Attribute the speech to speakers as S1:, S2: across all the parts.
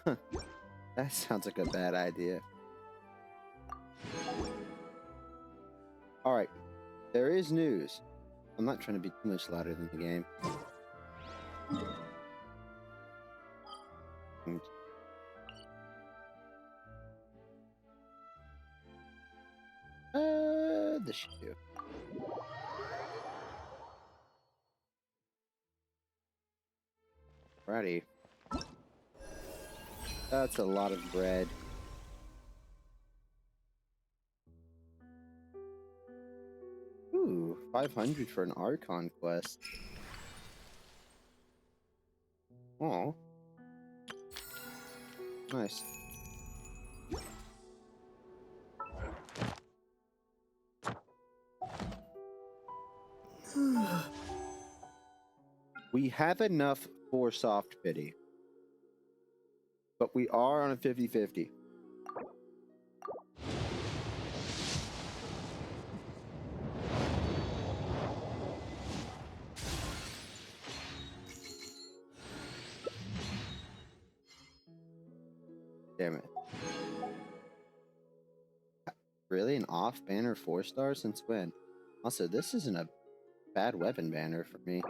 S1: That sounds like a bad idea. Alright, there is news. I'm not trying to be too much louder than the game. This should do. Righty. That's a lot of bread. Ooh, 500 for an Archon quest. Oh. Nice. We have enough for soft pity. But we are on a 50-50. Damn it. Really? An off banner 4-star? Since when? Also, this isn't a bad weapon banner for me.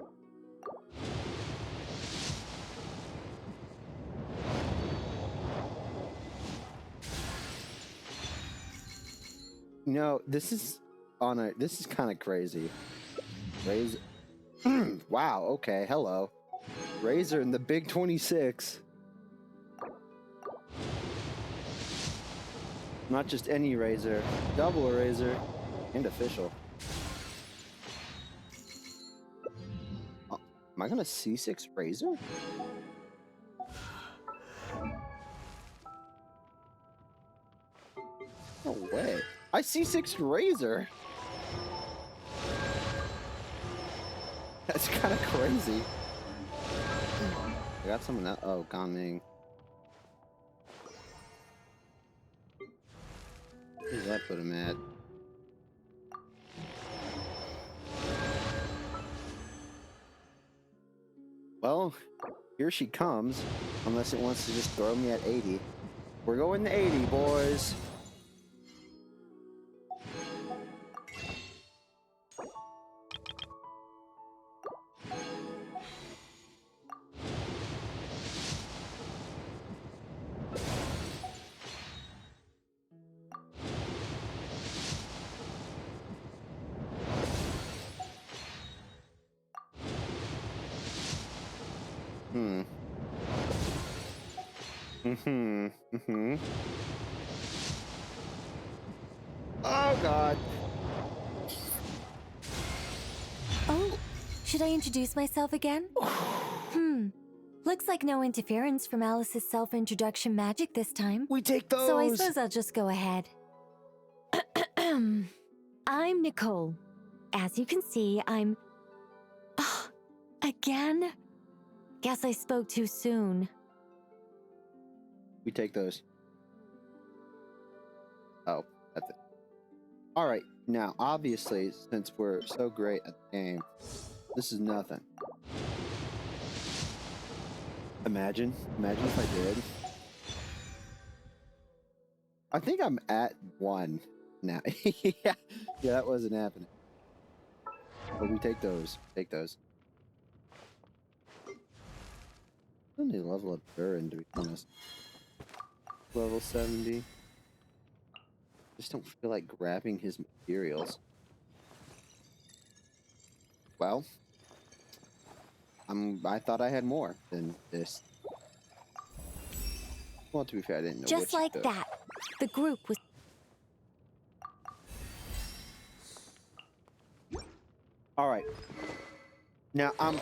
S1: No, this is kind of crazy. Razor. Wow, okay, hello. Razor in the big 26. Not just any Razor, double Razor, and official. Am I gonna C6 Razor? No way. I C6 Razor? That's kind of crazy. I got someone else. Oh, Gaming. Where does that put him at? Well, here she comes. Unless it wants to just throw me at 80. We're going to 80, boys. Oh, God.
S2: Oh, should I introduce myself again? Looks like no interference from Alice's self-introduction magic this time.
S1: We take those.
S2: So I suppose I'll just go ahead. I'm Nicole. As you can see, I'm... Oh, again? Guess I spoke too soon.
S1: We take those. Oh, that's it. Alright, now, obviously, since we're so great at the game, this is nothing. Imagine if I did. I think I'm at 1 now. Yeah, that wasn't happening. But we take those. Take those. I need to level up Durin, to be honest. Level 70. Just don't feel like grabbing his materials. Well, I thought I had more than this. Well, to be fair, I didn't know
S2: Just
S1: which
S2: like that, the group was...
S1: Alright. Now, I'm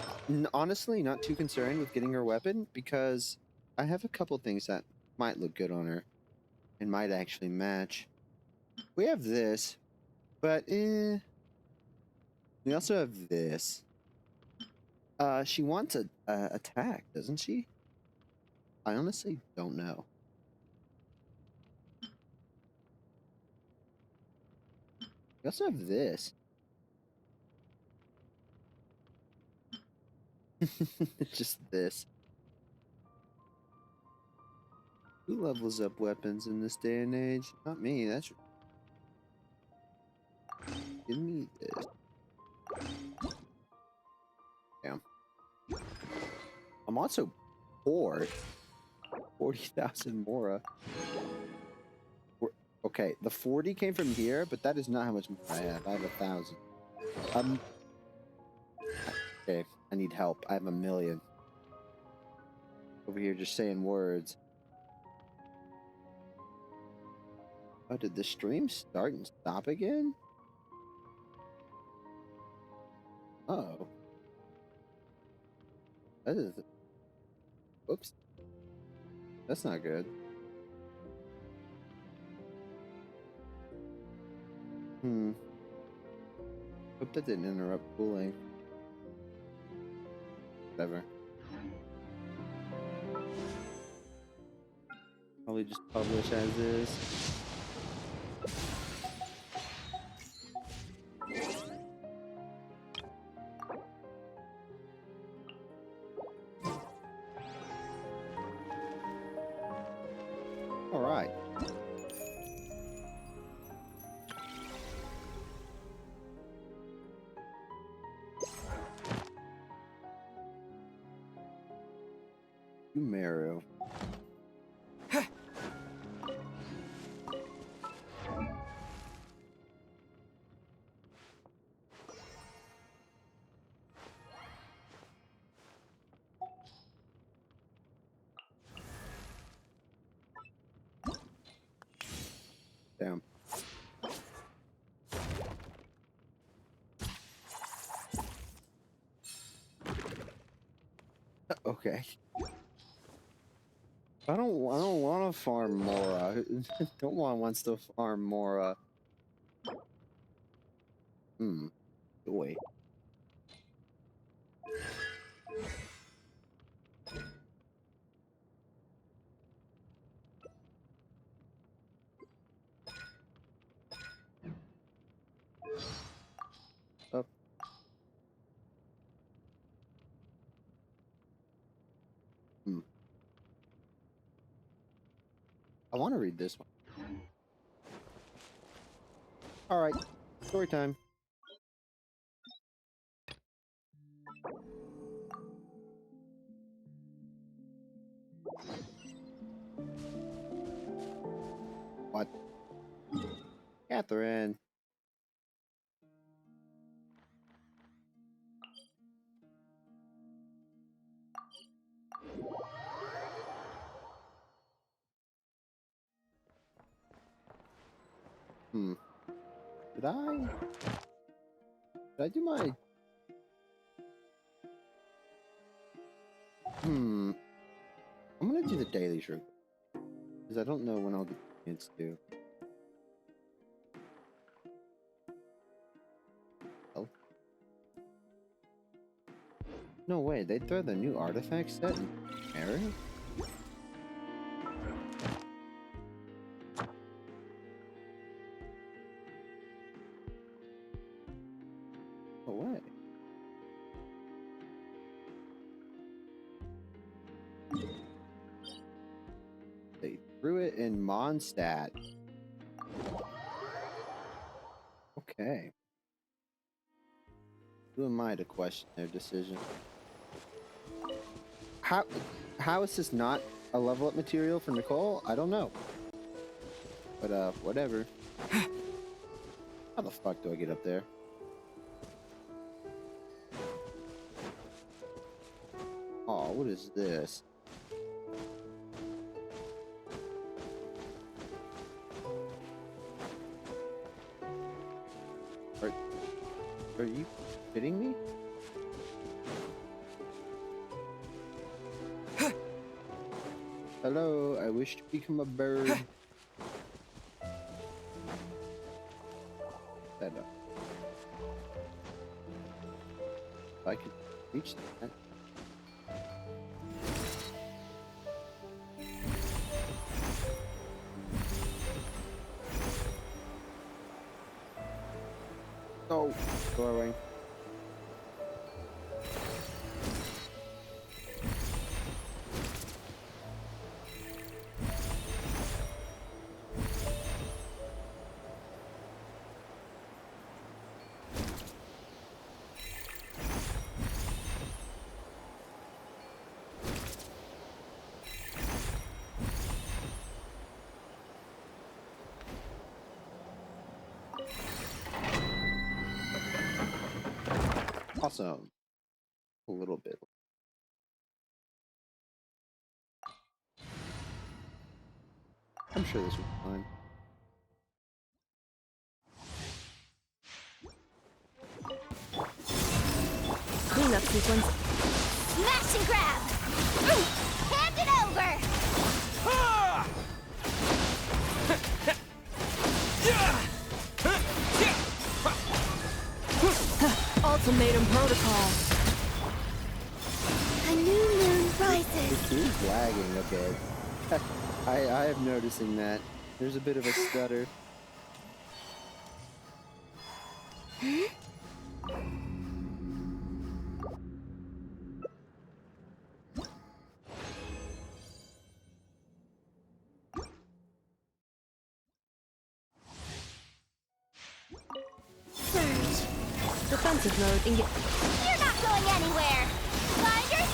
S1: honestly not too concerned with getting her weapon because I have a couple things that might look good on her and might actually match. We have this, but we also have this. She wants a attack, doesn't she? I honestly don't know. We also have this. Just this. Who levels up weapons in this day and age? Not me. That's give me this. Damn. I'm also poor. 40,000 Mora. Okay, the 40 came from here, but that is not how much more I have. I have 1,000. Um. Okay, I need help. I have 1,000,000. Over here just saying words. Oh, did the stream start and stop again? Oh. That is... Whoops. That's not good. Hope that didn't interrupt cooling. Whatever. Probably just publish as is. Alright. Umeru. Damn. Okay. I don't want to farm Mora. No one wants to farm Mora. Wait. Up. I want to read this one. Alright. Story time. What? Catherine. Did I do my... I'm gonna do the dailies real quick. Because I don't know when I'll get the chance to. Oh. No way, they throw the new artifact set in Mary? No way. They threw it in Mondstadt. Okay. Who am I to question their decision? How is this not a level up material for Nicole? I don't know. But whatever. How the fuck do I get up there? Oh, what is this? Are you kidding me? Hello, I wish to become a bird. That up. If I could reach that. Oh, doorway. Awesome. A little bit. I'm sure this will be fine.
S2: Cleanup sequence.
S3: Smash and grab! Hand it over!
S2: Ultimatum protocol.
S3: A new moon
S1: It
S3: rises.
S1: is lagging a bit. I am noticing that. There's a bit of a stutter.
S3: Surge.
S2: Defensive mode.
S3: You're not going anywhere! Blinders?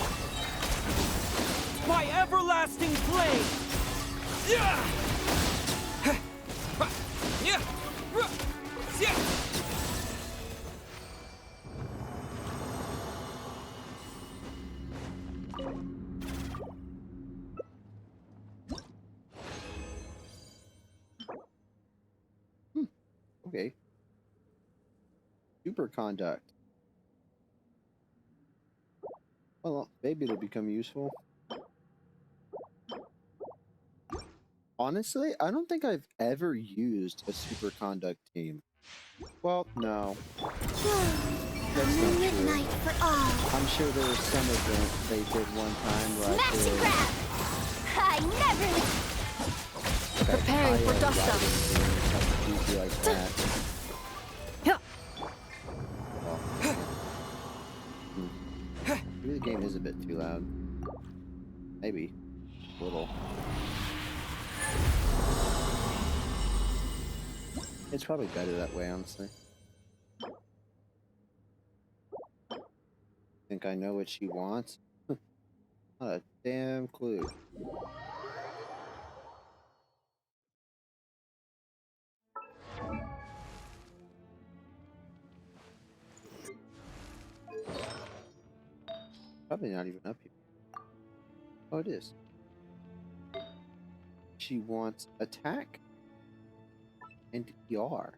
S4: My everlasting flame! Yeah! Yeah! Yeah!
S1: Okay. Superconduct. Well, maybe it'll become useful. Honestly, I don't think I've ever used a superconduct team. Well, no. That's not true.
S3: Midnight for all.
S1: I'm sure there was some event they did one time where I
S3: Smash and
S1: did.
S3: grab! I never...
S2: Preparing for dust up.
S1: Something easy like that.
S2: Yeah.
S1: Well, maybe the game is a bit too loud. Maybe. A little. It's probably better that way, honestly. Think I know what she wants? Not a damn clue. Probably not even up here. Oh, it is. She wants attack and ER.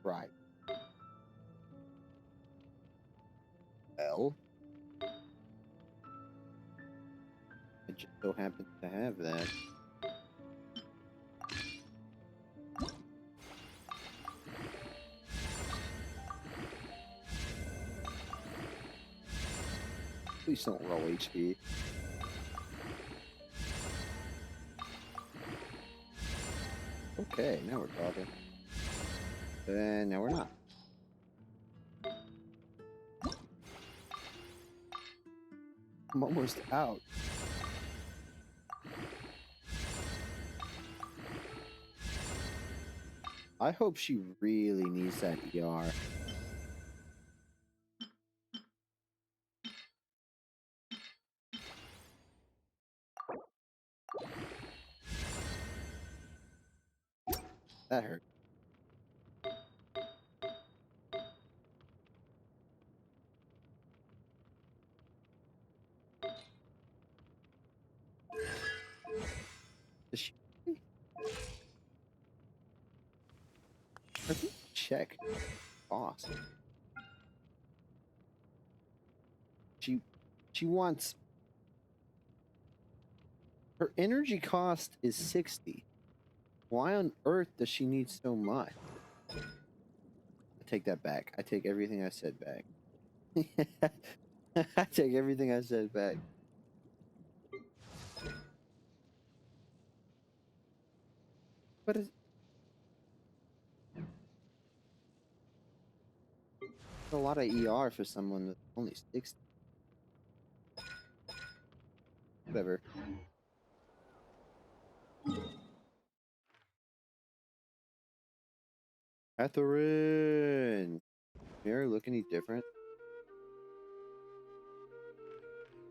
S1: Right. Well, I just so happen to have that. Please don't roll HP. Okay, now we're talking. And now we're not. I'm almost out. I hope she really needs that ER. That hurt. Does she? I think check. Boss. She wants. Her energy cost is 60. Why on earth does she need so much? I take that back. I take everything I said back. I take everything I said back. But it's a lot of ER for someone that's only 60. Whatever. Catherine! Mary look any different?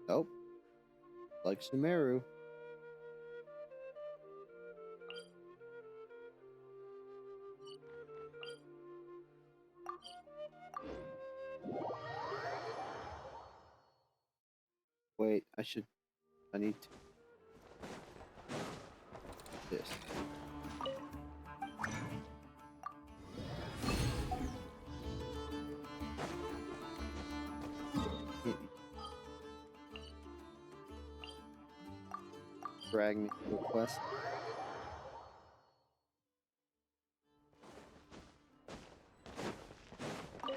S1: Nope. Like Sumeru. Wait, I need to. This. Drag me to the quest.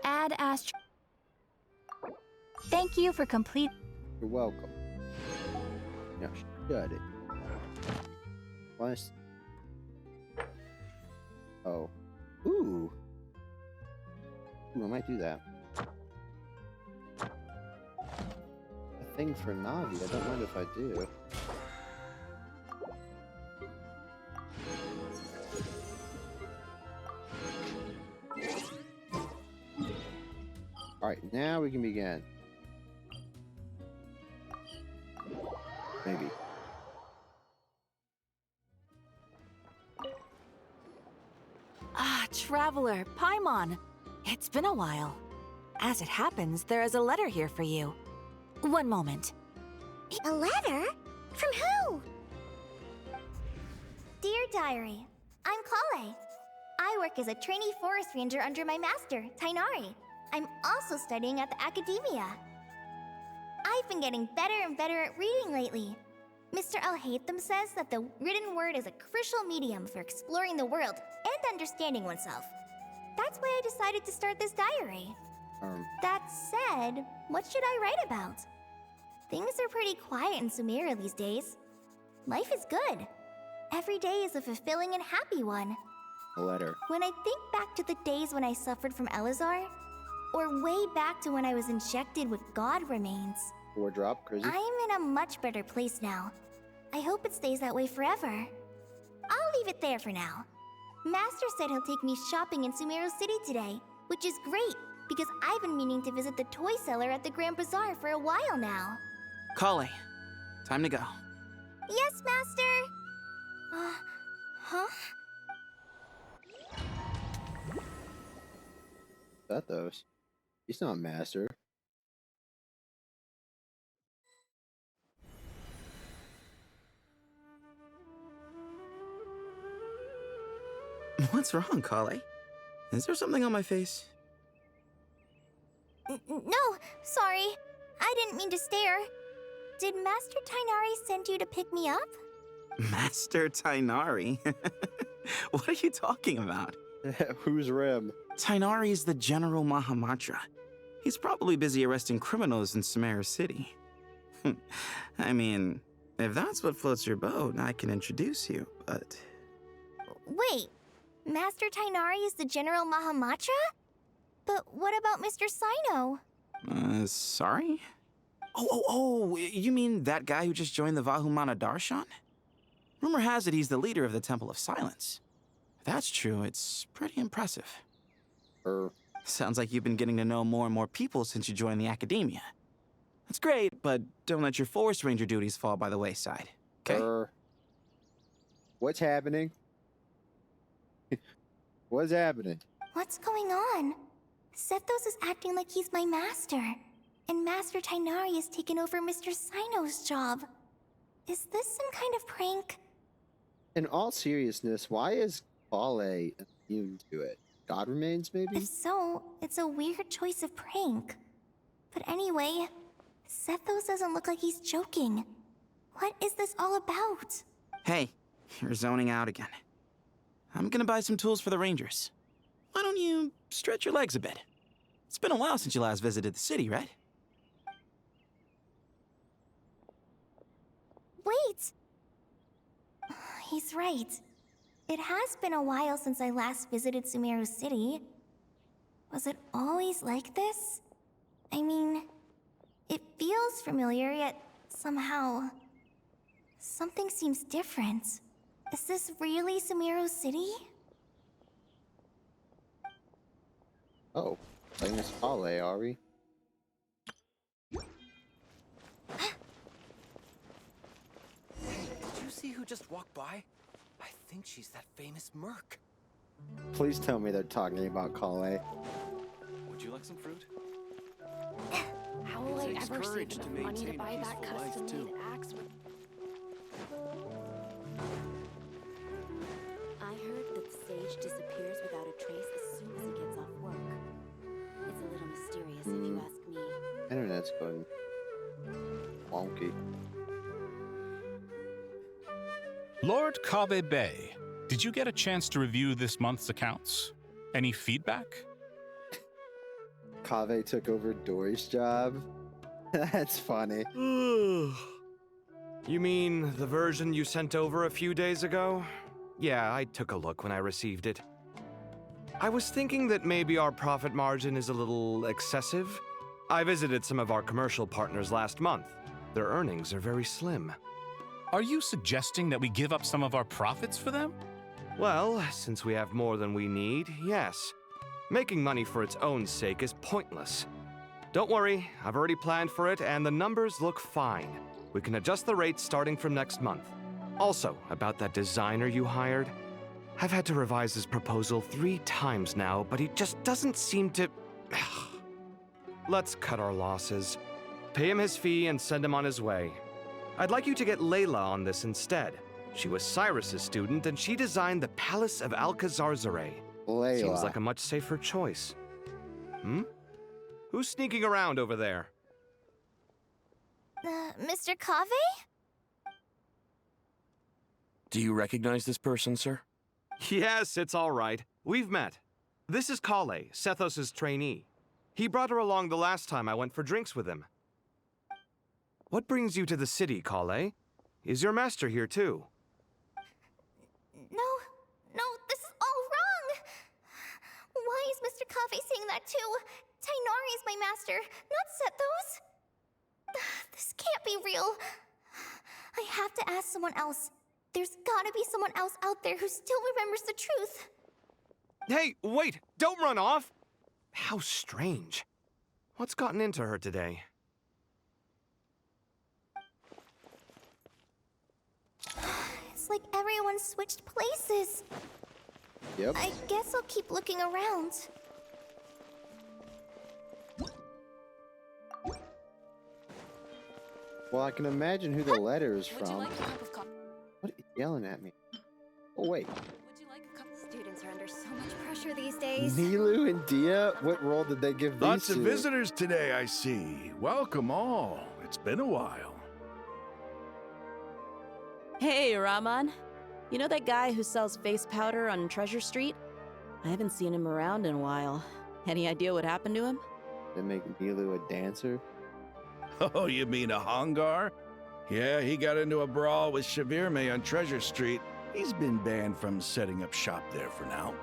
S3: Add Astro. Thank you for complete.
S1: You're welcome. Now shut it. Plus. Oh. Ooh. I might do that. A thing for Navi. I don't mind if I do. Alright, now we can begin. Maybe.
S5: Ah, Traveler, Paimon. It's been a while. As it happens, there is a letter here for you. One moment.
S3: A letter? From who? Dear Diary, I'm Kale. I work as a trainee forest ranger under my master, Tainari. I'm also studying at the academia. I've been getting better and better at reading lately. Mr. Al-Haytham says that the written word is a crucial medium for exploring the world and understanding oneself. That's why I decided to start this diary. That said, what should I write about? Things are pretty quiet in Sumeria these days. Life is good. Every day is a fulfilling and happy one.
S1: A letter.
S3: When I think back to the days when I suffered from Elazar, or way back to when I was injected with God remains,
S1: Or drop, crazy.
S3: I'm in a much better place now. I hope it stays that way forever. I'll leave it there for now. Master said he'll take me shopping in Sumeru City today, which is great, because I've been meaning to visit the toy seller at the Grand Bazaar for a while now.
S4: Kale, time to go.
S3: Yes, Master! Huh?
S1: Those. He's not master.
S6: What's wrong, Kale? Is there something on my face?
S3: No, sorry. I didn't mean to stare. Did Master Tainari send you to pick me up?
S6: Master Tainari? What are you talking about?
S1: Who's Rem?
S6: Tainari is the General Mahamatra. He's probably busy arresting criminals in Sumeru City. I mean, if that's what floats your boat, I can introduce you, but...
S3: Wait, Master Tainari is the General Mahamatra? But what about Mr. Sino?
S6: Sorry? Oh, you mean that guy who just joined the Vahumana Darshan? Rumor has it he's the leader of the Temple of Silence. If that's true, it's pretty impressive. Sounds like you've been getting to know more and more people since you joined the academia. That's great, but don't let your Forest Ranger duties fall by the wayside, okay?
S1: What's happening? What's happening?
S3: What's going on? Sethos is acting like he's my master, and Master Tainari has taken over Mr. Sino's job. Is this some kind of prank?
S1: In all seriousness, why is Kale immune to it? God remains, maybe?
S3: If so, it's a weird choice of prank. But anyway, Sethos doesn't look like he's joking. What is this all about?
S6: Hey, you're zoning out again. I'm gonna buy some tools for the Rangers. Why don't you stretch your legs a bit? It's been a while since you last visited the city, right?
S3: Wait! He's right. It has been a while since I last visited Sumeru City. Was it always like this? I mean, it feels familiar, yet somehow... something seems different. Is this really Sumeru City?
S1: Oh, playing as Kale, are we?
S4: Did you see who just walked by? I think she's that famous Merc.
S1: Please tell me they're talking about Kale.
S4: Would you like some fruit? How
S7: will I
S4: takes
S7: ever
S4: courage
S7: save
S4: to
S7: enough money to
S4: maintain a
S7: buy that
S4: peaceful life,
S7: custom-made
S4: too.
S7: axe with...
S8: I heard that the sage disappears without a trace as soon as he gets off work. It's a little mysterious if you ask me.
S1: Internet's going wonky.
S9: Lord Kave Bay, did you get a chance to review this month's accounts? Any feedback?
S1: Kave took over Dory's job. That's funny.
S10: You mean the version you sent over a few days ago? Yeah, I took a look when I received it. I was thinking that maybe our profit margin is a little excessive. I visited some of our commercial partners last month. Their earnings are very slim.
S9: Are you suggesting that we give up some of our profits for them?
S10: Well, since we have more than we need, yes. Making money for its own sake is pointless. Don't worry, I've already planned for it, and the numbers look fine. We can adjust the rates starting from next month. Also, about that designer you hired, I've had to revise his proposal 3 times now, but he just doesn't seem to... Let's cut our losses. Pay him his fee and send him on his way. I'd like you to get Layla on this instead. She was Cyrus's student, and she designed the Palace of Alcazarzaray.
S1: Layla.
S10: Seems like a much safer choice. Who's sneaking around over there?
S3: Mr. Kave?
S4: Do you recognize this person, sir?
S10: Yes, it's all right. We've met. This is Kale, Sethos' trainee. He brought her along the last time I went for drinks with him. What brings you to the city, Kale? Is your master here too?
S3: No, this is all wrong! Why is Mr. Kave saying that too? Tainari is my master, not Sethos! This can't be real. I have to ask someone else. There's gotta be someone else out there who still remembers the truth.
S10: Hey, wait! Don't run off! How strange. What's gotten into her today?
S3: It's like everyone switched places.
S1: Yep.
S3: I guess I'll keep looking around.
S1: Well, I can imagine who the letter is
S5: Would you
S1: from.
S5: like a cup of coffee?
S1: What are you yelling at me? Oh, wait.
S5: Would you like a cup of...
S8: Students are under so much pressure these days.
S1: Nilu and Dia? What role did they give these
S11: Lots of
S1: two?
S11: visitors today, I see. Welcome all. It's been a while.
S12: Hey, Raman. You know that guy who sells face powder on Treasure Street? I haven't seen him around in a while. Any idea what happened to him?
S1: They make Nilu a dancer?
S11: Oh, you mean a Hongar? Yeah, he got into a brawl with Shavirme on Treasure Street. He's been banned from setting up shop there for now.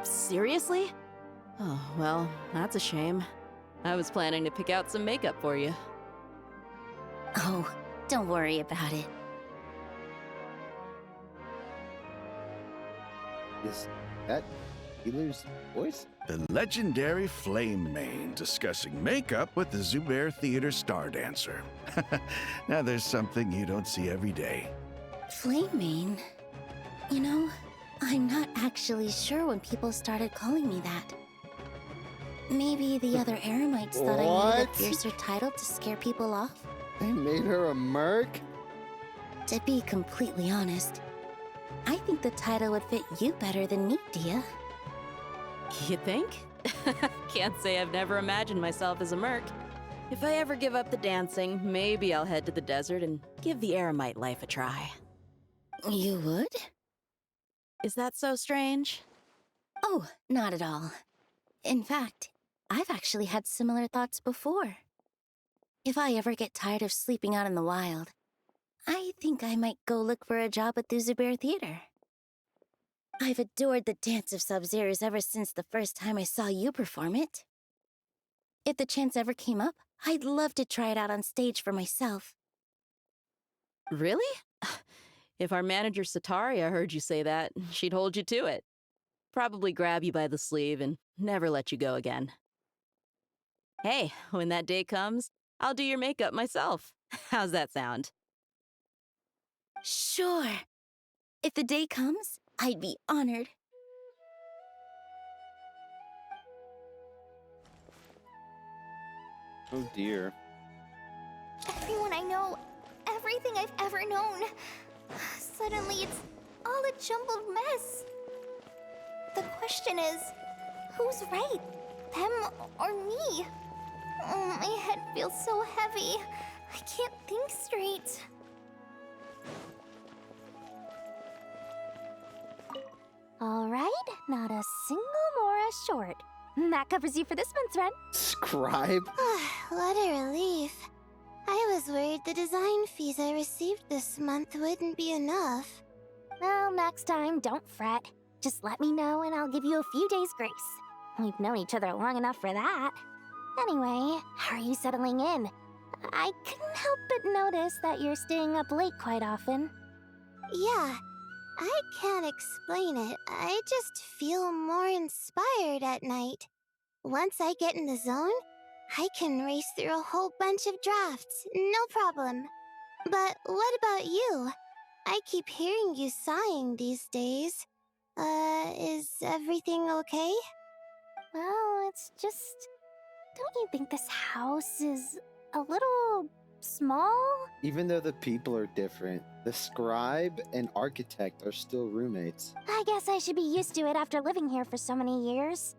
S12: Seriously? Oh, well, that's a shame. I was planning to pick out some makeup for you.
S8: Oh, don't worry about it.
S1: Is that Nilu's voice?
S11: The legendary Flame Mane discussing makeup with the Zubair Theater star dancer. Now there's something you don't see every day.
S8: Flame Mane? You know, I'm not actually sure when people started calling me that. Maybe the other Eremites thought I needed
S1: What?
S8: a fiercer title to scare people off?
S1: They made her a merc?
S8: To be completely honest, I think the title would fit you better than me, Dia.
S12: You think? Can't say I've never imagined myself as a merc. If I ever give up the dancing, maybe I'll head to the desert and give the Eremite life a try.
S8: You would?
S12: Is that so strange?
S8: Oh, not at all. In fact, I've actually had similar thoughts before. If I ever get tired of sleeping out in the wild, I think I might go look for a job at the Zubair Theater. I've adored the dance of Sub-Zeros ever since the first time I saw you perform it. If the chance ever came up, I'd love to try it out on stage for myself.
S12: Really? If our manager Sataria heard you say that, she'd hold you to it. Probably grab you by the sleeve and never let you go again. Hey, when that day comes, I'll do your makeup myself. How's that sound?
S8: Sure. If the day comes, I'd be honored.
S1: Oh dear.
S3: Everyone I know, everything I've ever known. Suddenly it's all a jumbled mess. The question is, who's right? Them or me? Oh, my head feels so heavy. I can't think straight.
S2: All right, not a single Mora short. That covers you for this month's rent.
S1: Scribe?
S7: What a relief. I was worried the design fees I received this month wouldn't be enough.
S2: Well, next time, don't fret. Just let me know and I'll give you a few days' grace. We've known each other long enough for that. Anyway, how are you settling in? I couldn't help but notice that you're staying up late quite often.
S7: Yeah, I can't explain it. I just feel more inspired at night. Once I get in the zone, I can race through a whole bunch of drafts, no problem. But what about you? I keep hearing you sighing these days. Is everything okay?
S2: Well, it's just... Don't you think this house is a little small?
S1: Even though the people are different, the scribe and architect are still roommates.
S2: I guess I should be used to it after living here for so many years.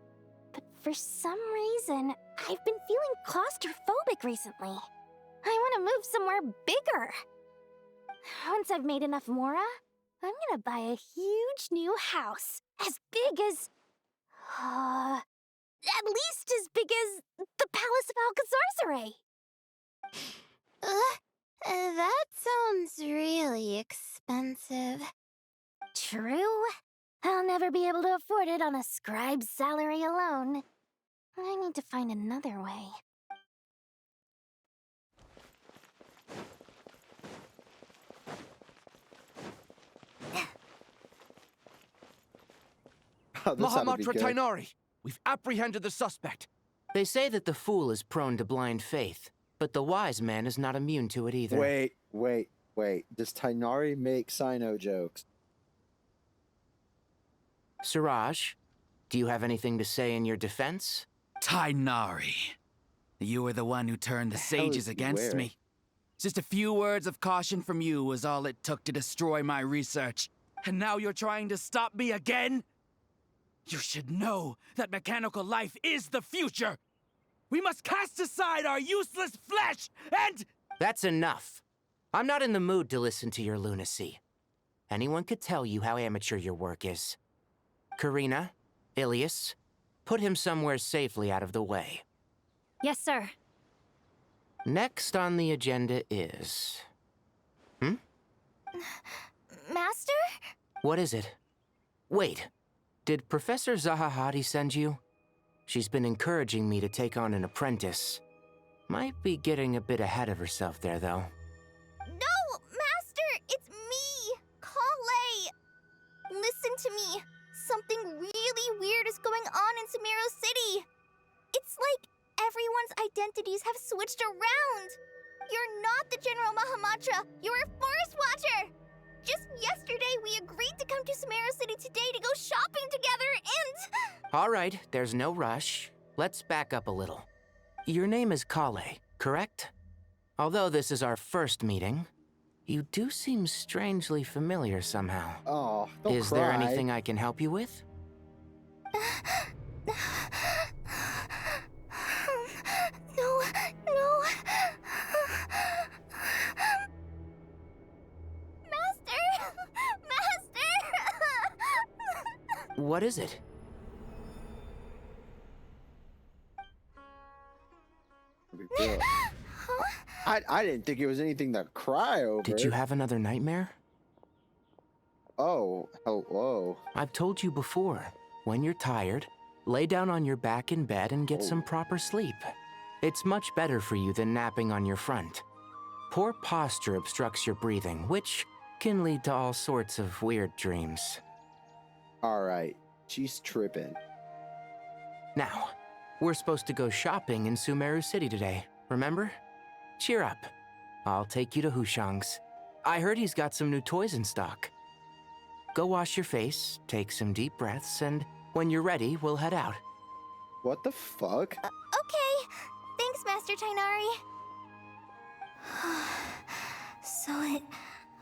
S2: But for some reason, I've been feeling claustrophobic recently. I want to move somewhere bigger. Once I've made enough Mora, I'm gonna buy a huge new house. As big as... at least as big as the Palace of Alcazarzaray.
S7: That sounds really expensive.
S2: True. I'll never be able to afford it on a scribe's salary alone. I need to find another way.
S1: Oh, this ought to be
S13: Mahamatra
S1: good.
S13: Tainari, we've apprehended the suspect.
S14: They say that the fool is prone to blind faith, but the wise man is not immune to it either.
S1: Wait. Does Tainari make Sino jokes?
S14: Siraj, do you have anything to say in your defense?
S6: Tainari, you were the one who turned the
S1: hell is
S6: sages
S1: he
S6: against
S1: wearing?
S6: me. Just a few words of caution from you was all it took to destroy my research. And now you're trying to stop me again? You should know that mechanical life is the future. We must cast aside our useless flesh and...
S14: That's enough. I'm not in the mood to listen to your lunacy. Anyone could tell you how amateur your work is. Karina, Ilias, put him somewhere safely out of the way.
S2: Yes, sir.
S14: Next on the agenda is...
S3: Master?
S14: What is it? Wait, did Professor Zahahati send you? She's been encouraging me to take on an apprentice. Might be getting a bit ahead of herself there, though.
S3: No, Master! It's me! Kale! Listen to me. Something really weird is going on in Sumeru City. It's like everyone's identities have switched around. You're not the General Mahamatra. You're a Forest Watcher. Just yesterday, we agreed to come to Sumeru City today to go shopping together and...
S14: All right, there's no rush. Let's back up a little. Your name is Kale, correct? Although this is our first meeting, you do seem strangely familiar somehow.
S1: Oh, don't
S14: Is
S1: cry.
S14: there anything I can help you with?
S3: No. Master!
S14: What is it?
S1: I didn't think it was anything to cry over.
S14: Did you have another nightmare?
S1: Oh, hello.
S14: I've told you before, when you're tired, lay down on your back in bed and get some proper sleep. It's much better for you than napping on your front. Poor posture obstructs your breathing, which can lead to all sorts of weird dreams.
S1: All right, she's tripping.
S14: Now, we're supposed to go shopping in Sumeru City today, remember? Cheer up. I'll take you to Hushang's. I heard he's got some new toys in stock. Go wash your face, take some deep breaths, and when you're ready, we'll head out.
S1: What the fuck?
S3: Okay. Thanks, Master Tainari. So it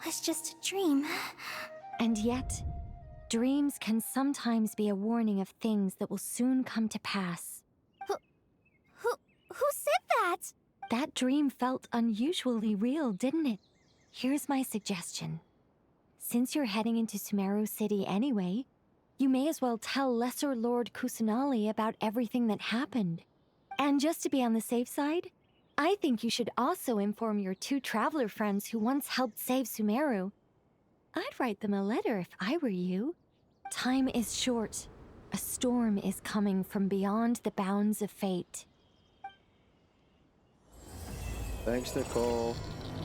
S3: was just a dream.
S2: And yet, dreams can sometimes be a warning of things that will soon come to pass.
S3: Who said that?
S2: That dream felt unusually real, didn't it? Here's my suggestion. Since you're heading into Sumeru City anyway, you may as well tell Lesser Lord Kusanali about everything that happened. And just to be on the safe side, I think you should also inform your 2 traveler friends who once helped save Sumeru. I'd write them a letter if I were you. Time is short. A storm is coming from beyond the bounds of fate.
S1: Thanks, Nicole.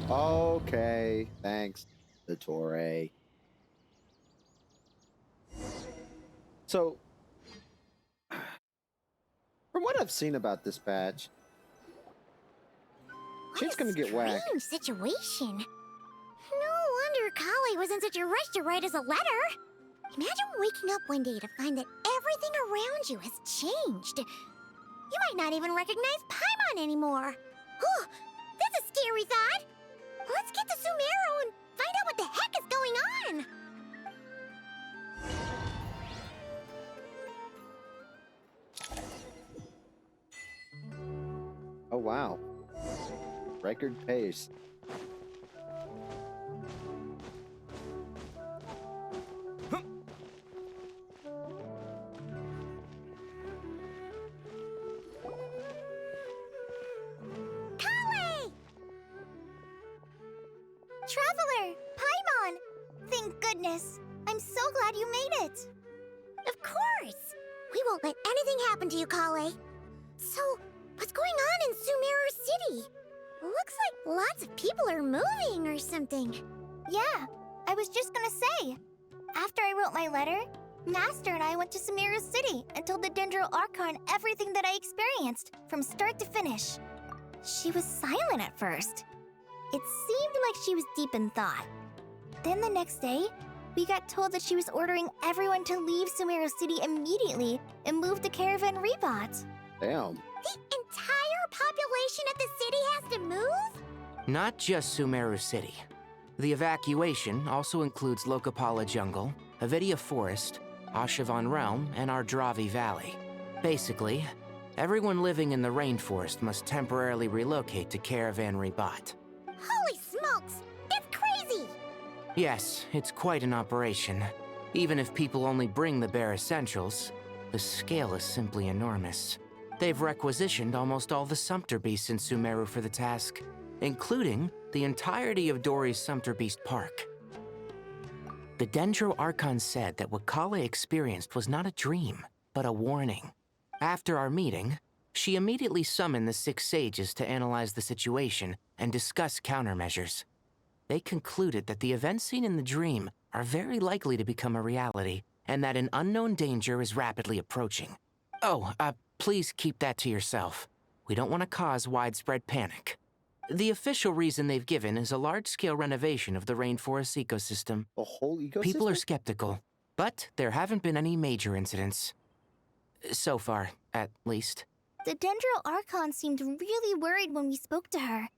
S1: Okay, thanks, Ettore. So, from what I've seen about this patch, shit's gonna get whacked.
S7: Strange situation. No wonder Kale was in such a rush to write us a letter. Imagine waking up one day to find that everything around you has changed. You might not even recognize Paimon anymore. Oh, that's a scary thought. Let's get to Sumeru and find out what the heck is going on.
S1: Oh wow. Record pace.
S3: Kale! Traveler! Paimon! Thank goodness. I'm so glad you made it.
S7: Of course. We won't let anything happen to you, Kale. So, what's going on in Sumeru City? Looks like lots of people are moving or something.
S3: Yeah, I was just gonna say. After I wrote my letter, Master and I went to Sumeru City and told the Dendro Archon everything that I experienced, from start to finish. She was silent at first. It seemed like she was deep in thought. Then the next day, we got told that she was ordering everyone to leave Sumeru City immediately and move to Caravan Rebot.
S1: Damn.
S7: The entire population of the city has to move?
S14: Not just Sumeru City. The evacuation also includes Lokapala Jungle, Avidia Forest, Ashavan Realm, and Ardravi Valley. Basically, everyone living in the rainforest must temporarily relocate to Caravan Rebot.
S7: Holy smokes! That's crazy!
S14: Yes, it's quite an operation. Even if people only bring the bare essentials, the scale is simply enormous. They've requisitioned almost all the Sumpter Beasts in Sumeru for the task, including the entirety of Dori's Sumpter Beast Park. The Dendro Archon said that what Kale experienced was not a dream, but a warning. After our meeting, she immediately summoned the 6 sages to analyze the situation and discuss countermeasures. They concluded that the events seen in the dream are very likely to become a reality, and that an unknown danger is rapidly approaching. Oh, please keep that to yourself. We don't want to cause widespread panic. The official reason they've given is a large-scale renovation of the rainforest ecosystem.
S1: The whole ecosystem?
S14: People are skeptical, but there haven't been any major incidents. So far, at least.
S3: The Dendro Archon seemed really worried when we spoke to her.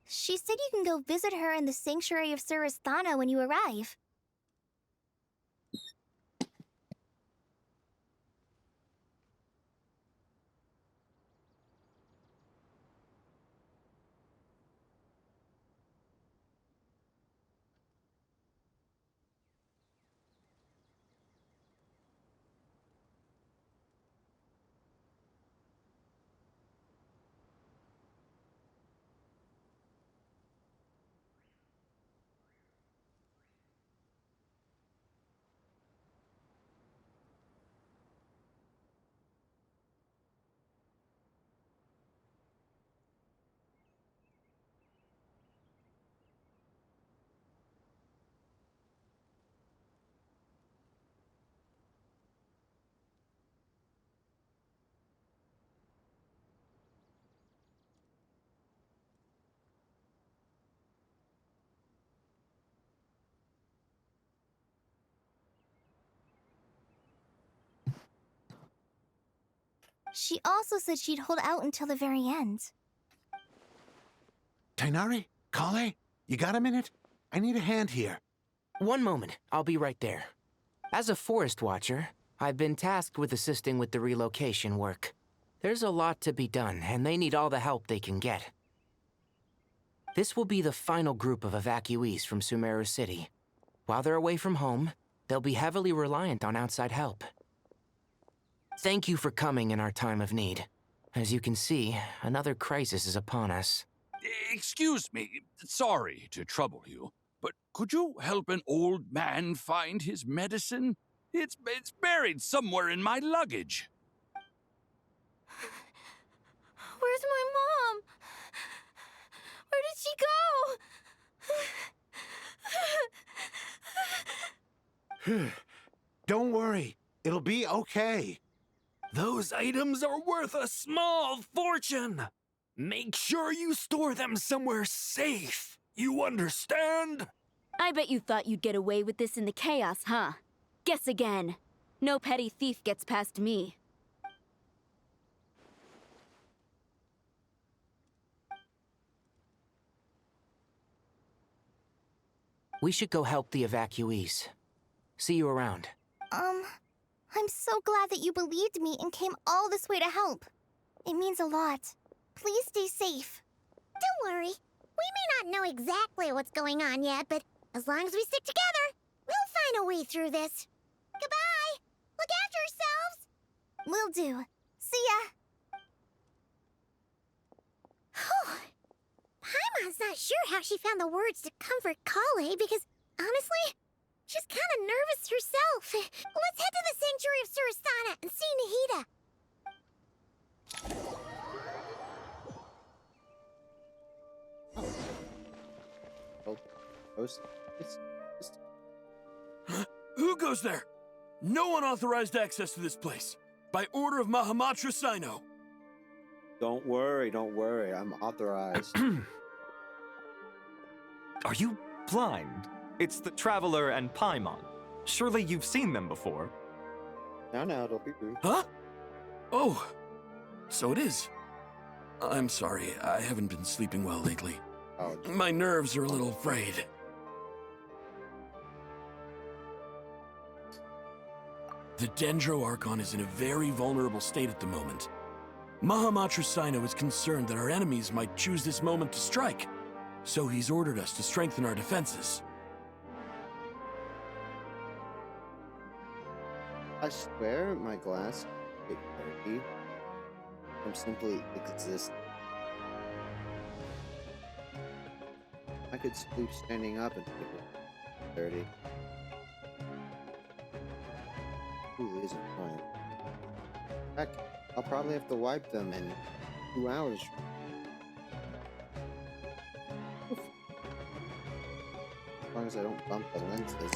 S3: She said you can go visit her in the Sanctuary of Surasthana when you arrive. She also said she'd hold out until the very end.
S15: Tainari? Kale? You got a minute? I need a hand here.
S14: One moment, I'll be right there. As a forest watcher, I've been tasked with assisting with the relocation work. There's a lot to be done, and they need all the help they can get. This will be the final group of evacuees from Sumeru City. While they're away from home, they'll be heavily reliant on outside help. Thank you for coming in our time of need. As you can see, another crisis is upon us.
S16: Excuse me, sorry to trouble you, but could you help an old man find his medicine? It's buried somewhere in my luggage.
S2: Where's my mom? Where did she go?
S15: Don't worry. It'll be okay.
S13: Those items are worth a small fortune. Make sure you store them somewhere safe. You understand?
S17: I bet you thought you'd get away with this in the chaos, huh? Guess again. No petty thief gets past me.
S14: We should go help the evacuees. See you around.
S3: I'm so glad that you believed me and came all this way to help. It means a lot. Please stay safe.
S7: Don't worry. We may not know exactly what's going on yet, but as long as we stick together, we'll find a way through this. Goodbye! Look after yourselves!
S3: Will do. See ya!
S7: Paimon's not sure how she found the words to comfort Kale because, honestly, she's kind of nervous herself. Let's head to the Sanctuary of Surasana and see Nahida.
S16: Who goes there? No unauthorized access to this place. By order of Mahamatra Sino.
S1: Don't worry, I'm authorized.
S18: Are you blind? It's the Traveler and Paimon. Surely you've seen them before.
S1: No, don't be rude.
S16: Huh? Oh, so it is. I'm sorry, I haven't been sleeping well lately.
S1: Oh,
S16: my nerves are a little frayed. The Dendro Archon is in a very vulnerable state at the moment. Mahamatra Sino is concerned that our enemies might choose this moment to strike, so he's ordered us to strengthen our defenses.
S1: I swear my glass is dirty. I'm simply existing. I could sleep standing up and feel dirty. Really isn't fun. Heck, I'll probably have to wipe them in 2 hours. Oof. As long as I don't bump the lenses.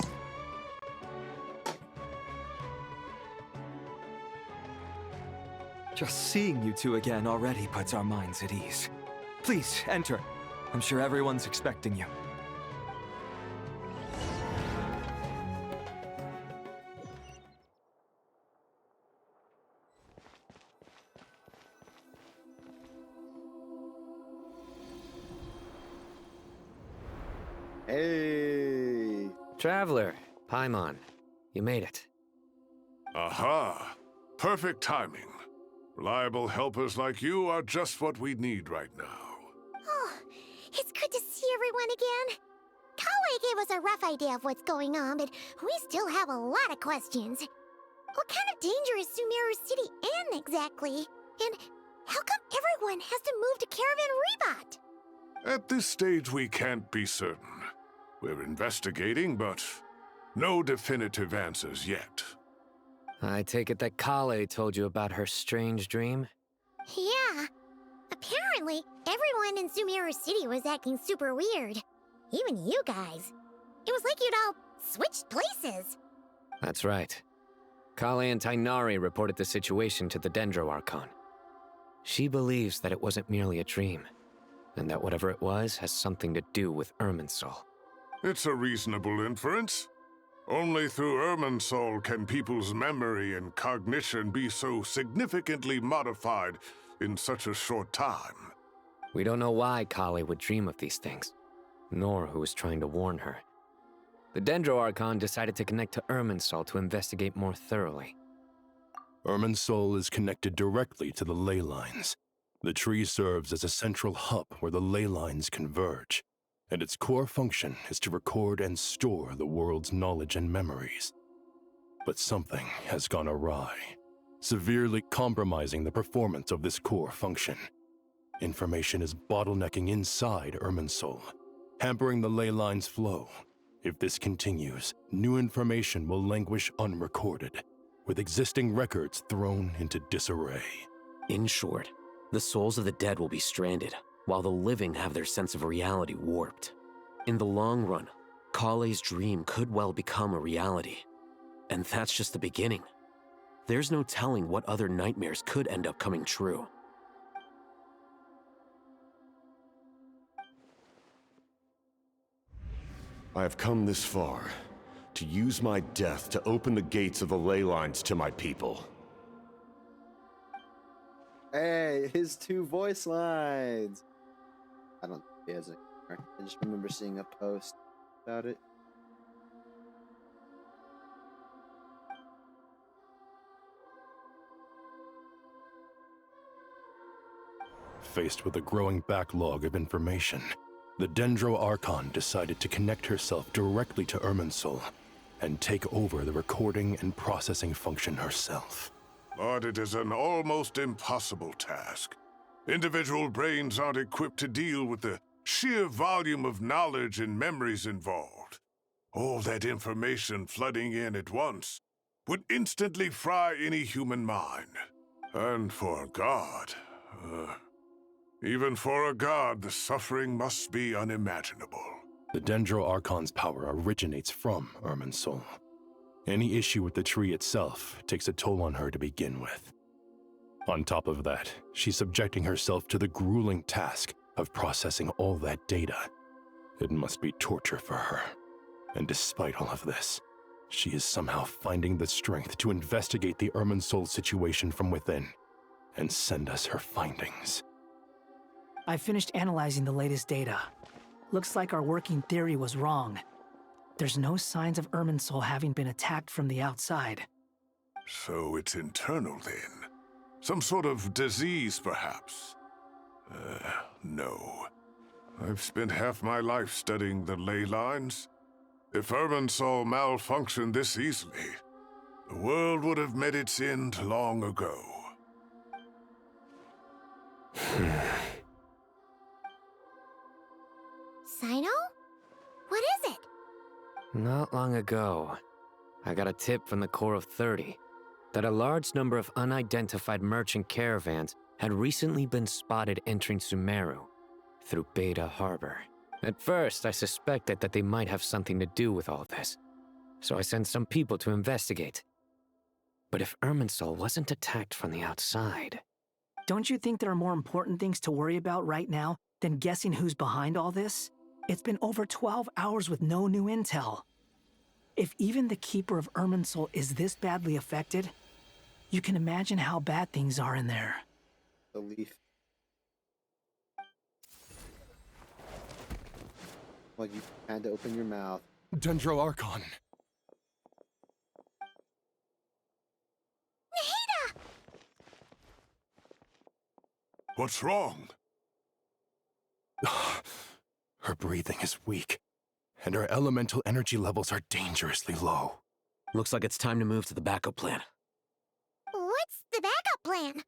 S18: Just seeing you two again already puts our minds at ease. Please, enter. I'm sure everyone's expecting you.
S1: Hey!
S10: Traveler, Paimon, you made it.
S19: Aha! Perfect timing. Reliable helpers like you are just what we need right now.
S7: Oh, it's good to see everyone again. Kale gave us a rough idea of what's going on, but we still have a lot of questions. What kind of danger is Sumeru City in exactly? And how come everyone has to move to Caravan Rebot?
S19: At this stage, we can't be certain. We're investigating, but no definitive answers yet.
S10: I take it that Kale told you about her strange dream?
S7: Yeah. Apparently, everyone in Sumeru City was acting super weird. Even you guys. It was like you'd all switched places.
S10: That's right. Kale and Tainari reported the situation to the Dendro Archon. She believes that it wasn't merely a dream, and that whatever it was has something to do with Irminsul.
S19: It's a reasonable inference. Only through Irminsul can people's memory and cognition be so significantly modified in such a short time.
S20: We don't know why Kale would dream of these things, nor who was trying to warn her. The Dendro Archon decided to connect to Irminsul to investigate more thoroughly.
S19: Irminsul is connected directly to the ley lines. The tree serves as a central hub where the ley lines converge, and its core function is to record and store the world's knowledge and memories. But something has gone awry, severely compromising the performance of this core function. Information is bottlenecking inside Irminsul, hampering the ley lines' flow. If this continues, new information will languish unrecorded, with existing records thrown into disarray.
S21: In short, the souls of the dead will be stranded, while the living have their sense of reality warped. In the long run, Kale's dream could well become a reality. And that's just the beginning. There's no telling what other nightmares could end up coming true.
S22: I have come this far, to use my death to open the gates of the ley lines to my people.
S1: Hey, his 2 voice lines. I don't think he has it. I just remember seeing a post about it.
S19: Faced with a growing backlog of information, the Dendro Archon decided to connect herself directly to Irminsul and take over the recording and processing function herself. But it is an almost impossible task. Individual brains aren't equipped to deal with the sheer volume of knowledge and memories involved. All that information flooding in at once would instantly fry any human mind. And for a god, even for a god, the suffering must be unimaginable. The Dendro Archon's power originates from Irminsul. Any issue with the tree itself takes a toll on her to begin with. On top of that, she's subjecting herself to the grueling task of processing all that data. It must be torture for her. And despite all of this, she is somehow finding the strength to investigate the Irminsul situation from within and send us her findings.
S23: I finished analyzing the latest data. Looks like our working theory was wrong. There's no signs of Irminsul having been attacked from the outside.
S19: So it's internal then? Some sort of disease, perhaps? No. I've spent half my life studying the ley lines. If Irminsul malfunctioned this easily, the world would have met its end long ago.
S7: Sino? What is it?
S20: Not long ago, I got a tip from the Core of 30 that a large number of unidentified merchant caravans had recently been spotted entering Sumeru through Beta Harbor. At first, I suspected that they might have something to do with all this, so I sent some people to investigate. But if Irminsul wasn't attacked from the outside...
S23: Don't you think there are more important things to worry about right now than guessing who's behind all this? It's been over 12 hours with no new intel. If even the Keeper of Irminsul is this badly affected, you can imagine how bad things are in there.
S1: The leaf. Well, you had to open your mouth.
S19: Dendro Archon.
S7: Nahida!
S19: What's wrong? Her breathing is weak, and her elemental energy levels are dangerously low.
S21: Looks like it's time to move to the backup plan.
S7: What's the backup plan?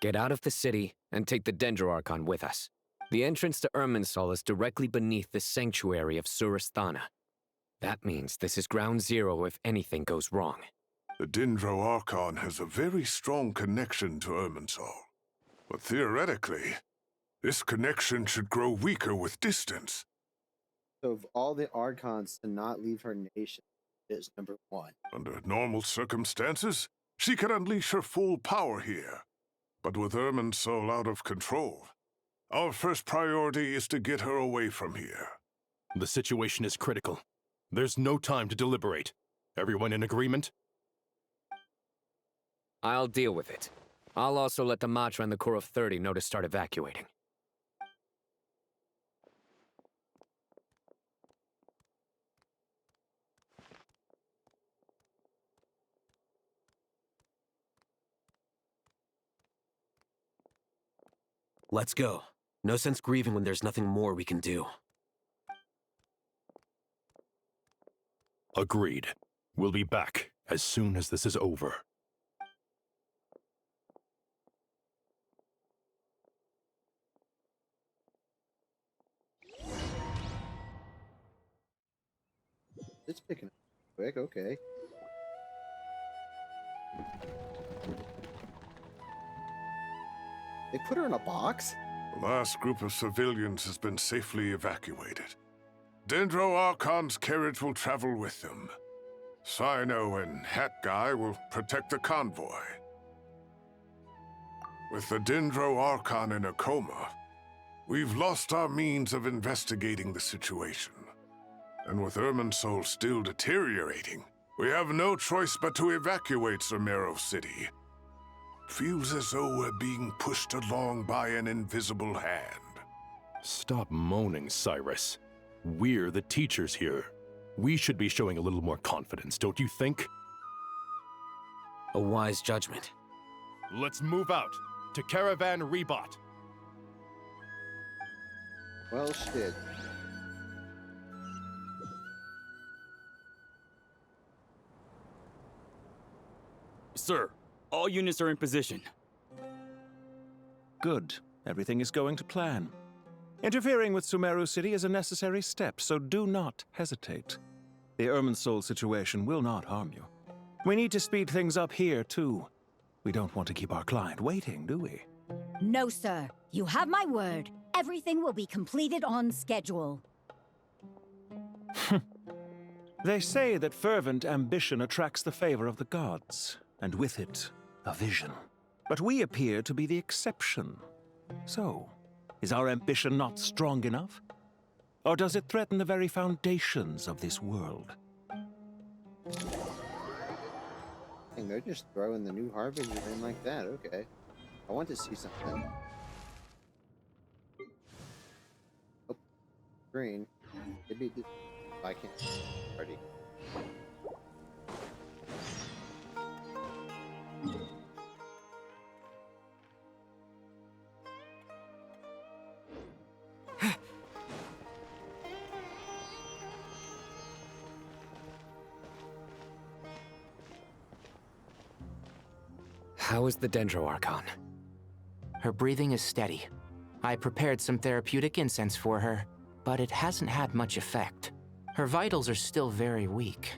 S20: Get out of the city and take the Dendro Archon with us. The entrance to Irminsul is directly beneath the sanctuary of Surasthana. That means this is ground zero if anything goes wrong.
S19: The Dendro Archon has a very strong connection to Irminsul. But theoretically, this connection should grow weaker with distance.
S1: So of all the Archons to not leave her nation is number 1.
S19: Under normal circumstances, she could unleash her full power here. But with Irminsul out of control, our first priority is to get her away from here. The situation is critical. There's no time to deliberate. Everyone in agreement?
S20: I'll deal with it. I'll also let the Matra and the Core of 30 know to start evacuating.
S21: Let's go. No sense grieving when there's nothing more we can do.
S19: Agreed. We'll be back as soon as this is over.
S1: It's picking up quick, okay. They put her in a box?
S4: The last group of civilians has been safely evacuated. Dendro Archon's carriage will travel with them. Sino and Hat Guy will protect the convoy. With the Dendro Archon in a coma, we've lost our means of investigating the situation. And with Irminsul still deteriorating, we have no choice but to evacuate Sumeru City. Feels as though we're being pushed along by an invisible hand.
S19: Stop moaning, Cyrus. We're the teachers here. We should be showing a little more confidence, don't you think?
S21: A wise judgment.
S19: Let's move out to Caravan Rebot.
S1: Well, shit.
S5: Sir, all units are in position.
S9: Good. Everything is going to plan. Interfering with Sumeru City is a necessary step, so do not hesitate. The Irminsul situation will not harm you. We need to speed things up here, too. We don't want to keep our client waiting, do we?
S24: No, sir. You have my word. Everything will be completed on schedule.
S9: They say that fervent ambition attracts the favor of the gods, and with it, a vision. But we appear to be the exception. So, is our ambition not strong enough? Or does it threaten the very foundations of this world?
S1: Dang, they're just throwing the new Harbinger in like that, okay. I want to see something. Oh, green. Maybe I can't. Already.
S20: How is the Dendro Archon?
S14: Her breathing is steady. I prepared some therapeutic incense for her, but it hasn't had much effect. Her vitals are still very weak.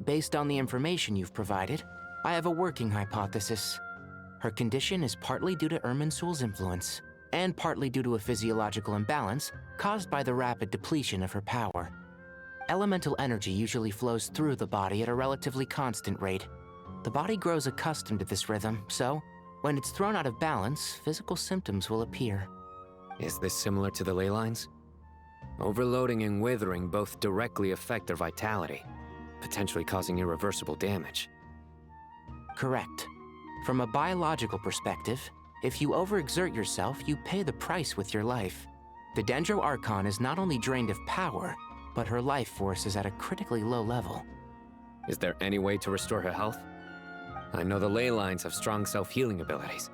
S14: Based on the information you've provided, I have a working hypothesis. Her condition is partly due to Irminsul's influence, and partly due to a physiological imbalance caused by the rapid depletion of her power. Elemental energy usually flows through the body at a relatively constant rate. The body grows accustomed to this rhythm, so when it's thrown out of balance, physical symptoms will appear.
S20: Is this similar to the ley lines? Overloading and withering both directly affect their vitality, potentially causing irreversible damage.
S14: Correct. From a biological perspective, if you overexert yourself, you pay the price with your life. The Dendro Archon is not only drained of power, but her life force is at a critically low level.
S20: Is there any way to restore her health? I know the ley lines have strong self-healing abilities.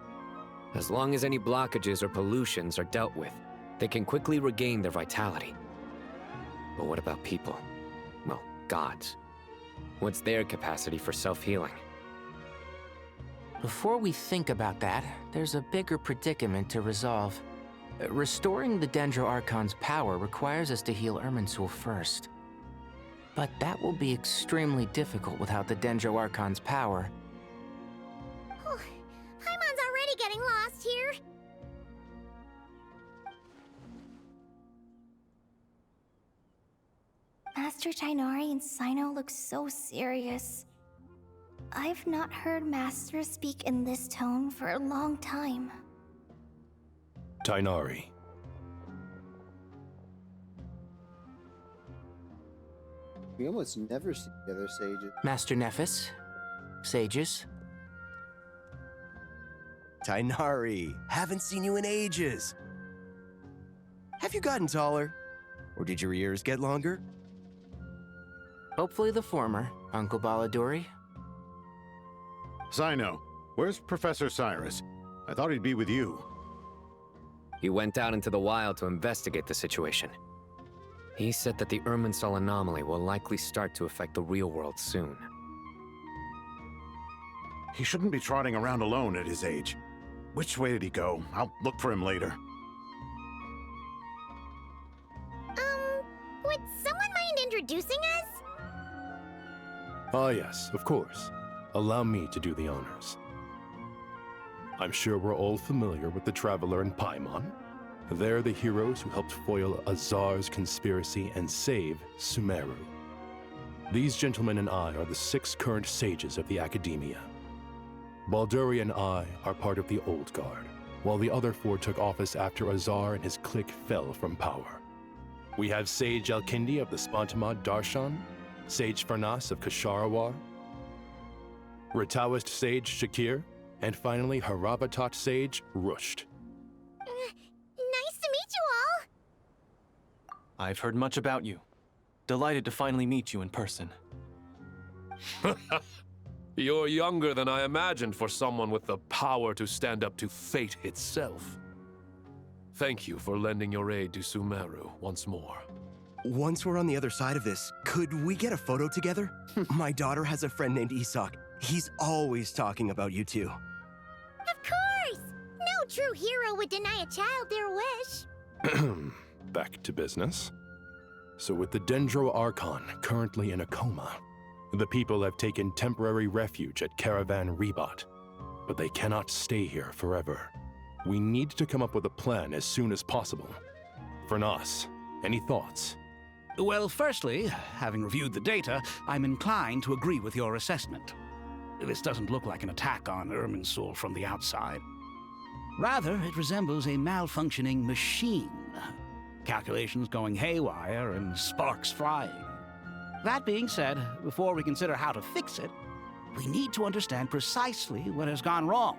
S20: As long as any blockages or pollutions are dealt with, they can quickly regain their vitality. But what about people? Well, gods. What's their capacity for self-healing?
S14: Before we think about that, there's a bigger predicament to resolve. Restoring the Dendro Archon's power requires us to heal Irminsul first. But that will be extremely difficult without the Dendro Archon's power.
S3: Oh, Paimon's already getting lost here. Master Tainari and Sino look so serious. I've not heard Master speak in this tone for a long time.
S19: Tainari.
S1: We almost never see the other sages.
S14: Master Nephis? Sages?
S25: Tainari, haven't seen you in ages. Have you gotten taller? Or did your ears get longer?
S14: Hopefully the former, Uncle Baladuri.
S15: Sino, where's Professor Cyrus? I thought he'd be with you.
S20: He went out into the wild to investigate the situation. He said that the Irminsul anomaly will likely start to affect the real world soon.
S15: He shouldn't be trotting around alone at his age. Which way did he go? I'll look for him later.
S7: Would someone mind introducing us?
S19: Ah yes, of course. Allow me to do the honors. I'm sure we're all familiar with the Traveler and Paimon. They're the heroes who helped foil Azar's conspiracy and save Sumeru. These gentlemen and I are the 6 current sages of the Academia. Balduri and I are part of the Old Guard, while the other 4 took office after Azar and his clique fell from power. We have Sage Alkindi of the Spontamad Darshan, Sage Farnas of Kasharawar, Ritaoist Sage Shakir, and finally Haravatat Sage Rusht.
S7: Nice to meet you all!
S18: I've heard much about you. Delighted to finally meet you in person.
S2: You're younger than I imagined for someone with the power to stand up to fate itself. Thank you for lending your aid to Sumeru once more.
S25: Once we're on the other side of this, could we get a photo together? My daughter has a friend named Isak. He's always talking about you two.
S7: Of course! No true hero would deny a child their wish.
S19: Back to business. So with the Dendro Archon currently in a coma, the people have taken temporary refuge at Caravan Rebot. But they cannot stay here forever. We need to come up with a plan as soon as possible. Farnas, any thoughts?
S6: Well, firstly, having reviewed the data, I'm inclined to agree with your assessment. This doesn't look like an attack on Irminsul from the outside. Rather, it resembles a malfunctioning machine. Calculations going haywire and sparks flying. That being said, before we consider how to fix it, we need to understand precisely what has gone wrong.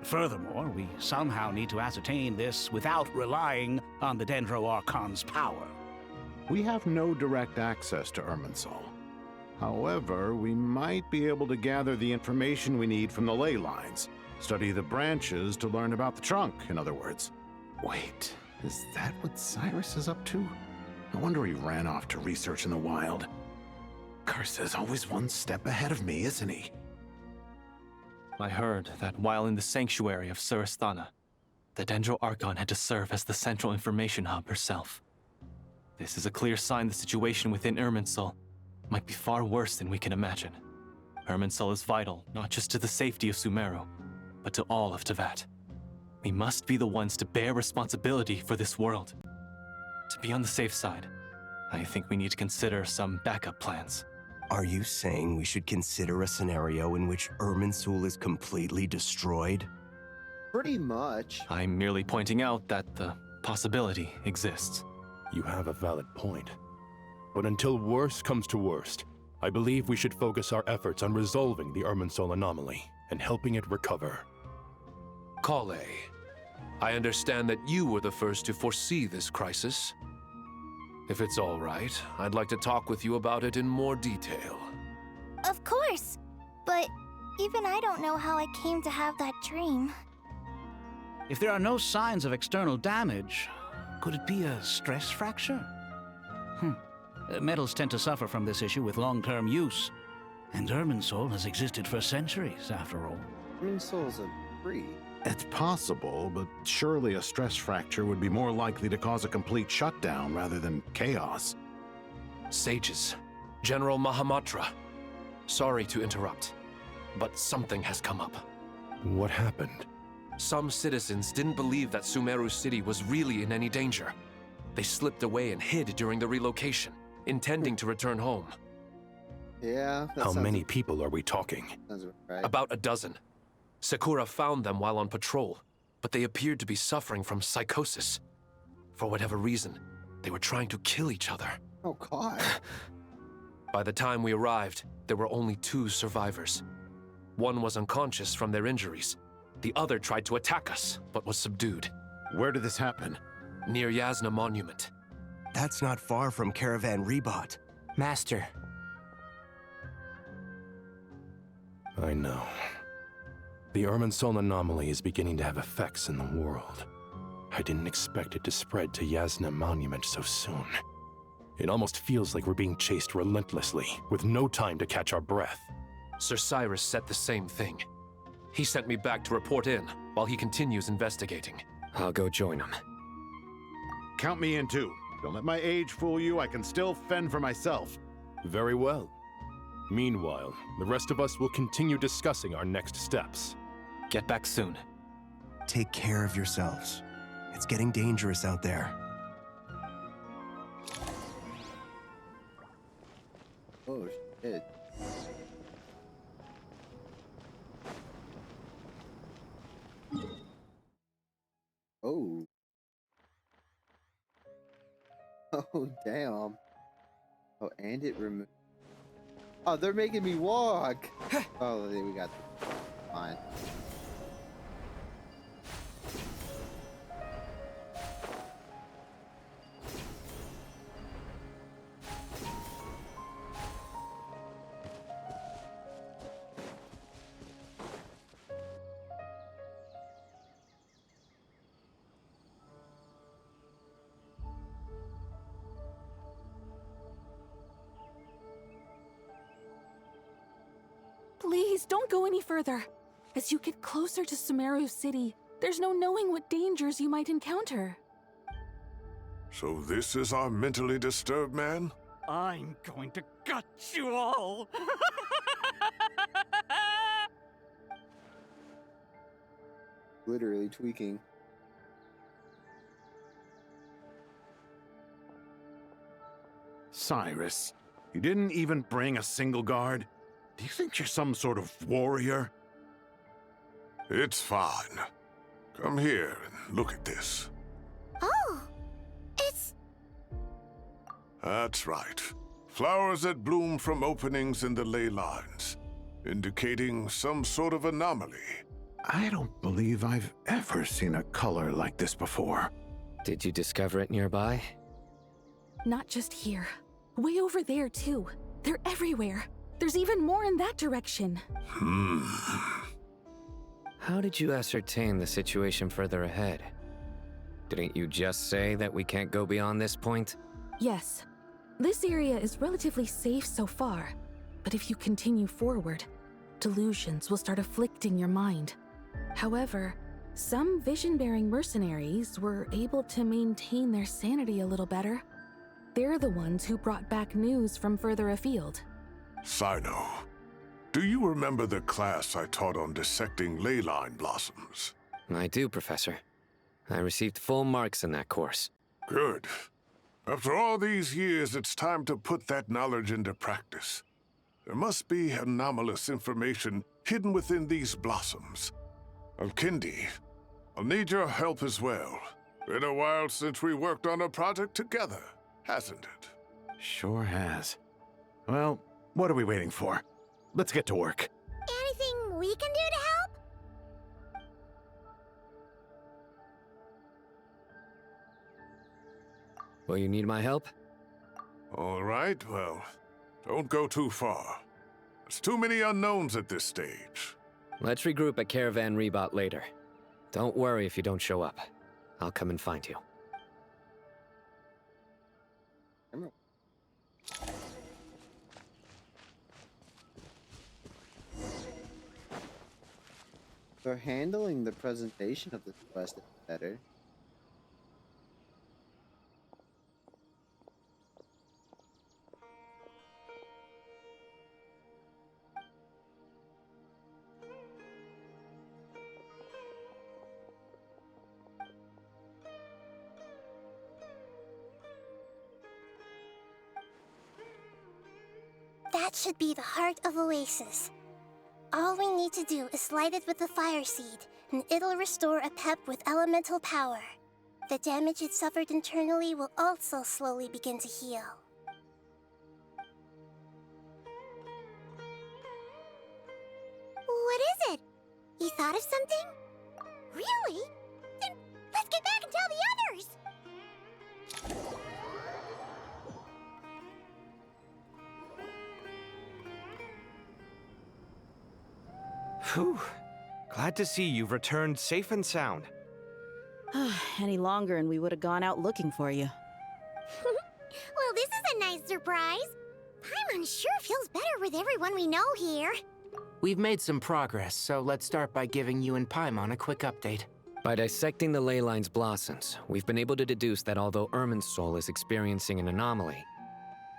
S6: Furthermore, we somehow need to ascertain this without relying on the Dendro Archon's power.
S15: We have no direct access to Irminsul. However, we might be able to gather the information we need from the ley lines. Study the branches to learn about the trunk, in other words. Wait, is that what Cyrus is up to? No wonder he ran off to research in the wild. Curse's always one step ahead of me, isn't he?
S18: I heard that while in the sanctuary of Surasthana, the Dendro Archon had to serve as the central information hub herself. This is a clear sign the situation within Irminsul might be far worse than we can imagine. Irminsul is vital not just to the safety of Sumeru, but to all of Teyvat. We must be the ones to bear responsibility for this world. To be on the safe side, I think we need to consider some backup plans.
S25: Are you saying we should consider a scenario in which Irminsul is completely destroyed?
S1: Pretty much.
S18: I'm merely pointing out that the possibility exists.
S19: You have a valid point. But until worst comes to worst, I believe we should focus our efforts on resolving the Irminsul anomaly and helping it recover.
S2: Kale, I understand that you were the first to foresee this crisis. If it's all right, I'd like to talk with you about it in more detail.
S3: Of course, but even I don't know how I came to have that dream.
S6: If there are no signs of external damage, could it be a stress fracture? Metals tend to suffer from this issue with long-term use, and Irminsul has existed for centuries, after all.
S1: Irminsul's a breed.
S15: It's possible, but surely a stress fracture would be more likely to cause a complete shutdown rather than chaos.
S2: Sages, General Mahamatra, sorry to interrupt, but something has come up.
S19: What happened?
S2: Some citizens didn't believe that Sumeru City was really in any danger. They slipped away and hid during the relocation, intending to return home.
S1: Yeah.
S19: How many people are we talking?
S1: Right.
S2: About a dozen. Sakura found them while on patrol, but they appeared to be suffering from psychosis. For whatever reason, they were trying to kill each other.
S1: Oh, God.
S2: By the time we arrived, there were only 2 survivors. One was unconscious from their injuries. The other tried to attack us, but was subdued.
S15: Where did this happen?
S2: Near Yasna Monument.
S25: That's not far from Caravan Rebot.
S14: Master.
S19: I know. The Irminsul anomaly is beginning to have effects in the world. I didn't expect it to spread to Yasna Monument so soon. It almost feels like we're being chased relentlessly, with no time to catch our breath.
S2: Sir Cyrus said the same thing. He sent me back to report in, while he continues investigating.
S21: I'll go join him.
S15: Count me in too. Don't let my age fool you, I can still fend for myself.
S19: Very well. Meanwhile, the rest of us will continue discussing our next steps.
S18: Get back soon.
S25: Take care of yourselves. It's getting dangerous out there.
S1: Oh, shit. Oh. Oh, damn. Oh, and it removed. Oh, they're making me walk. Oh, there we got. Fine.
S8: Please, don't go any further. As you get closer to Sumeru City, there's no knowing what dangers you might encounter.
S4: So this is our mentally disturbed man?
S6: I'm going to gut you all!
S1: Literally tweaking.
S15: Cyrus, you didn't even bring a single guard? Do you think you're some sort of warrior?
S4: It's fine. Come here and look at this.
S7: Oh, it's...
S4: That's right. Flowers that bloom from openings in the ley lines, indicating some sort of anomaly.
S15: I don't believe I've ever seen a color like this before.
S21: Did you discover it nearby?
S8: Not just here. Way over there, too. They're everywhere. There's even more in that direction.
S21: How did you ascertain the situation further ahead? Didn't you just say that we can't go beyond this point?
S8: Yes. This area is relatively safe so far. But if you continue forward, delusions will start afflicting your mind. However, some vision-bearing mercenaries were able to maintain their sanity a little better. They're the ones who brought back news from further afield.
S4: Sino, do you remember the class I taught on dissecting ley line blossoms?
S21: I do, Professor. I received full marks in that course.
S4: Good. After all these years, it's time to put that knowledge into practice. There must be anomalous information hidden within these blossoms. Alkindi, I'll need your help as well. Been a while since we worked on a project together, hasn't it?
S15: Sure has. Well, what are we waiting for? Let's get to work.
S7: Anything we can do to help?
S21: Will you need my help?
S4: All right, well, don't go too far. There's too many unknowns at this stage.
S21: Let's regroup at Caravan Rebot later. Don't worry if you don't show up. I'll come and find you.
S1: They're handling the presentation of this quest better.
S7: That should be the heart of Oasis. All we need to do is light it with the fire seed, and it'll restore a pep with elemental power. The damage it suffered internally will also slowly begin to heal. What is it? You thought of something? Really? Then let's get back and tell the others!
S10: Whew. Glad to see you've returned safe and sound.
S11: Any longer and we would have gone out looking for you.
S7: Well, this is a nice surprise. Paimon sure feels better with everyone we know here.
S14: We've made some progress, so let's start by giving you and Paimon a quick update.
S21: By dissecting the ley line's blossoms, we've been able to deduce that although Irminsul is experiencing an anomaly,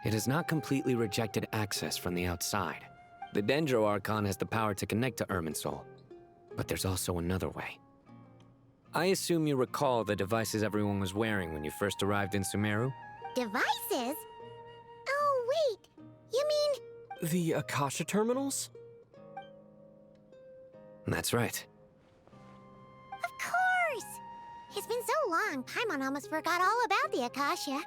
S21: it has not completely rejected access from the outside. The Dendro Archon has the power to connect to Irminsul, but there's also another way. I assume you recall the devices everyone was wearing when you first arrived in Sumeru?
S7: Devices? Oh, wait. You mean...
S12: The Akasha terminals?
S21: That's right.
S7: Of course! It's been so long, Paimon almost forgot all about the Akasha.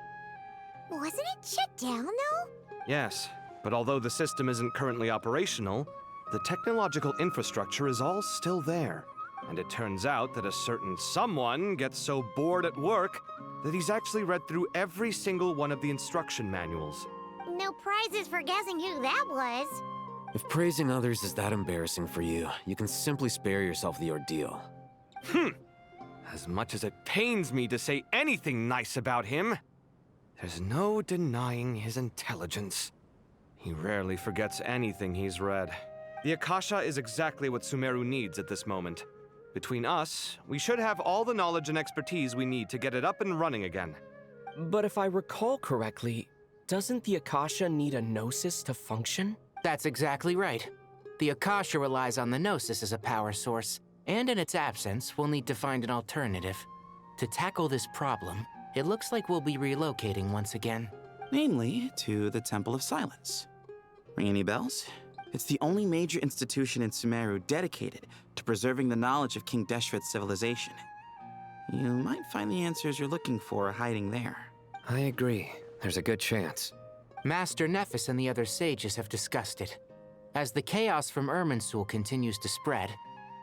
S7: Wasn't it shut down, though?
S10: Yes, but although the system isn't currently operational, the technological infrastructure is all still there. And it turns out that a certain someone gets so bored at work that he's actually read through every single one of the instruction manuals.
S7: No prizes for guessing who that was.
S21: If praising others is that embarrassing for you, you can simply spare yourself the ordeal.
S10: As much as it pains me to say anything nice about him, there's no denying his intelligence. He rarely forgets anything he's read. The Akasha is exactly what Sumeru needs at this moment. Between us, we should have all the knowledge and expertise we need to get it up and running again.
S12: But if I recall correctly, doesn't the Akasha need a gnosis to function?
S14: That's exactly right. The Akasha relies on the Gnosis as a power source, and in its absence, we'll need to find an alternative. To tackle this problem, it looks like we'll be relocating once again.
S13: Namely, to the Temple of Silence. Ring any bells? It's the only major institution in Sumeru dedicated to preserving the knowledge of King Deshret's civilization. You might find the answers you're looking for hiding there.
S21: I agree. There's a good chance.
S14: Master Nephis and the other sages have discussed it. As the chaos from Irminsul continues to spread,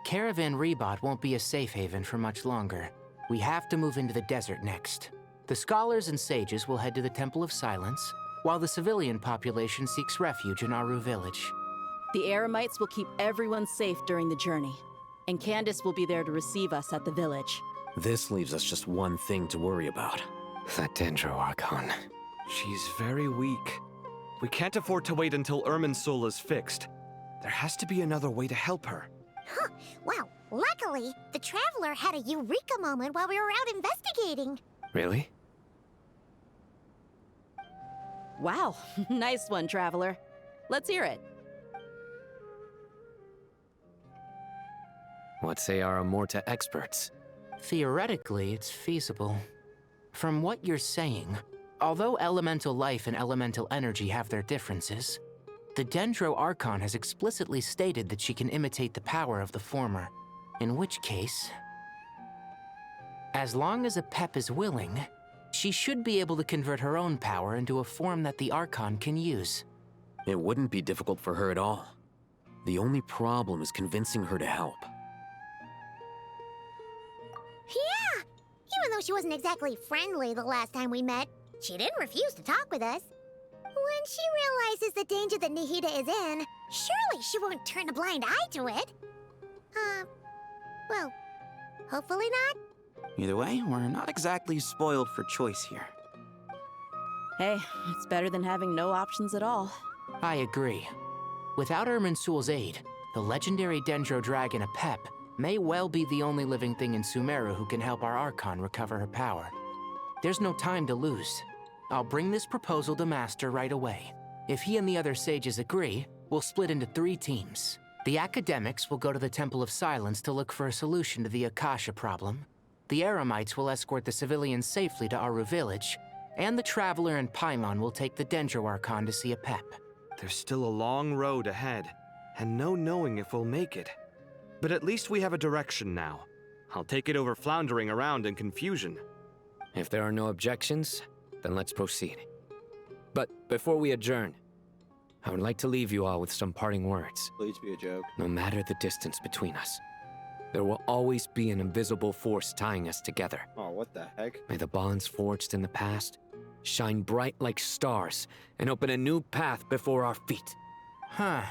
S14: Caravan Rebot won't be a safe haven for much longer. We have to move into the desert next. The scholars and sages will head to the Temple of Silence, while the civilian population seeks refuge in Aru Village.
S11: The Eremites will keep everyone safe during the journey, and Candace will be there to receive us at the village.
S21: This leaves us just one thing to worry about. That Dendro Archon.
S10: She's very weak. We can't afford to wait until Irminsul is fixed. There has to be another way to help her.
S7: Huh. Well, luckily, the Traveler had a eureka moment while we were out investigating.
S21: Really?
S11: Wow, nice one, Traveler. Let's hear it.
S21: What say our Amorta experts?
S14: Theoretically, it's feasible. From what you're saying, although elemental life and elemental energy have their differences, the Dendro Archon has explicitly stated that she can imitate the power of the former, in which case, as long as Apep is willing, she should be able to convert her own power into a form that the Archon can use.
S21: It wouldn't be difficult for her at all. The only problem is convincing her to help.
S7: Yeah! Even though she wasn't exactly friendly the last time we met, she didn't refuse to talk with us. When she realizes the danger that Nahida is in, surely she won't turn a blind eye to it. Well, hopefully not.
S13: Either way, we're not exactly spoiled for choice here.
S11: Hey, it's better than having no options at all.
S14: I agree. Without Irminsul's aid, the legendary Dendro Dragon Apep may well be the only living thing in Sumeru who can help our Archon recover her power. There's no time to lose. I'll bring this proposal to Master right away. If he and the other sages agree, we'll split into 3 teams. The academics will go to the Temple of Silence to look for a solution to the Akasha problem. The Eremites will escort the civilians safely to Aru Village, and the Traveler and Paimon will take the Dendro Archon to see Apep.
S10: There's still a long road ahead, and no knowing if we'll make it. But at least we have a direction now. I'll take it over floundering around in confusion.
S21: If there are no objections, then let's proceed. But before we adjourn, I would like to leave you all with some parting words.
S1: Please be a joke.
S21: No matter the distance between us, there will always be an invisible force tying us together.
S1: Oh, what the heck?
S21: May the bonds forged in the past shine bright like stars and open a new path before our feet.
S14: Huh.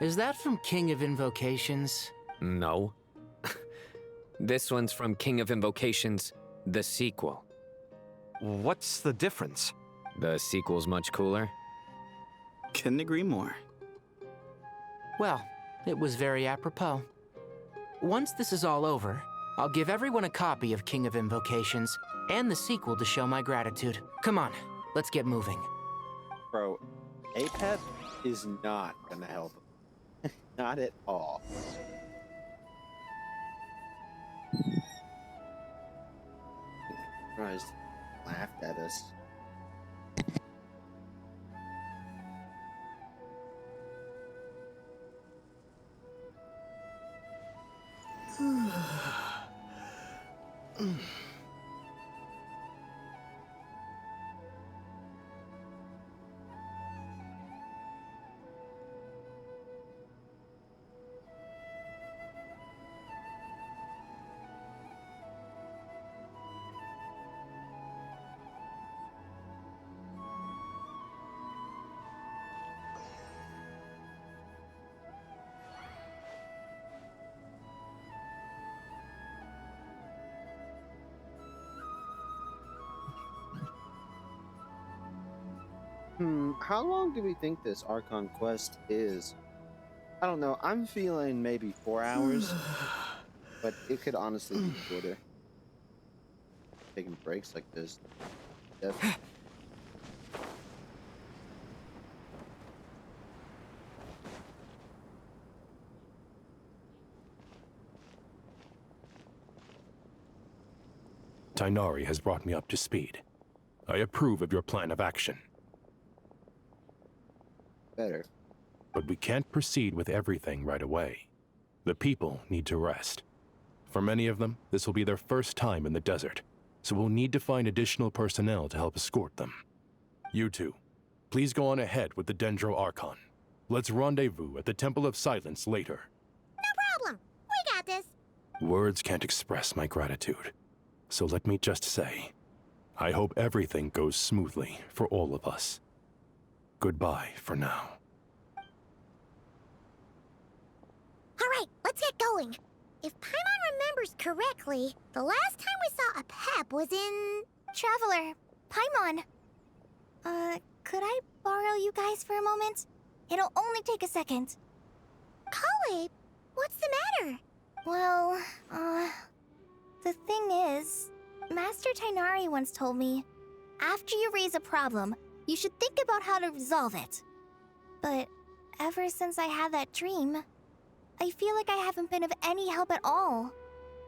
S14: Is that from King of Invocations?
S21: No.
S20: This one's from King of Invocations, the sequel.
S10: What's the difference?
S20: The sequel's much cooler.
S13: Couldn't agree more.
S14: Well, it was very apropos. Once this is all over, I'll give everyone a copy of King of Invocations and the sequel to show my gratitude. Come on, let's get moving.
S1: Bro, APEP is not gonna help him. Not at all. Christ, laughed at us. How long do we think this Archon quest is? I don't know. I'm feeling maybe 4 hours, but it could honestly be shorter. Taking breaks like this. Definitely.
S19: Tighnari has brought me up to speed. I approve of your plan of action.
S1: Better.
S19: But we can't proceed with everything right away. The people need to rest. For many of them, this will be their first time in the desert, so we'll need to find additional personnel to help escort them. You two, please go on ahead with the Dendro Archon. Let's rendezvous at the Temple of Silence later.
S7: No problem. We got this.
S19: Words can't express my gratitude, so let me just say, I hope everything goes smoothly for all of us. Goodbye for now.
S7: All right, let's get going. If Paimon remembers correctly, the last time we saw a Pep was in...
S3: Traveler, Paimon. Could I borrow you guys for a moment? It'll only take a second.
S7: Kale, what's the matter?
S3: Well, the thing is, Master Tighnari once told me, after you raise a problem, you should think about how to resolve it. But ever since I had that dream, I feel like I haven't been of any help at all.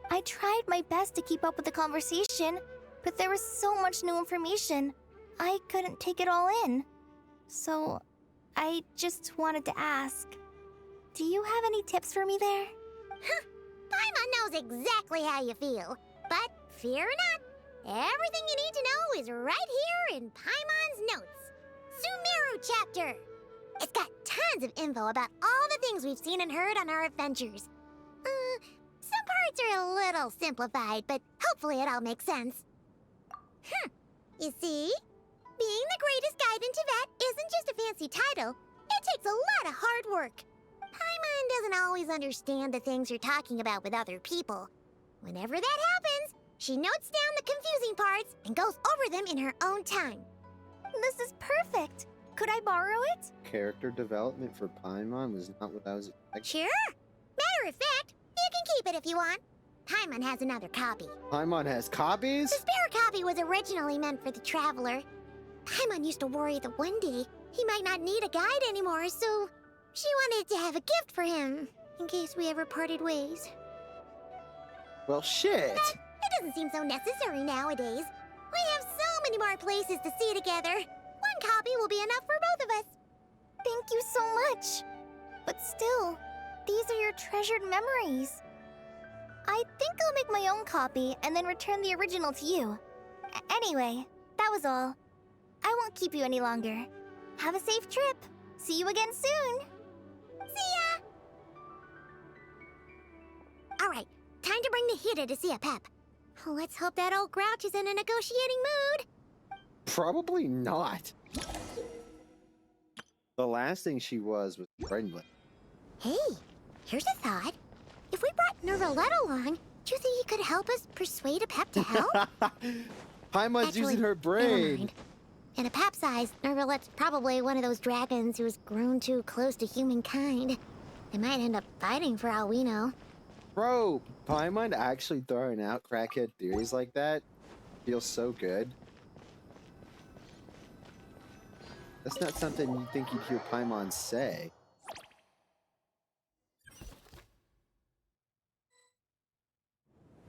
S3: I tried my best to keep up with the conversation, but there was so much new information, I couldn't take it all in. So, I just wanted to ask, do you have any tips for me there?
S7: Huh. Paimon knows exactly how you feel. But fear not, everything you need to know is right here in Paimon's notes. Sumeru chapter. It's got tons of info about all the things we've seen and heard on our adventures. Some parts are a little simplified, but hopefully it all makes sense. You see? Being the greatest guide in Tibet isn't just a fancy title. It takes a lot of hard work. Paimon doesn't always understand the things you're talking about with other people. Whenever that happens, she notes down the confusing parts and goes over them in her own time.
S3: This is perfect. Could I borrow it?
S1: Character development for Paimon was not what I was expecting.
S7: Sure. Matter of fact, you can keep it if you want. Paimon has another copy.
S1: Paimon has copies?
S7: The spare copy was originally meant for the Traveler. Paimon used to worry that one day he might not need a guide anymore, so she wanted to have a gift for him, in case we ever parted ways.
S1: Well, shit.
S7: But it doesn't seem so necessary nowadays. We have so many more places to see together. One copy will be enough for both of us.
S3: Thank you so much. But still, these are your treasured memories. I think I'll make my own copy and then return the original to you. Anyway, that was all. I won't keep you any longer. Have a safe trip. See you again soon.
S7: See ya! Alright, time to bring the Hida to see a Pep. Let's hope that old grouch is in a negotiating mood.
S1: Probably not. The last thing she was friendly.
S7: Hey, here's a thought. If we brought Nervalette along, chances you think you could help us persuade a Pep to help?
S1: Paimon's
S7: Actually,
S1: using her
S7: never
S1: brain.
S7: mind. In a Pep's eyes, Nervalet's probably one of those dragons who's grown too close to humankind. They might end up fighting for all we know.
S1: Bro, Paimon actually throwing out crackhead theories like that feels so good. That's not something you'd think you'd hear Paimon say.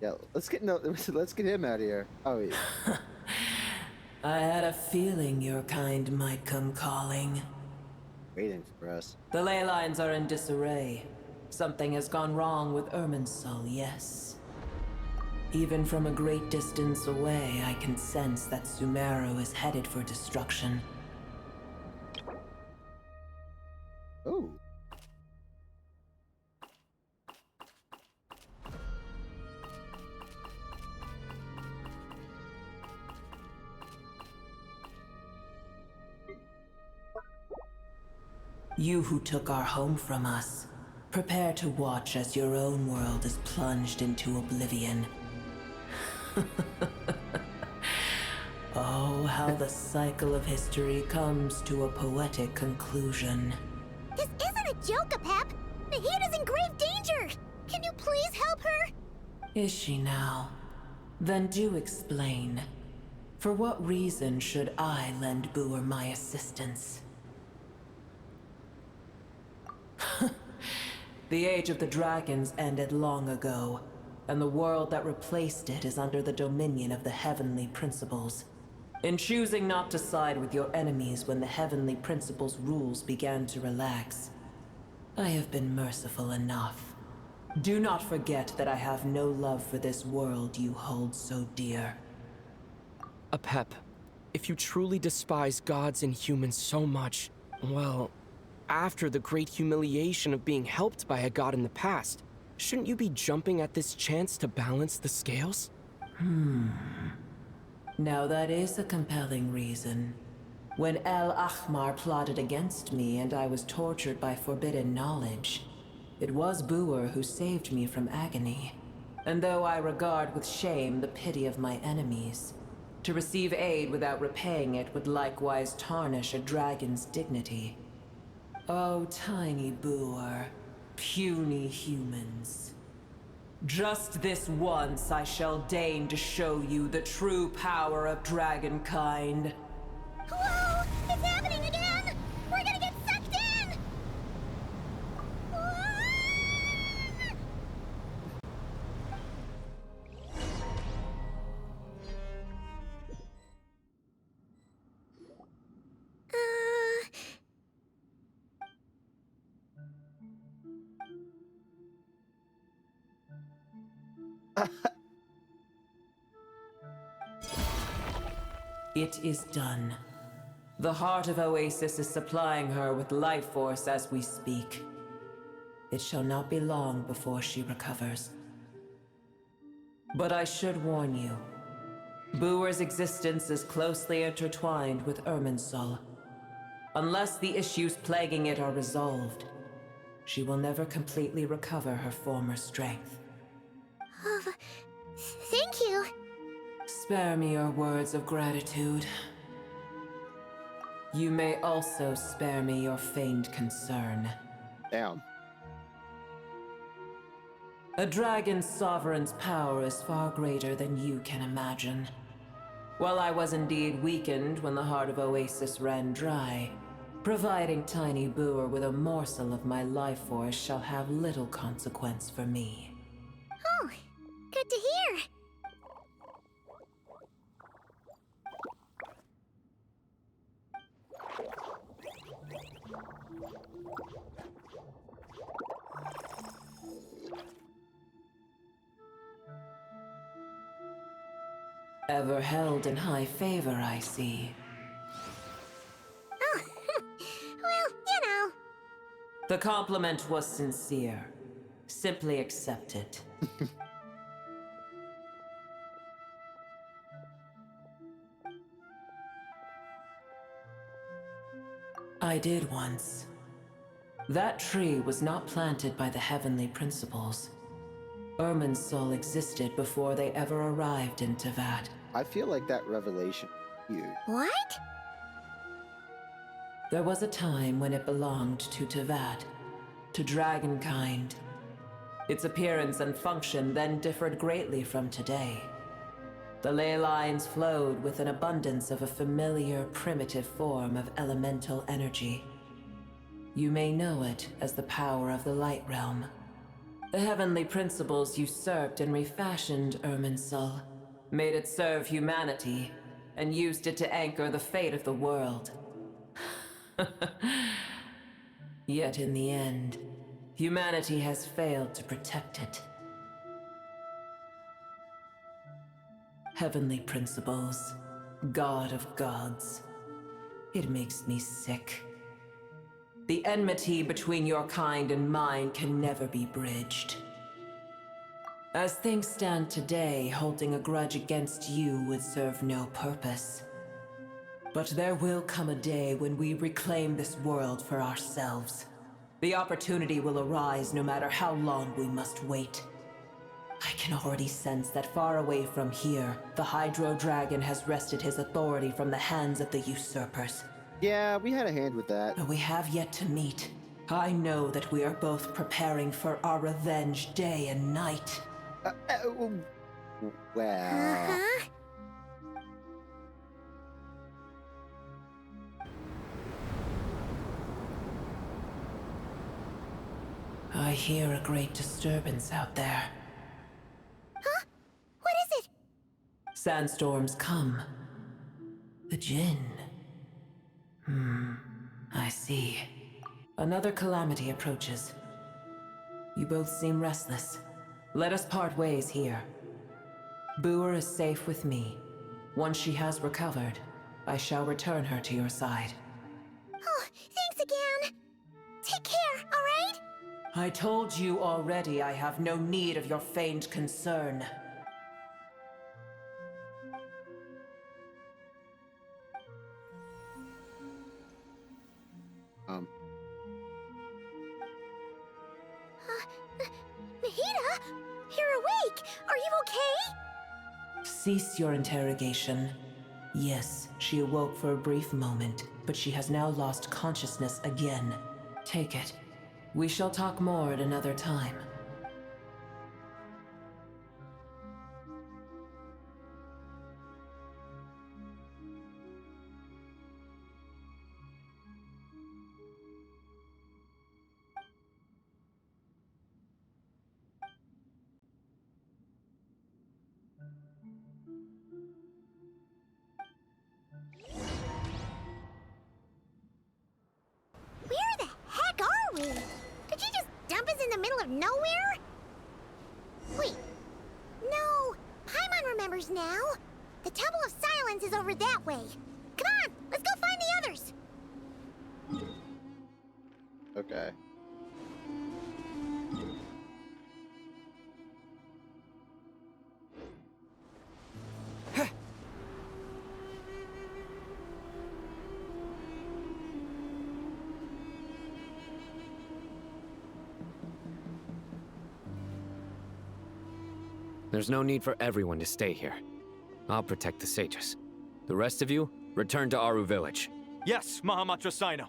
S1: Yeah, let's get him out of here. Oh yeah.
S5: I had a feeling your kind might come calling.
S1: Waiting for us.
S5: The ley lines are in disarray. Something has gone wrong with Irminsul, yes. Even from a great distance away, I can sense that Sumeru is headed for destruction.
S1: Oh.
S5: You who took our home from us, prepare to watch as your own world is plunged into oblivion. Oh, how the cycle of history comes to a poetic conclusion.
S7: This isn't a joke, Pep! Nahida's in grave danger! Can you please help her?
S5: Is she now? Then do explain. For what reason should I lend Booer my assistance? The age of the dragons ended long ago, and the world that replaced it is under the dominion of the heavenly principles. In choosing not to side with your enemies when the heavenly principles' rules began to relax, I have been merciful enough. Do not forget that I have no love for this world you hold so dear.
S12: Apep, if you truly despise gods and humans so much, well, after the great humiliation of being helped by a god in the past, shouldn't you be jumping at this chance to balance the scales?
S5: Now that is a compelling reason. When El Ahmar plotted against me and I was tortured by forbidden knowledge, it was Booer who saved me from agony. And though I regard with shame the pity of my enemies, to receive aid without repaying it would likewise tarnish a dragon's dignity. Oh, tiny Booer, puny humans. Just this once I shall deign to show you the true power of dragonkind.
S7: Whoa! It's happening again! We're gonna get sucked in!
S5: It is done. The heart of Oasis is supplying her with life force as we speak. It shall not be long before she recovers. But I should warn you. Booer's existence is closely intertwined with Irminsul. Unless the issues plaguing it are resolved, she will never completely recover her former strength.
S7: Oh, thank you.
S5: Spare me your words of gratitude. You may also spare me your feigned concern.
S1: Damn.
S5: A dragon's sovereign's power is far greater than you can imagine. While I was indeed weakened when the heart of Oasis ran dry, providing Tiny Booer with a morsel of my life force shall have little consequence for me.
S7: Oh, good to hear.
S5: Ever held in high favor, I see.
S7: Oh, well, you know.
S5: The compliment was sincere. Simply accept it. I did once. That tree was not planted by the heavenly principles. Irminsul existed before they ever arrived in Teyvat.
S1: I feel like that revelation is huge.
S7: What?
S5: There was a time when it belonged to Teyvat, to dragonkind. Its appearance and function then differed greatly from today. The ley lines flowed with an abundance of a familiar, primitive form of elemental energy. You may know it as the power of the Light Realm. The heavenly principles usurped and refashioned Irminsul, made it serve humanity, and used it to anchor the fate of the world. Yet in the end, humanity has failed to protect it. Heavenly principles, God of gods. It makes me sick. The enmity between your kind and mine can never be bridged. As things stand today, holding a grudge against you would serve no purpose. But there will come a day when we reclaim this world for ourselves. The opportunity will arise no matter how long we must wait. I can already sense that far away from here, the Hydro Dragon has wrested his authority from the hands of the usurpers.
S1: Yeah, we had a hand with that.
S5: But we have yet to meet. I know that we are both preparing for our revenge day and night.
S1: Well...
S5: I hear a great disturbance out there.
S7: Huh? What is it?
S5: Sandstorms come. The Jinn. I see. Another calamity approaches. You both seem restless. Let us part ways here. Boer is safe with me. Once she has recovered, I shall return her to your side.
S7: Oh, thanks again. Take care, alright?
S5: I told you already I have no need of your feigned concern.
S7: Mahita? You're awake! Are you okay?
S5: Cease your interrogation. Yes, she awoke for a brief moment, but she has now lost consciousness again. Take it. We shall talk more at another time.
S7: Where the heck are we? Did you just dump us in the middle of nowhere? Wait. No. Paimon remembers now. The Temple of Silence is over that way. Come on, let's go find the others.
S1: Okay.
S20: There's no need for everyone to stay here. I'll protect the sages. The rest of you, return to Aru village.
S18: Yes, Mahamatra Sino.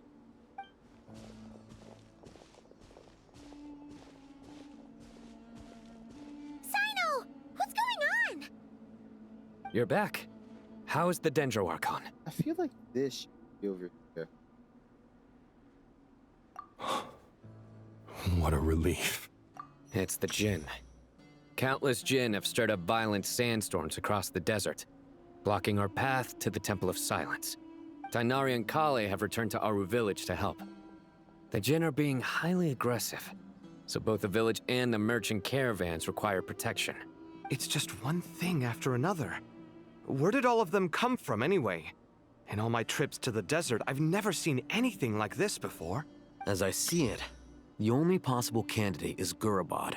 S7: Sino! What's going on?
S20: You're back. How is the Dendro Archon?
S1: I feel like this should be over here.
S19: What a relief.
S20: It's the Jinn. Countless Jinn have stirred up violent sandstorms across the desert, blocking our path to the Temple of Silence. Tainari and Kale have returned to Aru village to help. The Jinn are being highly aggressive, so both the village and the merchant caravans require protection.
S10: It's just one thing after another. Where did all of them come from anyway? In all my trips to the desert, I've never seen anything like this before.
S13: As I see it, the only possible candidate is Gurabad.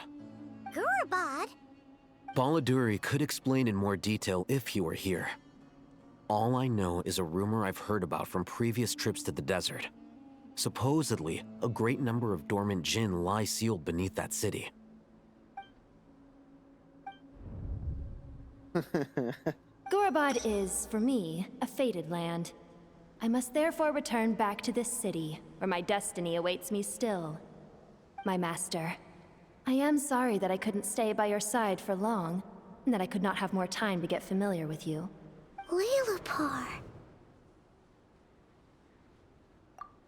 S7: Gurabad?
S13: Baladuri could explain in more detail if he were here. All I know is a rumor I've heard about from previous trips to the desert. Supposedly, a great number of dormant Jinn lie sealed beneath that city.
S16: Gorabad is, for me, a fated land. I must therefore return back to this city, where my destiny awaits me still. My master, I am sorry that I couldn't stay by your side for long, and that I could not have more time to get familiar with you.
S7: Lilipar.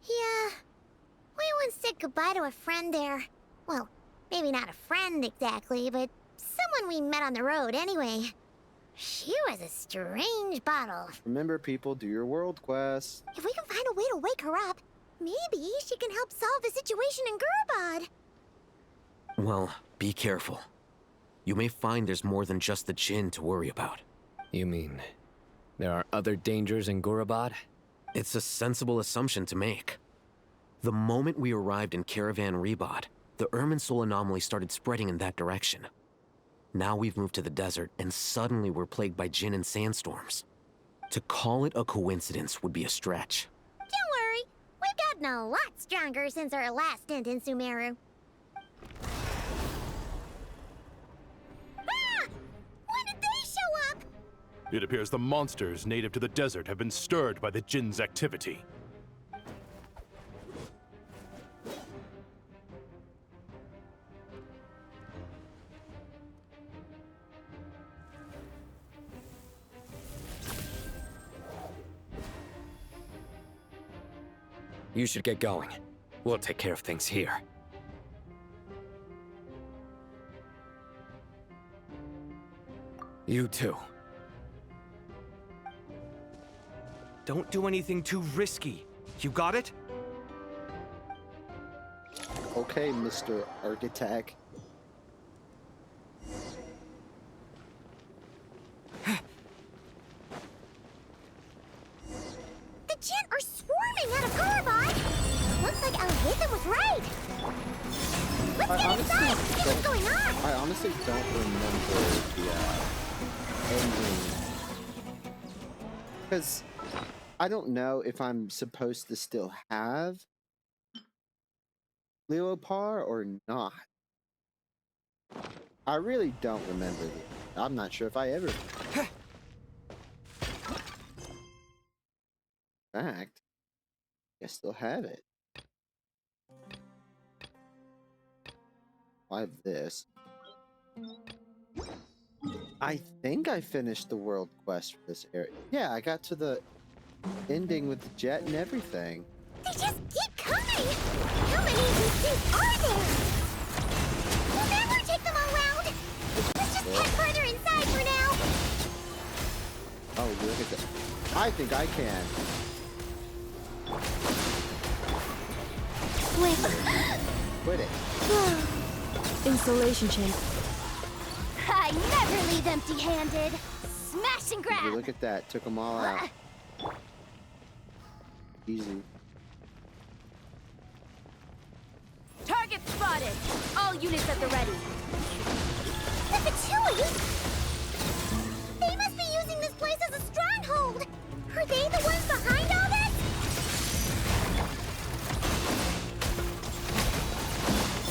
S7: Yeah, we once said goodbye to a friend there. Well, maybe not a friend exactly, but someone we met on the road anyway. She was a strange bottle.
S1: Remember, people, do your world quests.
S7: If we can find a way to wake her up, maybe she can help solve the situation in Gurabad.
S21: Well, be careful. You may find there's more than just the Jinn to worry about.
S20: You mean, there are other dangers in Gurabad?
S21: It's a sensible assumption to make. The moment we arrived in Caravan Rebod, the Irminsul anomaly started spreading in that direction. Now we've moved to the desert, and suddenly we're plagued by Jinn and sandstorms. To call it a coincidence would be a stretch.
S7: Don't worry, we've gotten a lot stronger since our last stint in Sumeru. Ah! When did they show up?
S19: It appears the monsters native to the desert have been stirred by the Jinn's activity.
S20: You should get going. We'll take care of things here. You too.
S10: Don't do anything too risky. You got it?
S1: Okay, Mr. Architect.
S7: The Jinn are swarming out of Gurabad! Looks like Alhitha was right! Let's get inside! See what's going on!
S1: I honestly don't remember the ending. Because I don't know if I'm supposed to still have Leopar or not. I really don't remember. I'm not sure if I ever. In fact, I still have it. I have this. I think I finished the world quest for this area. Yeah, I got to the ending with the jet and everything.
S7: They just keep coming! How many of these things are there? We'll never take them all out! Let's just head further inside for now!
S1: Oh, look at that. I think I can.
S16: Wait.
S1: Quit it.
S16: Installation chamber.
S7: I never leave empty-handed! Smash and grab!
S1: Look at that. Took them all out. Easy.
S16: Target spotted! All units at the ready.
S7: The Fatui! They must be using this place as a stronghold! Are they the ones behind all this?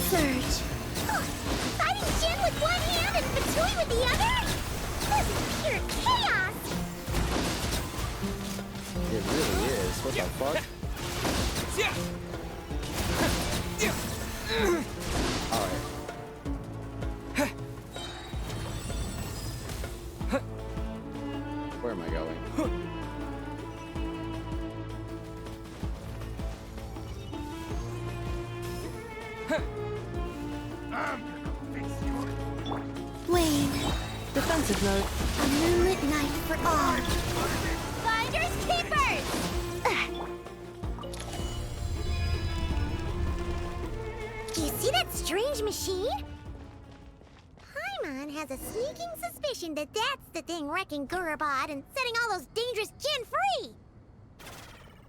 S7: Surge. Oh, fighting Jin with one hand and Fatui with the other? This is pure chaos!
S1: It really is. What the fuck? Alright. Where am I going?
S7: Wayne,
S16: Defensive mode.
S7: a moonlit night for all.
S3: Finders keepers!
S7: Do you see that strange machine? Paimon has a sneaking suspicion that that's the thing wrecking Gurabad and setting all those dangerous Jinn free!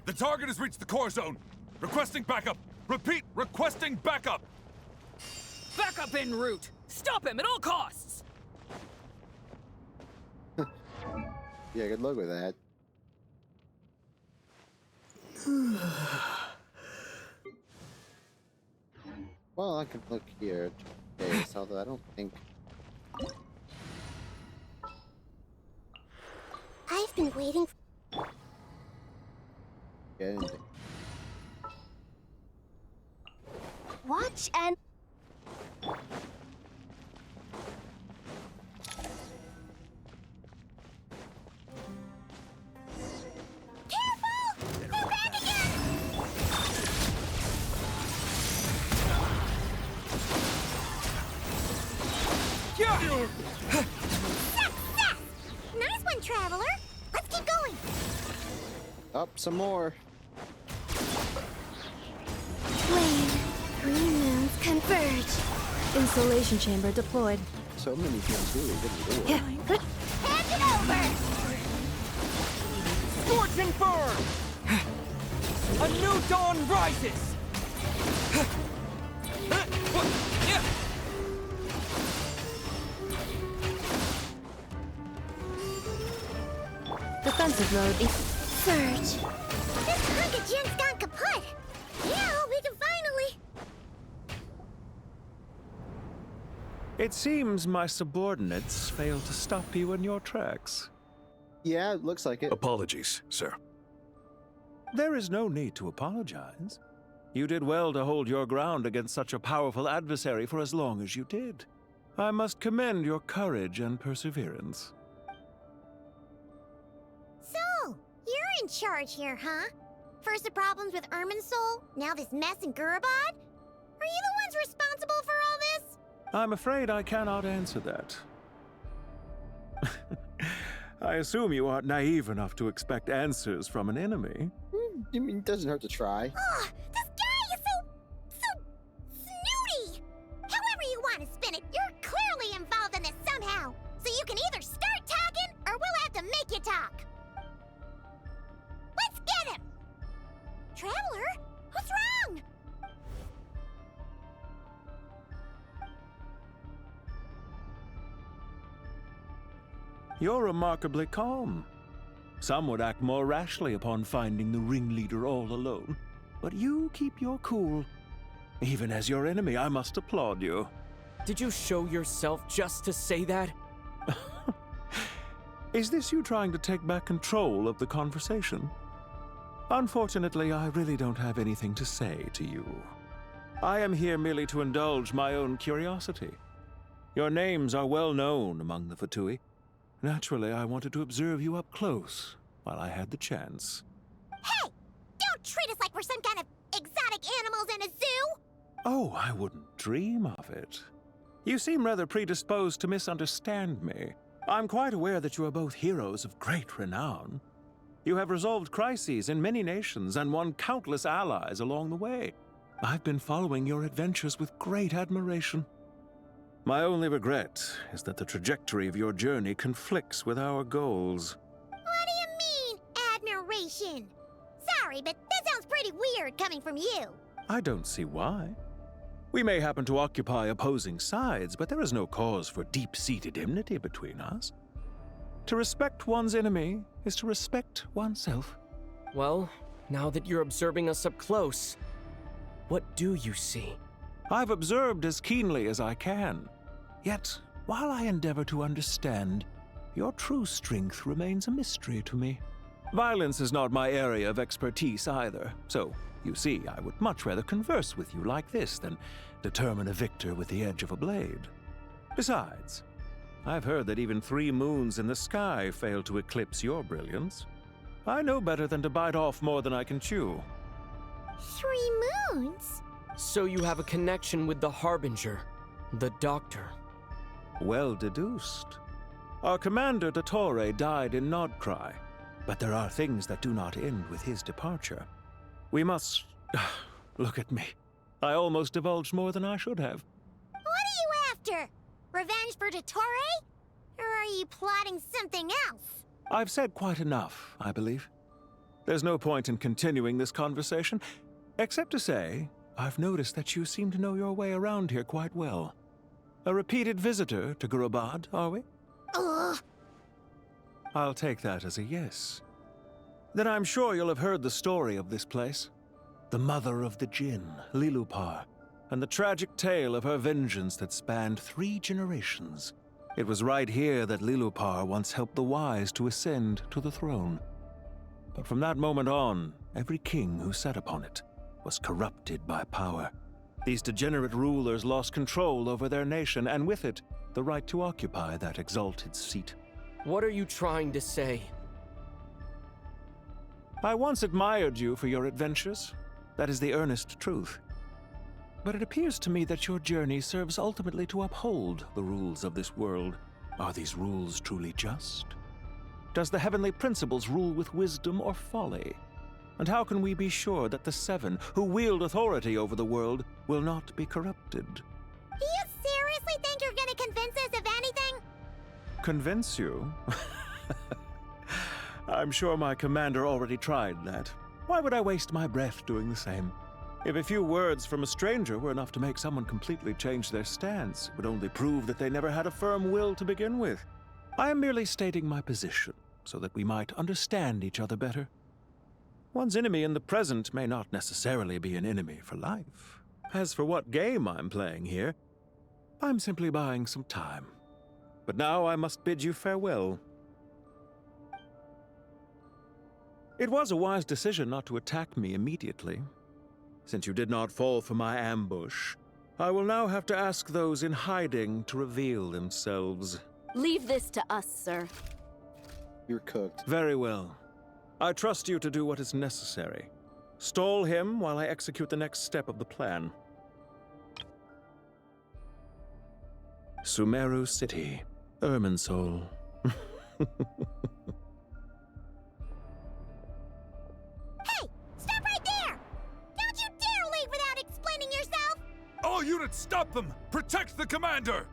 S17: The target has reached the core zone. Requesting backup. Repeat, requesting backup.
S22: Backup en route. Stop him at all costs.
S1: Yeah, good luck with that. Well, I can look here. Okay, although I don't think.
S7: waiting.
S1: Get in there.
S7: Watch and. Careful! They're back again! Success! Nice one, Traveler! Let's keep going!
S1: Up some more.
S7: Flame. 3 moons converge.
S16: Installation chamber deployed.
S1: So many things really didn't do it.
S7: Good. Hand it over!
S12: Scorching burn! A new dawn rises!
S16: Defensive mode.
S7: Surge. This hunk of gin's gone kaput. Yeah, we can finally.
S2: It seems my subordinates failed to stop you in your tracks.
S1: Yeah, it looks like it.
S19: Apologies, sir.
S2: There is no need to apologize. You did well to hold your ground against such a powerful adversary for as long as you did. I must commend your courage and perseverance.
S7: So, you're in charge here, huh? First the problems with Irminsul, now this mess in Gurabad? Are you the ones responsible for all this?
S2: I'm afraid I cannot answer that. I assume you aren't naive enough to expect answers from an enemy.
S1: I mean, it doesn't hurt to try.
S7: Ugh, this guy is so snooty! However you want to spin it, you're clearly involved in this somehow. So you can either start talking, or we'll have to make you talk. Let's get him! Traveler, what's wrong?
S2: You're remarkably calm. Some would act more rashly upon finding the ringleader all alone. But you keep your cool. Even as your enemy, I must applaud you.
S12: Did you show yourself just to say that?
S2: Is this you trying to take back control of the conversation? Unfortunately, I really don't have anything to say to you. I am here merely to indulge my own curiosity. Your names are well known among the Fatui. Naturally, I wanted to observe you up close while I had the chance.
S7: Hey! Don't treat us like we're some kind of exotic animals in a zoo!
S2: Oh, I wouldn't dream of it. You seem rather predisposed to misunderstand me. I'm quite aware that you are both heroes of great renown. You have resolved crises in many nations and won countless allies along the way. I've been following your adventures with great admiration. My only regret is that the trajectory of your journey conflicts with our goals.
S7: What do you mean, admiration? Sorry, but that sounds pretty weird coming from you.
S2: I don't see why. We may happen to occupy opposing sides, but there is no cause for deep-seated enmity between us. To respect one's enemy is to respect oneself.
S12: Well, now that you're observing us up close, what do you see?
S2: I've observed as keenly as I can. Yet, while I endeavor to understand, your true strength remains a mystery to me. Violence is not my area of expertise either, so, you see, I would much rather converse with you like this than determine a victor with the edge of a blade. Besides, I've heard that even 3 moons in the sky fail to eclipse your brilliance. I know better than to bite off more than I can chew.
S7: 3 moons?
S12: So you have a connection with the Harbinger, the Doctor.
S2: Well deduced. Our commander, Dottore, died in Nodcry, but there are things that do not end with his departure. We must... Look at me. I almost divulged more than I should have.
S7: What are you after? Revenge for Dottore? Or are you plotting something else?
S2: I've said quite enough, I believe. There's no point in continuing this conversation, except to say, I've noticed that you seem to know your way around here quite well. A repeated visitor to Gurabad, are we?
S7: Ugh.
S2: I'll take that as a yes. Then I'm sure you'll have heard the story of this place. The mother of the Jinn, Lilupar, and the tragic tale of her vengeance that spanned 3 generations. It was right here that Lilupar once helped the wise to ascend to the throne. But from that moment on, every king who sat upon it was corrupted by power. These degenerate rulers lost control over their nation, and with it, the right to occupy that exalted seat.
S12: What are you trying to say?
S2: I once admired you for your adventures. That is the earnest truth. But it appears to me that your journey serves ultimately to uphold the rules of this world. Are these rules truly just? Does the heavenly principles rule with wisdom or folly? And how can we be sure that the Seven, who wield authority over the world, will not be corrupted?
S7: Do you seriously think you're gonna convince us of anything?
S2: Convince you? I'm sure my commander already tried that. Why would I waste my breath doing the same? If a few words from a stranger were enough to make someone completely change their stance, it would only prove that they never had a firm will to begin with. I am merely stating my position, so that we might understand each other better. One's enemy in the present may not necessarily be an enemy for life. As for what game I'm playing here, I'm simply buying some time. But now I must bid you farewell. It was a wise decision not to attack me immediately. Since you did not fall for my ambush, I will now have to ask those in hiding to reveal themselves.
S11: Leave this to us, sir.
S1: You're cooked.
S2: Very well. I trust you to do what is necessary. Stall him while I execute the next step of the plan. Sumeru City, Irminsul.
S7: Hey! Stop right there! Don't you dare leave without explaining yourself!
S17: All units, stop them! Protect the commander!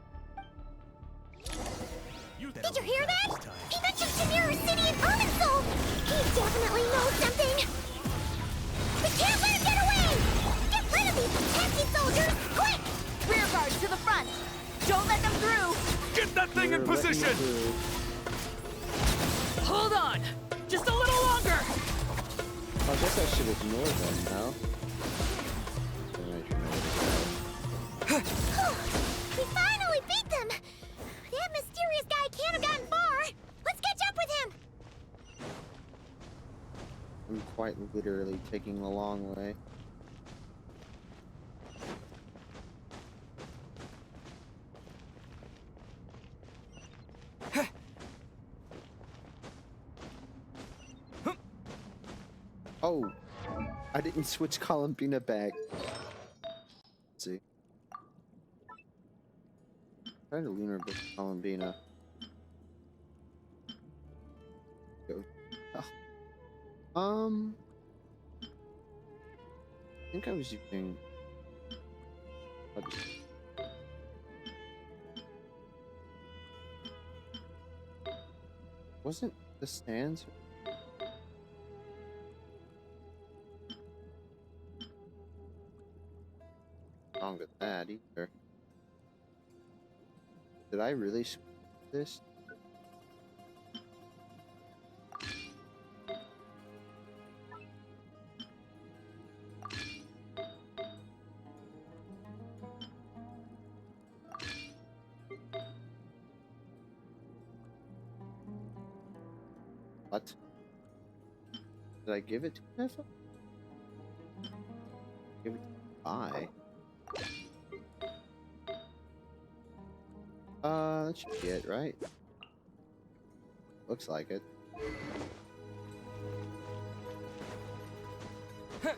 S7: Did you hear that? He mentioned Sumeru City and Irminsul! He definitely knows something! We can't let him get away! Get rid of these pesky soldiers, quick!
S11: Rear guard to the front! Don't let them through!
S17: Get that thing in position!
S22: Hold on! Just a little longer!
S1: I guess I should ignore them now.
S7: We finally beat them! That mysterious guy can't have gotten far! Let's catch up with him!
S1: I'm quite literally taking the long way. Oh, I didn't switch Columbina back. Let's see. Try to lunar book Columbina. Go. Oh. I think I was using. Wasn't the stands? Wrong with that either. Did I really this? What? Did I give it to Nessa? Give it to I. That should be it, right? Looks like it.
S7: Found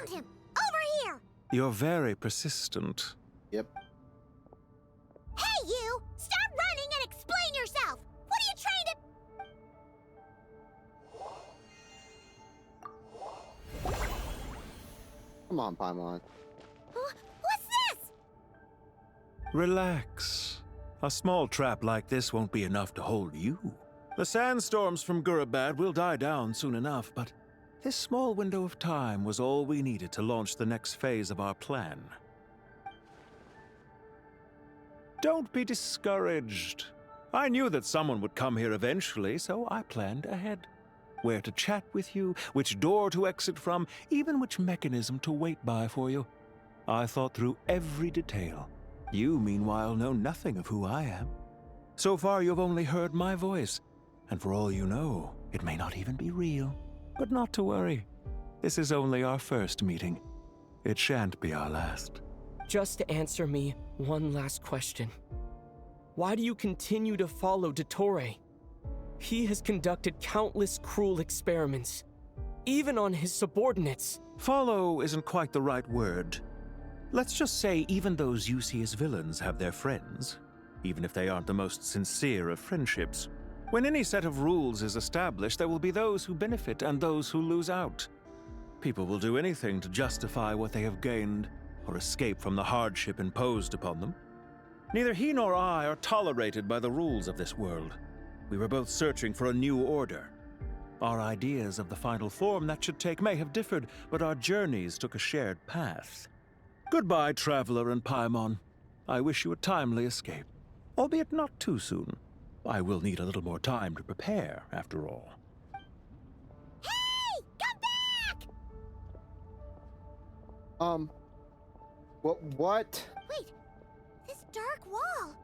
S7: him! Over here!
S2: You're very persistent.
S1: Yep.
S7: Hey, you! Stop running and explain yourself! What are you trying to...
S1: Come on, Paimon.
S7: What's this?
S2: Relax. A small trap like this won't be enough to hold you. The sandstorms from Gurabad will die down soon enough, but this small window of time was all we needed to launch the next phase of our plan. Don't be discouraged. I knew that someone would come here eventually, so I planned ahead. Where to chat with you, which door to exit from, even which mechanism to wait by for you. I thought through every detail. You, meanwhile, know nothing of who I am. So far, you've only heard my voice, and for all you know, it may not even be real. But not to worry. This is only our first meeting. It shan't be our last.
S12: Just answer me one last question. Why do you continue to follow Dottore? He has conducted countless cruel experiments, even on his subordinates.
S2: Follow isn't quite the right word. Let's just say even those you see as villains have their friends, even if they aren't the most sincere of friendships. When any set of rules is established, there will be those who benefit and those who lose out. People will do anything to justify what they have gained or escape from the hardship imposed upon them. Neither he nor I are tolerated by the rules of this world. We were both searching for a new order. Our ideas of the final form that should take may have differed, but our journeys took a shared path. Goodbye, Traveler and Paimon. I wish you a timely escape, albeit not too soon. I will need a little more time to prepare, after all.
S7: Hey! Come back!
S1: What?
S7: Wait, this dark wall.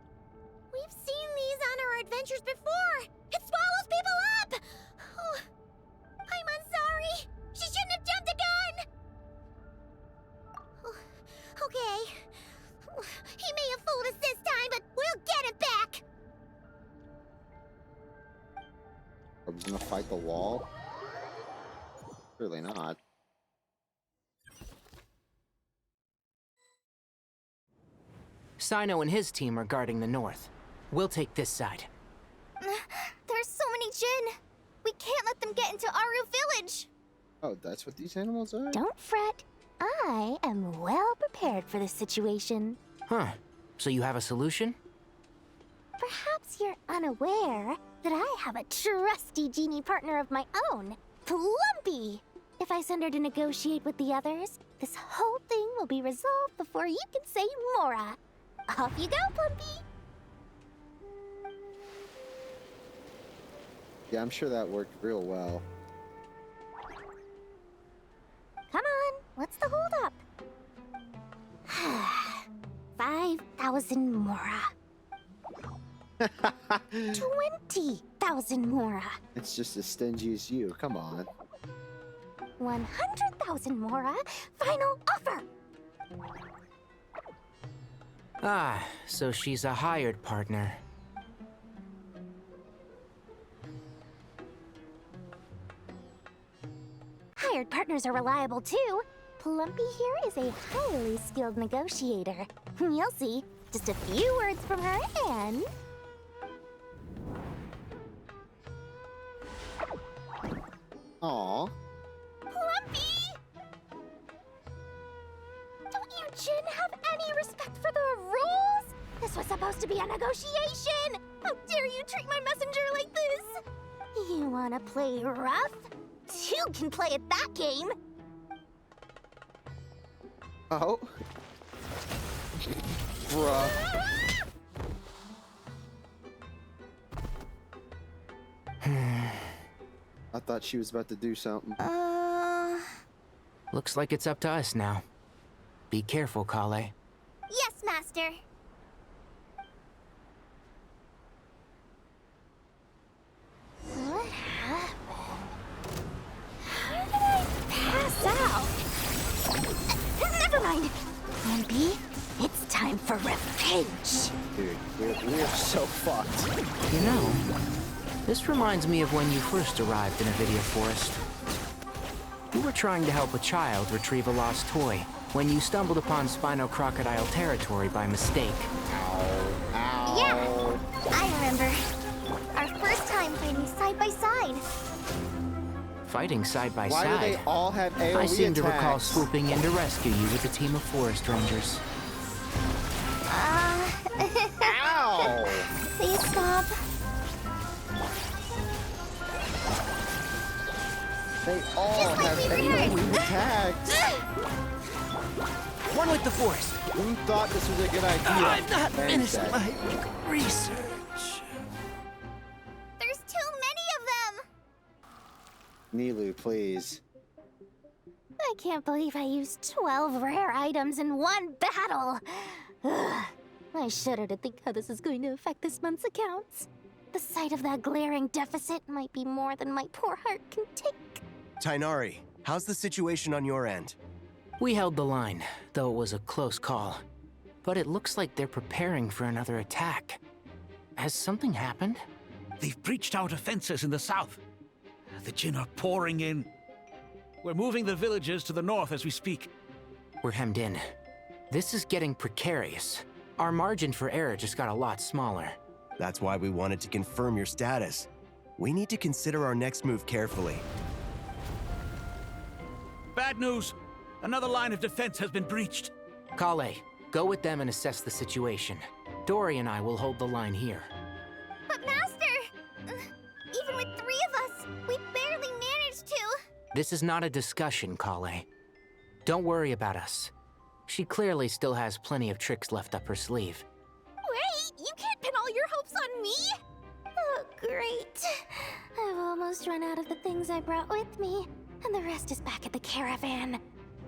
S7: We've seen these on our adventures before. It swallows people up! Oh, I'm sorry. She shouldn't have jumped the gun! Oh, okay. He may have fooled us this time, but we'll get him back!
S1: Are we gonna fight the wall? Surely not.
S14: Sino and his team are guarding the north. We'll take this side.
S3: There's so many Jin. We can't let them get into Aru Village.
S1: Oh, that's what these animals are?
S7: Don't fret. I am well prepared for this situation.
S14: Huh. So you have a solution?
S7: Perhaps you're unaware that I have a trusty genie partner of my own, Plumpy. If I send her to negotiate with the others, this whole thing will be resolved before you can say Mora. Off you go, Plumpy.
S1: Yeah, I'm sure that worked real well.
S7: Come on, what's the holdup? 5,000 Mora. 20,000 Mora.
S1: It's just as stingy as you. Come on.
S7: 100,000 Mora. Final offer.
S14: Ah, so she's a hired partner.
S7: Hired partners are reliable too. Plumpy here is a highly skilled negotiator. You'll see. Just a few words from her and...
S1: Aww.
S7: Plumpy! Don't you Jin have any respect for the rules? This was supposed to be a negotiation! How dare you treat my messenger like this? You wanna play rough? Two can play at that game!
S1: Oh. Bruh. I thought she was about to do something.
S14: Looks like it's up to us now. Be careful, Kale.
S3: Yes, Master.
S7: What happened? How did I pass out? Never mind. Plumpy, it's time for revenge.
S1: Dude, we're so fucked.
S14: You know, this reminds me of when you first arrived in Avidia Forest. You were trying to help a child retrieve a lost toy when you stumbled upon Spino Crocodile territory by mistake.
S1: Ow.
S3: Yeah, I remember. Our first time fighting side by side.
S14: Fighting side by
S1: Why
S14: side.
S1: do they all have AoE
S14: I seem to recall
S1: attacks?
S14: swooping in to rescue you with a team of forest rangers.
S1: Ow!
S3: Please stop.
S1: They all have AoE attacks.
S14: One with the forest.
S1: Who thought this was a good idea?
S14: I've not
S1: And
S14: finished
S1: said,
S14: my research.
S3: There's too many of them.
S1: Nilu, please.
S7: I can't believe I used 12 rare items in one battle. Ugh. I shudder to think how this is going to affect this month's accounts. The sight of that glaring deficit might be more than my poor heart can take.
S6: Tainari, how's the situation on your end?
S14: We held the line, though it was a close call. But it looks like they're preparing for another attack. Has something happened?
S9: They've breached our defenses in the south. The Jinn are pouring in. We're moving the villagers to the north as we speak.
S14: We're hemmed in. This is getting precarious. Our margin for error just got a lot smaller.
S6: That's why we wanted to confirm your status. We need to consider our next move carefully.
S9: Bad news! Another line of defense has been breached.
S14: Kale, go with them and assess the situation. Dory and I will hold the line here.
S3: But Master! Even with 3 of us, we barely managed to.
S14: This is not a discussion, Kale. Don't worry about us. She clearly still has plenty of tricks left up her sleeve.
S3: Wait, you can't pin all your hopes on me? Oh, great.
S7: I've almost run out of the things I brought with me, and the rest is back at the caravan.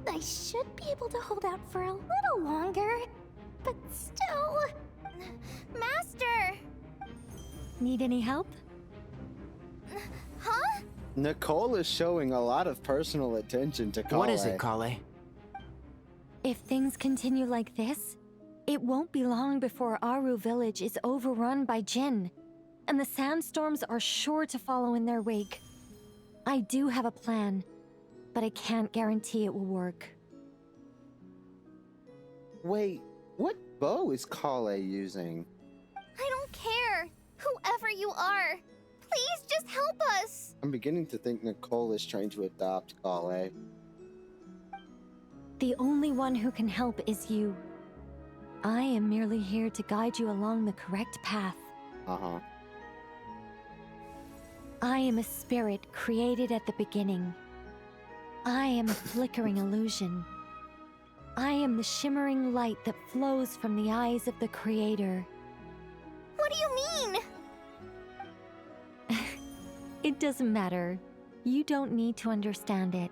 S7: I should be able to hold out for a little longer, but still...
S3: Master!
S16: Need any help?
S3: Huh?
S1: Nicole is showing a lot of personal attention to Kale.
S14: What is it, Kale?
S16: If things continue like this, it won't be long before Aru village is overrun by Jinn, and the sandstorms are sure to follow in their wake. I do have a plan, but I can't guarantee it will work.
S1: Wait, what bow is Kale using?
S3: I don't care. Whoever you are, please just help us.
S1: I'm beginning to think Nicole is trying to adopt Kale.
S16: The only one who can help is you. I am merely here to guide you along the correct path.
S1: Uh-huh.
S16: I am a spirit created at the beginning. I am a flickering illusion. I am the shimmering light that flows from the eyes of the Creator.
S3: What do you mean?
S16: It doesn't matter. You don't need to understand it.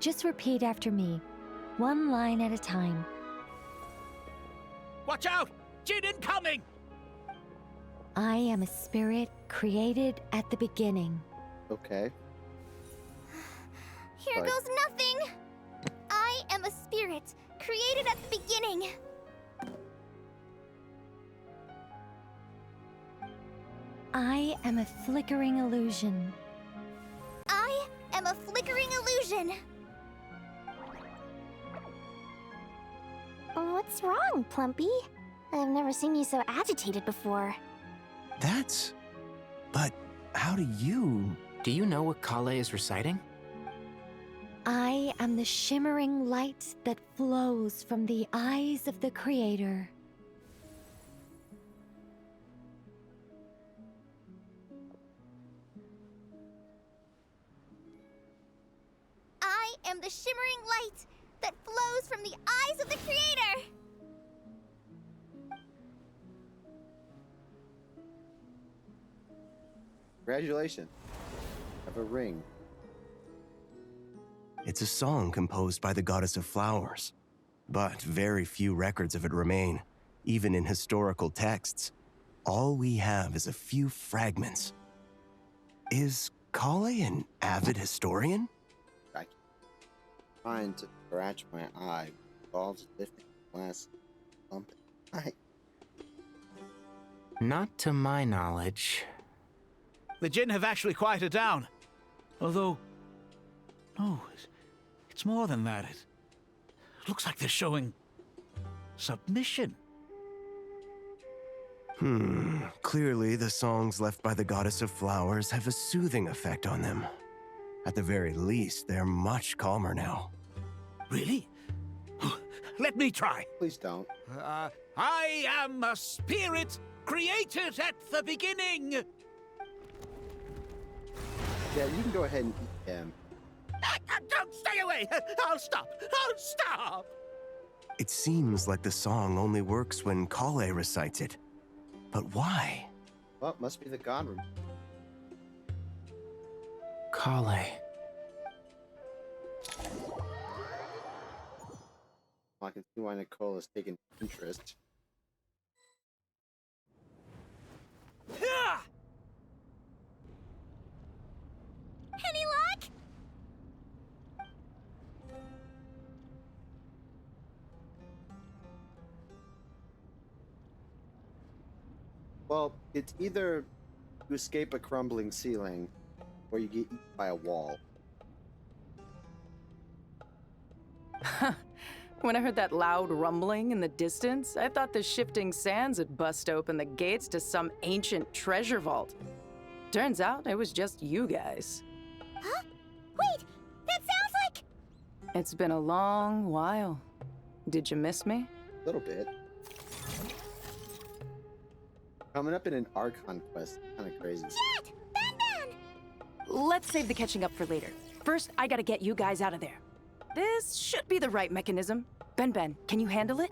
S16: Just repeat after me, one line at a time.
S9: Watch out! Jinn incoming!
S16: I am a spirit created at the beginning.
S1: Okay.
S3: Here
S1: Right.
S3: goes nothing! I am a spirit, created at the beginning.
S16: I am a flickering illusion.
S3: I am a flickering illusion.
S7: What's wrong, Plumpy? I've never seen you so agitated before.
S6: That's... But how do you...
S14: Do you know what Kale is reciting?
S16: I am the shimmering light that flows from the eyes of the Creator.
S3: I am the shimmering light that flows from the eyes of the Creator.
S1: Congratulations. Have a ring.
S6: It's a song composed by the goddess of flowers, but very few records of it remain, even in historical texts. All we have is a few fragments. Is Kale an avid historian?
S1: I keep trying to scratch my eye. Balls lifting glass something.
S14: Not to my knowledge.
S9: The Jinn have actually quieted down. Although... No, it's more than that. It looks like they're showing... submission.
S6: Clearly the songs left by the goddess of flowers have a soothing effect on them. At the very least, they're much calmer now.
S9: Really? Let me try.
S1: Please don't.
S9: I am a spirit created at the beginning.
S1: Yeah, you can go ahead and eat them.
S9: Don't stay away! I'll stop! I'll stop!
S6: It seems like the song only works when Kale recites it. But why?
S1: Well, it must be the god room.
S14: Kale.
S1: I can see why Nicole is taking interest. Well, it's either you escape a crumbling ceiling or you get eaten by a wall.
S11: When I heard that loud rumbling in the distance, I thought the shifting sands had bust open the gates to some ancient treasure vault. Turns out it was just you guys.
S7: Huh? Wait, that sounds like...
S11: It's been a long while. Did you miss me?
S1: A little bit. Coming up in an Archon quest, kind of crazy.
S7: Jet! Ben!
S11: Let's save the catching up for later. First, I gotta get you guys out of there. This should be the right mechanism. Ben, can you handle it?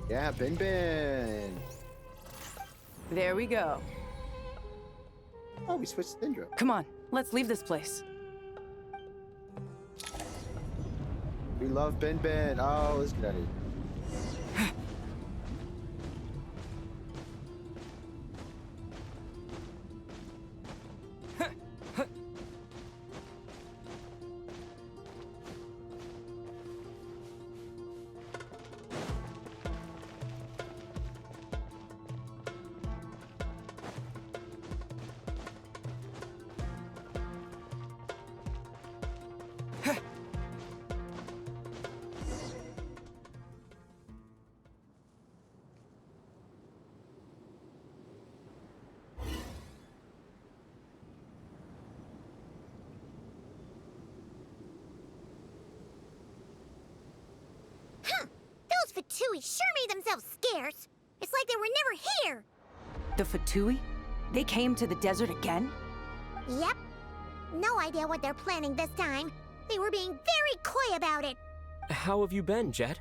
S1: Yeah, Ben.
S11: There we go.
S1: Oh, we switched to Dendro.
S11: Come on, let's leave this place.
S1: We love Ben. Oh, let's get out of here.
S7: Those Fatui sure made themselves scarce. It's like they were never here.
S11: The Fatui? They came to the desert again?
S7: Yep. No idea what they're planning this time. They were being very coy about it.
S12: How have you been, Jet?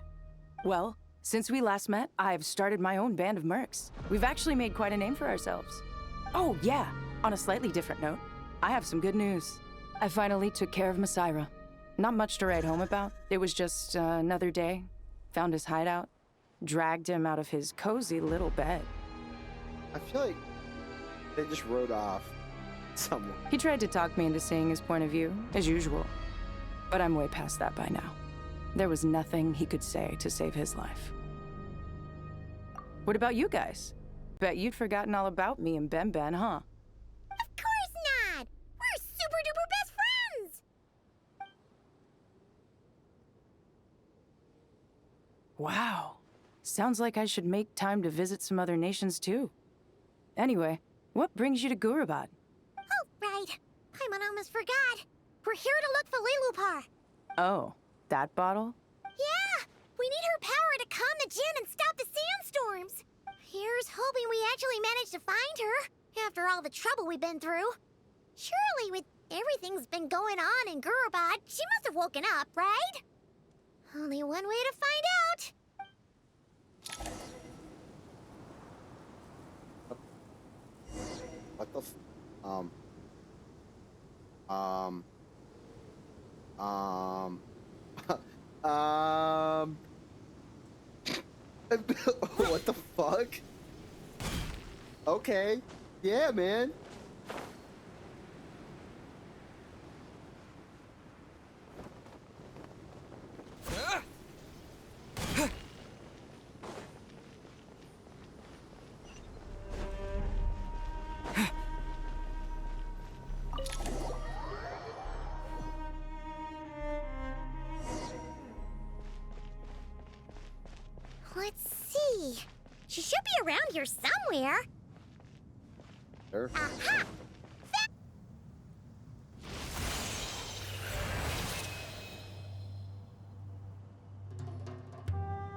S11: Well, since we last met, I've started my own band of mercs. We've actually made quite a name for ourselves. Oh, yeah. On a slightly different note, I have some good news. I finally took care of Masaira. Not much to write home about. It was just another day. Found his hideout. Dragged him out of his cozy little bed.
S1: I feel like they just rode off somewhere.
S11: He tried to talk me into seeing his point of view, as usual. But I'm way past that by now. There was nothing he could say to save his life. What about you guys? Bet you'd forgotten all about me and Ben, huh?
S7: Of course not! We're super duper best friends!
S11: Wow. Sounds like I should make time to visit some other nations too. Anyway, what brings you to Gurabad?
S7: Oh, right. I almost forgot. We're here to look for Lilupar.
S11: Oh, that bottle?
S7: Yeah! We need her power to calm the Jinn and stop the sandstorms. Here's hoping we actually manage to find her, after all the trouble we've been through. Surely, with everything's been going on in Gurabad, she must have woken up, right? Only one way to find out.
S1: What the f... what the fuck? Okay. Yeah, man.
S7: Let's see. She should be around here somewhere.
S1: Sure.
S7: Aha!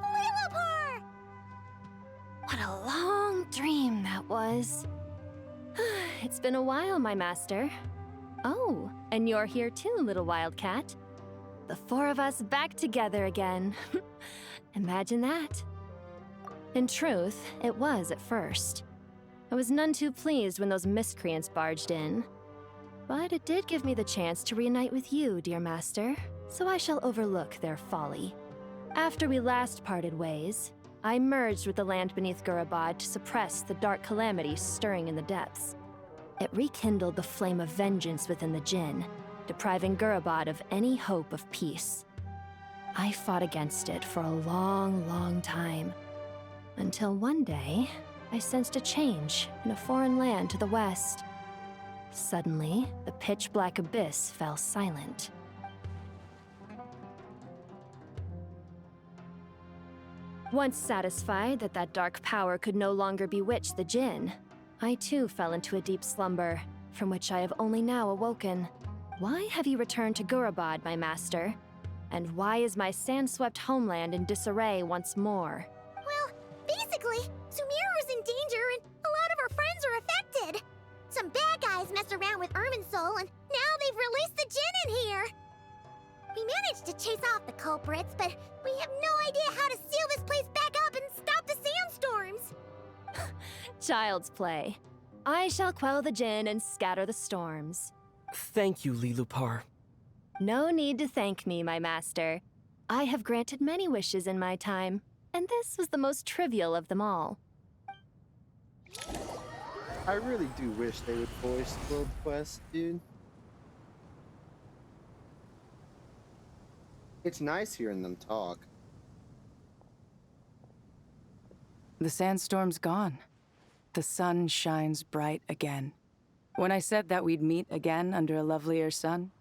S7: Lilupar!
S16: What a long dream that was. It's been a while, my master. Oh, and you're here too, little wildcat. The four of us back together again. Imagine that. In truth, it was at first. I was none too pleased when those miscreants barged in. But it did give me the chance to reunite with you, dear master, so I shall overlook their folly. After we last parted ways, I merged with the land beneath Gurabad to suppress the dark calamity stirring in the depths. It rekindled the flame of vengeance within the Jinn, depriving Gurabad of any hope of peace. I fought against it for a long, long time, until one day, I sensed a change in a foreign land to the west. Suddenly, the pitch-black abyss fell silent. Once satisfied that that dark power could no longer bewitch the Jinn, I too fell into a deep slumber, from which I have only now awoken. Why have you returned to Gurabad, my master? And why is my sand-swept homeland in disarray once more?
S7: Well, basically, Sumeru's in danger and a lot of our friends are affected. Some bad guys messed around with Irminsul and now they've released the Jinn in here. We managed to chase off the culprits, but we have no idea how to seal this place back up and stop the sandstorms.
S16: Child's play. I shall quell the Jinn and scatter the storms.
S12: Thank you, Lilupar.
S16: No need to thank me, my master. I have granted many wishes in my time, and this was the most trivial of them all.
S1: I really do wish they would voice World Quest, dude. It's nice hearing them talk.
S11: The sandstorm's gone. The sun shines bright again. When I said that we'd meet again under a lovelier sun,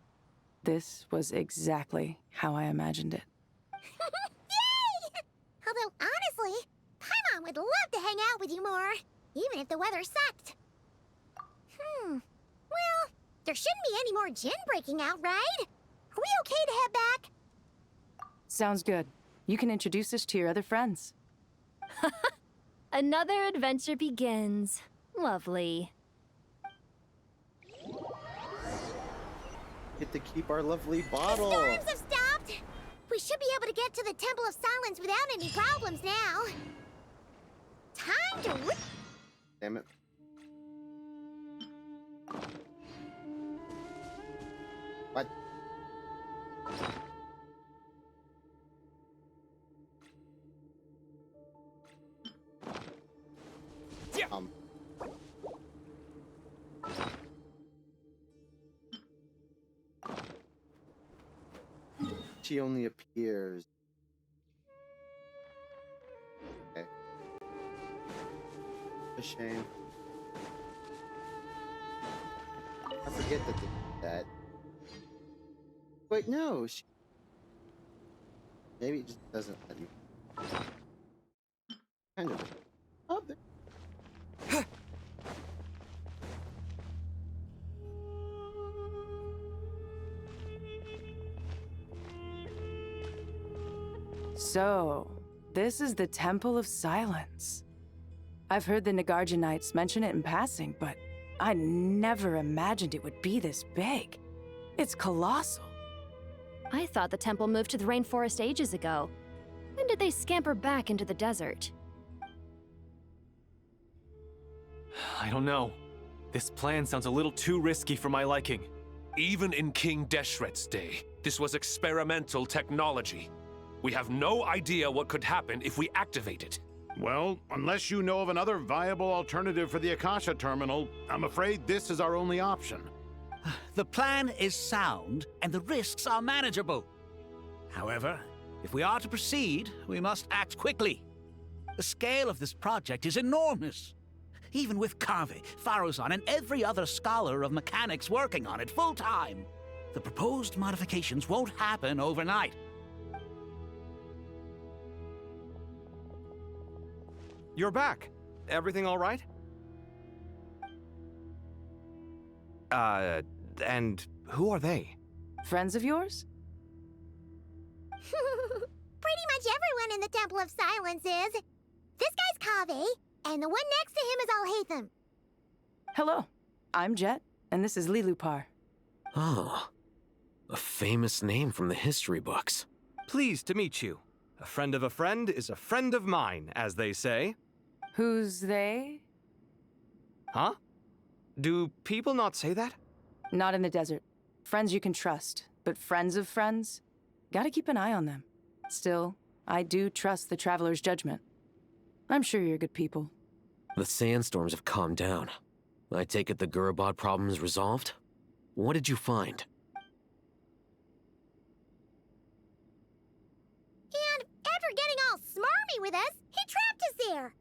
S11: this was exactly how I imagined it.
S7: Yay! Although, honestly, Paimon would love to hang out with you more, even if the weather sucked. Well, there shouldn't be any more Jinn breaking out, right? Are we okay to head back?
S11: Sounds good. You can introduce us to your other friends.
S16: Another adventure begins. Lovely.
S1: Get to keep our lovely bottle.
S7: The storms have stopped! We should be able to get to the Temple of Silence without any problems now. Time to...
S1: Damn it. What? She only appears. Okay. A shame. I forget that they did that. Wait, no. Maybe it just doesn't let me. Kind of. Oh, there.
S11: So, this is the Temple of Silence. I've heard the Nagarjanites mention it in passing, but I never imagined it would be this big. It's colossal.
S16: I thought the temple moved to the rainforest ages ago. When did they scamper back into the desert?
S18: I don't know. This plan sounds a little too risky for my liking.
S17: Even in King Deshret's day, this was experimental technology. We have no idea what could happen if we activate it.
S8: Well, unless you know of another viable alternative for the Akasha terminal, I'm afraid this is our only option.
S9: The plan is sound, and the risks are manageable. However, if we are to proceed, we must act quickly. The scale of this project is enormous. Even with Kave, Faruzan, and every other scholar of mechanics working on it full-time, the proposed modifications won't happen overnight.
S10: You're back. Everything all right? And who are they?
S11: Friends of yours?
S7: Pretty much everyone in the Temple of Silence is. This guy's Kave, and the one next to him is Alhaitham.
S11: Hello, I'm Jet, and this is Lilupar.
S21: Oh, a famous name from the history books.
S10: Pleased to meet you. A friend of a friend is a friend of mine, as they say.
S11: Who's they?
S10: Huh? Do people not say that?
S11: Not in the desert. Friends you can trust, but friends of friends? Gotta keep an eye on them. Still, I do trust the Traveler's judgment. I'm sure you're good people.
S21: The sandstorms have calmed down. I take it the Gurabad problem is resolved? What did you find?
S7: And after getting all smarmy with us, he trapped us there.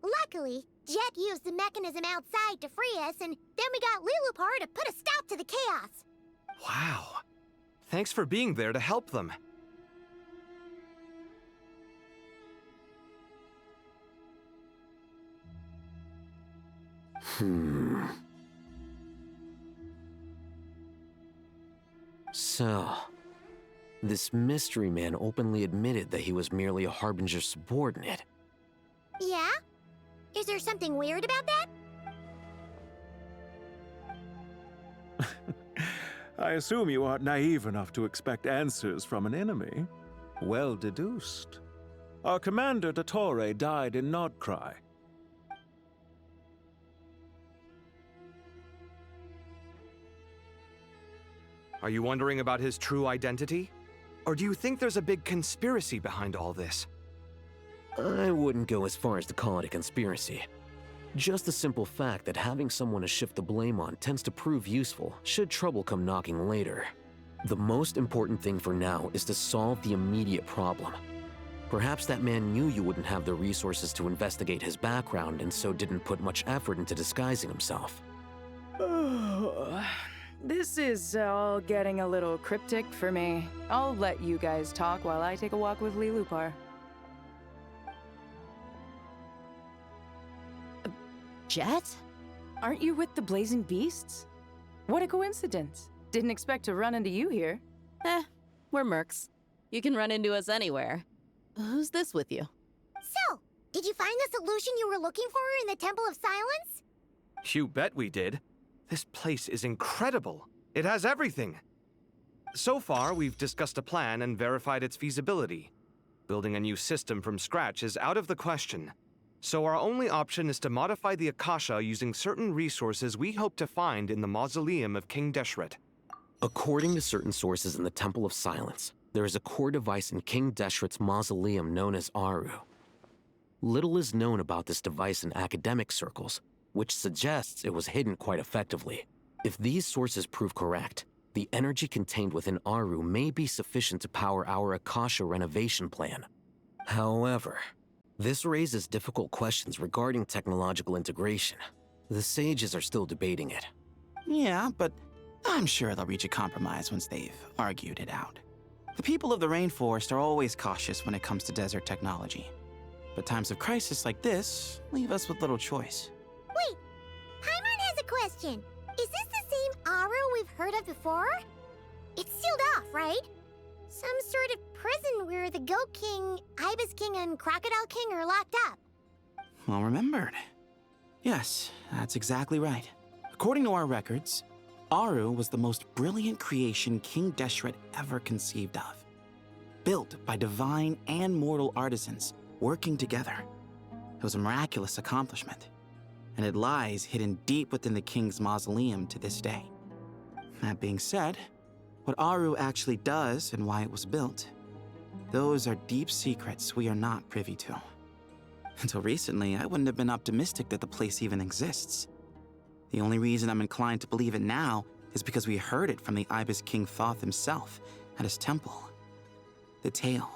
S7: Luckily, Jet used the mechanism outside to free us, and then we got Lilupar to put a stop to the chaos.
S10: Wow. Thanks for being there to help them.
S20: So, this mystery man openly admitted that he was merely a Harbinger subordinate.
S7: Yeah? Is there something weird about that?
S2: I assume you aren't naive enough to expect answers from an enemy. Well deduced. Our commander, Dottore, died in Nordcry.
S10: Are you wondering about his true identity? Or do you think there's a big conspiracy behind all this?
S20: I wouldn't go as far as to call it a conspiracy. Just the simple fact that having someone to shift the blame on tends to prove useful should trouble come knocking later. The most important thing for now is to solve the immediate problem. Perhaps that man knew you wouldn't have the resources to investigate his background and so didn't put much effort into disguising himself.
S11: This is all getting a little cryptic for me. I'll let you guys talk while I take a walk with Lilupar.
S4: Jet?
S11: Aren't you with the Blazing Beasts? What a coincidence. Didn't expect to run into you here.
S4: We're mercs. You can run into us anywhere. Who's this with you?
S7: So, did you find the solution you were looking for in the Temple of Silence?
S10: You bet we did. This place is incredible. It has everything. So far, we've discussed a plan and verified its feasibility. Building a new system from scratch is out of the question. So our only option is to modify the Akasha using certain resources we hope to find in the mausoleum of King Deshret.
S20: According to certain sources in the Temple of Silence, there is a core device in King Deshret's mausoleum known as Aru. Little is known about this device in academic circles, which suggests it was hidden quite effectively. If these sources prove correct, the energy contained within Aru may be sufficient to power our Akasha renovation plan. However, this raises difficult questions regarding technological integration. The sages are still debating it.
S13: Yeah, but I'm sure they'll reach a compromise once they've argued it out. The people of the rainforest are always cautious when it comes to desert technology. But times of crisis like this leave us with little choice.
S7: Wait, Paimon has a question. Is this the same Aru we've heard of before? It's sealed off, right? Some sort of prison where the Goat King, Ibis King, and Crocodile King are locked up.
S13: Well remembered. Yes, that's exactly right. According to our records, Aru was the most brilliant creation King Deshret ever conceived of. Built by divine and mortal artisans working together. It was a miraculous accomplishment, and it lies hidden deep within the king's mausoleum to this day. That being said, what Aru actually does and why it was built, those are deep secrets we are not privy to. Until recently, I wouldn't have been optimistic that the place even exists. The only reason I'm inclined to believe it now is because we heard it from the Ibis King Thoth himself at his temple. The tale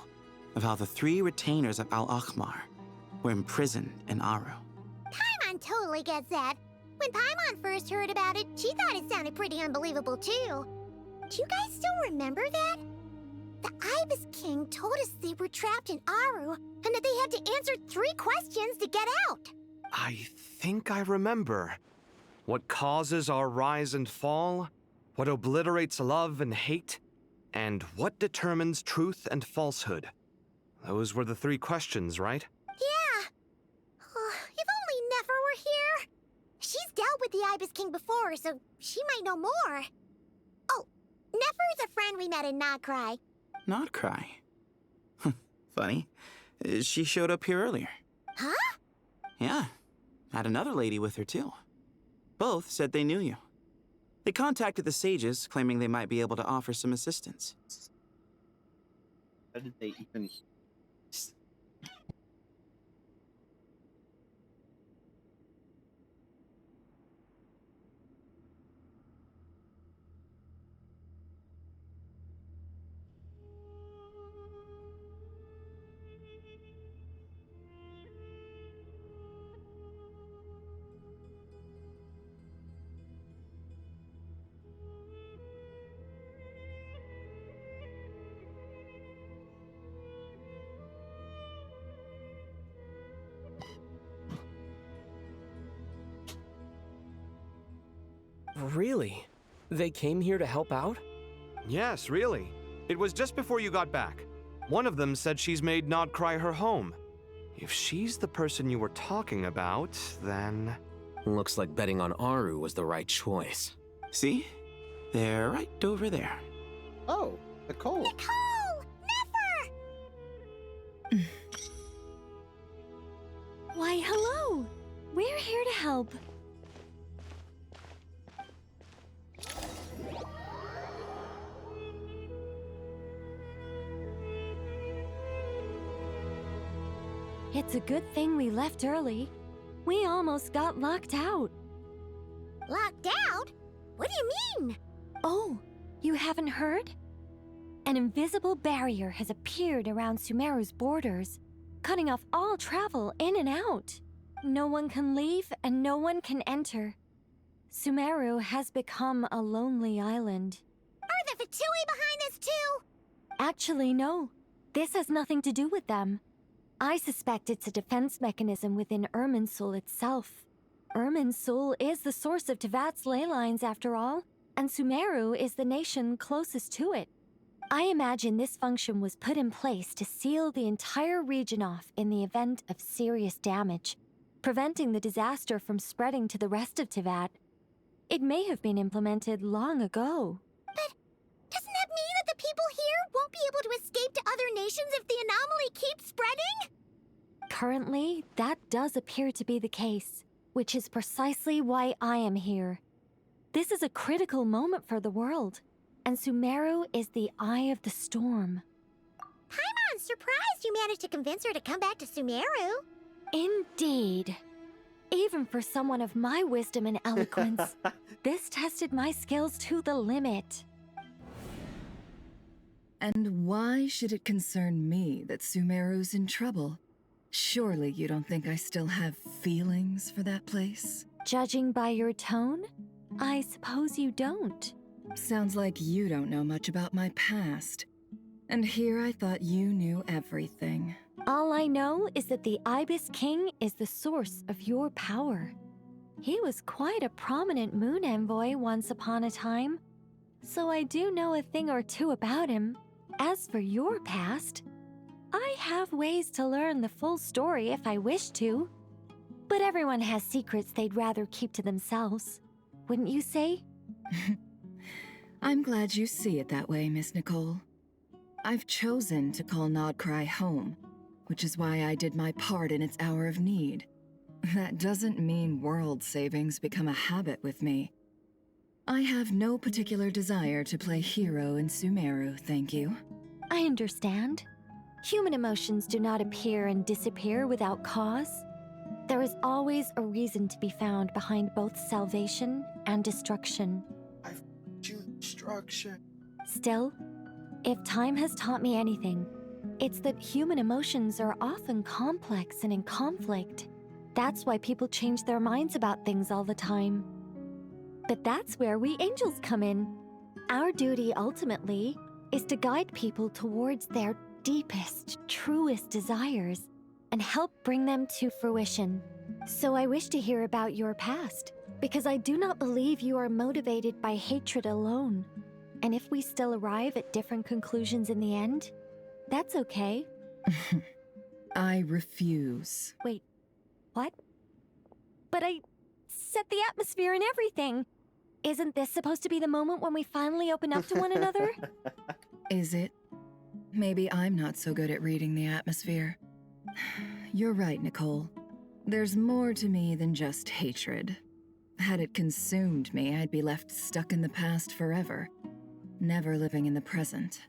S13: of how the 3 retainers of Al-Akhmar were imprisoned in Aru.
S7: Paimon totally gets that. When Paimon first heard about it, she thought it sounded pretty unbelievable too. Do you guys still remember that? The Ibis King told us they were trapped in Aru and that they had to answer 3 questions to get out.
S10: I think I remember. What causes our rise and fall? What obliterates love and hate? And what determines truth and falsehood? Those were the 3 questions, right?
S7: Yeah. If only Nefer were here. She's dealt with the Ibis King before, so she might know more. Oh, Nefer is a friend we met in Notcry.
S13: Not cry. Funny. She showed up here earlier.
S7: Huh?
S13: Yeah. Had another lady with her too. Both said they knew you. They contacted the sages, claiming they might be able to offer some assistance.
S1: How did they even...
S12: Really? They came here to help out?
S10: Yes, really. It was just before you got back. One of them said she's made Nod Cry her home. If she's the person you were talking about, then...
S21: Looks like betting on Aru was the right choice.
S13: See? They're right over there.
S1: Oh, Nicole.
S7: Nicole! Never!
S16: Why, hello! We're here to help. It's a good thing we left early. We almost got locked out.
S7: Locked out? What do you mean?
S16: Oh, you haven't heard? An invisible barrier has appeared around Sumeru's borders, cutting off all travel in and out. No one can leave and no one can enter. Sumeru has become a lonely island.
S7: Are the Fatui behind this too?
S16: Actually, no. This has nothing to do with them. I suspect it's a defense mechanism within Irminsul itself. Irminsul is the source of Tevat's ley lines, after all, and Sumeru is the nation closest to it. I imagine this function was put in place to seal the entire region off in the event of serious damage, preventing the disaster from spreading to the rest of Tevat. It may have been implemented long ago.
S7: But doesn't that mean that the people here won't be able to escape to other nations if the anomaly keeps spreading?
S16: Currently, that does appear to be the case, which is precisely why I am here. This is a critical moment for the world, and Sumeru is the eye of the storm.
S7: Paimon's surprised you managed to convince her to come back to Sumeru.
S16: Indeed. Even for someone of my wisdom and eloquence, this tested my skills to the limit.
S5: And why should it concern me that Sumeru's in trouble? Surely you don't think I still have feelings for that place?
S16: Judging by your tone, I suppose you don't.
S5: Sounds like you don't know much about my past. And here I thought you knew everything.
S16: All I know is that the Ibis King is the source of your power. He was quite a prominent moon envoy once upon a time, so I do know a thing or two about him. As for your past, I have ways to learn the full story if I wish to. But everyone has secrets they'd rather keep to themselves. Wouldn't you say?
S5: I'm glad you see it that way, Miss Nicole. I've chosen to call Nod Cry home, which is why I did my part in its hour of need. That doesn't mean world savings become a habit with me. I have no particular desire to play hero in Sumeru, thank you.
S16: I understand. Human emotions do not appear and disappear without cause. There is always a reason to be found behind both salvation and destruction.
S1: Destruction.
S16: Still, if time has taught me anything, it's that human emotions are often complex and in conflict. That's why people change their minds about things all the time. But that's where we angels come in. Our duty, ultimately, is to guide people towards their deepest, truest desires and help bring them to fruition. So I wish to hear about your past, because I do not believe you are motivated by hatred alone. And if we still arrive at different conclusions in the end, that's okay.
S5: I refuse.
S16: Wait, what? But I set the atmosphere and everything. Isn't this supposed to be the moment when we finally open up to one another?
S5: Is it? Maybe I'm not so good at reading the atmosphere. You're right, Nicole. There's more to me than just hatred. Had it consumed me, I'd be left stuck in the past forever, never living in the present.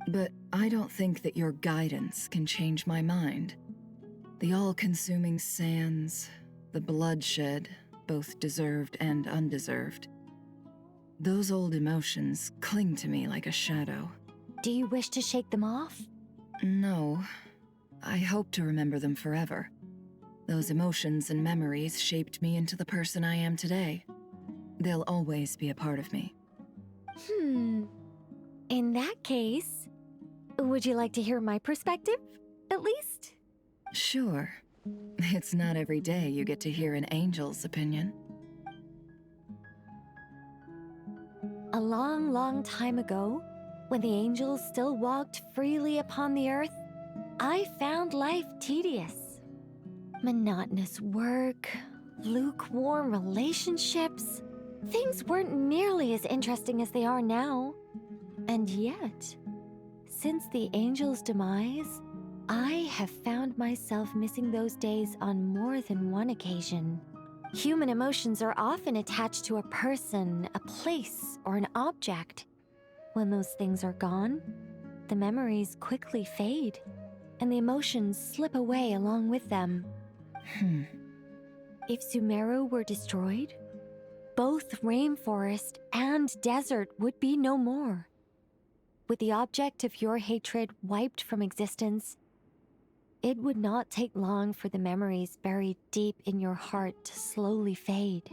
S5: But I don't think that your guidance can change my mind. The all-consuming sands, the bloodshed, both deserved and undeserved. Those old emotions cling to me like a shadow.
S16: Do you wish to shake them off?
S5: No. I hope to remember them forever. Those emotions and memories shaped me into the person I am today. They'll always be a part of me.
S16: In that case, would you like to hear my perspective, at least?
S5: Sure. It's not every day you get to hear an angel's opinion.
S15: A long, long time ago, when the angels still walked freely upon the earth, I found life tedious. Monotonous work, lukewarm relationships. Things weren't nearly as interesting as they are now. And yet, since the angels' demise, I have found myself missing those days on more than one occasion. Human emotions are often attached to a person, a place, or an object. When those things are gone, the memories quickly fade, and the emotions slip away along with them. If Sumeru were destroyed, both rainforest and desert would be no more. With the object of your hatred wiped from existence, it would not take long for the memories buried deep in your heart to slowly fade.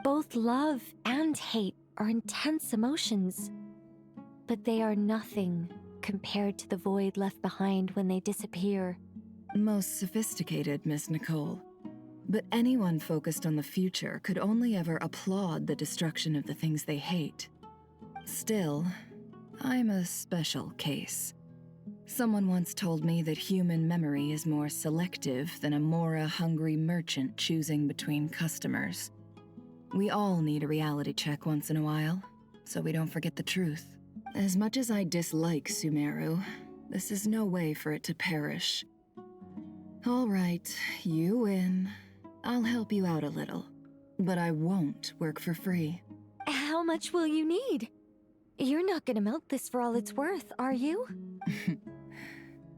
S15: Both love and hate are intense emotions, but they are nothing compared to the void left behind when they disappear.
S5: Most sophisticated, Miss Nicole. But anyone focused on the future could only ever applaud the destruction of the things they hate. Still, I'm a special case. Someone once told me that human memory is more selective than a Mora-hungry merchant choosing between customers. We all need a reality check once in a while, so we don't forget the truth. As much as I dislike Sumeru, this is no way for it to perish. All right, you win. I'll help you out a little, but I won't work for free.
S15: How much will you need? You're not gonna milk this for all it's worth, are you?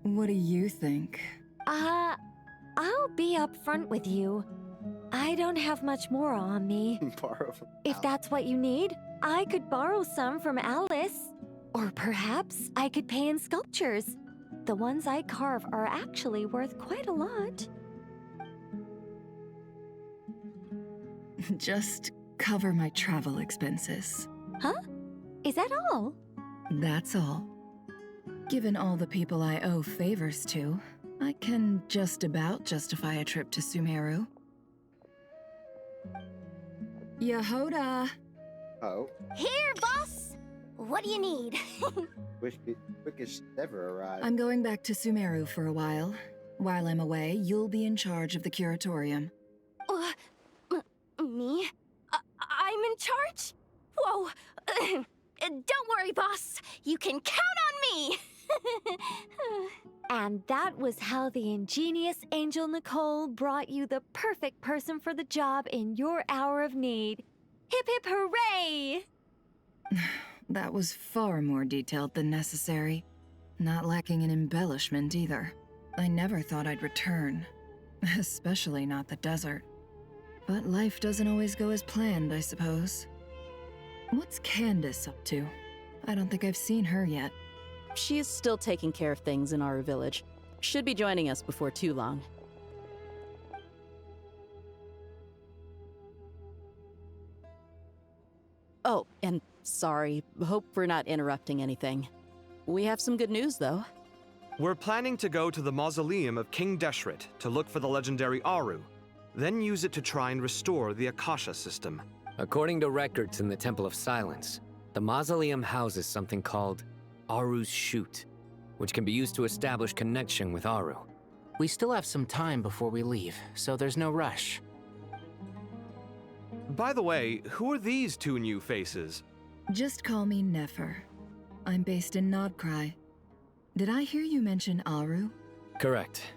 S5: What do you think?
S15: I'll be upfront with you. I don't have much more on me.
S1: Borrow from
S15: If that's what you need, I could borrow some from Alice. Or perhaps I could pay in sculptures. The ones I carve are actually worth quite a lot.
S5: Just cover my travel expenses.
S15: Huh? Is that all?
S5: That's all. Given all the people I owe favors to, I can just about justify a trip to Sumeru. Yehoda!
S1: Oh.
S3: Here, boss! What do you need?
S1: Quickest ever arrived.
S5: I'm going back to Sumeru for a while. While I'm away, you'll be in charge of the curatorium.
S16: Me? I'm in charge? Whoa! Don't worry, boss. You can count on me!
S15: And that was how the ingenious Angel Nicole brought you the perfect person for the job in your hour of need. Hip hip hooray!
S5: That was far more detailed than necessary. Not lacking in embellishment either. I never thought I'd return. Especially not the desert. But life doesn't always go as planned, I suppose. What's Candace up to? I don't think I've seen her yet.
S4: She is still taking care of things in our village. Should be joining us before too long. Oh, and sorry. Hope we're not interrupting anything. We have some good news, though.
S10: We're planning to go to the mausoleum of King Deshret to look for the legendary Aru, then use it to try and restore the Akasha system.
S20: According to records in the Temple of Silence, the mausoleum houses something called Aru's Chute, which can be used to establish connection with Aru.
S14: We still have some time before we leave, so there's no rush.
S10: By the way, who are these two new faces?
S5: Just call me Nefer. I'm based in Nodcry. Did I hear you mention Aru?
S20: Correct.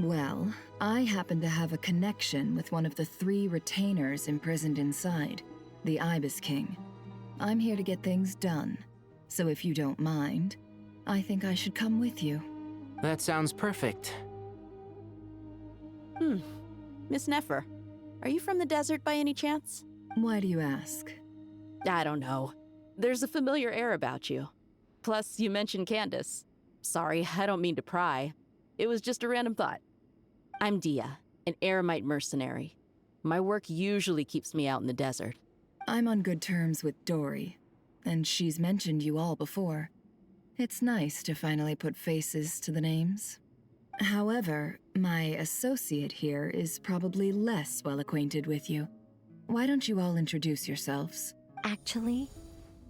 S5: Well, I happen to have a connection with one of the 3 retainers imprisoned inside, the Ibis King. I'm here to get things done, so if you don't mind, I think I should come with you.
S14: That sounds perfect.
S4: Miss Nefer, are you from the desert by any chance?
S5: Why do you ask?
S4: I don't know. There's a familiar air about you. Plus, you mentioned Candace. Sorry, I don't mean to pry. It was just a random thought. I'm Dia, an Eremite mercenary. My work usually keeps me out in the desert.
S5: I'm on good terms with Dory, and she's mentioned you all before. It's nice to finally put faces to the names. However, my associate here is probably less well acquainted with you. Why don't you all introduce yourselves?
S15: Actually,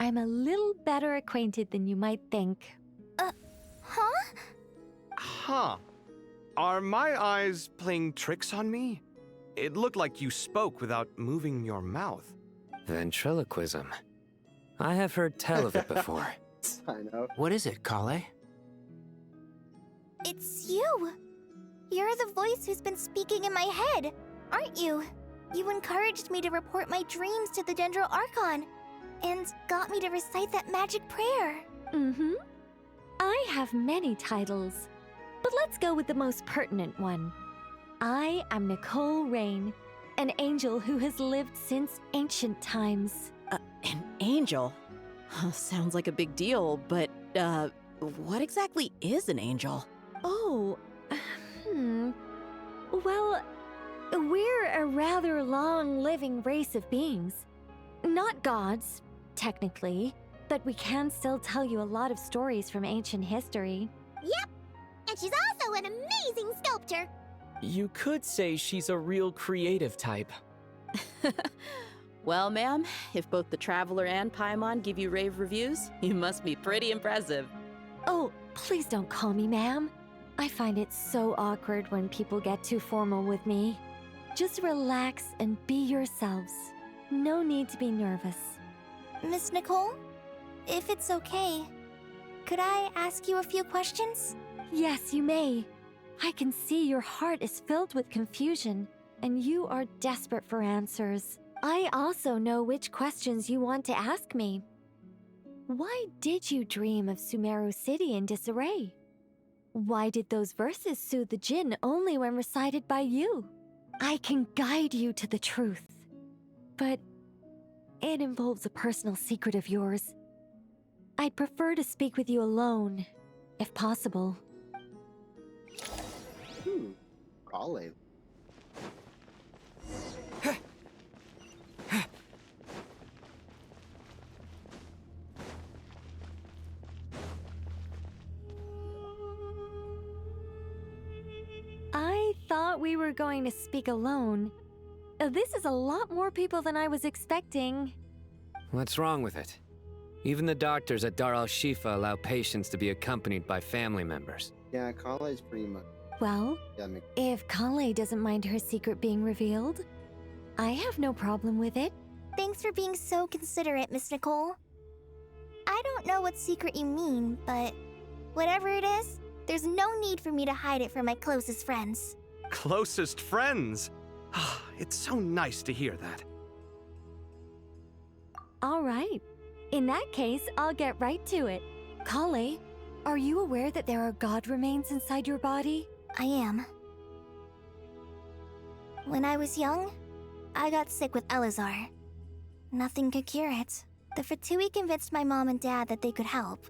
S15: I'm a little better acquainted than you might think.
S3: Huh?
S10: Huh. Are my eyes playing tricks on me? It looked like you spoke without moving your mouth.
S20: Ventriloquism. I have heard tell of it before.
S1: I know.
S14: What is it, Kale?
S3: It's you! You're the voice who's been speaking in my head, aren't you? You encouraged me to report my dreams to the Dendro Archon, and got me to recite that magic prayer.
S15: Mm-hmm. I have many titles, but let's go with the most pertinent one. I am Nicole Rain, an angel who has lived since ancient times.
S4: An angel? Sounds like a big deal, but, what exactly is an angel?
S15: Oh, Well, we're a rather long-living race of beings. Not gods, technically, but we can still tell you a lot of stories from ancient history.
S7: Yep, and she's also an amazing sculptor.
S12: You could say she's a real creative type.
S4: Well, ma'am, if both the Traveler and Paimon give you rave reviews, you must be pretty impressive.
S15: Oh, please don't call me ma'am. I find it so awkward when people get too formal with me. Just relax and be yourselves. No need to be nervous.
S3: Miss Nicole, if it's okay, could I ask you a few questions?
S15: Yes, you may. I can see your heart is filled with confusion, and you are desperate for answers. I also know which questions you want to ask me. Why did you dream of Sumeru City in disarray? Why did those verses soothe the Jinn only when recited by you? I can guide you to the truth, but it involves a personal secret of yours. I'd prefer to speak with you alone, if possible.
S1: Olive.
S15: I thought we were going to speak alone. This is a lot more people than I was expecting.
S20: What's wrong with it? Even the doctors at Dar al-Shifa allow patients to be accompanied by family members.
S1: Yeah, Kale's pretty much...
S15: Well,
S1: Yeah,
S15: if Kale doesn't mind her secret being revealed, I have no problem with it.
S3: Thanks for being so considerate, Miss Nicole. I don't know what secret you mean, but whatever it is, there's no need for me to hide it from my closest friends.
S10: Closest friends? It's so nice to hear that.
S15: All right. In that case, I'll get right to it. Kale, are you aware that there are god remains inside your body?
S3: I am. When I was young, I got sick with Elazar. Nothing could cure it. The Fatui convinced my mom and dad that they could help,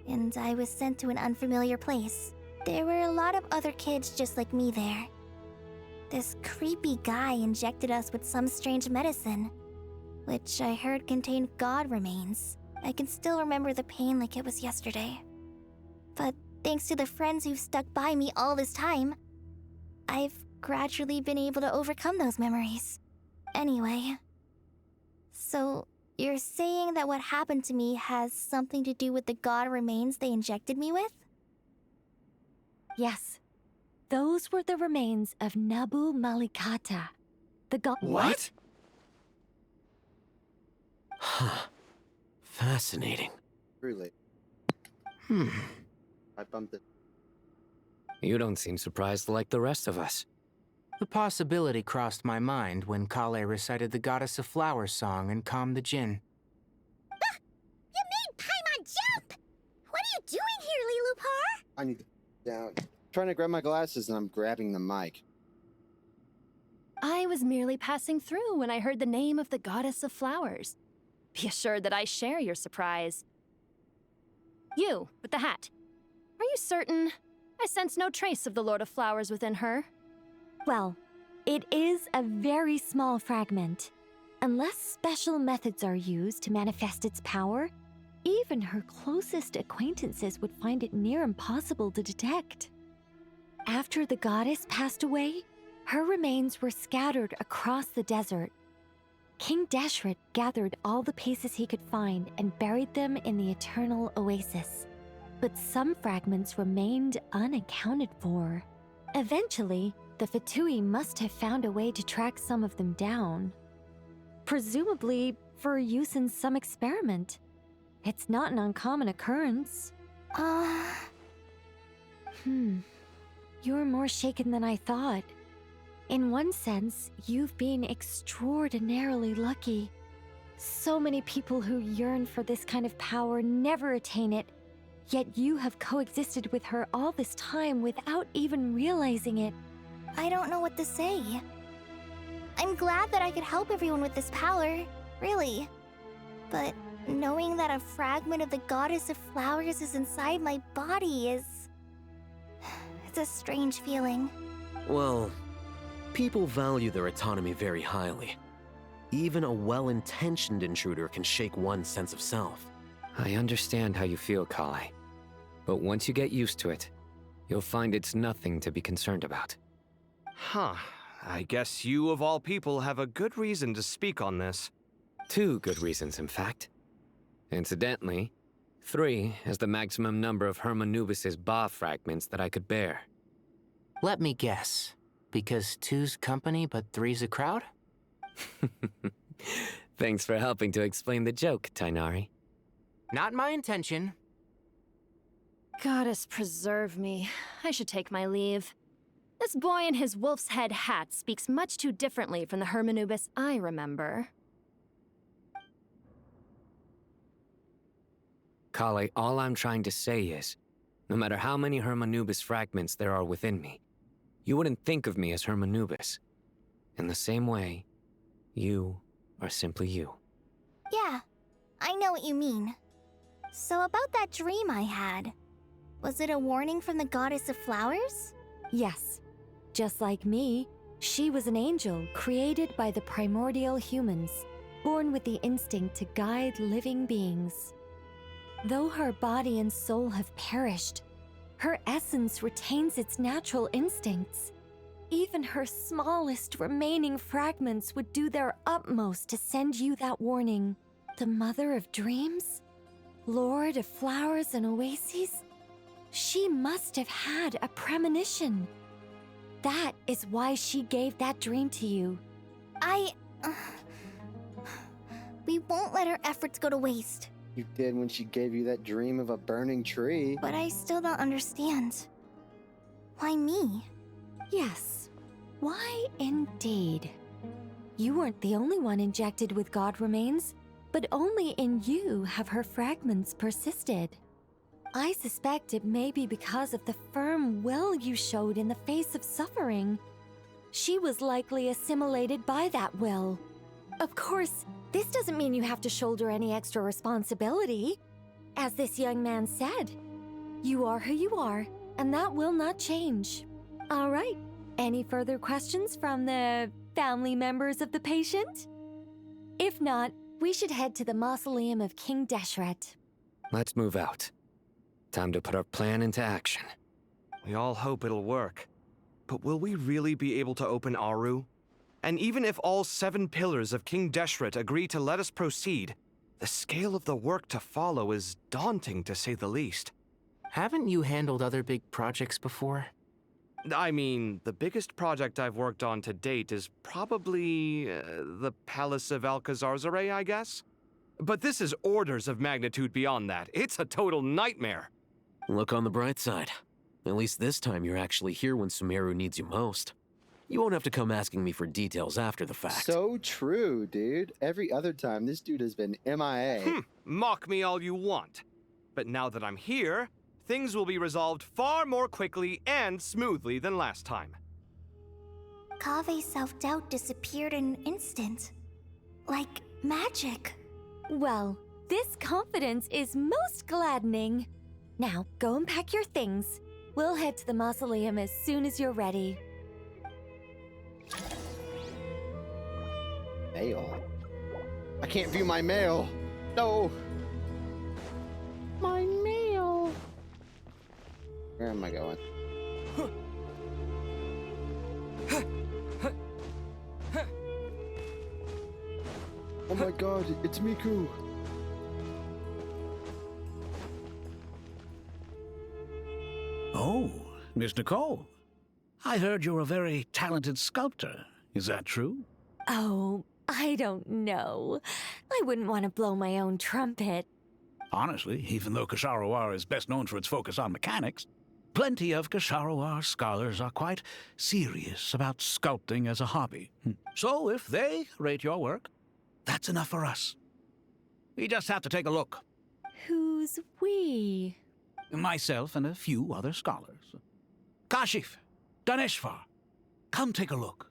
S3: and I was sent to an unfamiliar place. There were a lot of other kids just like me there. This creepy guy injected us with some strange medicine, which I heard contained god remains. I can still remember the pain like it was yesterday. But thanks to the friends who've stuck by me all this time, I've gradually been able to overcome those memories. Anyway, so you're saying that what happened to me has something to do with the god remains they injected me with?
S15: Yes. Those were the remains of Nabu Malikata, the god—
S21: What? Huh. Fascinating.
S1: Really? I bumped it.
S20: You don't seem surprised like the rest of us.
S14: The possibility crossed my mind when Kale recited the Goddess of Flowers song and calmed the Jinn.
S7: You made Paimon jump! What are you doing here, Lilupar?
S1: I need to down. Trying to grab my glasses and I'm grabbing the mic.
S16: I was merely passing through when I heard the name of the Goddess of Flowers. Be assured that I share your surprise. You, with the hat. Are you certain? I sense no trace of the Lord of Flowers within her.
S15: Well, it is a very small fragment. Unless special methods are used to manifest its power, even her closest acquaintances would find it near impossible to detect. After the goddess passed away, her remains were scattered across the desert. King Dashret gathered all the pieces he could find and buried them in the Eternal Oasis. But some fragments remained unaccounted for. Eventually, the Fatui must have found a way to track some of them down. Presumably for use in some experiment. It's not an uncommon occurrence. You're more shaken than I thought. In one sense, you've been extraordinarily lucky. So many people who yearn for this kind of power never attain it, yet you have coexisted with her all this time without even realizing it.
S3: I don't know what to say. I'm glad that I could help everyone with this power, really. But knowing that a fragment of the Goddess of Flowers is inside my body is... it's a strange feeling.
S21: Well, people value their autonomy very highly. Even a well-intentioned intruder can shake one's sense of self.
S20: I understand how you feel, Kale. But once you get used to it, you'll find it's nothing to be concerned about.
S10: Huh. I guess you, of all people, have a good reason to speak on this.
S20: 2 good reasons, in fact. Incidentally, 3 is the maximum number of Hermanubis' Ba fragments that I could bear.
S14: Let me guess. Because 2's company, but 3's a crowd?
S20: Thanks for helping to explain the joke, Tainari.
S14: Not my intention.
S16: Goddess preserve me. I should take my leave. This boy in his wolf's head hat speaks much too differently from the Hermanubis I remember.
S20: Kale, all I'm trying to say is, no matter how many Hermanubis fragments there are within me, you wouldn't think of me as Hermanubis. In the same way, you are simply you.
S3: Yeah, I know what you mean. So about that dream I had, was it a warning from the Goddess of Flowers?
S15: Yes. Just like me, she was an angel created by the primordial humans, born with the instinct to guide living beings. Though her body and soul have perished, her essence retains its natural instincts. Even her smallest remaining fragments would do their utmost to send you that warning. The Mother of Dreams? Lord of Flowers and Oases? She must have had a premonition. That is why she gave that dream to you.
S3: We won't let our efforts go to waste.
S1: You did when she gave you that dream of a burning tree.
S3: But I still don't understand. Why me?
S15: Yes. Why indeed? You weren't the only one injected with God remains, but only in you have her fragments persisted. I suspect it may be because of the firm will you showed in the face of suffering. She was likely assimilated by that will. Of course, this doesn't mean you have to shoulder any extra responsibility. As this young man said, you are who you are, and that will not change. All right, any further questions from the family members of the patient? If not, we should head to the mausoleum of King Dashret.
S20: Let's move out. Time to put our plan into action.
S10: We all hope it'll work. But will we really be able to open Aru? And even if all 7 pillars of King Deshret agree to let us proceed, the scale of the work to follow is daunting, to say the least.
S14: Haven't you handled other big projects before?
S10: I mean, the biggest project I've worked on to date is probably the Palace of Alcazarzaray, I guess? But this is orders of magnitude beyond that. It's a total nightmare.
S21: Look on the bright side. At least this time you're actually here when Sumeru needs you most. You won't have to come asking me for details after the fact.
S1: So true, dude. Every other time, this dude has been MIA.
S10: Mock me all you want. But now that I'm here, things will be resolved far more quickly and smoothly than last time.
S3: Kave's self-doubt disappeared in an instant. Like magic.
S15: Well, this confidence is most gladdening. Now, go and pack your things. We'll head to the mausoleum as soon as you're ready.
S1: Mail? I can't view my mail. No. My mail. Where am I going? god, it's Miku.
S9: Oh, Miss Nicole. I heard you're a very talented sculptor. Is that true?
S15: Oh, I don't know. I wouldn't want to blow my own trumpet.
S9: Honestly, even though Kasharawar is best known for its focus on mechanics, plenty of Kasharawar scholars are quite serious about sculpting as a hobby. So if they rate your work, that's enough for us. We just have to take a look.
S15: Who's we?
S9: Myself and a few other scholars. Kashif, Daneshvar, come take a look.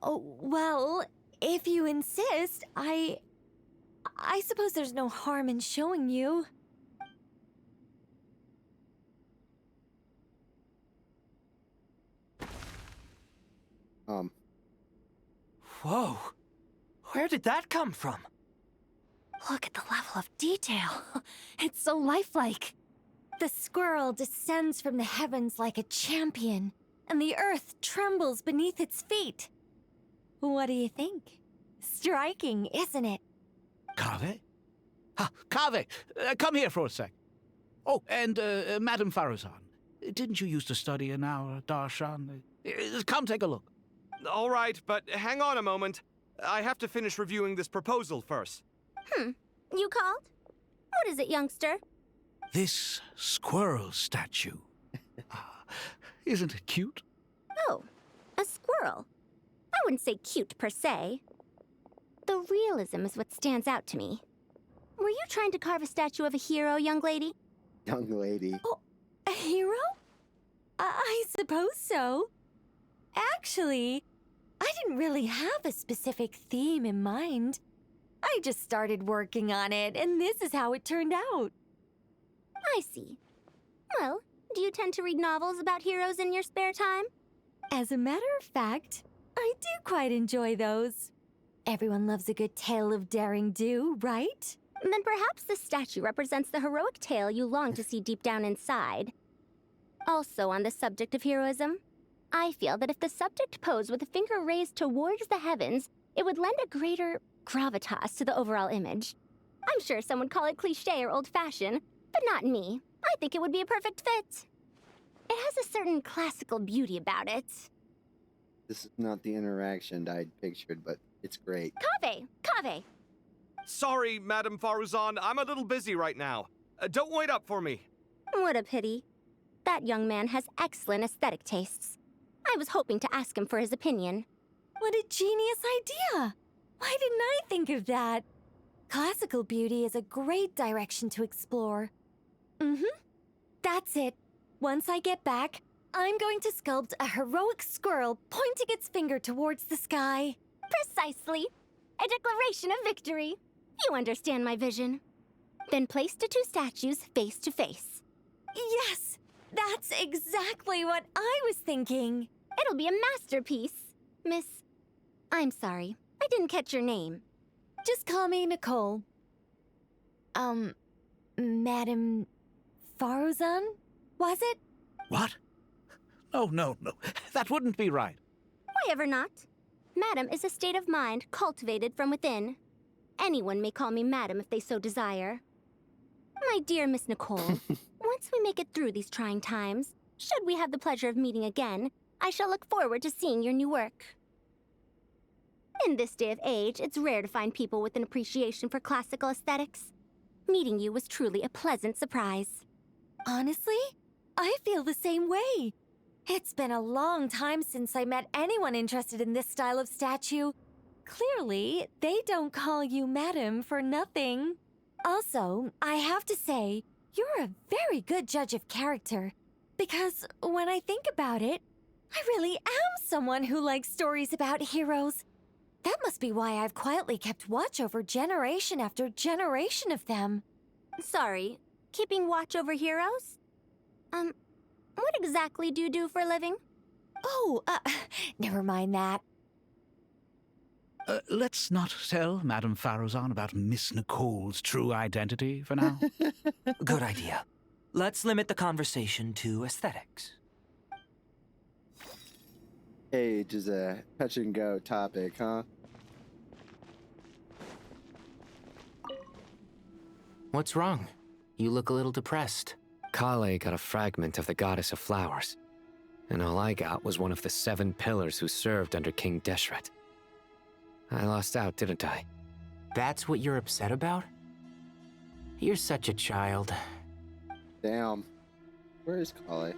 S15: Oh, well, if you insist, I suppose there's no harm in showing you.
S12: Whoa. Where did that come from?
S15: Look at the level of detail. It's so lifelike. The squirrel descends from the heavens like a champion, and the earth trembles beneath its feet. What do you think? Striking, isn't it?
S9: Kaveh? Kaveh, come here for a sec. Oh, and Madame Farazan, didn't you used to study in our darshan? Come take a look.
S10: All right, but hang on a moment. I have to finish reviewing this proposal first.
S7: You called? What is it, youngster?
S9: This squirrel statue. Isn't it cute?
S7: Oh, a squirrel. I wouldn't say cute per se. The realism is what stands out to me. Were you trying to carve a statue of a hero, young lady?
S1: Young lady.
S15: Oh, a hero? I suppose so. Actually, I didn't really have a specific theme in mind. I just started working on it, and this is how it turned out.
S7: I see. Well, do you tend to read novels about heroes in your spare time?
S15: As a matter of fact, I do quite enjoy those. Everyone loves a good tale of daring do, right?
S7: Then perhaps this statue represents the heroic tale you long to see deep down inside. Also on the subject of heroism, I feel that if the subject posed with a finger raised towards the heavens, it would lend a greater gravitas to the overall image. I'm sure some would call it cliché or old-fashioned, but not me. I think it would be a perfect fit. It has a certain classical beauty about it.
S1: This is not the interaction I'd pictured, but it's great.
S7: Kaveh!
S10: Sorry, Madame Faruzan, I'm a little busy right now. Don't wait up for me.
S7: What a pity. That young man has excellent aesthetic tastes. I was hoping to ask him for his opinion.
S15: What a genius idea! Why didn't I think of that? Classical beauty is a great direction to explore. That's it. Once I get back, I'm going to sculpt a heroic squirrel pointing its finger towards the sky.
S7: Precisely. A declaration of victory. You understand my vision. Then place the two statues face to face.
S15: Yes! That's exactly what I was thinking.
S7: It'll be a masterpiece. Miss... I'm sorry. I didn't catch your name.
S15: Just call me Nicole. Madame Faruzan? Was it?
S9: What? Oh, no. That wouldn't be right.
S7: Why ever not? Madam is a state of mind cultivated from within. Anyone may call me Madam if they so desire. My dear Miss Nicole, once we make it through these trying times, should we have the pleasure of meeting again, I shall look forward to seeing your new work. In this day of age, it's rare to find people with an appreciation for classical aesthetics. Meeting you was truly a pleasant surprise.
S15: Honestly, I feel the same way. It's been a long time since I met anyone interested in this style of statue. Clearly, they don't call you Madam for nothing. Also, I have to say, you're a very good judge of character. Because when I think about it, I really am someone who likes stories about heroes. That must be why I've quietly kept watch over generation after generation of them.
S7: Sorry, keeping watch over heroes? What exactly do you do for a living?
S15: Oh, never mind that.
S9: Let's not tell Madame Faruzan about Miss Nicole's true identity for now.
S12: Good idea. Let's limit the conversation to aesthetics.
S1: Age is a touch and go topic, huh?
S14: What's wrong? You look a little depressed. Kale got a fragment of the Goddess of Flowers, and all I got was one of the 7 pillars who served under King Deshret. I lost out, didn't I? That's what you're upset about? You're such a child.
S1: Damn. Where is Kale?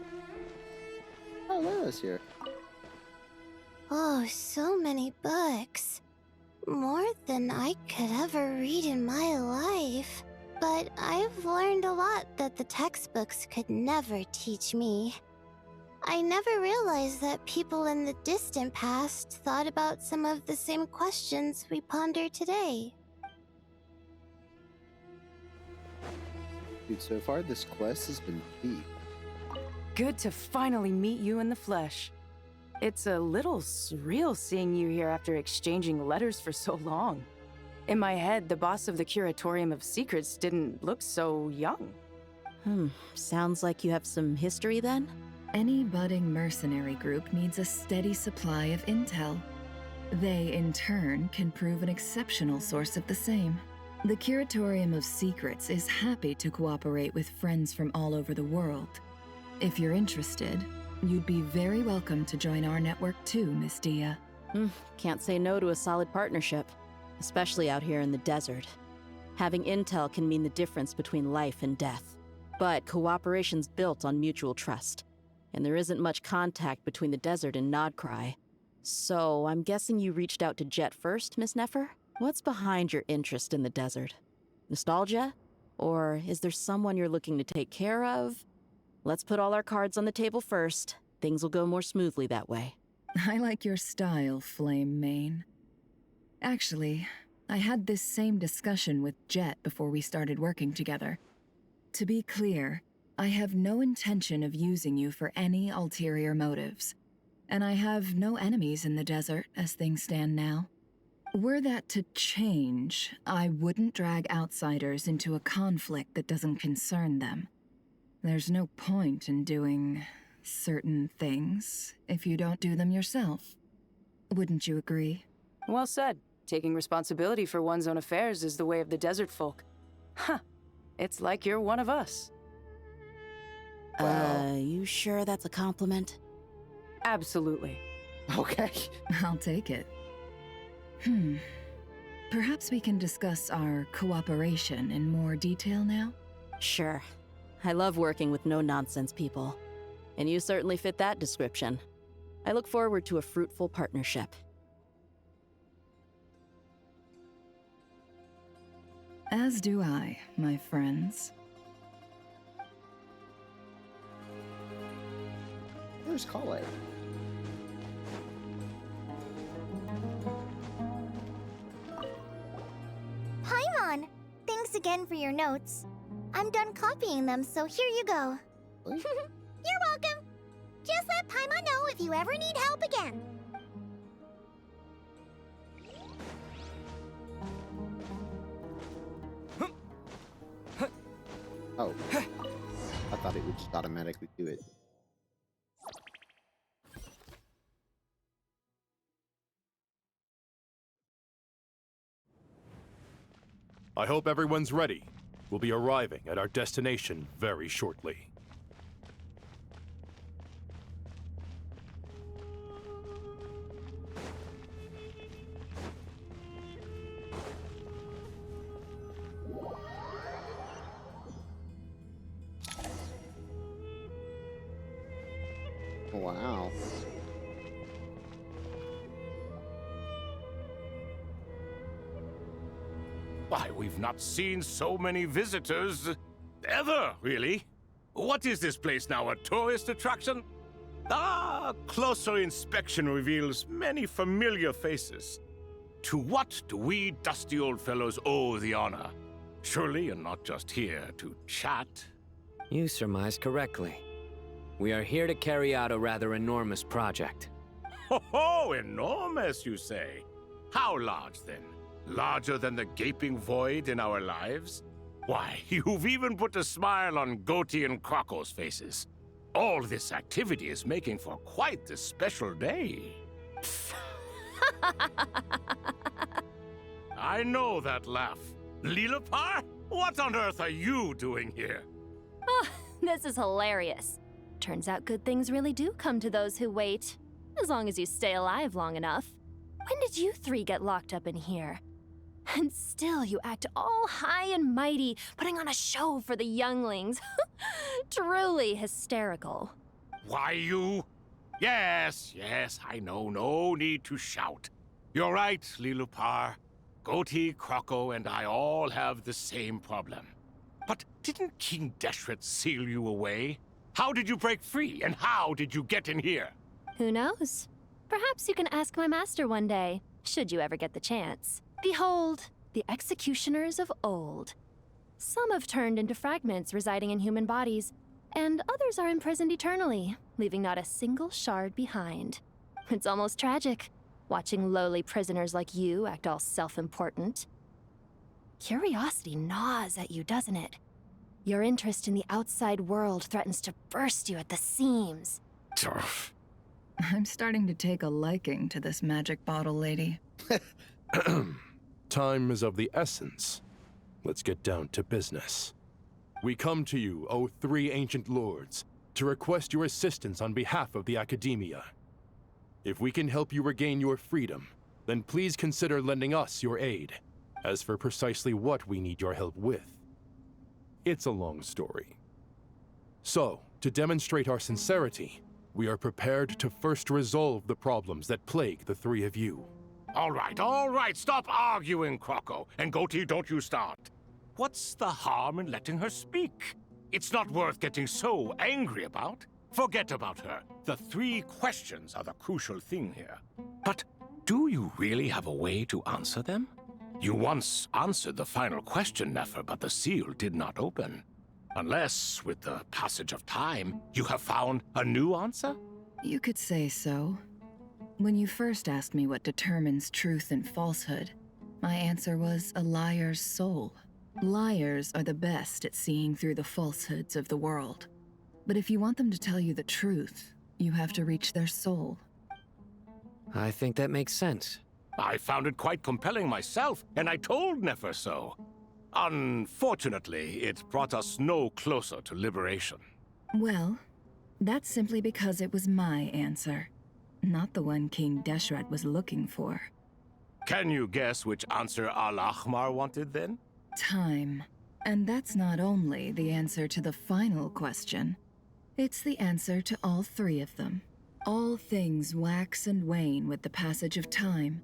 S1: Oh, Lara's here.
S7: Oh, so many books. More than I could ever read in my life. But I've learned a lot that the textbooks could never teach me. I never realized that people in the distant past thought about some of the same questions we ponder today.
S1: Dude, so far this quest has been deep.
S11: Good to finally meet you in the flesh. It's a little surreal seeing you here after exchanging letters for so long. In my head, the boss of the Curatorium of Secrets didn't look so young.
S4: Sounds like you have some history then?
S5: Any budding mercenary group needs a steady supply of intel. They, in turn, can prove an exceptional source of the same. The Curatorium of Secrets is happy to cooperate with friends from all over the world. If you're interested, you'd be very welcome to join our network too, Miss Dia.
S4: Can't say no to a solid partnership, especially out here in the desert. Having intel can mean the difference between life and death. But cooperation's built on mutual trust, and there isn't much contact between the desert and Nodcry. So I'm guessing you reached out to Jet first, Miss Nefer? What's behind your interest in the desert? Nostalgia? Or is there someone you're looking to take care of? Let's put all our cards on the table first. Things will go more smoothly that way.
S5: I like your style, Flame Mane. Actually, I had this same discussion with Jet before we started working together. To be clear, I have no intention of using you for any ulterior motives. And I have no enemies in the desert as things stand now. Were that to change, I wouldn't drag outsiders into a conflict that doesn't concern them. There's no point in doing certain things if you don't do them yourself. Wouldn't you agree?
S11: Well said. Taking responsibility for one's own affairs is the way of the desert folk. Huh. It's like you're one of us.
S4: You sure that's a compliment?
S11: Absolutely.
S1: Okay.
S5: I'll take it. Perhaps we can discuss our cooperation in more detail now?
S4: Sure. I love working with no-nonsense people. And you certainly fit that description. I look forward to a fruitful partnership.
S5: As do I, my friends.
S1: Where's Kale?
S3: Paimon! Thanks again for your notes. I'm done copying them, so here you go. You're welcome. Just let Paimon know if you ever need help again.
S1: Oh. I thought it would just automatically do it.
S19: I hope everyone's ready. We'll be arriving at our destination very shortly.
S1: Wow.
S8: Why, we've not seen so many visitors ever, really. What is this place now, a tourist attraction? Ah, closer inspection reveals many familiar faces. To what do we dusty old fellows owe the honor? Surely you're not just here to chat.
S20: You surmised correctly. We are here to carry out a rather enormous project.
S8: Ho, enormous, you say? How large, then? Larger than the gaping void in our lives? Why, you've even put a smile on Goatee and Crocco's faces. All this activity is making for quite the special day. I know that laugh. Lilapar? What on earth are you doing here?
S16: Oh, this is hilarious. Turns out good things really do come to those who wait, as long as you stay alive long enough. When did you three get locked up in here? And still you act all high and mighty, putting on a show for the younglings. Truly hysterical.
S8: Why, you? Yes, I know. No need to shout. You're right, Lilupar. Goatee, Croco, and I all have the same problem. But didn't King Deshret seal you away? How did you break free, and how did you get in here?
S16: Who knows? Perhaps you can ask my master one day, should you ever get the chance. Behold, the executioners of old. Some have turned into fragments residing in human bodies, and others are imprisoned eternally, leaving not a single shard behind. It's almost tragic, watching lowly prisoners like you act all self-important. Curiosity gnaws at you, doesn't it? Your interest in the outside world threatens to burst you at the seams.
S5: I'm starting to take a liking to this magic bottle lady.
S19: Time is of the essence. Let's get down to business. We come to you, O three ancient lords, to request your assistance on behalf of the Academia. If we can help you regain your freedom, then please consider lending us your aid. As for precisely what we need your help with, it's a long story. So, to demonstrate our sincerity, we are prepared to first resolve the problems that plague the three of you.
S8: All right, stop arguing, Croco. And Goatee, don't you start. What's the harm in letting her speak? It's not worth getting so angry about. Forget about her. The three questions are the crucial thing here. But do you really have a way to answer them? You once answered the final question, Nefer, but the seal did not open. Unless, with the passage of time, you have found a new answer?
S5: You could say so. When you first asked me what determines truth and falsehood, my answer was a liar's soul. Liars are the best at seeing through the falsehoods of the world. But if you want them to tell you the truth, you have to reach their soul.
S20: I think that makes sense.
S8: I found it quite compelling myself, and I told Nefer so. Unfortunately, it brought us no closer to liberation.
S5: Well, that's simply because it was my answer, not the one King Deshret was looking for.
S8: Can you guess which answer Al-Ahmar wanted then?
S5: Time. And that's not only the answer to the final question. It's the answer to all three of them. All things wax and wane with the passage of time.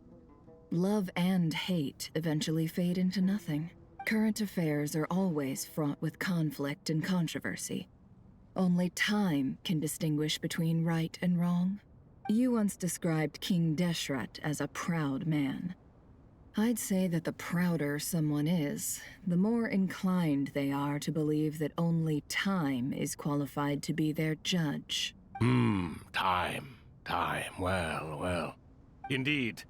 S5: Love and hate eventually fade into nothing. Current affairs are always fraught with conflict and controversy. Only time can distinguish between right and wrong. You once described King Deshret as a proud man. I'd say that the prouder someone is, the more inclined they are to believe that only time is qualified to be their judge.
S8: Time. Well. Indeed.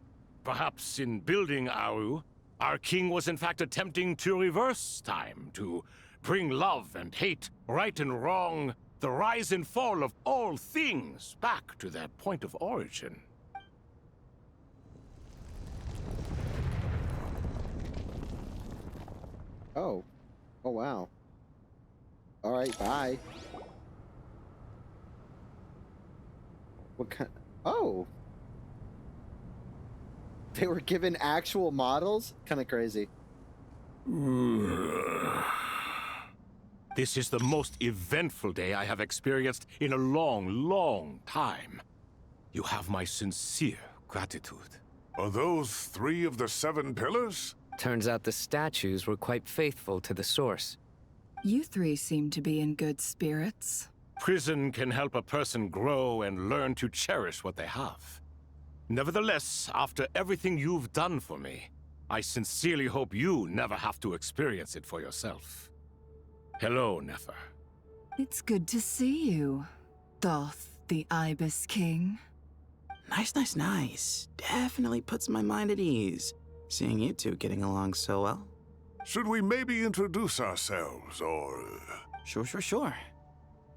S8: Perhaps in building Aru, our king was in fact attempting to reverse time, to bring love and hate, right and wrong, the rise and fall of all things back to their point of origin.
S1: Oh wow. All right, bye. What kind? Oh, they were given actual models? Kind of crazy.
S8: This is the most eventful day I have experienced in a long time. You have my sincere gratitude.
S6: Are those 3 of the 7 pillars?
S20: Turns out the statues were quite faithful to the source.
S5: You three seem to be in good spirits.
S8: Prison can help a person grow and learn to cherish what they have. Nevertheless, after everything you've done for me, I sincerely hope you never have to experience it for yourself. Hello, Nefer.
S5: It's good to see you, Thoth, the Ibis King.
S13: Nice. Definitely puts my mind at ease, seeing you two getting along so well.
S6: Should we maybe introduce ourselves, or...
S13: Sure.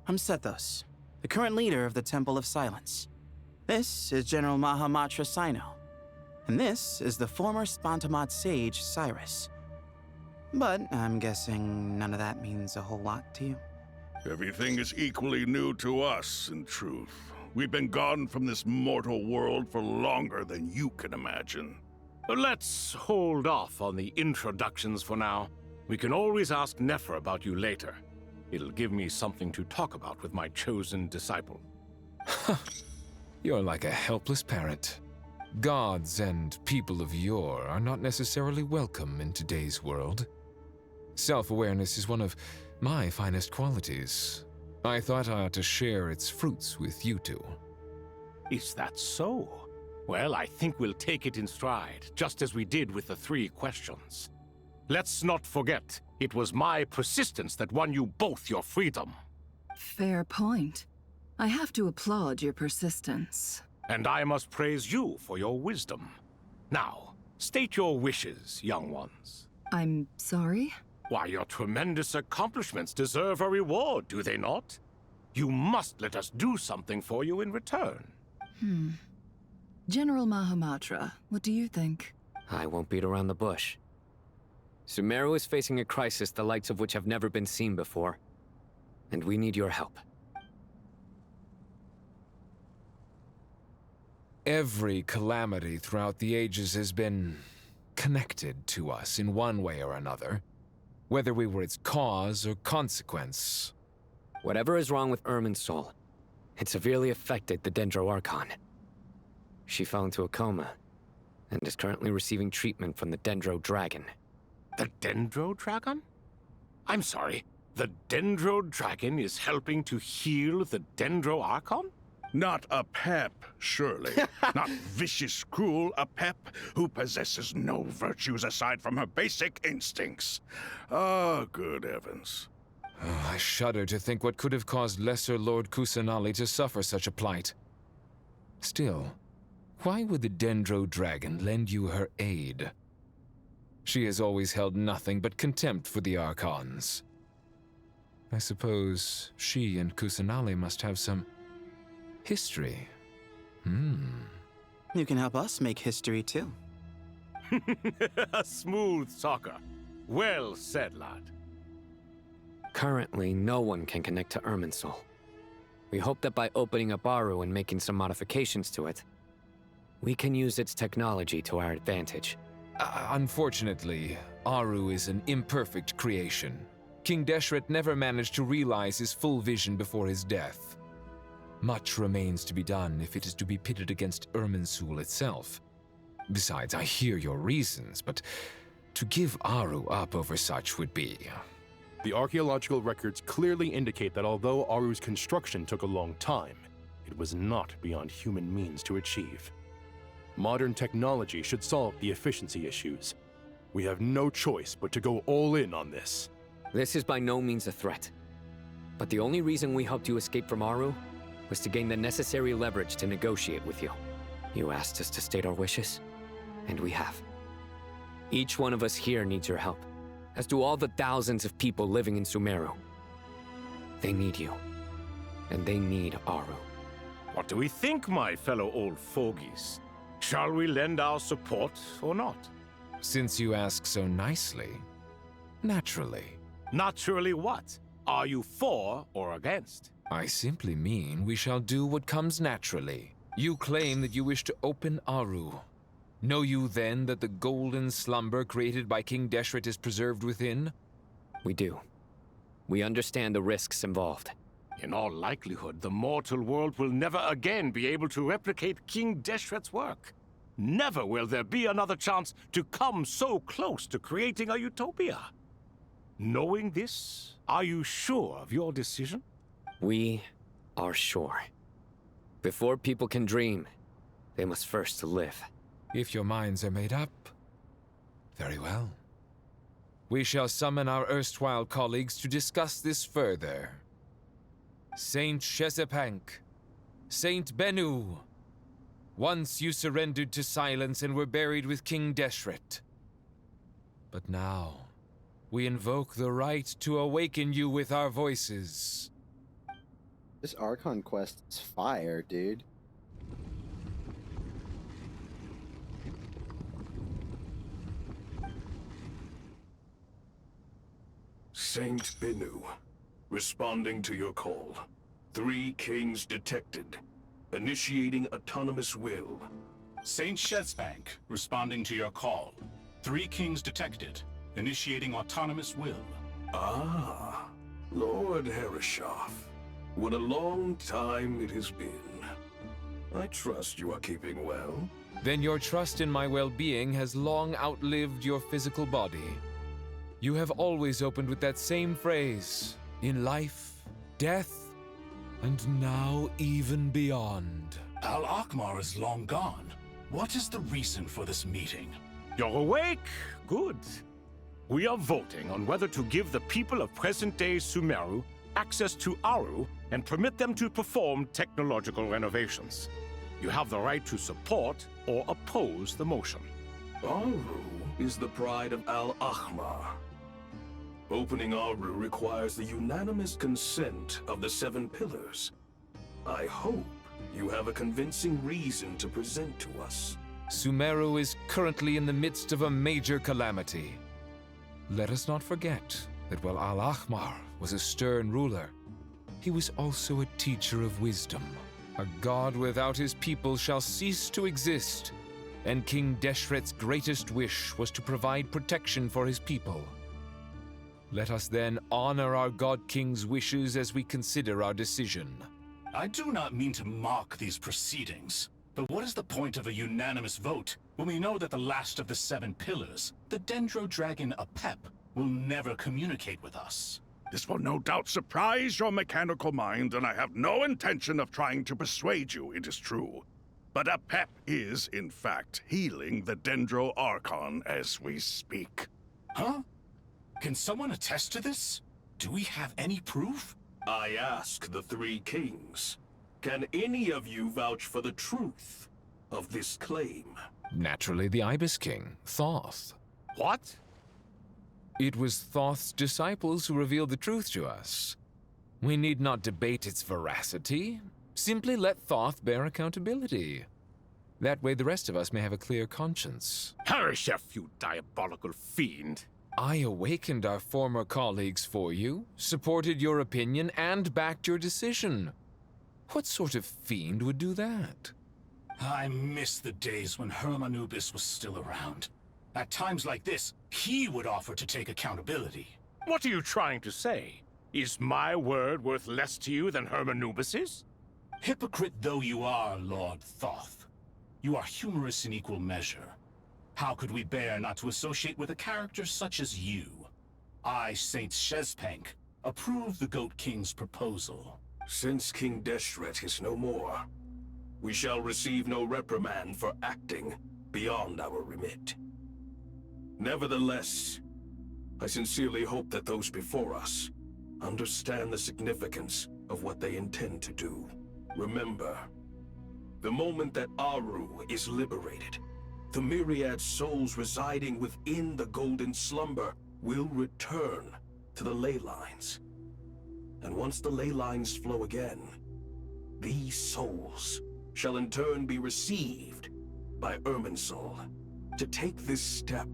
S13: I'm Sethos, the current leader of the Temple of Silence. This is General Mahamatra Sino, and this is the former Spantamat sage, Cyrus. But I'm guessing none of that means a whole lot to you.
S6: Everything is equally new to us, in truth. We've been gone from this mortal world for longer than you can imagine.
S8: Let's hold off on the introductions for now. We can always ask Nefer about you later. It'll give me something to talk about with my chosen disciple.
S18: You're like a helpless parent. Gods and people of yore are not necessarily welcome in today's world. Self-awareness is one of my finest qualities. I thought I ought to share its fruits with you two.
S8: Is that so? Well, I think we'll take it in stride, just as we did with the 3 questions. Let's not forget, it was my persistence that won you both your freedom.
S5: Fair point. I have to applaud your persistence.
S8: And I must praise you for your wisdom. Now, state your wishes, young ones.
S5: I'm sorry?
S8: Why, your tremendous accomplishments deserve a reward, do they not? You must let us do something for you in return.
S5: General Mahamatra, what do you think?
S20: I won't beat around the bush. Sumeru is facing a crisis the likes of which have never been seen before. And we need your help.
S18: Every calamity throughout the ages has been connected to us in one way or another, whether we were its cause or consequence.
S20: Whatever is wrong with Irminsul, it severely affected the Dendro Archon. She fell into a coma, and is currently receiving treatment from the Dendro Dragon.
S8: The Dendro Dragon? I'm sorry, the Dendro Dragon is helping to heal the Dendro Archon?
S6: Not a pep, surely. Not vicious, cruel, a pep who possesses no virtues aside from her basic instincts. Ah, good heavens.
S18: Oh, I shudder to think what could have caused Lesser Lord Kusanali to suffer such a plight. Still, why would the Dendro Dragon lend you her aid? She has always held nothing but contempt for the Archons. I suppose she and Kusanali must have some history.
S13: You can help us make history, too.
S8: A smooth talker. Well said, lad.
S20: Currently, no one can connect to Irminsul. We hope that by opening up Aru and making some modifications to it, we can use its technology to our advantage.
S18: Unfortunately, Aru is an imperfect creation. King Deshret never managed to realize his full vision before his death. Much remains to be done if it is to be pitted against Irminsul itself. Besides, I hear your reasons, but to give Aru up over such would be...
S19: The archaeological records clearly indicate that although Aru's construction took a long time, it was not beyond human means to achieve. Modern technology should solve the efficiency issues. We have no choice but to go all in on this.
S20: This is by no means a threat. But the only reason we helped you escape from Aru was to gain the necessary leverage to negotiate with you. You asked us to state our wishes, and we have. Each one of us here needs your help, as do all the thousands of people living in Sumeru. They need you, and they need Aru.
S8: What do we think, my fellow old fogies? Shall we lend our support or not?
S18: Since you ask so nicely, naturally.
S8: Naturally what? Are you for or against?
S18: I simply mean we shall do what comes naturally. You claim that you wish to open Aru. Know you then that the golden slumber created by King Deshret is preserved within?
S20: We do. We understand the risks involved.
S8: In all likelihood, the mortal world will never again be able to replicate King Deshret's work. Never will there be another chance to come so close to creating a utopia. Knowing this, are you sure of your decision?
S20: We are sure. Before people can dream, they must first live.
S18: If your minds are made up, very well. We shall summon our erstwhile colleagues to discuss this further. Saint Shezepank, Saint Bennu, once you surrendered to silence and were buried with King Deshret. But now, we invoke the right to awaken you with our voices.
S1: This Archon quest is fire, dude.
S17: Saint Binu, responding to your call. 3 kings detected. Initiating autonomous will.
S22: Saint Shezbank, responding to your call. 3 kings detected. Initiating autonomous will.
S17: Ah, Lord Herreshoff. What a long time it has been. I trust you are keeping well.
S18: Then your trust in my well-being has long outlived your physical body. You have always opened with that same phrase, in life, death, and now even beyond.
S22: Al-Akmar is long gone. What is the reason for this meeting?
S8: You're awake? Good. We are voting on whether to give the people of present-day Sumeru access to Aru and permit them to perform technological renovations. You have the right to support or oppose the motion.
S17: Aru is the pride of Al-Ahmar. Opening Aru requires the unanimous consent of the 7 pillars. I hope you have a convincing reason to present to us.
S18: Sumeru is currently in the midst of a major calamity. Let us not forget that while Al-Ahmar was a stern ruler, he was also a teacher of wisdom. A god without his people shall cease to exist, and King Deshret's greatest wish was to provide protection for his people. Let us then honor our God King's wishes as we consider our decision.
S22: I do not mean to mock these proceedings, but what is the point of a unanimous vote when we know that the last of the 7 pillars, the Dendro Dragon Apep, will never communicate with us?
S6: This will no doubt surprise your mechanical mind, and I have no intention of trying to persuade you it is true. But Apep is, in fact, healing the Dendro Archon as we speak.
S22: Huh? Can someone attest to this? Do we have any proof?
S17: I ask the 3 kings. Can any of you vouch for the truth of this claim?
S18: Naturally, the Ibis King, Thoth.
S8: What?
S18: It was Thoth's disciples who revealed the truth to us. We need not debate its veracity. Simply let Thoth bear accountability. That way the rest of us may have a clear conscience.
S8: Herreshoff, you diabolical fiend!
S18: I awakened our former colleagues for you, supported your opinion, and backed your decision. What sort of fiend would do that?
S22: I miss the days when Hermanubis was still around. At times like this, he would offer to take accountability.
S8: What are you trying to say? Is my word worth less to you than Hermanubis's?
S22: Hypocrite though you are, Lord Thoth, you are humorous in equal measure. How could we bear not to associate with a character such as you? I, Saint Shezpank, approve the Goat King's proposal.
S17: Since King Deshret is no more, we shall receive no reprimand for acting beyond our remit. Nevertheless, I sincerely hope that those before us understand the significance of what they intend to do. Remember, the moment that Aru is liberated, the myriad souls residing within the Golden Slumber will return to the ley lines. And once the ley lines flow again, these souls shall in turn be received by Irminsul. To take this step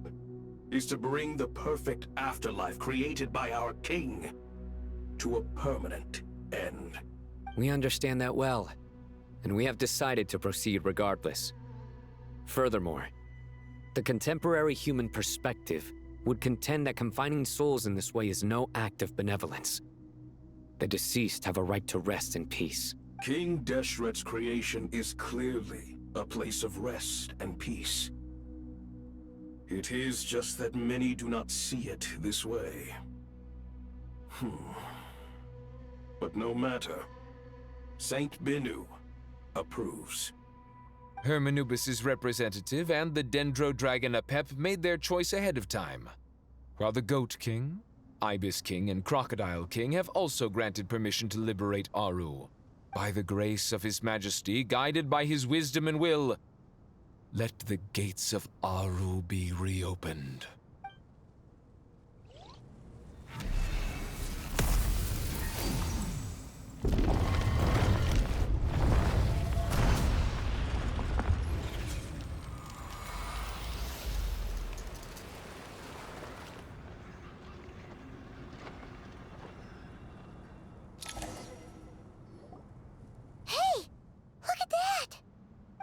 S17: is to bring the perfect afterlife created by our king to a permanent end.
S20: We understand that well, and we have decided to proceed regardless. Furthermore, the contemporary human perspective would contend that confining souls in this way is no act of benevolence. The deceased have a right to rest in peace.
S17: King Deshret's creation is clearly a place of rest and peace. It is just that many do not see it this way. But no matter. Saint Binu approves.
S18: Hermanubis' representative and the Dendro Dragon Apep made their choice ahead of time, while the Goat King, Ibis King, and Crocodile King have also granted permission to liberate Aru. By the grace of His Majesty, guided by his wisdom and will, let the gates of Aru be reopened.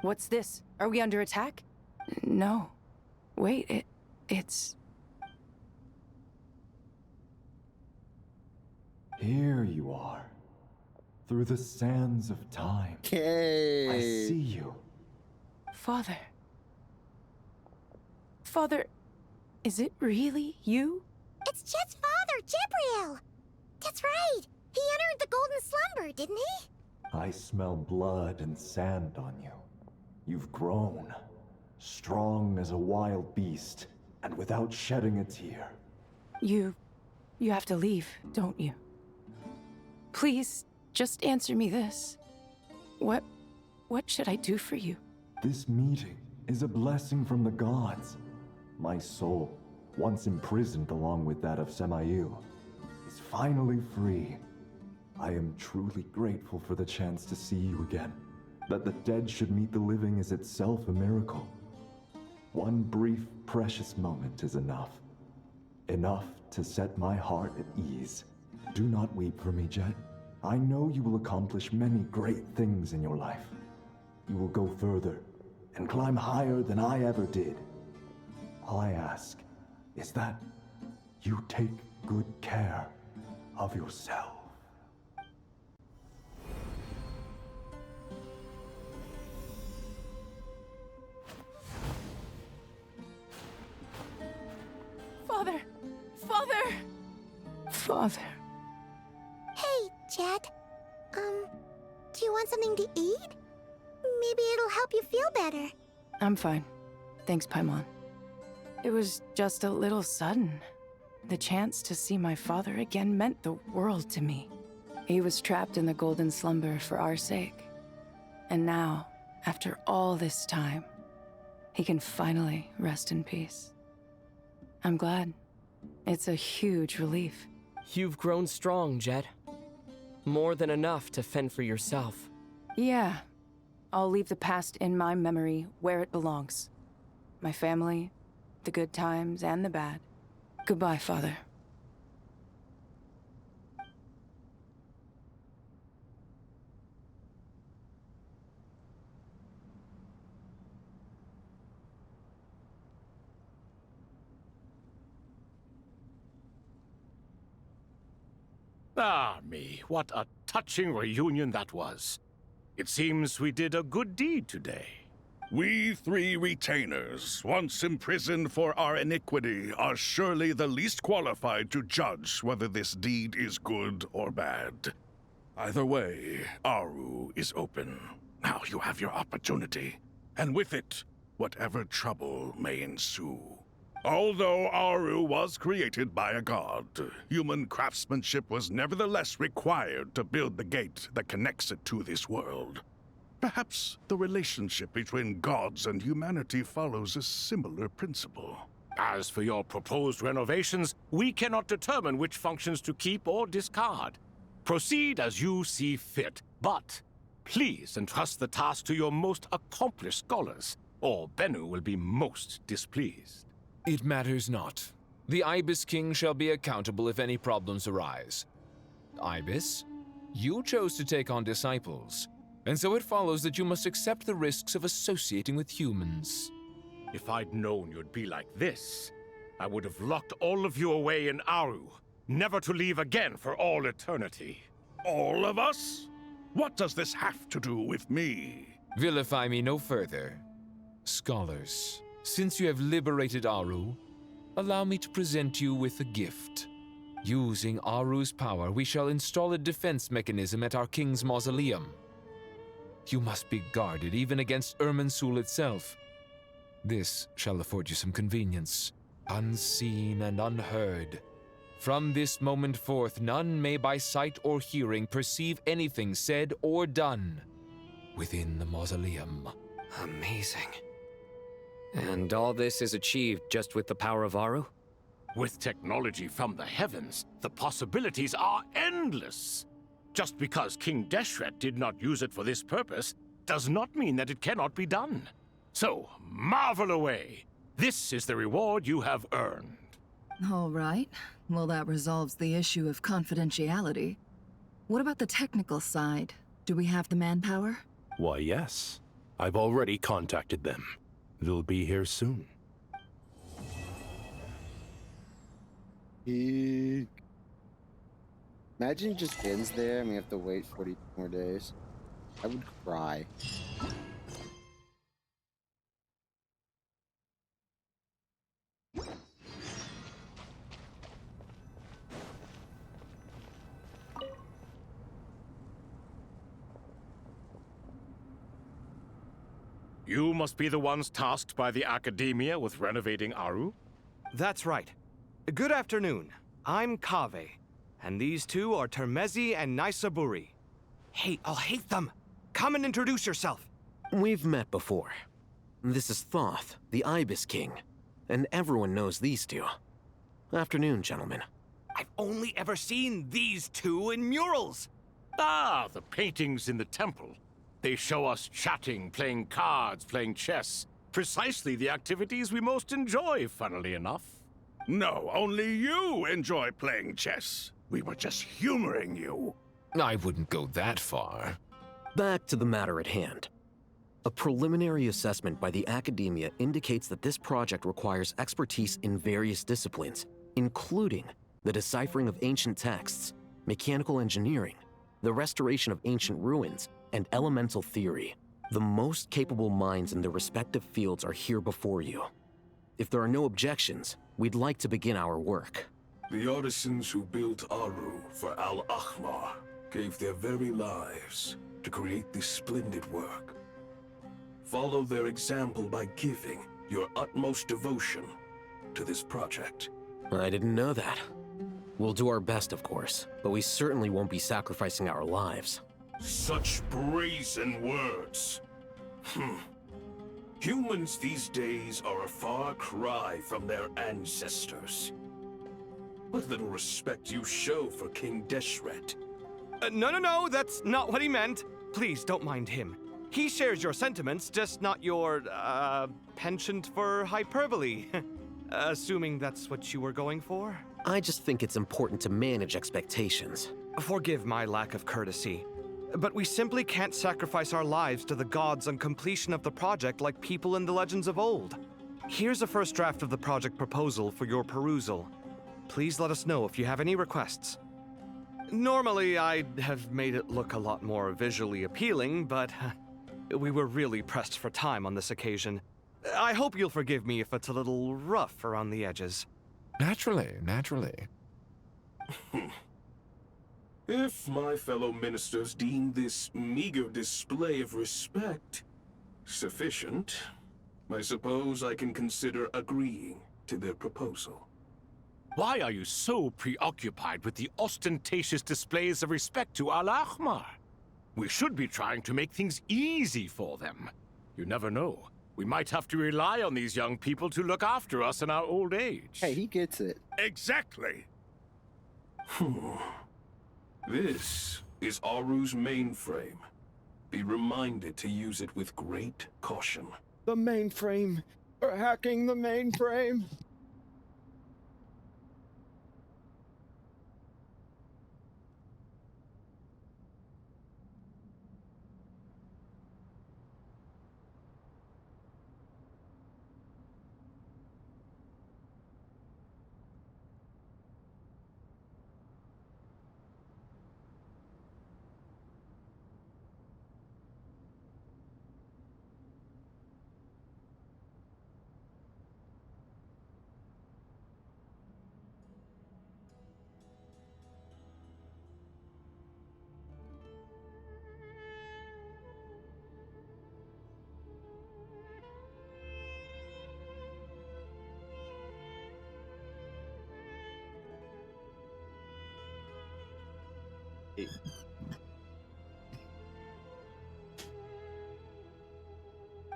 S11: What's this? Are we under attack? No. Wait, it's...
S2: Here you are. Through the sands of time.
S1: Okay.
S2: I see you.
S11: Father. Father, is it really you?
S7: It's Jet's father, Jibriel! That's right! He entered the golden slumber, didn't he?
S2: I smell blood and sand on you. You've grown. Strong as a wild beast, and without shedding a tear.
S11: You have to leave, don't you? Please, just answer me this. What should I do for you?
S2: This meeting is a blessing from the gods. My soul, once imprisoned along with that of Semail, is finally free. I am truly grateful for the chance to see you again. That the dead should meet the living is itself a miracle. One brief, precious moment is enough. Enough to set my heart at ease. Do not weep for me, Jet. I know you will accomplish many great things in your life. You will go further and climb higher than I ever did. All I ask is that you take good care of yourself.
S11: Father! Father! Father.
S7: Hey, Jet. Do you want something to eat? Maybe it'll help you feel better.
S11: I'm fine. Thanks, Paimon. It was just a little sudden. The chance to see my father again meant the world to me. He was trapped in the golden slumber for our sake. And now, after all this time, he can finally rest in peace. I'm glad. It's a huge relief.
S12: You've grown strong, Jet. More than enough to fend for yourself.
S11: Yeah. I'll leave the past in my memory where it belongs. My family, the good times and the bad. Goodbye, Father.
S8: Ah, me, what a touching reunion that was. It seems we did a good deed today.
S6: We three retainers, once imprisoned for our iniquity, are surely the least qualified to judge whether this deed is good or bad. Either way, Aru is open. Now you have your opportunity, and with it, whatever trouble may ensue. Although Aru was created by a god, human craftsmanship was nevertheless required to build the gate that connects it to this world. Perhaps the relationship between gods and humanity follows a similar principle.
S8: As for your proposed renovations, we cannot determine which functions to keep or discard. Proceed as you see fit, but please entrust the task to your most accomplished scholars, or Bennu will be most displeased.
S18: It matters not. The Ibis King shall be accountable if any problems arise. Ibis, you chose to take on disciples, and so it follows that you must accept the risks of associating with humans.
S8: If I'd known you'd be like this, I would have locked all of you away in Aru, never to leave again for all eternity.
S6: All of us? What does this have to do with me?
S18: Vilify me no further. Scholars, since you have liberated Aru, allow me to present you with a gift. Using Aru's power, we shall install a defense mechanism at our king's mausoleum. You must be guarded even against Irminsul itself. This shall afford you some convenience, unseen and unheard. From this moment forth, none may by sight or hearing perceive anything said or done within the mausoleum.
S20: Amazing. And all this is achieved just with the power of Aru?
S8: With technology from the heavens, the possibilities are endless. Just because King Deshret did not use it for this purpose does not mean that it cannot be done. So, marvel away. This is the reward you have earned.
S5: All right. Well, that resolves the issue of confidentiality. What about the technical side? Do we have the manpower?
S19: Why, yes. I've already contacted them. They'll be here soon.
S1: Eek. Imagine it just ends there and we have to wait 40 more days. I would cry.
S8: You must be the ones tasked by the Academia with renovating Aru?
S10: That's right. Good afternoon. I'm Kaveh, and these two are Termezi and Naisaburi. Hey, I'll hate them! Come and introduce yourself!
S14: We've met before. This is Thoth, the Ibis King, and everyone knows these two. Afternoon, gentlemen.
S10: I've only ever seen these two in murals!
S8: Ah, the paintings in the temple. They show us chatting, playing cards, playing chess. Precisely the activities we most enjoy, funnily enough.
S6: No, only you enjoy playing chess. We were just humoring you.
S18: I wouldn't go that far.
S14: Back to the matter at hand. A preliminary assessment by the Academia indicates that this project requires expertise in various disciplines, including the deciphering of ancient texts, mechanical engineering, the restoration of ancient ruins, and elemental theory. The most capable minds in their respective fields are here before you. If there are no objections, we'd like to begin our work.
S17: The artisans who built Aru for Al-Ahmar gave their very lives to create this splendid work. Follow their example by giving your utmost devotion to this project.
S14: I didn't know that. We'll do our best, of course, but we certainly won't be sacrificing our lives.
S17: Such brazen words. Humans these days are a far cry from their ancestors. What little respect you show for King Deshret.
S10: No, that's not what he meant. Please, don't mind him. He shares your sentiments, just not your, penchant for hyperbole. Assuming that's what you were going for?
S14: I just think it's important to manage expectations.
S10: Forgive my lack of courtesy, but we simply can't sacrifice our lives to the gods on completion of the project like people in the legends of old. Here's a first draft of the project proposal for your perusal. Please let us know if you have any requests. Normally, I'd have made it look a lot more visually appealing, but we were really pressed for time on this occasion. I hope you'll forgive me if it's a little rough around the edges.
S18: Naturally.
S17: If my fellow ministers deem this meager display of respect sufficient, I suppose I can consider agreeing to their proposal.
S8: Why are you so preoccupied with the ostentatious displays of respect to Al-Ahmar? We should be trying to make things easy for them. You never know. We might have to rely on these young people to look after us in our old age.
S1: Hey, he gets it.
S6: Exactly.
S17: This is Aru's mainframe. Be reminded to use it with great caution.
S1: The mainframe. We're hacking the mainframe.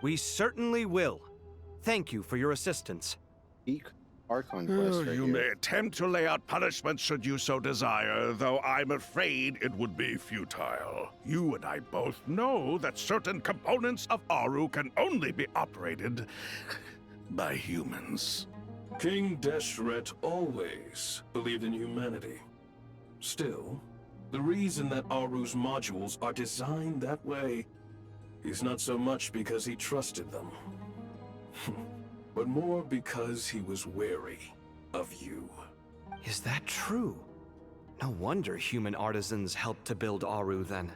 S10: We certainly will. Thank you for your assistance.
S1: Archon quest right
S6: You
S1: here.
S6: may attempt to lay out punishment should you so desire, though I'm afraid it would be futile. You and I both know that certain components of Aru can only be operated by humans.
S17: King Deshret always believed in humanity. Still, the reason that Aru's modules are designed that way He's not so much because he trusted them, but more because he was wary of you.
S10: Is that true? No wonder human artisans helped to build Aru then.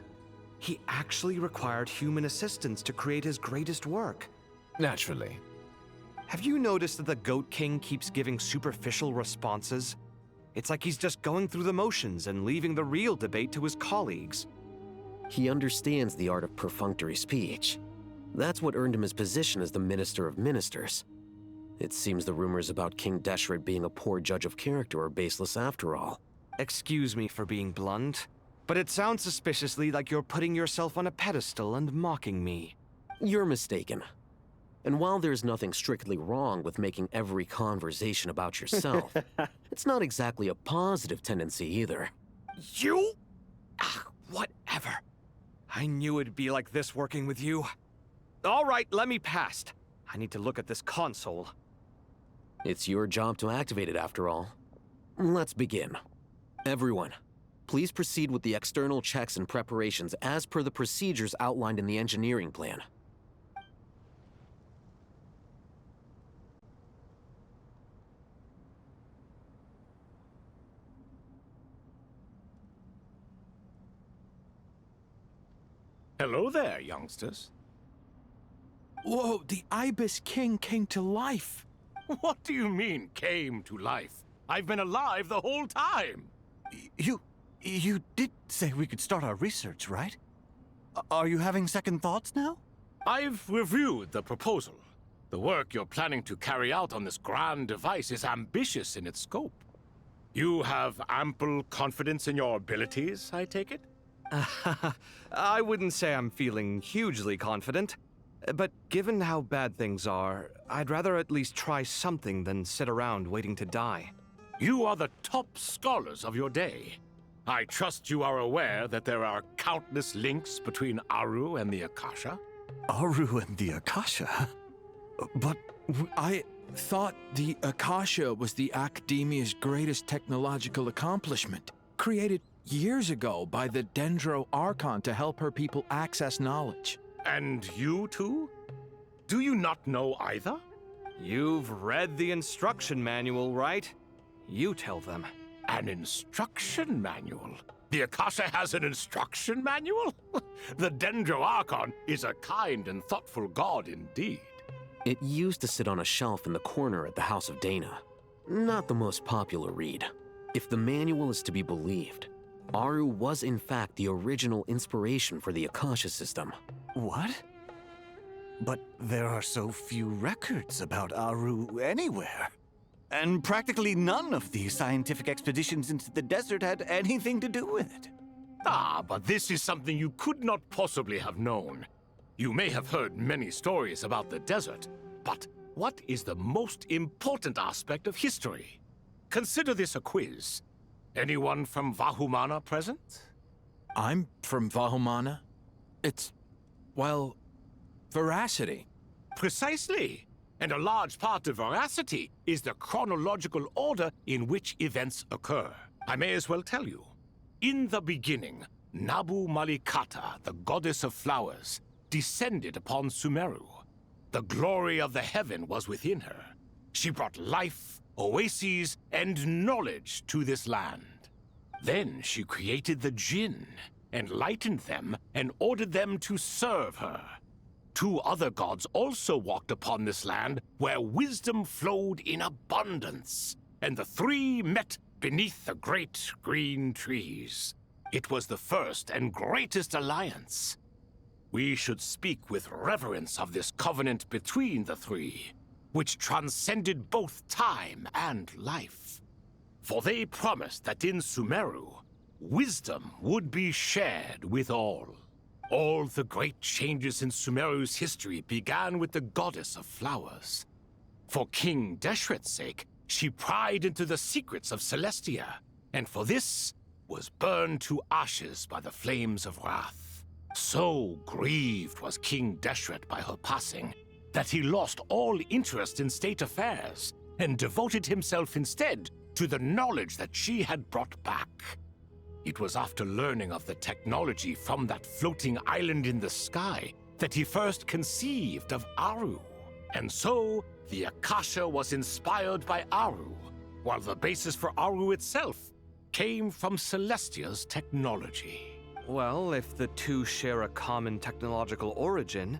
S10: He actually required human assistance to create his greatest work.
S18: Naturally.
S10: Have you noticed that the Goat King keeps giving superficial responses? It's like he's just going through the motions and leaving the real debate to his colleagues.
S15: He understands the art of perfunctory speech. That's what earned him his position as the Minister of Ministers. It seems the rumors about King Deshret being a poor judge of character are baseless after all.
S10: Excuse me for being blunt, but it sounds suspiciously like you're putting yourself on a pedestal and mocking me.
S15: You're mistaken. And while there's nothing strictly wrong with making every conversation about yourself, it's not exactly a positive tendency either.
S10: You? Whatever. I knew it'd be like this working with you. All right, let me past. I need to look at this console.
S15: It's your job to activate it after all. Let's begin. Everyone, please proceed with the external checks and preparations as per the procedures outlined in the engineering plan.
S8: Hello there, youngsters.
S21: Whoa, the Ibis King came to life.
S8: What do you mean, came to life? I've been alive the whole time.
S9: You did say we could start our research, right? Are you having second thoughts now?
S8: I've reviewed the proposal. The work you're planning to carry out on this grand device is ambitious in its scope. You have ample confidence in your abilities, I take it?
S10: I wouldn't say I'm feeling hugely confident, but given how bad things are, I'd rather at least try something than sit around waiting to die.
S8: You are the top scholars of your day. I trust you are aware that there are countless links between Aru and the Akasha?
S21: Aru and the Akasha? But I thought the Akasha was the Academia's greatest technological accomplishment, created years ago by the Dendro Archon to help her people access knowledge.
S8: And you too? Do you not know either?
S10: You've read the instruction manual, right? You tell them.
S8: An instruction manual? The Akasha has an instruction manual? The Dendro Archon is a kind and thoughtful god indeed.
S15: It used to sit on a shelf in the corner at the House of Dana. Not the most popular read. If the manual is to be believed, Aru was in fact the original inspiration for the Akasha system.
S9: What? But there are so few records about Aru anywhere. And practically none of the scientific expeditions into the desert had anything to do with it.
S8: Ah, but this is something you could not possibly have known. You may have heard many stories about the desert, but what is the most important aspect of history? Consider this a quiz. Anyone from Vahumana present?
S21: I'm from Vahumana. It's, well, veracity.
S8: Precisely. And a large part of veracity is the chronological order in which events occur. I may as well tell you. In the beginning, Nabu Malikata, the goddess of flowers, descended upon Sumeru. The glory of the heaven was within her. She brought life, oases, and knowledge to this land. Then she created the Jinn, enlightened them, and ordered them to serve her. 2 other gods also walked upon this land where wisdom flowed in abundance, and the 3 met beneath the great green trees. It was the first and greatest alliance. We should speak with reverence of this covenant between the 3, which transcended both time and life. For they promised that in Sumeru, wisdom would be shared with all. All the great changes in Sumeru's history began with the goddess of flowers. For King Deshret's sake, she pried into the secrets of Celestia, and for this was burned to ashes by the flames of wrath. So grieved was King Deshret by her passing, that he lost all interest in state affairs, and devoted himself instead to the knowledge that she had brought back. It was after learning of the technology from that floating island in the sky that he first conceived of Aru. And so, the Akasha was inspired by Aru, while the basis for Aru itself came from Celestia's technology.
S10: Well, if the two share a common technological origin,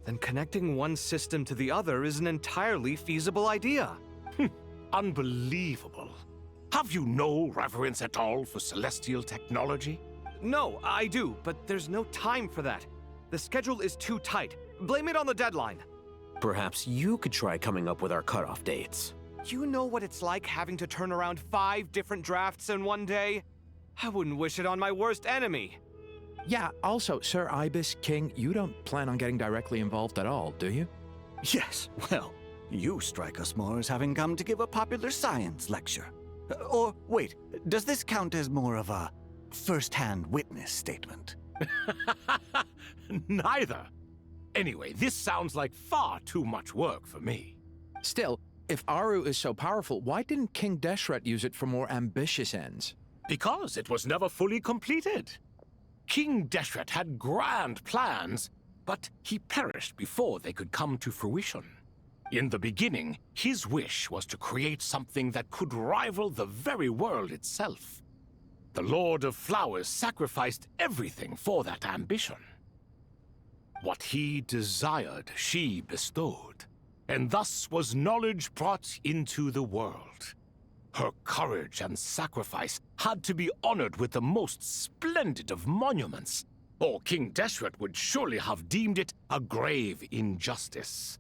S10: then connecting one system to the other is an entirely feasible idea.
S8: Unbelievable. Have you no reverence at all for celestial technology?
S10: No, I do, but there's no time for that. The schedule is too tight. Blame it on the deadline.
S15: Perhaps you could try coming up with our cutoff dates.
S10: You know what it's like having to turn around 5 different drafts in one day? I wouldn't wish it on my worst enemy.
S21: Yeah, also, Sir Ibis, King, you don't plan on getting directly involved at all, do you?
S3: Yes, well, you strike us more as having come to give a popular science lecture. Or, wait, does this count as more of a first-hand witness statement?
S8: Neither. Anyway, this sounds like far too much work for me.
S21: Still, if Aru is so powerful, why didn't King Deshret use it for more ambitious ends?
S8: Because it was never fully completed. King Deshret had grand plans, but he perished before they could come to fruition. In the beginning, his wish was to create something that could rival the very world itself. The Lord of Flowers sacrificed everything for that ambition. What he desired, she bestowed, and thus was knowledge brought into the world. Her courage and sacrifice had to be honored with the most splendid of monuments, or King Deshret would surely have deemed it a grave injustice.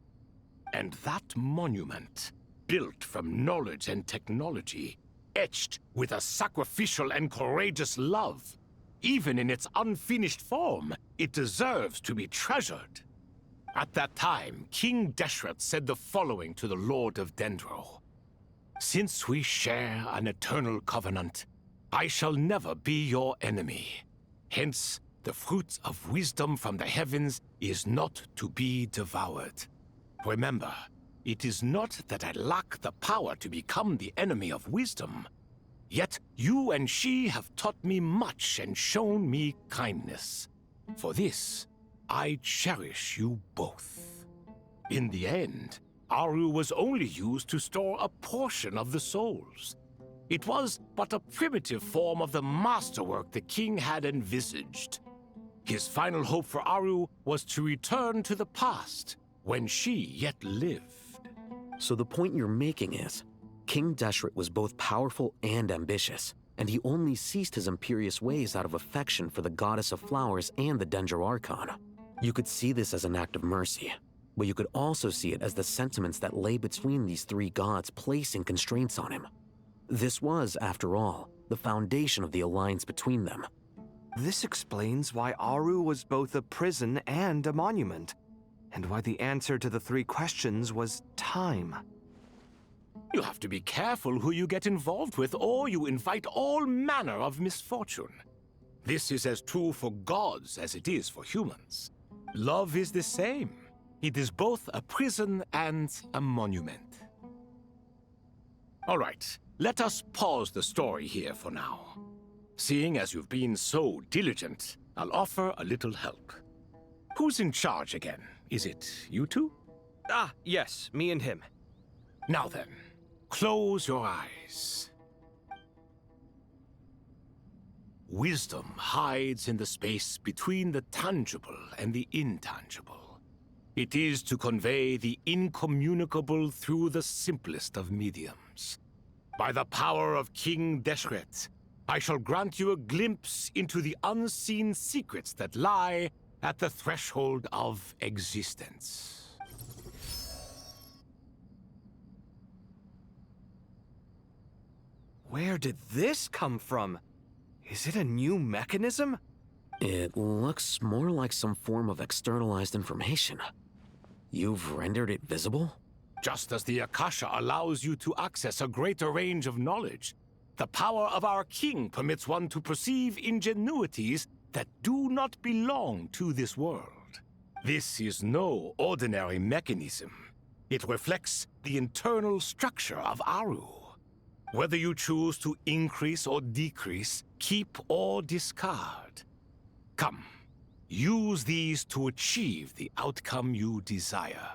S8: And that monument, built from knowledge and technology, etched with a sacrificial and courageous love, even in its unfinished form, it deserves to be treasured. At that time, King Deshret said the following to the Lord of Dendro. Since we share an eternal covenant, I shall never be your enemy. Hence, the fruit of wisdom from the heavens is not to be devoured. Remember, it is not that I lack the power to become the enemy of wisdom. Yet you and she have taught me much and shown me kindness. For this, I cherish you both. In the end, Aru was only used to store a portion of the souls. It was but a primitive form of the masterwork the king had envisaged. His final hope for Aru was to return to the past, when she yet lived.
S15: So the point you're making is, King Deshret was both powerful and ambitious, and he only ceased his imperious ways out of affection for the Goddess of Flowers and the Dendro Archon. You could see this as an act of mercy, but you could also see it as the sentiments that lay between these three gods placing constraints on him. This was, after all, the foundation of the alliance between them.
S10: This explains why Aru was both a prison and a monument, and why the answer to the 3 questions was time.
S8: You have to be careful who you get involved with, or you invite all manner of misfortune. This is as true for gods as it is for humans. Love is the same. It is both a prison and a monument. All right, let us pause the story here for now. Seeing as you've been so diligent, I'll offer a little help. Who's in charge again? Is it you two?
S10: Ah, yes, me and him.
S8: Now then, close your eyes. Wisdom hides in the space between the tangible and the intangible. It is to convey the incommunicable through the simplest of mediums. By the power of King Deshret, I shall grant you a glimpse into the unseen secrets that lie at the threshold of existence.
S10: Where did this come from? Is it a new mechanism?
S15: It looks more like some form of externalized information. You've rendered it visible?
S8: Just as the Akasha allows you to access a greater range of knowledge, the power of our king permits one to perceive ingenuities that do not belong to this world. This is no ordinary mechanism. It reflects the internal structure of Aru. Whether you choose to increase or decrease, keep or discard. Come,
S22: Use these to achieve the outcome you desire.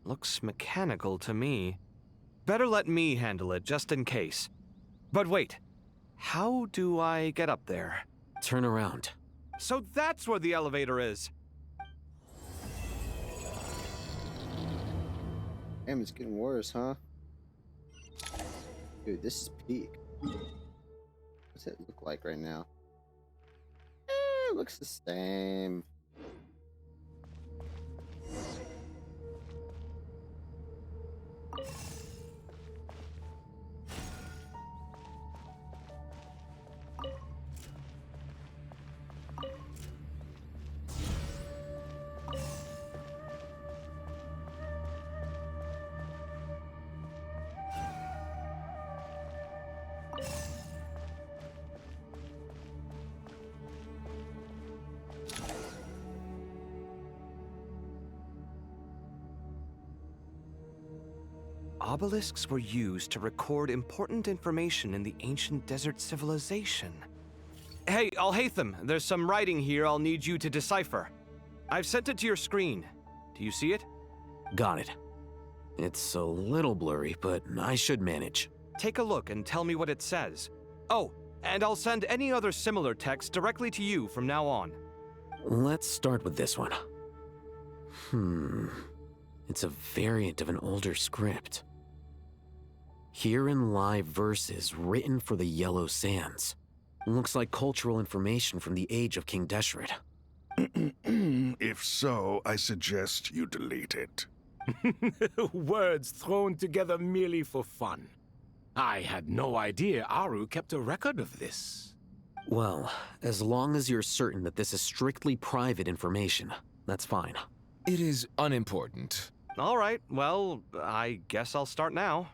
S10: Looks mechanical to me. Better let me handle it, just in case. But wait, how do I get up there?
S15: Turn around.
S10: So that's where the elevator is!
S1: Damn, it's getting worse, huh? Dude, this is peak. What's it look like right now? It looks the same.
S10: Obelisks were used to record important information in the ancient desert civilization. Hey, Alhaitham, there's some writing here I'll need you to decipher. I've sent it to your screen. Do you see it?
S15: Got it. It's a little blurry, but I should manage.
S10: Take a look and tell me what it says. Oh, and I'll send any other similar text directly to you from now on.
S15: Let's start with this one. It's a variant of an older script. Herein lie verses written for the Yellow Sands. Looks like cultural information from the age of King Deshret.
S6: If so, I suggest you delete it.
S22: Words thrown together merely for fun. I had no idea Aru kept a record of this.
S15: Well, as long as you're certain that this is strictly private information, that's fine.
S18: It is unimportant.
S10: All right, well, I guess I'll start now.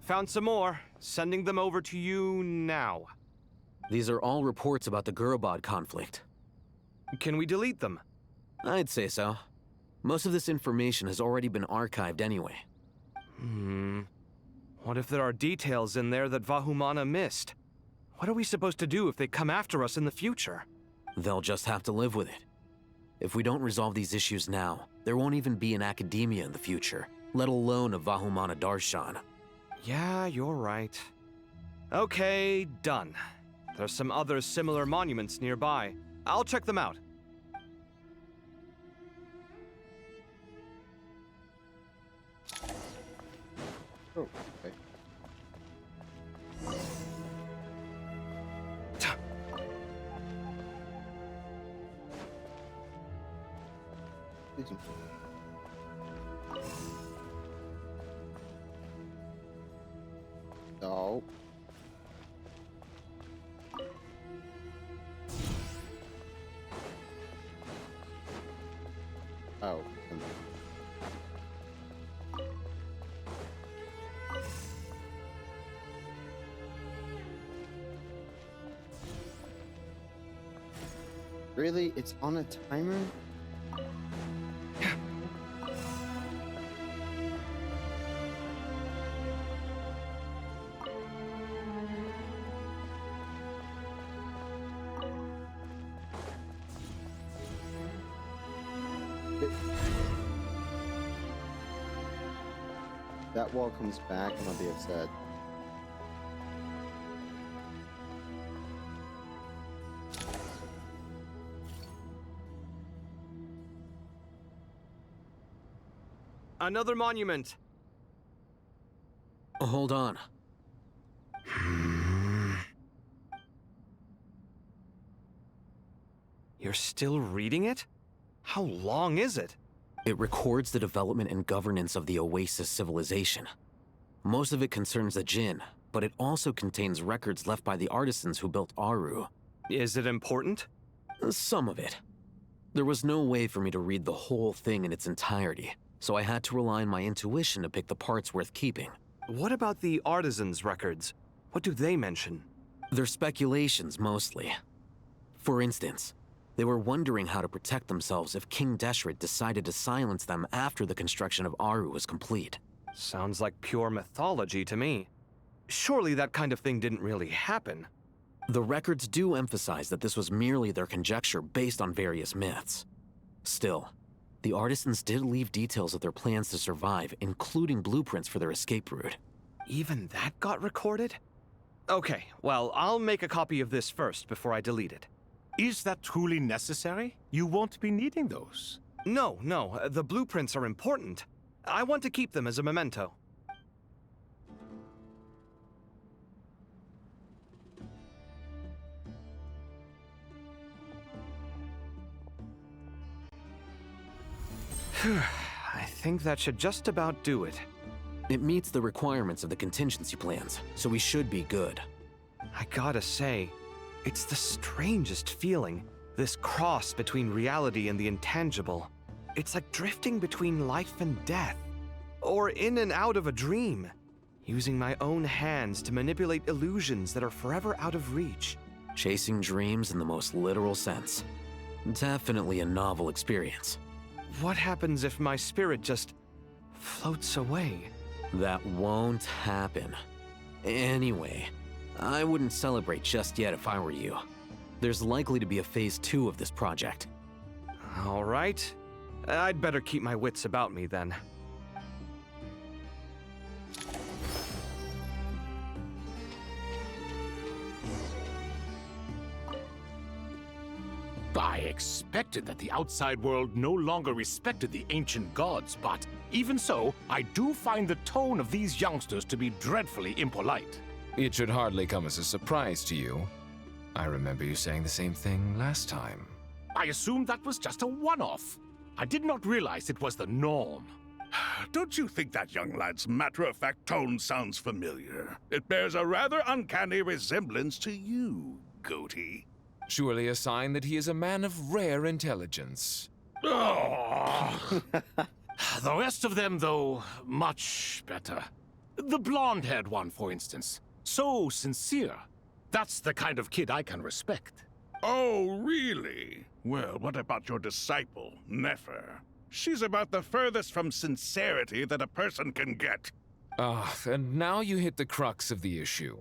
S10: Found some more. Sending them over to you now.
S15: These are all reports about the Gurubad conflict.
S10: Can we delete them?
S15: I'd say so. Most of this information has already been archived anyway.
S10: What if there are details in there that Vahumana missed? What are we supposed to do if they come after us in the future?
S15: They'll just have to live with it. If we don't resolve these issues now, there won't even be an academia in the future, let alone a Vahumana Darshan.
S10: Yeah, you're right. Okay, done. There's some other similar monuments nearby. I'll check them out.
S1: Oh, okay. No. Oh. Really? It's on a timer? That wall comes back, and I'll be upset.
S10: Another monument.
S15: Hold on.
S10: You're still reading it? How long is it?
S15: It records the development and governance of the Oasis civilization. Most of it concerns the Jinn, but it also contains records left by the artisans who built Aru.
S10: Is it important?
S15: Some of it. There was no way for me to read the whole thing in its entirety, so I had to rely on my intuition to pick the parts worth keeping.
S10: What about the artisans' records? What do they mention?
S15: They're speculations, mostly. For instance, they were wondering how to protect themselves if King Deshret decided to silence them after the construction of Aru was complete.
S10: Sounds like pure mythology to me. Surely that kind of thing didn't really happen.
S15: The records do emphasize that this was merely their conjecture based on various myths. Still, the artisans did leave details of their plans to survive, including blueprints for their escape route.
S10: Even that got recorded? Okay, well, I'll make a copy of this first before I delete it.
S8: Is that truly necessary? You won't be needing those.
S10: No, the blueprints are important. I want to keep them as a memento. I think that should just about do it.
S15: It meets the requirements of the contingency plans, so we should be good.
S10: I gotta say, it's the strangest feeling, this cross between reality and the intangible. It's like drifting between life and death, or in and out of a dream, using my own hands to manipulate illusions that are forever out of reach.
S15: Chasing dreams in the most literal sense. Definitely a novel experience.
S10: What happens if my spirit just floats away?
S15: That won't happen. Anyway, I wouldn't celebrate just yet if I were you. There's likely to be a phase 2 of this project.
S10: All right. I'd better keep my wits about me then.
S22: I expected that the outside world no longer respected the ancient gods, but even so, I do find the tone of these youngsters to be dreadfully impolite.
S18: It should hardly come as a surprise to you. I remember you saying the same thing last time.
S22: I assumed that was just a one-off. I did not realize it was the norm.
S6: Don't you think that young lad's matter-of-fact tone sounds familiar? It bears a rather uncanny resemblance to you, Goatee.
S18: Surely a sign that he is a man of rare intelligence.
S22: Oh. The rest of them, though, much better. The blonde-haired one, for instance. So sincere. That's the kind of kid I can respect.
S6: Oh, really? Well, what about your disciple, Nefer? She's about the furthest from sincerity that a person can get.
S18: And now you hit the crux of the issue.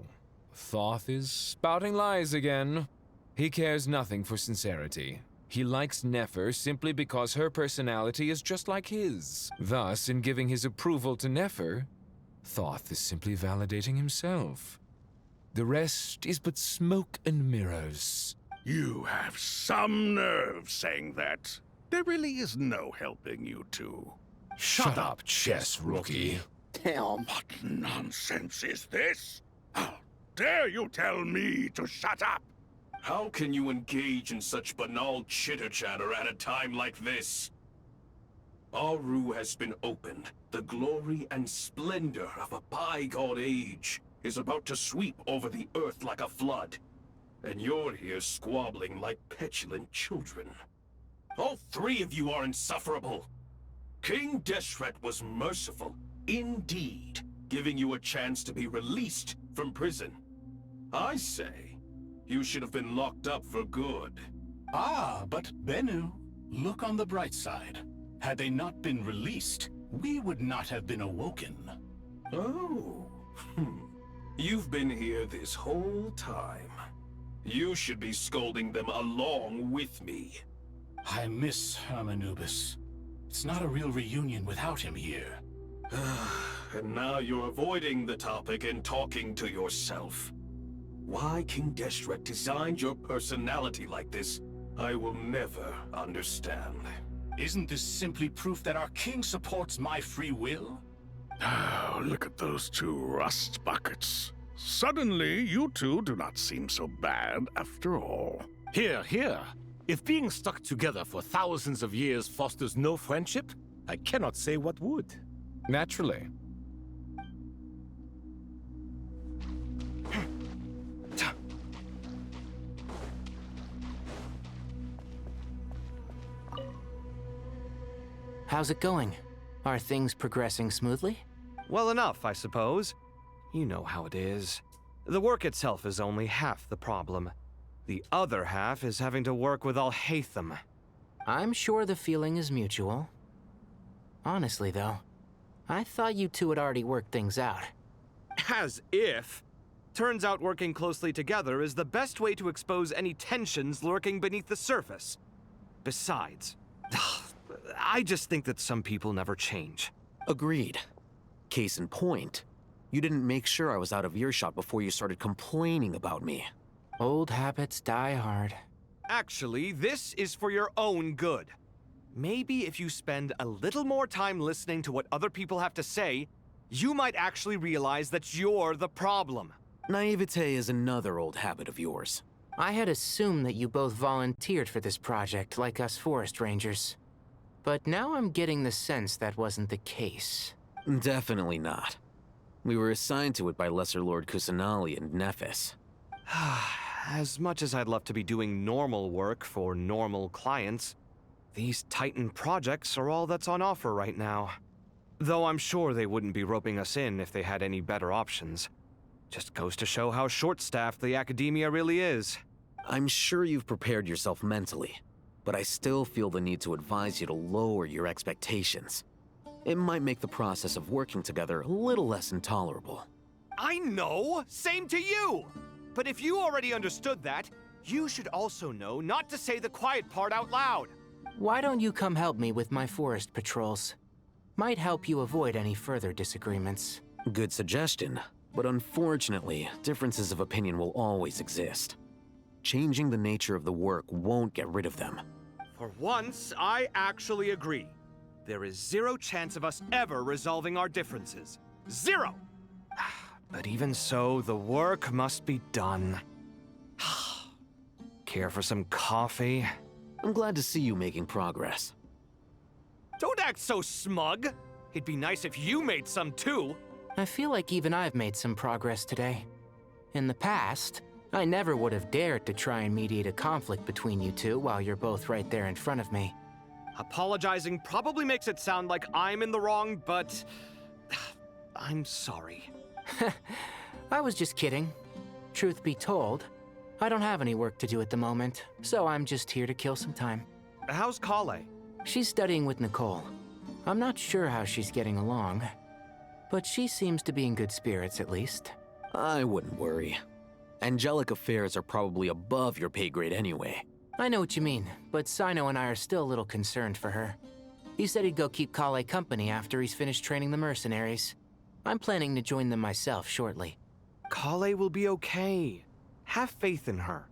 S18: Thoth is spouting lies again. He cares nothing for sincerity. He likes Nefer simply because her personality is just like his. Thus, in giving his approval to Nefer, Thoth is simply validating himself. The rest is but smoke and mirrors.
S6: You have some nerve saying that. There really is no helping you two.
S18: Shut up, chess rookie.
S1: Damn.
S6: What nonsense is this? How dare you tell me to shut up?
S17: How can you engage in such banal chitter-chatter at a time like this? Aru has been opened. The glory and splendor of a bygone age is about to sweep over the earth like a flood. And you're here squabbling like petulant children. All three of you are insufferable. King Deshret was merciful, indeed, giving you a chance to be released from prison. I say, you should have been locked up for good.
S22: Ah, but Bennu, look on the bright side. Had they not been released, we would not have been awoken.
S17: Oh, you've been here this whole time. You should be scolding them along with me.
S22: I miss Hermanubis. It's not a real reunion without him here.
S17: And now you're avoiding the topic and talking to yourself. Why King Deshret designed your personality like this, I will never understand.
S22: Isn't this simply proof that our king supports my free will?
S6: Oh, look at those two rust buckets. Suddenly, you two do not seem so bad after all.
S22: Here. If being stuck together for thousands of years fosters no friendship,
S8: I cannot say what would.
S18: Naturally.
S14: How's it going? Are things progressing smoothly?
S10: Well enough, I suppose. You know how it is. The work itself is only half the problem. The other half is having to work with Al-Haytham.
S14: I'm sure the feeling is mutual. Honestly, though, I thought you two had already worked things out.
S10: As if. Turns out working closely together is the best way to expose any tensions lurking beneath the surface. Besides, I just think that some people never change.
S15: Agreed. Case in point, you didn't make sure I was out of earshot before you started complaining about me.
S14: Old habits die hard.
S10: Actually, this is for your own good. Maybe if you spend a little more time listening to what other people have to say, you might actually realize that you're the problem.
S15: Naivete is another old habit of yours.
S14: I had assumed that you both volunteered for this project, like us forest rangers. But now I'm getting the sense that wasn't the case.
S15: Definitely not. We were assigned to it by Lesser Lord Kusanali and Nephis.
S10: As much as I'd love to be doing normal work for normal clients, these Titan projects are all that's on offer right now. Though I'm sure they wouldn't be roping us in if they had any better options. Just goes to show how short-staffed the academia really is.
S15: I'm sure you've prepared yourself mentally, but I still feel the need to advise you to lower your expectations. It might make the process of working together a little less intolerable.
S10: I know! Same to you! But if you already understood that, you should also know not to say the quiet part out loud.
S14: Why don't you come help me with my forest patrols? Might help you avoid any further disagreements.
S15: Good suggestion, but unfortunately, differences of opinion will always exist. Changing the nature of the work won't get rid of them.
S10: For once, I actually agree. There is zero chance of us ever resolving our differences. Zero! But even so, the work must be done. Care for some coffee?
S15: I'm glad to see you making progress.
S10: Don't act so smug! It'd be nice if you made some too!
S14: I feel like even I've made some progress today. In the past, I never would have dared to try and mediate a conflict between you two while you're both right there in front of me.
S10: Apologizing probably makes it sound like I'm in the wrong, but I'm sorry.
S14: I was just kidding. Truth be told, I don't have any work to do at the moment, so I'm just here to kill some time.
S10: How's Kale?
S14: She's studying with Nicole. I'm not sure how she's getting along, but she seems to be in good spirits at least.
S15: I wouldn't worry. Angelic affairs are probably above your pay grade anyway.
S14: I know what you mean, but Sino and I are still a little concerned for her. He said he'd go keep Kale company after he's finished training the mercenaries. I'm planning to join them myself shortly.
S10: Kale will be okay. Have faith in her.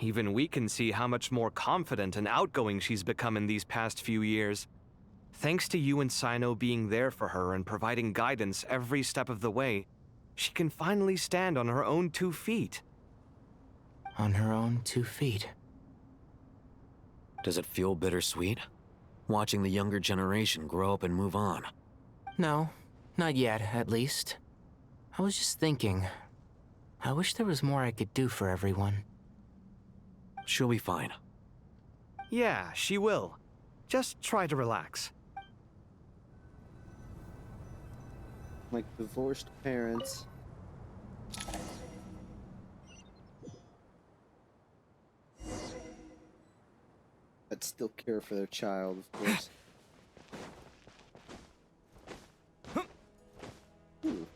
S10: Even we can see how much more confident and outgoing she's become in these past few years. Thanks to you and Sino being there for her and providing guidance every step of the way, she can finally stand on her own 2 feet.
S14: On her own 2 feet.
S15: Does it feel bittersweet? Watching the younger generation grow up and move on?
S14: No, not yet, at least. I was just thinking, I wish there was more I could do for everyone.
S15: She'll be fine.
S10: Yeah, she will. Just try to relax.
S1: Like divorced parents. That still care for their child, of course. Ooh.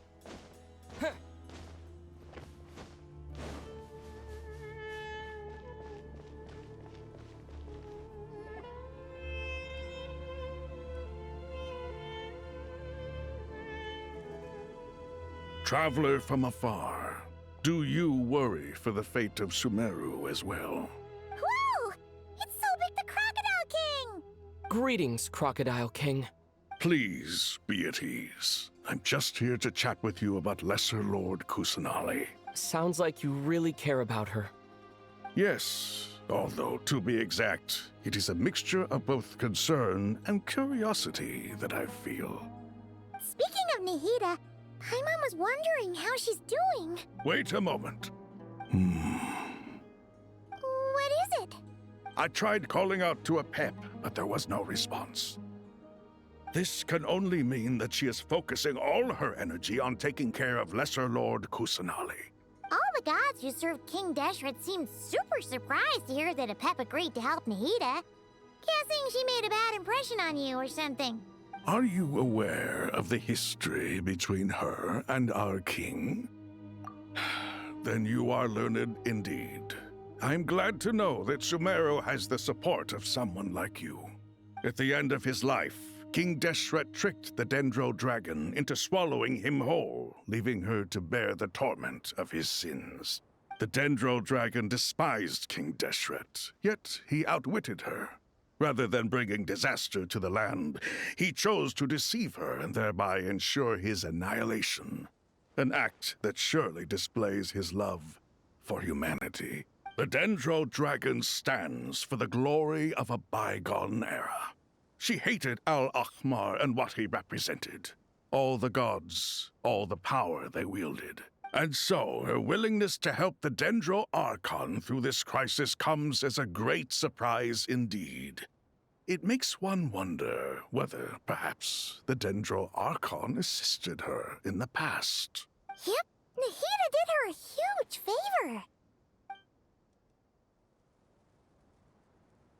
S6: Traveler from afar, do you worry for the fate of Sumeru as well?
S7: Whoa! It's so big the Crocodile King!
S12: Greetings, Crocodile King.
S6: Please be at ease. I'm just here to chat with you about Lesser Lord Kusanali.
S12: Sounds like you really care about her.
S6: Yes, Although, to be exact, it is a mixture of both concern and curiosity that I feel.
S4: Speaking of Nahida, Paimon was wondering how she's doing.
S6: Wait a moment.
S4: What is it?
S6: I tried calling out to a pep, but there was no response. This can only mean that she is focusing all her energy on taking care of Lesser Lord Kusanali.
S4: All the gods who served King Deshret seemed super surprised to hear that a pep agreed to help Nahida. Guessing she made a bad impression on you or something.
S6: Are you aware of the history between her and our king? Then you are learned indeed. I'm glad to know that Sumeru has the support of someone like you. At the end of his life, King Deshret tricked the Dendro dragon into swallowing him whole, leaving her to bear the torment of his sins. The Dendro dragon despised King Deshret, yet he outwitted her. Rather than bringing disaster to the land, he chose to deceive her and thereby ensure his annihilation. An act that surely displays his love for humanity. The Dendro dragon stands for the glory of a bygone era. She hated Al-Ahmar and what he represented. All the gods, all the power they wielded. And so, her willingness to help the Dendro Archon through this crisis comes as a great surprise indeed. It makes one wonder whether, perhaps, the Dendro Archon assisted her in the past.
S4: Yep, Nahida did her a huge favor.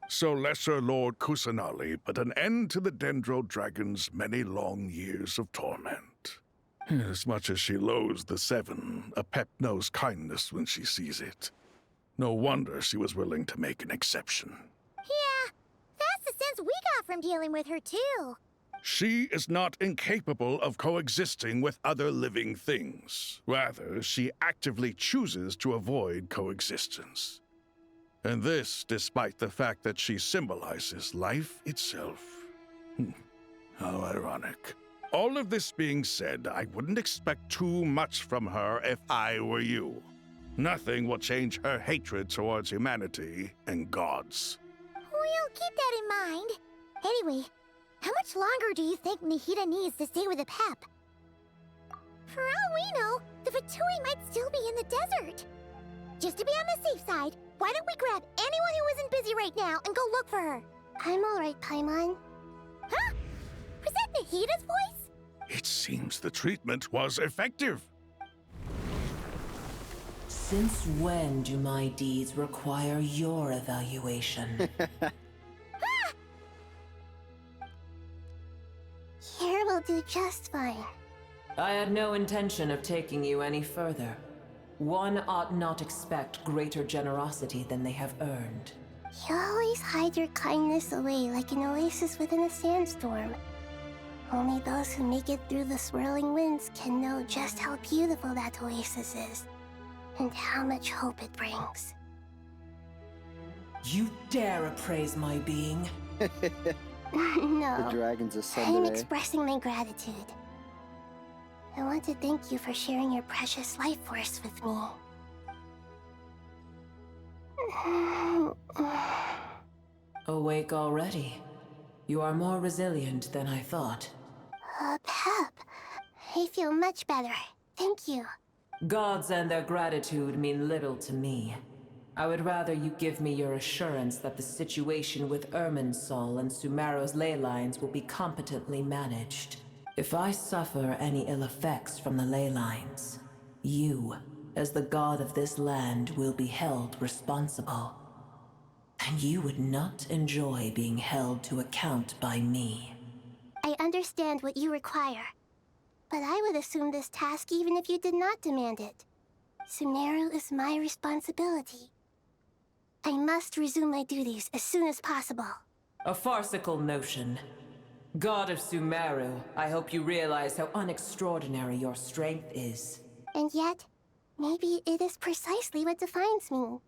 S6: So Lesser Lord Kusanali put an end to the Dendro Dragon's many long years of torment. As much as she loathes the Seven, a pep knows kindness when she sees it. No wonder she was willing to make an exception.
S4: Yeah, that's the sense we got from dealing with her, too.
S6: She is not incapable of coexisting with other living things. Rather, she actively chooses to avoid coexistence. And this despite the fact that she symbolizes life itself. How ironic. All of this being said, I wouldn't expect too much from her if I were you. Nothing will change her hatred towards humanity and gods.
S4: We'll keep that in mind. Anyway, how much longer do you think Nahida needs to stay with the pep? For all we know, the Fatui might still be in the desert. Just to be on the safe side, why don't we grab anyone who isn't busy right now and go look for her?
S7: I'm alright, Paimon.
S4: Huh? Was that Nahida's voice?
S6: It seems the treatment was effective.
S16: Since when do my deeds require your evaluation?
S7: Here will do just fine.
S16: I had no intention of taking you any further. One ought not expect greater generosity than they have earned.
S7: You always hide your kindness away like an oasis within a sandstorm. Only those who make it through the swirling winds can know just how beautiful that oasis is, and how much hope it brings.
S16: You dare appraise my being?
S7: No,
S1: The dragon's a
S7: I'm
S1: Sunday.
S7: expressing my gratitude. I want to thank you for sharing your precious life force with me.
S16: Awake already? You are more resilient than I thought.
S7: Pep, I feel much better. Thank you.
S16: Gods and their gratitude mean little to me. I would rather you give me your assurance that the situation with Irminsul and Sumeru's ley lines will be competently managed. If I suffer any ill effects from the ley lines, you, as the god of this land, will be held responsible. And you would not enjoy being held to account by me.
S7: I understand what you require, but I would assume this task even if you did not demand it. Sumeru is my responsibility. I must resume my duties as soon as possible.
S16: A farcical notion. God of Sumeru, I hope you realize how unextraordinary your strength is.
S7: And yet, maybe it is precisely what defines me.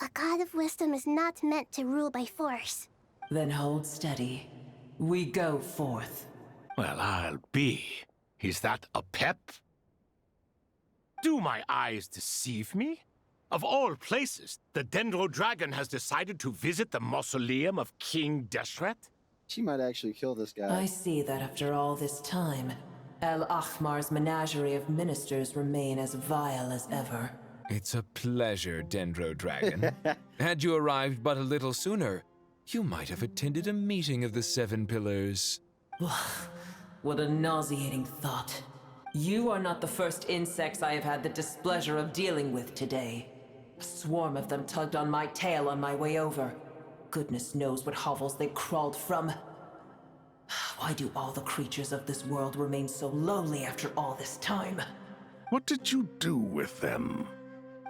S7: A god of wisdom is not meant to rule by force.
S16: Then hold steady. We go forth.
S8: Well, I'll be. Is that a pep? Do my eyes deceive me? Of all places, the Dendro Dragon has decided to visit the mausoleum of King Deshret?
S1: She might actually kill this guy.
S16: I see that after all this time, El Ahmar's menagerie of ministers remain as vile as ever.
S18: It's a pleasure, Dendro Dragon. Had you arrived but a little sooner, you might have attended a meeting of the Seven Pillars.
S16: What a nauseating thought. You are not the first insects I have had the displeasure of dealing with today. A swarm of them tugged on my tail on my way over. Goodness knows what hovels they crawled from. Why do all the creatures of this world remain so lowly after all this time?
S6: What did you do with them?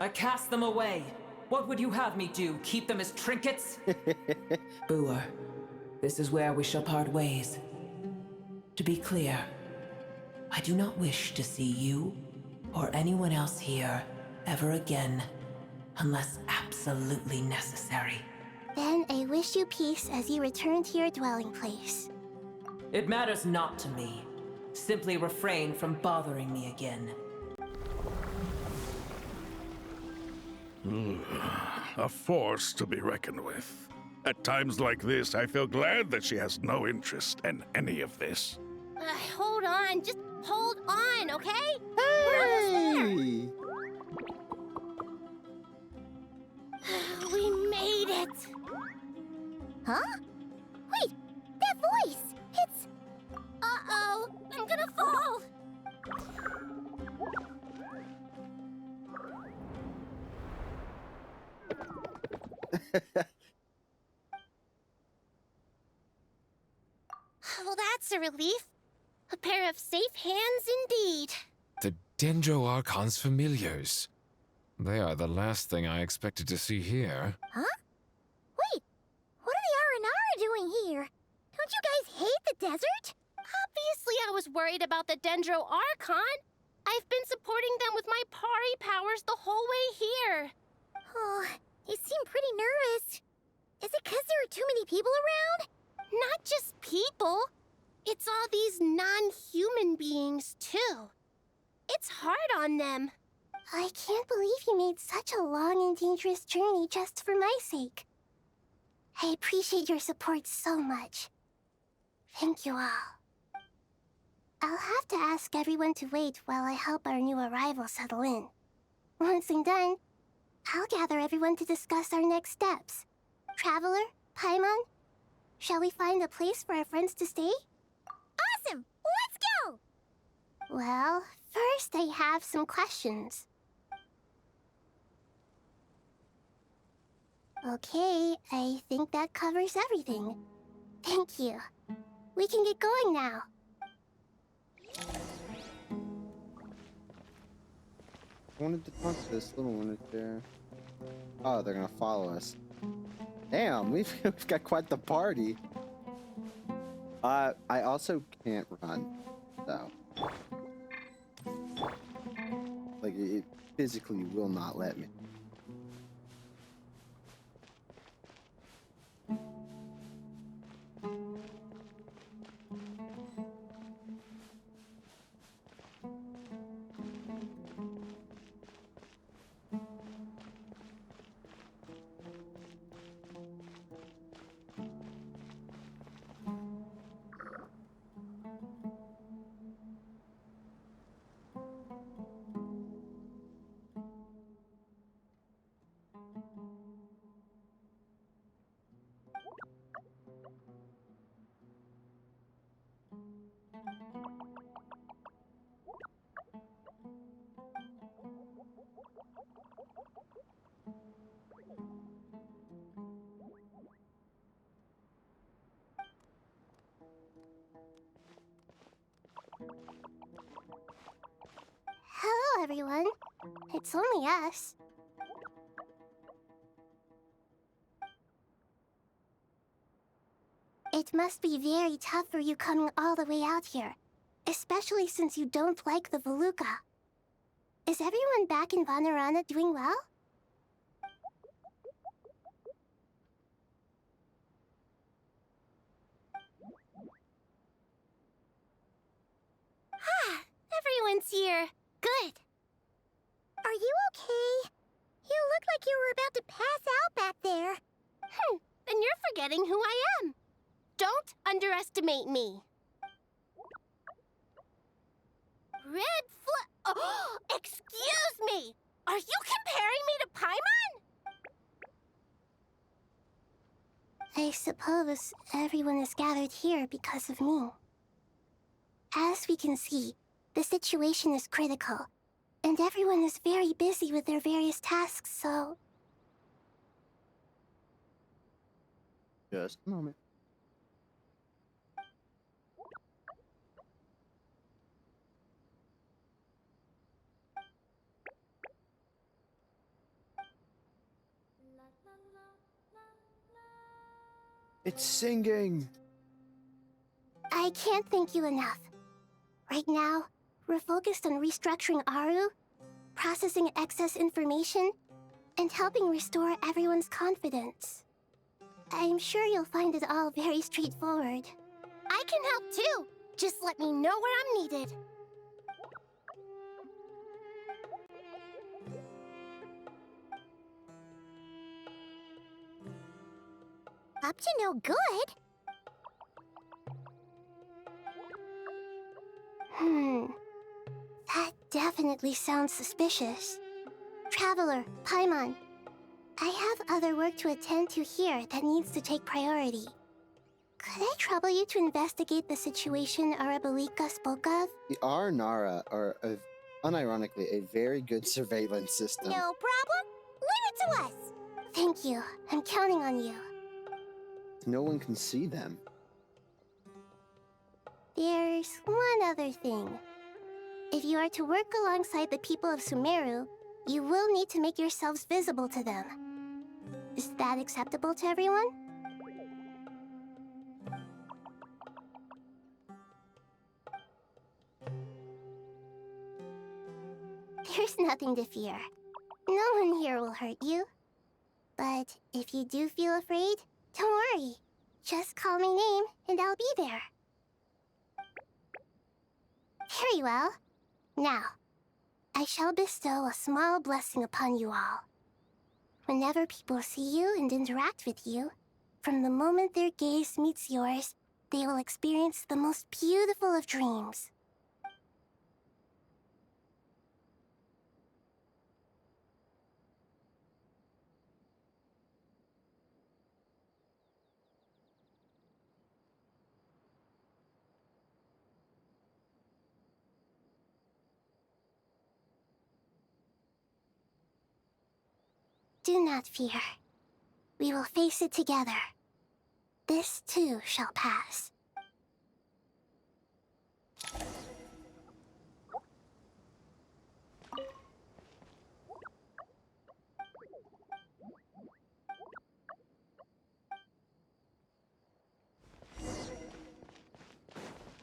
S16: I cast them away. What would you have me do? Keep them as trinkets? Booer, this is where we shall part ways. To be clear, I do not wish to see you or anyone else here ever again, unless absolutely necessary.
S7: Then I wish you peace as you return to your dwelling place.
S16: It matters not to me. Simply refrain from bothering me again.
S6: A force to be reckoned with. At times like this, I feel glad that she has no interest in any of this.
S4: Hold on, just hold on, okay?
S1: Hey!
S4: We made it! Huh? Wait, that voice! It's... Uh-oh, I'm gonna fall! Well, that's a relief. A pair of safe hands indeed.
S18: The Dendro Archon's familiars. They are the last thing I expected to see here.
S4: Huh? Wait, what are the Aranara doing here? Don't you guys hate the desert? Obviously I was worried about the Dendro Archon. I've been supporting them with my Pari powers the whole way here. Oh, you seem pretty nervous. Is it because there are too many people around? Not just people. It's all these non-human beings, too. It's hard on them.
S7: I can't believe you made such a long and dangerous journey just for my sake. I appreciate your support so much. Thank you all. I'll have to ask everyone to wait while I help our new arrival settle in. Once I'm done, I'll gather everyone to discuss our next steps. Traveler, Paimon, shall we find a place for our friends to stay?
S4: Awesome! Let's go!
S7: Well, first I have some questions. Okay, I think that covers everything. Thank you. We can get going now.
S1: I wanted to talk to this little one right there. Oh, they're gonna follow us. Damn, we've got quite the party. I also can't run, so. Like, it physically will not let me.
S7: Hello, everyone. It's only us. It must be very tough for you coming all the way out here, especially since you don't like the Voluka. Is everyone back in Vanarana doing well?
S4: Everyone's here. Good. Are you okay? You looked like you were about to pass out back there.
S2: Then you're forgetting who I am. Don't underestimate me. Oh, excuse me! Are you comparing me to Paimon?
S7: I suppose everyone is gathered here because of me. As we can see, the situation is critical, and everyone is very busy with their various tasks, so...
S1: Just a moment. It's singing!
S7: I can't thank you enough. Right now, we're focused on restructuring Aru, processing excess information, and helping restore everyone's confidence. I'm sure you'll find it all very straightforward.
S2: I can help too. Just let me know where I'm needed.
S4: Up to no good.
S7: That definitely sounds suspicious. Traveler, Paimon, I have other work to attend to here that needs to take priority. Could I trouble you to investigate the situation Arabalika spoke of?
S1: The Nara are, unironically, a very good surveillance system.
S4: No problem. Leave it to us.
S7: Thank you. I'm counting on you.
S1: No one can see them.
S7: There's one other thing. If you are to work alongside the people of Sumeru, you will need to make yourselves visible to them. Is that acceptable to everyone? There's nothing to fear. No one here will hurt you. But if you do feel afraid, don't worry. Just call my name and I'll be there. Very well. Now, I shall bestow a small blessing upon you all. Whenever people see you and interact with you, from the moment their gaze meets yours, they will experience the most beautiful of dreams. Do not fear. We will face it together. This too shall pass.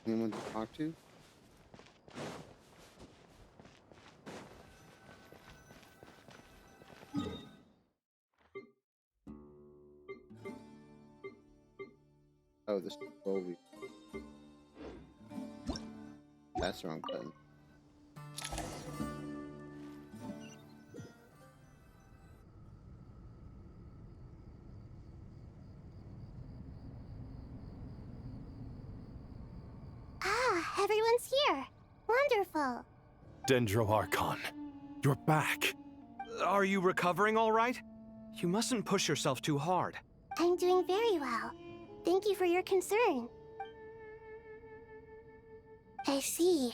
S1: Anyone to talk to? Oh, this is Bobby. That's the wrong button.
S7: Ah, everyone's here. Wonderful.
S19: Dendro Archon, you're back.
S10: Are you recovering all right? You mustn't push yourself too hard.
S7: I'm doing very well. Thank you for your concern. I see.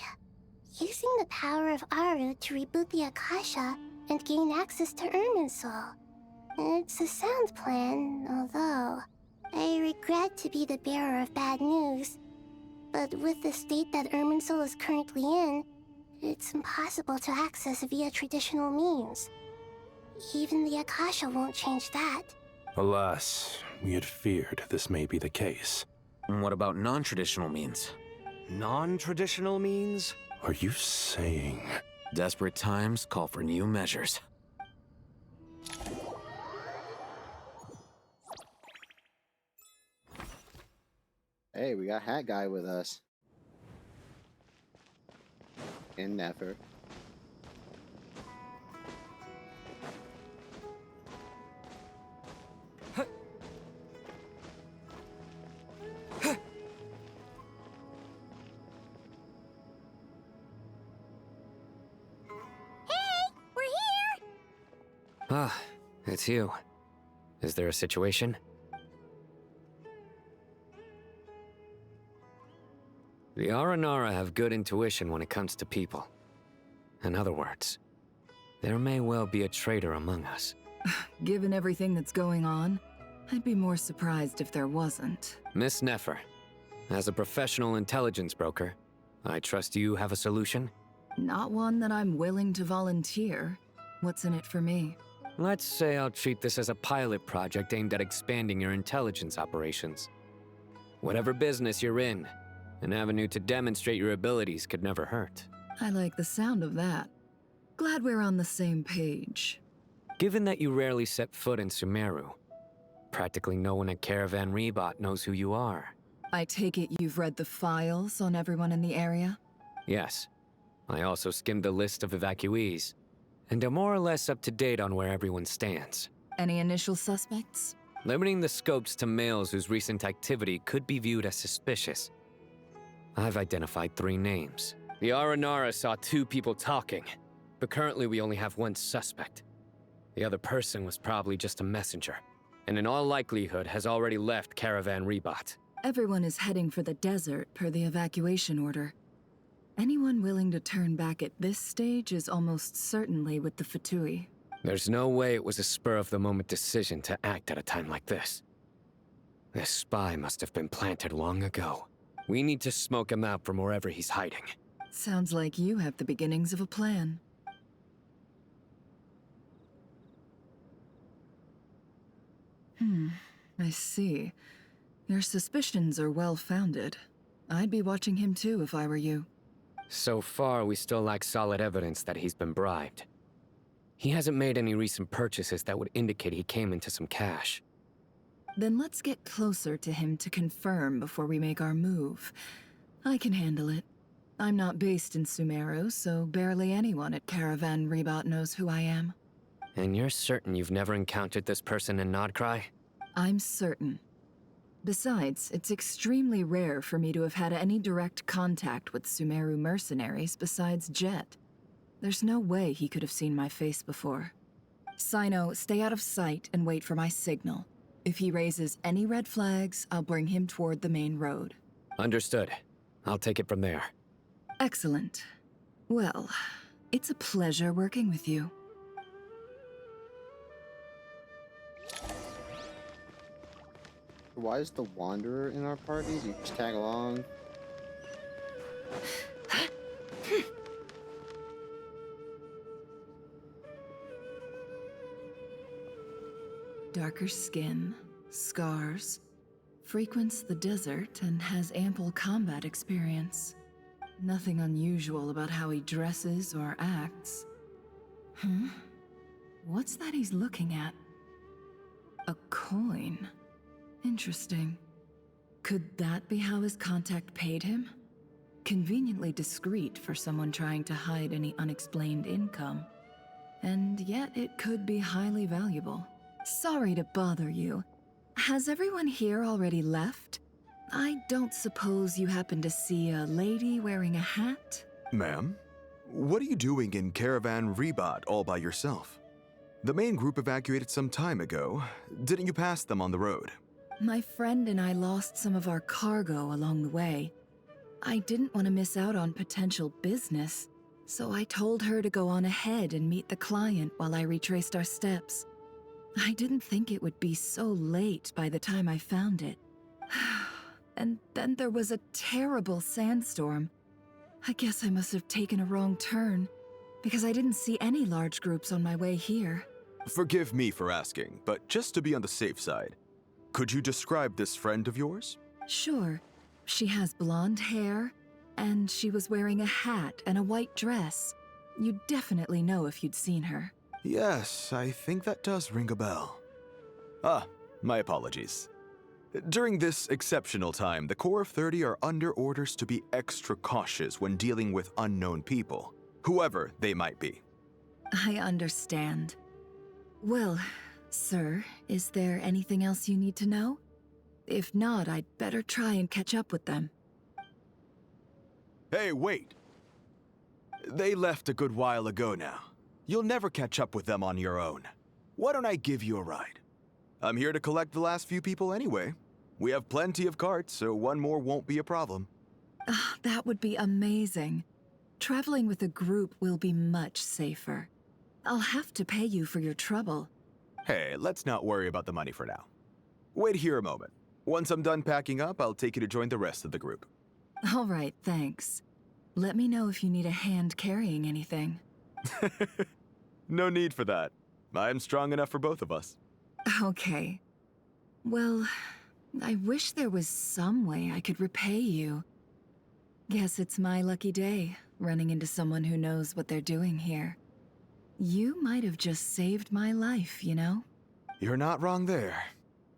S7: Using the power of Aru to reboot the Akasha and gain access to Irminsul. It's a sound plan, although I regret to be the bearer of bad news. But with the state that Irminsul is currently in, it's impossible to access via traditional means. Even the Akasha won't change that.
S19: Alas, we had feared this may be the case.
S15: And what about non-traditional means?
S10: Non-traditional means?
S19: Are you saying...
S15: Desperate times call for new measures.
S1: Hey, we got Hat Guy with us. And Nefer.
S20: Ah, it's you. Is there a situation? The Aranara have good intuition when it comes to people. In other words, there may well be a traitor among us.
S5: Given everything that's going on, I'd be more surprised if there wasn't.
S20: Miss Nefer, as a professional intelligence broker, I trust you have a solution?
S5: Not one that I'm willing to volunteer. What's in it for me?
S20: Let's say I'll treat this as a pilot project aimed at expanding your intelligence operations. Whatever business you're in, an avenue to demonstrate your abilities could never hurt.
S5: I like the sound of that. Glad we're on the same page.
S20: Given that you rarely set foot in Sumeru, practically no one at Caravan Rebot knows who you are.
S5: I take it you've read the files on everyone in the area?
S20: Yes. I also skimmed the list of evacuees, and am more or less up to date on where everyone stands.
S5: Any initial suspects?
S20: Limiting the scopes to males whose recent activity could be viewed as suspicious. I've identified 3 names. The Aranara saw 2 people talking, but currently we only have 1 suspect. The other person was probably just a messenger, and in all likelihood has already left Caravan Rebot.
S5: Everyone is heading for the desert per the evacuation order. Anyone willing to turn back at this stage is almost certainly with the Fatui.
S20: There's no way it was a spur-of-the-moment decision to act at a time like this. This spy must have been planted long ago. We need to smoke him out from wherever he's hiding.
S5: Sounds like you have the beginnings of a plan. I see. Your suspicions are well-founded. I'd be watching him too if I were you.
S20: So far, we still lack solid evidence that he's been bribed. He hasn't made any recent purchases that would indicate he came into some cash.
S5: Then let's get closer to him to confirm before we make our move. I can handle it. I'm not based in Sumeru, so barely anyone at Caravan Rebot knows who I am.
S20: And you're certain you've never encountered this person in Nodcry?
S5: I'm certain. Besides, it's extremely rare for me to have had any direct contact with Sumeru mercenaries besides Jet. There's no way he could have seen my face before. Sino, stay out of sight and wait for my signal. If he raises any red flags, I'll bring him toward the main road.
S20: Understood. I'll take it from there.
S5: Excellent. Well, it's a pleasure working with you.
S1: Why is the Wanderer in our parties? You just tag along.
S5: Darker skin, scars, frequents the desert and has ample combat experience. Nothing unusual about how he dresses or acts. What's that he's looking at? A coin. Interesting. Could that be how his contact paid him? Conveniently discreet for someone trying to hide any unexplained income. And yet it could be highly valuable. Sorry to bother you. Has everyone here already left? I don't suppose you happen to see a lady wearing a hat?
S11: Ma'am, what are you doing in Caravan Rebot all by yourself? The main group evacuated some time ago. Didn't you pass them on the road?
S5: My friend and I lost some of our cargo along the way. I didn't want to miss out on potential business, so I told her to go on ahead and meet the client while I retraced our steps. I didn't think it would be so late by the time I found it. And then there was a terrible sandstorm. I guess I must have taken a wrong turn, because I didn't see any large groups on my way here.
S11: Forgive me for asking, but just to be on the safe side, could you describe this friend of yours?
S5: Sure. She has blonde hair, and she was wearing a hat and a white dress. You'd definitely know if you'd seen her.
S11: Yes, I think that does ring a bell. Ah, my apologies. During this exceptional time, the Corps of 30 are under orders to be extra cautious when dealing with unknown people, whoever they might be.
S5: I understand. Well, sir, is there anything else you need to know? If not, I'd better try and catch up with them.
S11: Hey, wait! They left a good while ago now. You'll never catch up with them on your own. Why don't I give you a ride? I'm here to collect the last few people anyway. We have plenty of carts, so one more won't be a problem.
S5: That would be amazing. Traveling with a group will be much safer. I'll have to pay you for your trouble.
S11: Hey, let's not worry about the money for now. Wait here a moment. Once I'm done packing up, I'll take you to join the rest of the group.
S5: All right, thanks. Let me know if you need a hand carrying anything.
S11: No need for that. I'm strong enough for both of us.
S5: Okay. Well, I wish there was some way I could repay you. Guess it's my lucky day, running into someone who knows what they're doing here. You might have just saved my life, you know?
S11: You're not wrong there.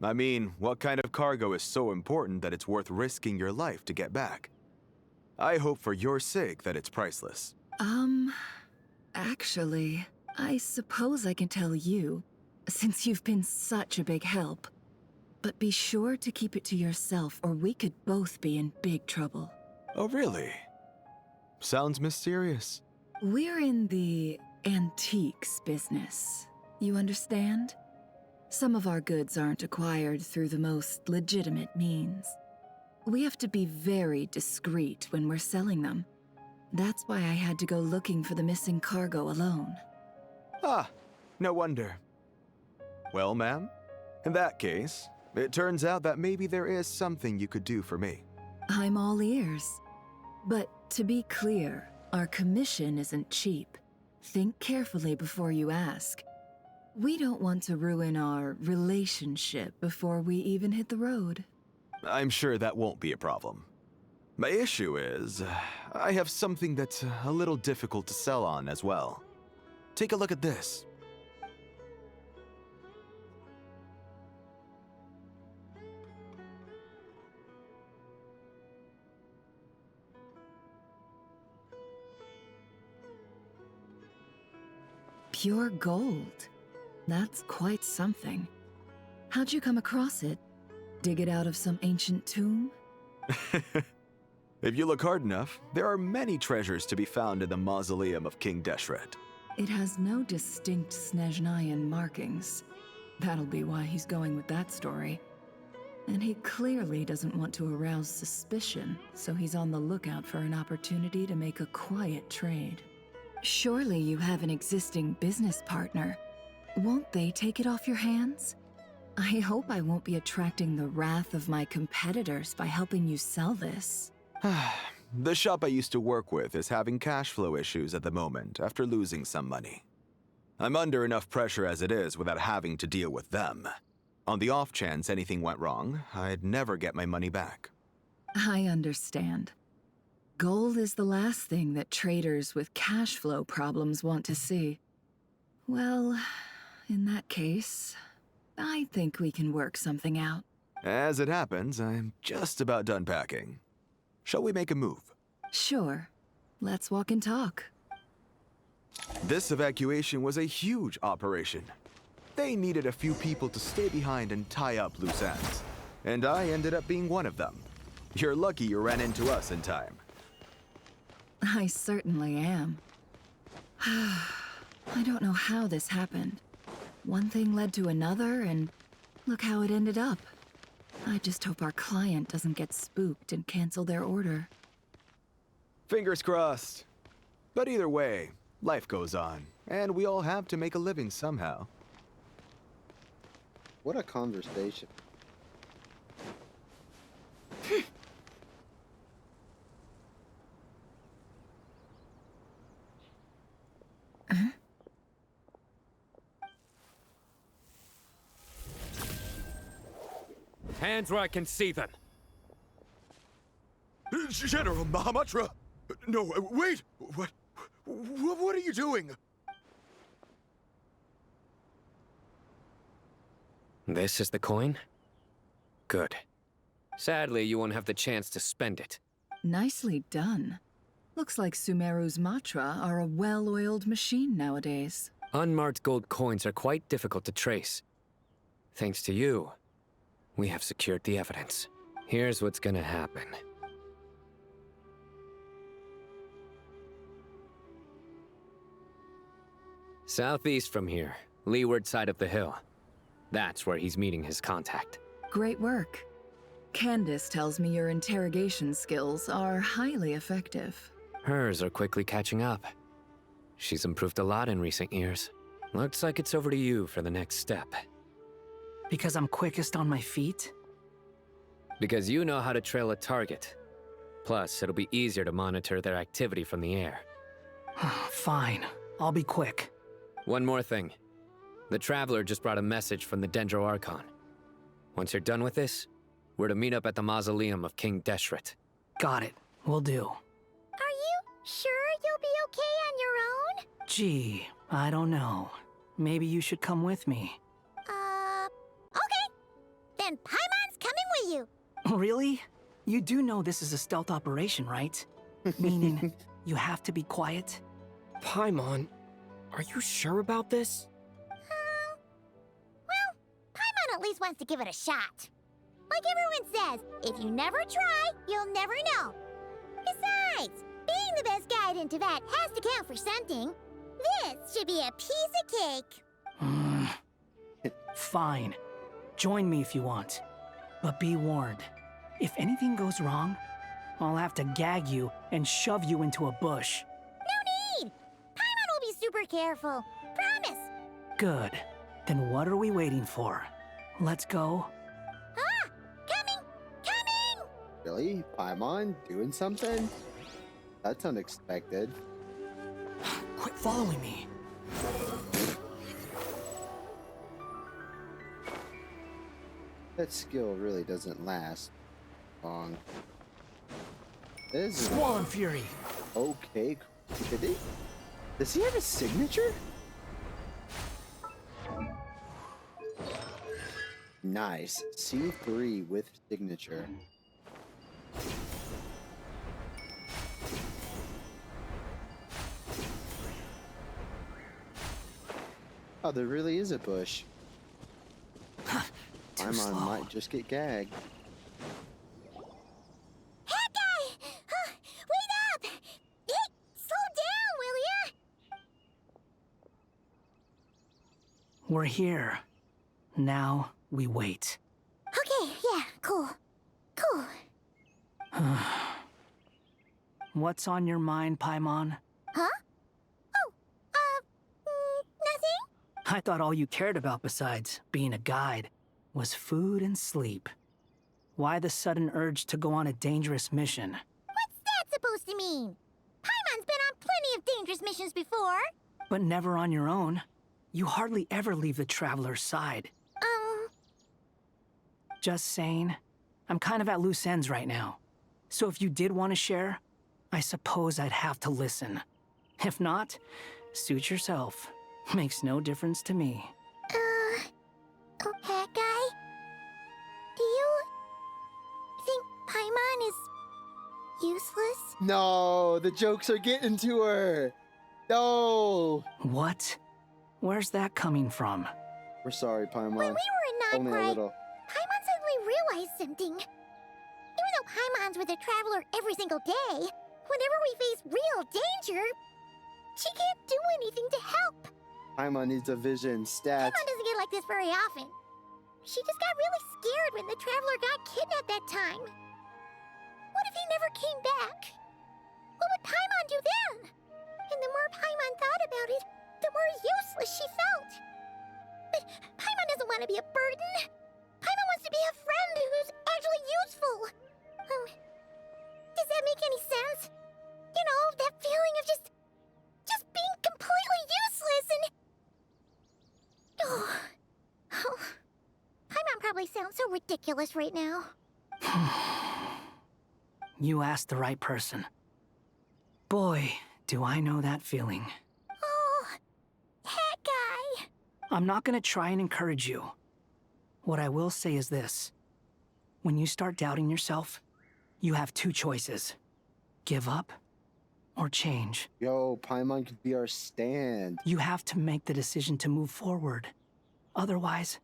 S11: I mean, what kind of cargo is so important that it's worth risking your life to get back? I hope for your sake that it's priceless.
S5: Actually, I suppose I can tell you, since you've been such a big help. But be sure to keep it to yourself, or we could both be in big trouble.
S11: Oh, really? Sounds mysterious.
S5: We're in the antiques business. You understand? Some of our goods aren't acquired through the most legitimate means. We have to be very discreet when we're selling them. That's why I had to go looking for the missing cargo alone.
S11: Ah, no wonder. Well, ma'am, in that case, it turns out that maybe there is something you could do for me.
S5: I'm all ears. But to be clear, our commission isn't cheap. Think carefully before you ask. We don't want to ruin our relationship before we even hit the road.
S11: I'm sure that won't be a problem. My issue is, I have something that's a little difficult to sell on as well. Take a look at this.
S5: Pure gold. That's quite something. How'd you come across it? Dig it out of some ancient tomb?
S11: If you look hard enough, there are many treasures to be found in the mausoleum of King Deshret.
S5: It has no distinct Snezhnayan markings. That'll be why he's going with that story. And he clearly doesn't want to arouse suspicion, so he's on the lookout for an opportunity to make a quiet trade. Surely you have an existing business partner. Won't they take it off your hands? I hope I won't be attracting the wrath of my competitors by helping you sell this.
S11: The shop I used to work with is having cash flow issues at the moment after losing some money. I'm under enough pressure as it is without having to deal with them. On the off chance anything went wrong, I'd never get my money back.
S5: I understand. Gold is the last thing that traders with cash flow problems want to see. Well, in that case, I think we can work something out.
S11: As it happens, I'm just about done packing. Shall we make a move?
S5: Sure. Let's walk and talk.
S11: This evacuation was a huge operation. They needed a few people to stay behind and tie up loose ends. And I ended up being one of them. You're lucky you ran into us in time.
S5: I certainly am. I don't know how this happened. One thing led to another, and look how it ended up. I just hope our client doesn't get spooked and cancel their order.
S11: Fingers crossed. But either way, life goes on, and we all have to make a living somehow.
S1: What a conversation.
S18: Hands where I can see them.
S11: General Mahamatra! No, wait! What are you doing?
S20: This is the coin? Good. Sadly, you won't have the chance to spend it.
S5: Nicely done. Looks like Sumeru's Matra are a well-oiled machine nowadays.
S20: Unmarked gold coins are quite difficult to trace. Thanks to you, we have secured the evidence. Here's what's gonna happen. Southeast from here, Leeward side of the hill. That's where he's meeting his contact.
S5: Great work. Candace tells me your interrogation skills are highly effective.
S20: Hers are quickly catching up. She's improved a lot in recent years. Looks like it's over to you for the next step.
S9: Because I'm quickest on my feet?
S20: Because you know how to trail a target. Plus, it'll be easier to monitor their activity from the air.
S9: Fine. I'll be quick.
S20: One more thing. The Traveler just brought a message from the Dendro Archon. Once you're done with this, we're to meet up at the mausoleum of King Deshret.
S9: Got it. Will do.
S4: Are you sure you'll be okay on your own?
S9: Gee, I don't know. Maybe you should come with me.
S4: Okay. Then Paimon's coming with you.
S9: Really? You do know this is a stealth operation, right? Meaning, you have to be quiet?
S12: Paimon, are you sure about this?
S4: Well, Paimon at least wants to give it a shot. Like everyone says, if you never try, you'll never know. Besides, being the best guide into that has to count for something. This should be a piece of cake.
S9: Fine. Join me if you want. But be warned, if anything goes wrong, I'll have to gag you and shove you into a bush.
S4: No need! Paimon will be super careful. Promise.
S9: Good. Then what are we waiting for? Let's go.
S4: Coming!
S1: Really? Paimon doing something? That's unexpected.
S9: Quit following me.
S1: That skill really doesn't last long. This is
S9: Swan Fury.
S1: Okay. Does he have a signature? Nice. C3 with signature. Oh, there really is a bush. Paimon might just get gagged.
S4: Hey, guy! Wait up! Hey, slow down, will ya?
S9: We're here. Now we wait.
S4: Okay, yeah, cool. Cool.
S9: What's on your mind, Paimon?
S4: Huh? Nothing?
S9: I thought all you cared about besides being a guide was food and sleep. Why the sudden urge to go on a dangerous mission?
S4: What's that supposed to mean? Paimon's been on plenty of dangerous missions before.
S9: But never on your own. You hardly ever leave the Traveler's side. Just saying. I'm kind of at loose ends right now. So if you did want to share, I suppose I'd have to listen. If not, suit yourself. Makes no difference to me.
S4: Okay, guy? Do you think Paimon is useless?
S1: No, the jokes are getting to her. No.
S9: What? Where's that coming from?
S1: We're sorry, Paimon.
S4: When we were in
S1: Only a
S4: Nightbright,
S1: little.
S4: Paimon suddenly realized something. Even though Paimon's with the Traveler every single day, whenever we face real danger, she can't do anything to help.
S1: Paimon needs a vision. Stat.
S4: Paimon doesn't get like this very often. She just got really scared when the Traveler got kidnapped that time. What if he never came back? What would Paimon do then? And the more Paimon thought about it, the more useless she felt. But Paimon doesn't want to be a burden. Paimon wants to be a friend who's actually useful. Does that make any sense? You know, that feeling of just being completely useless and... Oh. Paimon probably sounds so ridiculous right now.
S9: You asked the right person. Boy, do I know that feeling.
S4: Oh, that guy.
S9: I'm not gonna try and encourage you. What I will say is this. When you start doubting yourself, you have two choices. Give up or change.
S1: Yo, Paimon could be our stand.
S9: You have to make the decision to move forward. Otherwise,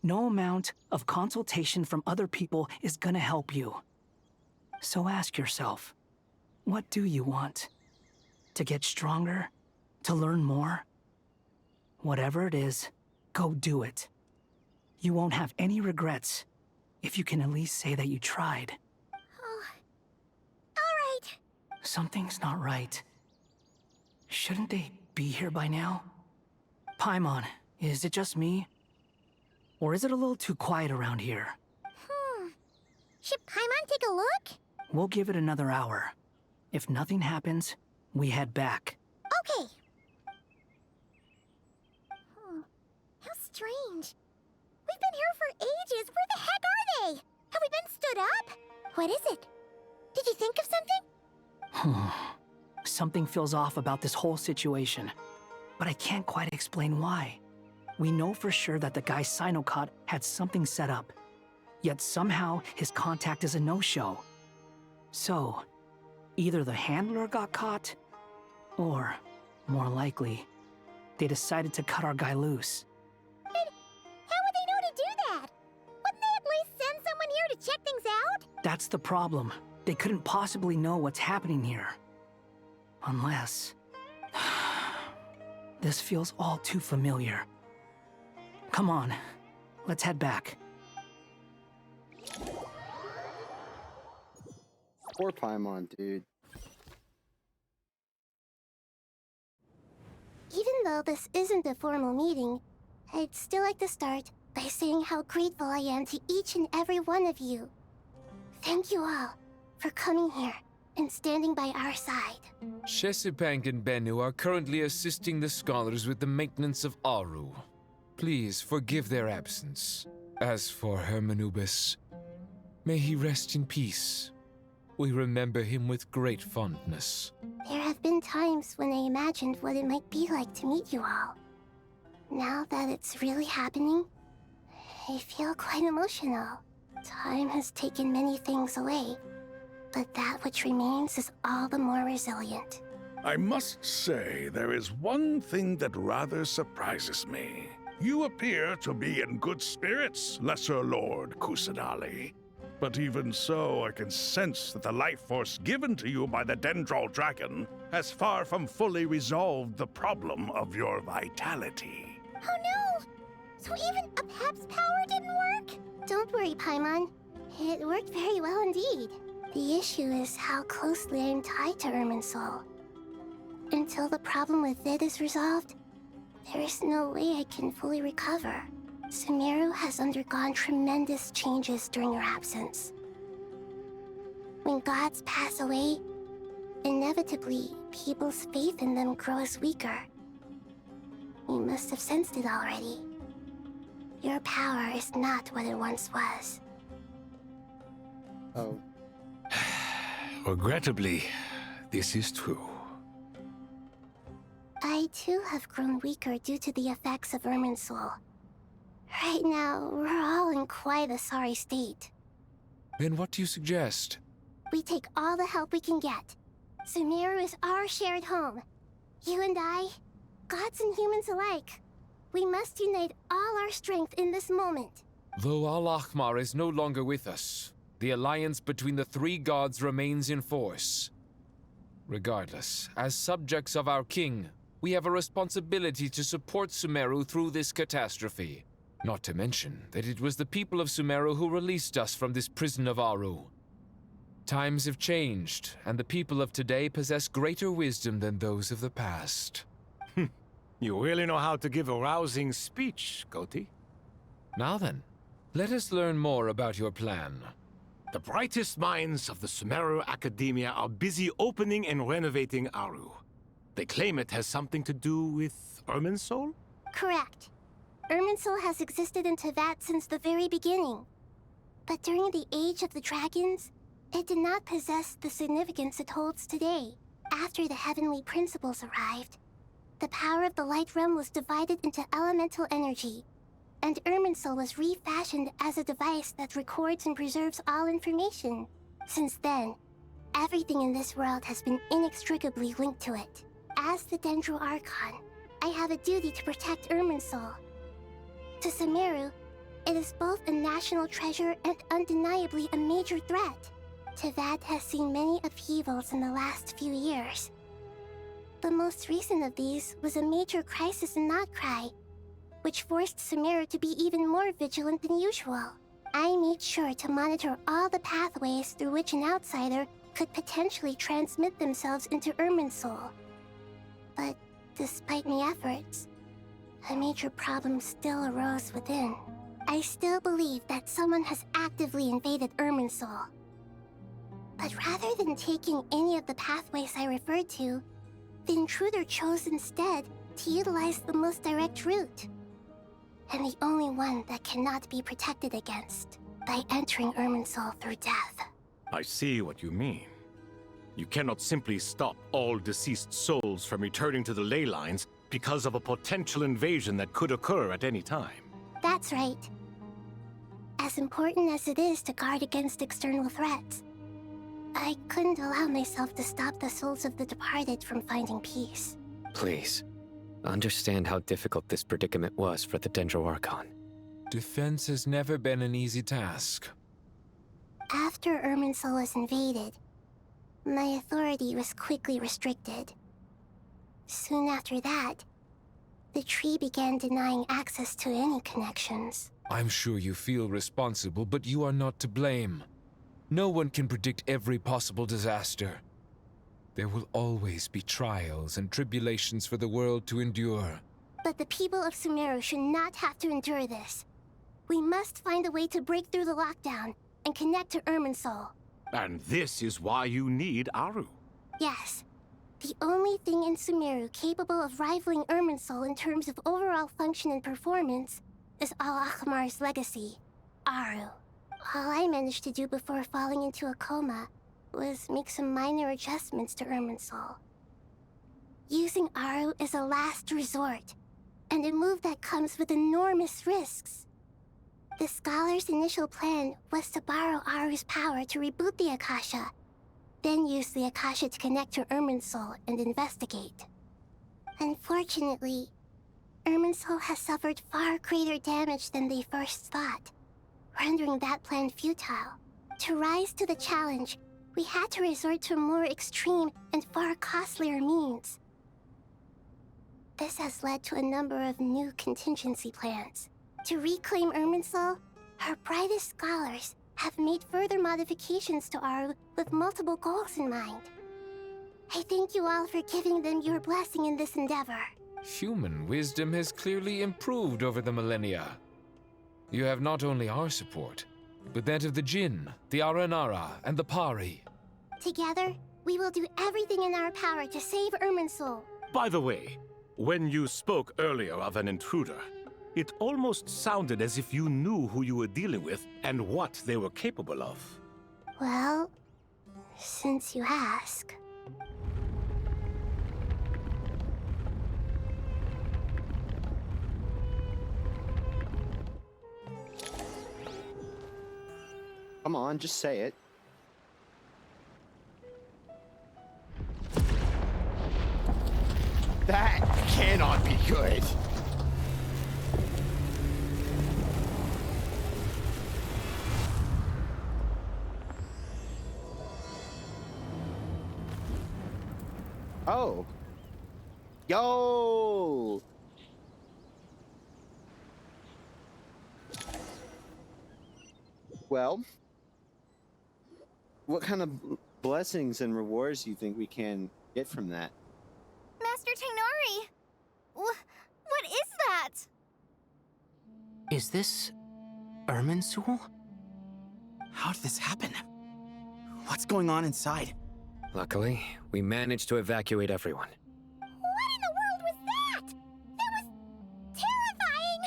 S9: no amount of consultation from other people is gonna help you. So ask yourself, what do you want? To get stronger? To learn more? Whatever it is, go do it. You won't have any regrets if you can at least say that you tried.
S4: Oh. Alright.
S9: Something's not right. Shouldn't they be here by now? Paimon, is it just me? Or is it a little too quiet around here?
S4: Should Paimon take a look?
S9: We'll give it another hour. If nothing happens, we head back.
S4: Okay. How strange. We've been here for ages. Where the heck are they? Have we been stood up? What is it? Did you think of something?
S9: Something feels off about this whole situation, but I can't quite explain why. We know for sure that the guy Sinocot had something set up, yet somehow his contact is a no-show. So, either the handler got caught, or, more likely, they decided to cut our guy loose.
S4: How would they know to do that? Wouldn't they at least send someone here to check things out?
S9: That's the problem. They couldn't possibly know what's happening here. Unless... This feels all too familiar. Come on, let's head back.
S1: Poor Paimon, dude.
S7: Even though this isn't a formal meeting, I'd still like to start by saying how grateful I am to each and every one of you. Thank you all for coming here and standing by our side.
S18: Chesapeake and Bennu are currently assisting the scholars with the maintenance of Aru. Please forgive their absence. As for Hermanubis, may he rest in peace. We remember him with great fondness.
S7: There have been times when I imagined what it might be like to meet you all. Now that it's really happening, I feel quite emotional. Time has taken many things away, but that which remains is all the more resilient.
S6: I must say, there is one thing that rather surprises me. You appear to be in good spirits, Lesser Lord Kusanali. But even so, I can sense that the life force given to you by the Dendral Dragon has far from fully resolved the problem of your vitality.
S4: Oh no! So even a Pep's power didn't work?
S7: Don't worry, Paimon. It worked very well indeed. The issue is how closely I am tied to Irminsul. Until the problem with it is resolved, there is no way I can fully recover. Sumeru has undergone tremendous changes during your absence. When gods pass away, inevitably, people's faith in them grows weaker. You must have sensed it already. Your power is not what it once was.
S1: Oh.
S22: Regrettably, this is true.
S7: I too have grown weaker due to the effects of Irminsul. Right now, we're all in quite a sorry state.
S18: Then what do you suggest?
S7: We take all the help we can get. Sumeru is our shared home. You and I, gods and humans alike. We must unite all our strength in this moment.
S18: Though Al-Ahmar is no longer with us, the alliance between the three gods remains in force. Regardless, as subjects of our king, we have a responsibility to support Sumeru through this catastrophe. Not to mention that it was the people of Sumeru who released us from this prison of Aru. Times have changed, and the people of today possess greater wisdom than those of the past.
S8: You really know how to give a rousing speech, Koti.
S18: Now then, let us learn more about your plan.
S8: The brightest minds of the Sumeru Academia are busy opening and renovating Aru. They claim it has something to do with Irminsul?
S7: Correct. Irminsul has existed in Teyvat since the very beginning. But during the Age of the Dragons, it did not possess the significance it holds today. After the heavenly principles arrived, the power of the Light Realm was divided into elemental energy, and Irminsul was refashioned as a device that records and preserves all information. Since then, everything in this world has been inextricably linked to it. As the Dendro Archon, I have a duty to protect Irminsul. To Sumeru, it is both a national treasure and undeniably a major threat. Teyvat has seen many upheavals in the last few years. The most recent of these was a major crisis in Notcry,
S2: which forced Sumeru to be even more vigilant than usual. I made sure to monitor all the pathways through which an outsider could potentially transmit themselves into Irminsul. But despite my efforts, a major problem still arose within. I still believe that someone has actively invaded Irminsul. But rather than taking any of the pathways I referred to, the intruder chose instead to utilize the most direct route. And the only one that cannot be protected against, by entering Irminsul through death.
S8: I see what you mean. You cannot simply stop all deceased souls from returning to the ley lines because of a potential invasion that could occur at any time.
S2: That's right. As important as it is to guard against external threats, I couldn't allow myself to stop the souls of the departed from finding peace.
S20: Please, understand how difficult this predicament was for the Dendroarchon.
S18: Defense has never been an easy task.
S2: After Irminsul was invaded, my authority was quickly restricted. Soon after that, the tree began denying access to any connections.
S18: I'm sure you feel responsible, but you are not to blame. No one can predict every possible disaster. There will always be trials and tribulations for the world to endure.
S2: But the people of Sumeru should not have to endure this. We must find a way to break through the lockdown and connect to Irminsul.
S8: And this is why you need Aru.
S2: Yes. The only thing in Sumeru capable of rivaling Irminsul in terms of overall function and performance is Al-Akhmar's legacy, Aru. All I managed to do before falling into a coma was make some minor adjustments to Irminsul. Using Aru is a last resort, and a move that comes with enormous risks. The Scholar's initial plan was to borrow Aru's power to reboot the Akasha, then use the Akasha to connect to Irminsul and investigate. Unfortunately, Irminsul has suffered far greater damage than they first thought, rendering that plan futile. To rise to the challenge, we had to resort to more extreme and far costlier means. This has led to a number of new contingency plans. To reclaim Irminsul, our brightest scholars have made further modifications to Aru with multiple goals in mind. I thank you all for giving them your blessing in this endeavor.
S18: Human wisdom has clearly improved over the millennia. You have not only our support, but that of the Jinn, the Aranara, and the Pari.
S2: Together, we will do everything in our power to save Irminsul.
S8: By the way, when you spoke earlier of an intruder, it almost sounded as if you knew who you were dealing with and what they were capable of.
S2: Well, since you ask.
S1: Come on, just say it. That cannot be good. Oh. Yo! Well, what kind of blessings and rewards do you think we can get from that?
S4: Master Tainari! What is that?
S14: Is this Irminsul?
S3: How did this happen? What's going on inside?
S20: Luckily, we managed to evacuate everyone.
S4: What in the world was that? That was terrifying!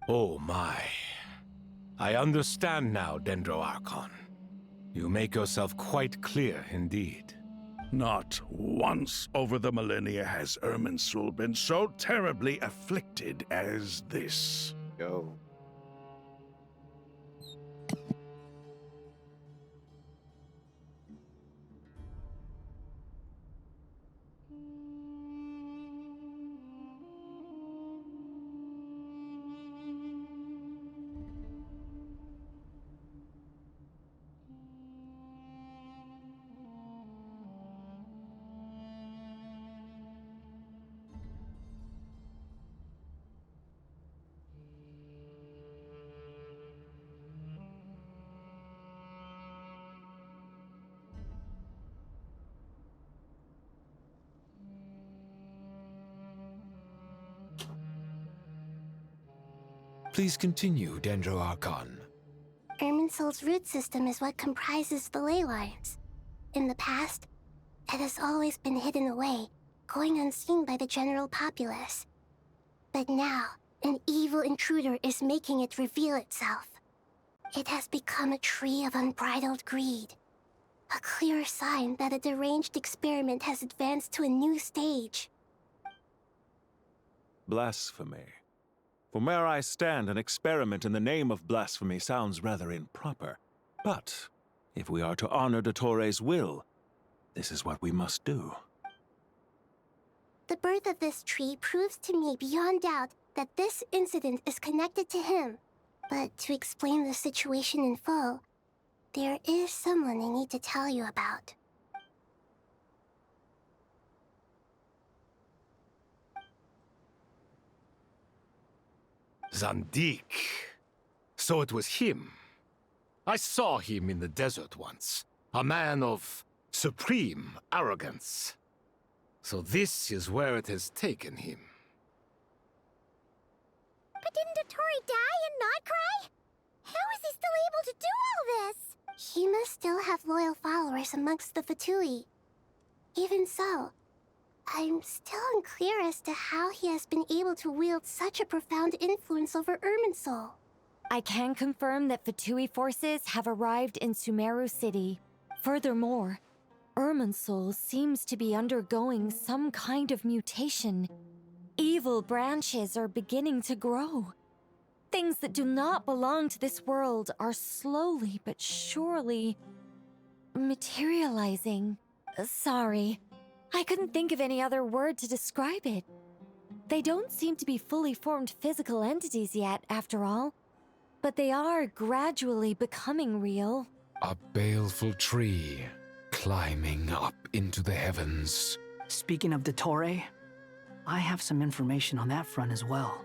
S8: Oh my. I understand now, Dendroarchon. You make yourself quite clear indeed.
S6: Not once over the millennia has Irminsul been so terribly afflicted as this.
S1: Go.
S18: Please continue, Dendro Archon.
S2: Irminsul's root system is what comprises the ley lines. In the past, it has always been hidden away, going unseen by the general populace. But now, an evil intruder is making it reveal itself. It has become a tree of unbridled greed. A clear sign that a deranged experiment has advanced to a new stage.
S13: Blasphemy. From where I stand, an experiment in the name of blasphemy sounds rather improper. But if we are to honor Dottores' will, this is what we must do.
S2: The birth of this tree proves to me beyond doubt that this incident is connected to him. But to explain the situation in full, there is someone I need to tell you about.
S8: Zandik. So it was him. I saw him in the desert once. A man of supreme arrogance. So this is where it has taken him.
S4: But didn't Dottore die and not cry? How is he still able to do all this?
S2: He must still have loyal followers amongst the Fatui. Even so, I'm still unclear as to how he has been able to wield such a profound influence over Irminsul.
S21: I can confirm that Fatui forces have arrived in Sumeru City. Furthermore, Irminsul seems to be undergoing some kind of mutation. Evil branches are beginning to grow. Things that do not belong to this world are slowly but surely materializing. Sorry, I couldn't think of any other word to describe it. They don't seem to be fully formed physical entities yet, after all, but they are gradually becoming real.
S18: A baleful tree climbing up into the heavens.
S9: Speaking of Dottore, I have some information on that front as well.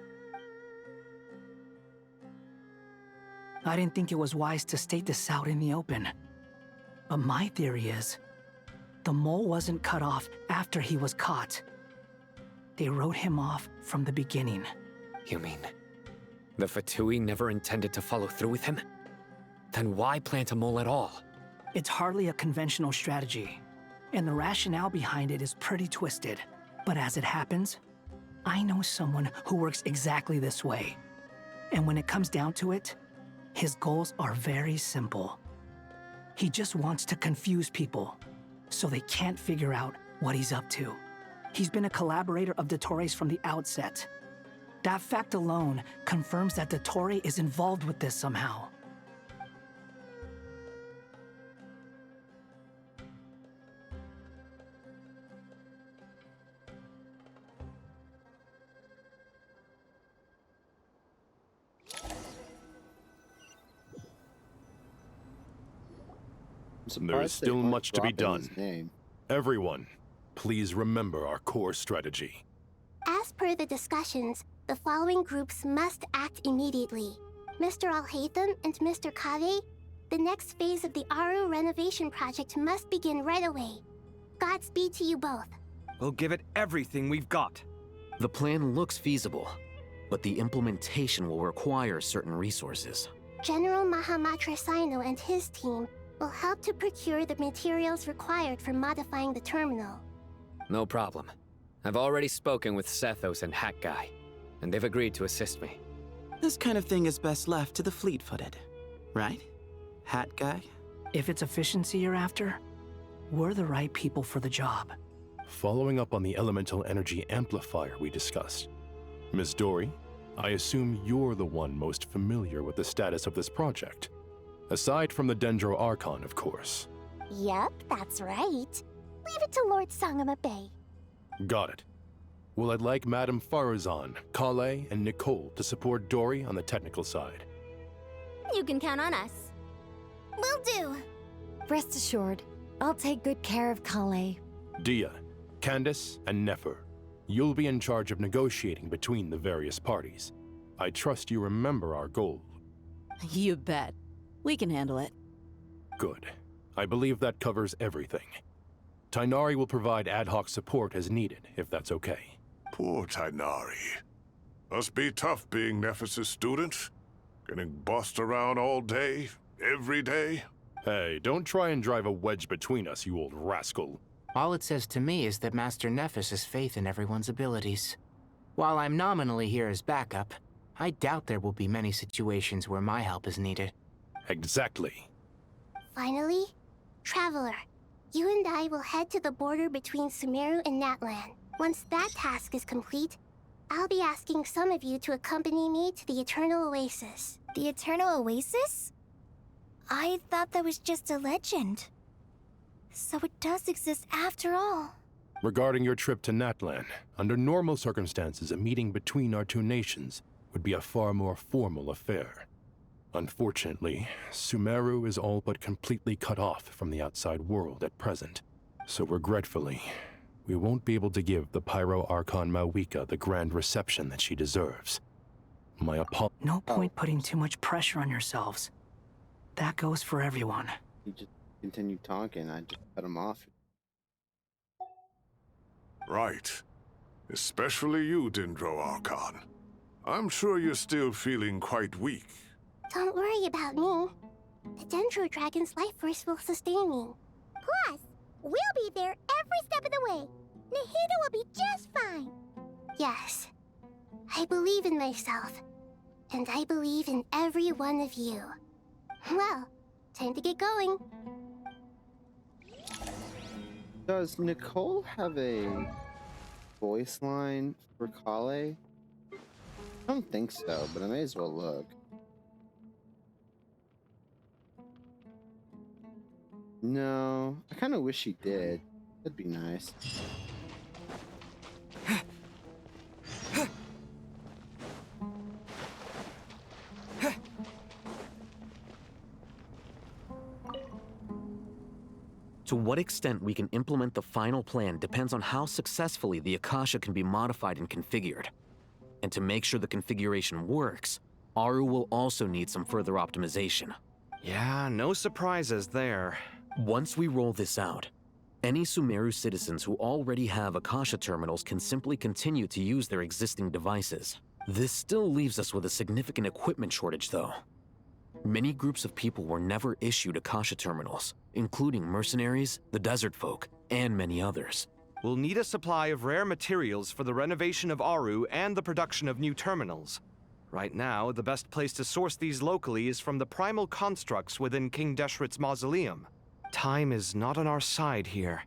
S9: I didn't think it was wise to state this out in the open. But my theory is, the mole wasn't cut off after he was caught. They wrote him off from the beginning.
S20: You mean, the Fatui never intended to follow through with him? Then why plant a mole at all?
S9: It's hardly a conventional strategy, and the rationale behind it is pretty twisted. But as it happens, I know someone who works exactly this way. And when it comes down to it, his goals are very simple. He just wants to confuse people, so they can't figure out what he's up to. He's been a collaborator of Dottore's from the outset. That fact alone confirms that Dottore is involved with this somehow.
S19: There is still much to be done. Everyone, please remember our core strategy.
S2: As per the discussions, the following groups must act immediately. Mr. Alhaitham and Mr. Kave, the next phase of the Aru renovation project must begin right away. Godspeed to you both.
S10: We'll give it everything we've got.
S15: The plan looks feasible, but the implementation will require certain resources.
S2: General Mahamatra Sino and his team will help to procure the materials required for modifying the terminal.
S20: No problem. I've already spoken with Sethos and Hat Guy, and they've agreed to assist me.
S3: This kind of thing is best left to the fleet-footed, right? Hat Guy?
S9: If it's efficiency you're after, we're the right people for the job.
S19: Following up on the elemental energy amplifier we discussed, Ms. Dory, I assume you're the one most familiar with the status of this project. Aside from the Dendro Archon, of course.
S4: Yep, that's right. Leave it to Lord Sangama Bay.
S19: Got it. Well, I'd like Madame Farazan, Kale, and Nicole to support Dory on the technical side.
S4: You can count on us. Will do.
S21: Rest assured, I'll take good care of Kale.
S19: Dia, Candace, and Nefer, you'll be in charge of negotiating between the various parties. I trust you remember our goal.
S23: You bet. We can handle it.
S19: Good. I believe that covers everything. Tainari will provide ad hoc support as needed, if that's okay.
S6: Poor Tainari. Must be tough being Nephis' student. Getting bossed around all day, every day.
S19: Hey, don't try and drive a wedge between us, you old rascal.
S14: All it says to me is that Master Nephis has faith in everyone's abilities. While I'm nominally here as backup, I doubt there will be many situations where my help is needed.
S19: Exactly.
S2: Finally, Traveler, you and I will head to the border between Sumeru and Natlan. Once that task is complete, I'll be asking some of you to accompany me to the Eternal Oasis.
S4: The Eternal Oasis? I thought that was just a legend. So it does exist after all.
S19: Regarding your trip to Natlan, under normal circumstances, a meeting between our two nations would be a far more formal affair. Unfortunately, Sumeru is all but completely cut off from the outside world at present. So regretfully, we won't be able to give the Pyro Archon Mawika the grand reception that she deserves. My apologies.
S9: No point putting too much pressure on yourselves. That goes for everyone.
S1: He just continued talking. I just cut him off.
S6: Right. Especially you, Dendro Archon. I'm sure you're still feeling quite weak.
S2: Don't worry about me. The Dendro Dragon's life force will sustain me.
S4: Plus, we'll be there every step of the way. Nahida will be just fine.
S2: Yes. I believe in myself. And I believe in every one of you. Well, time to get going.
S1: Does Nicole have a voice line for Kale? I don't think so, but I may as well look. No, I kind of wish she did. That'd be nice.
S15: To what extent we can implement the final plan depends on how successfully the Akasha can be modified and configured. And to make sure the configuration works, Aru will also need some further optimization.
S10: Yeah, no surprises there.
S15: Once we roll this out, any Sumeru citizens who already have Akasha terminals can simply continue to use their existing devices. This still leaves us with a significant equipment shortage, though. Many groups of people were never issued Akasha terminals, including mercenaries, the desert folk, and many others.
S10: We'll need a supply of rare materials for the renovation of Aru and the production of new terminals. Right now, the best place to source these locally is from the primal constructs within King Deshret's mausoleum. Time is not on our side here.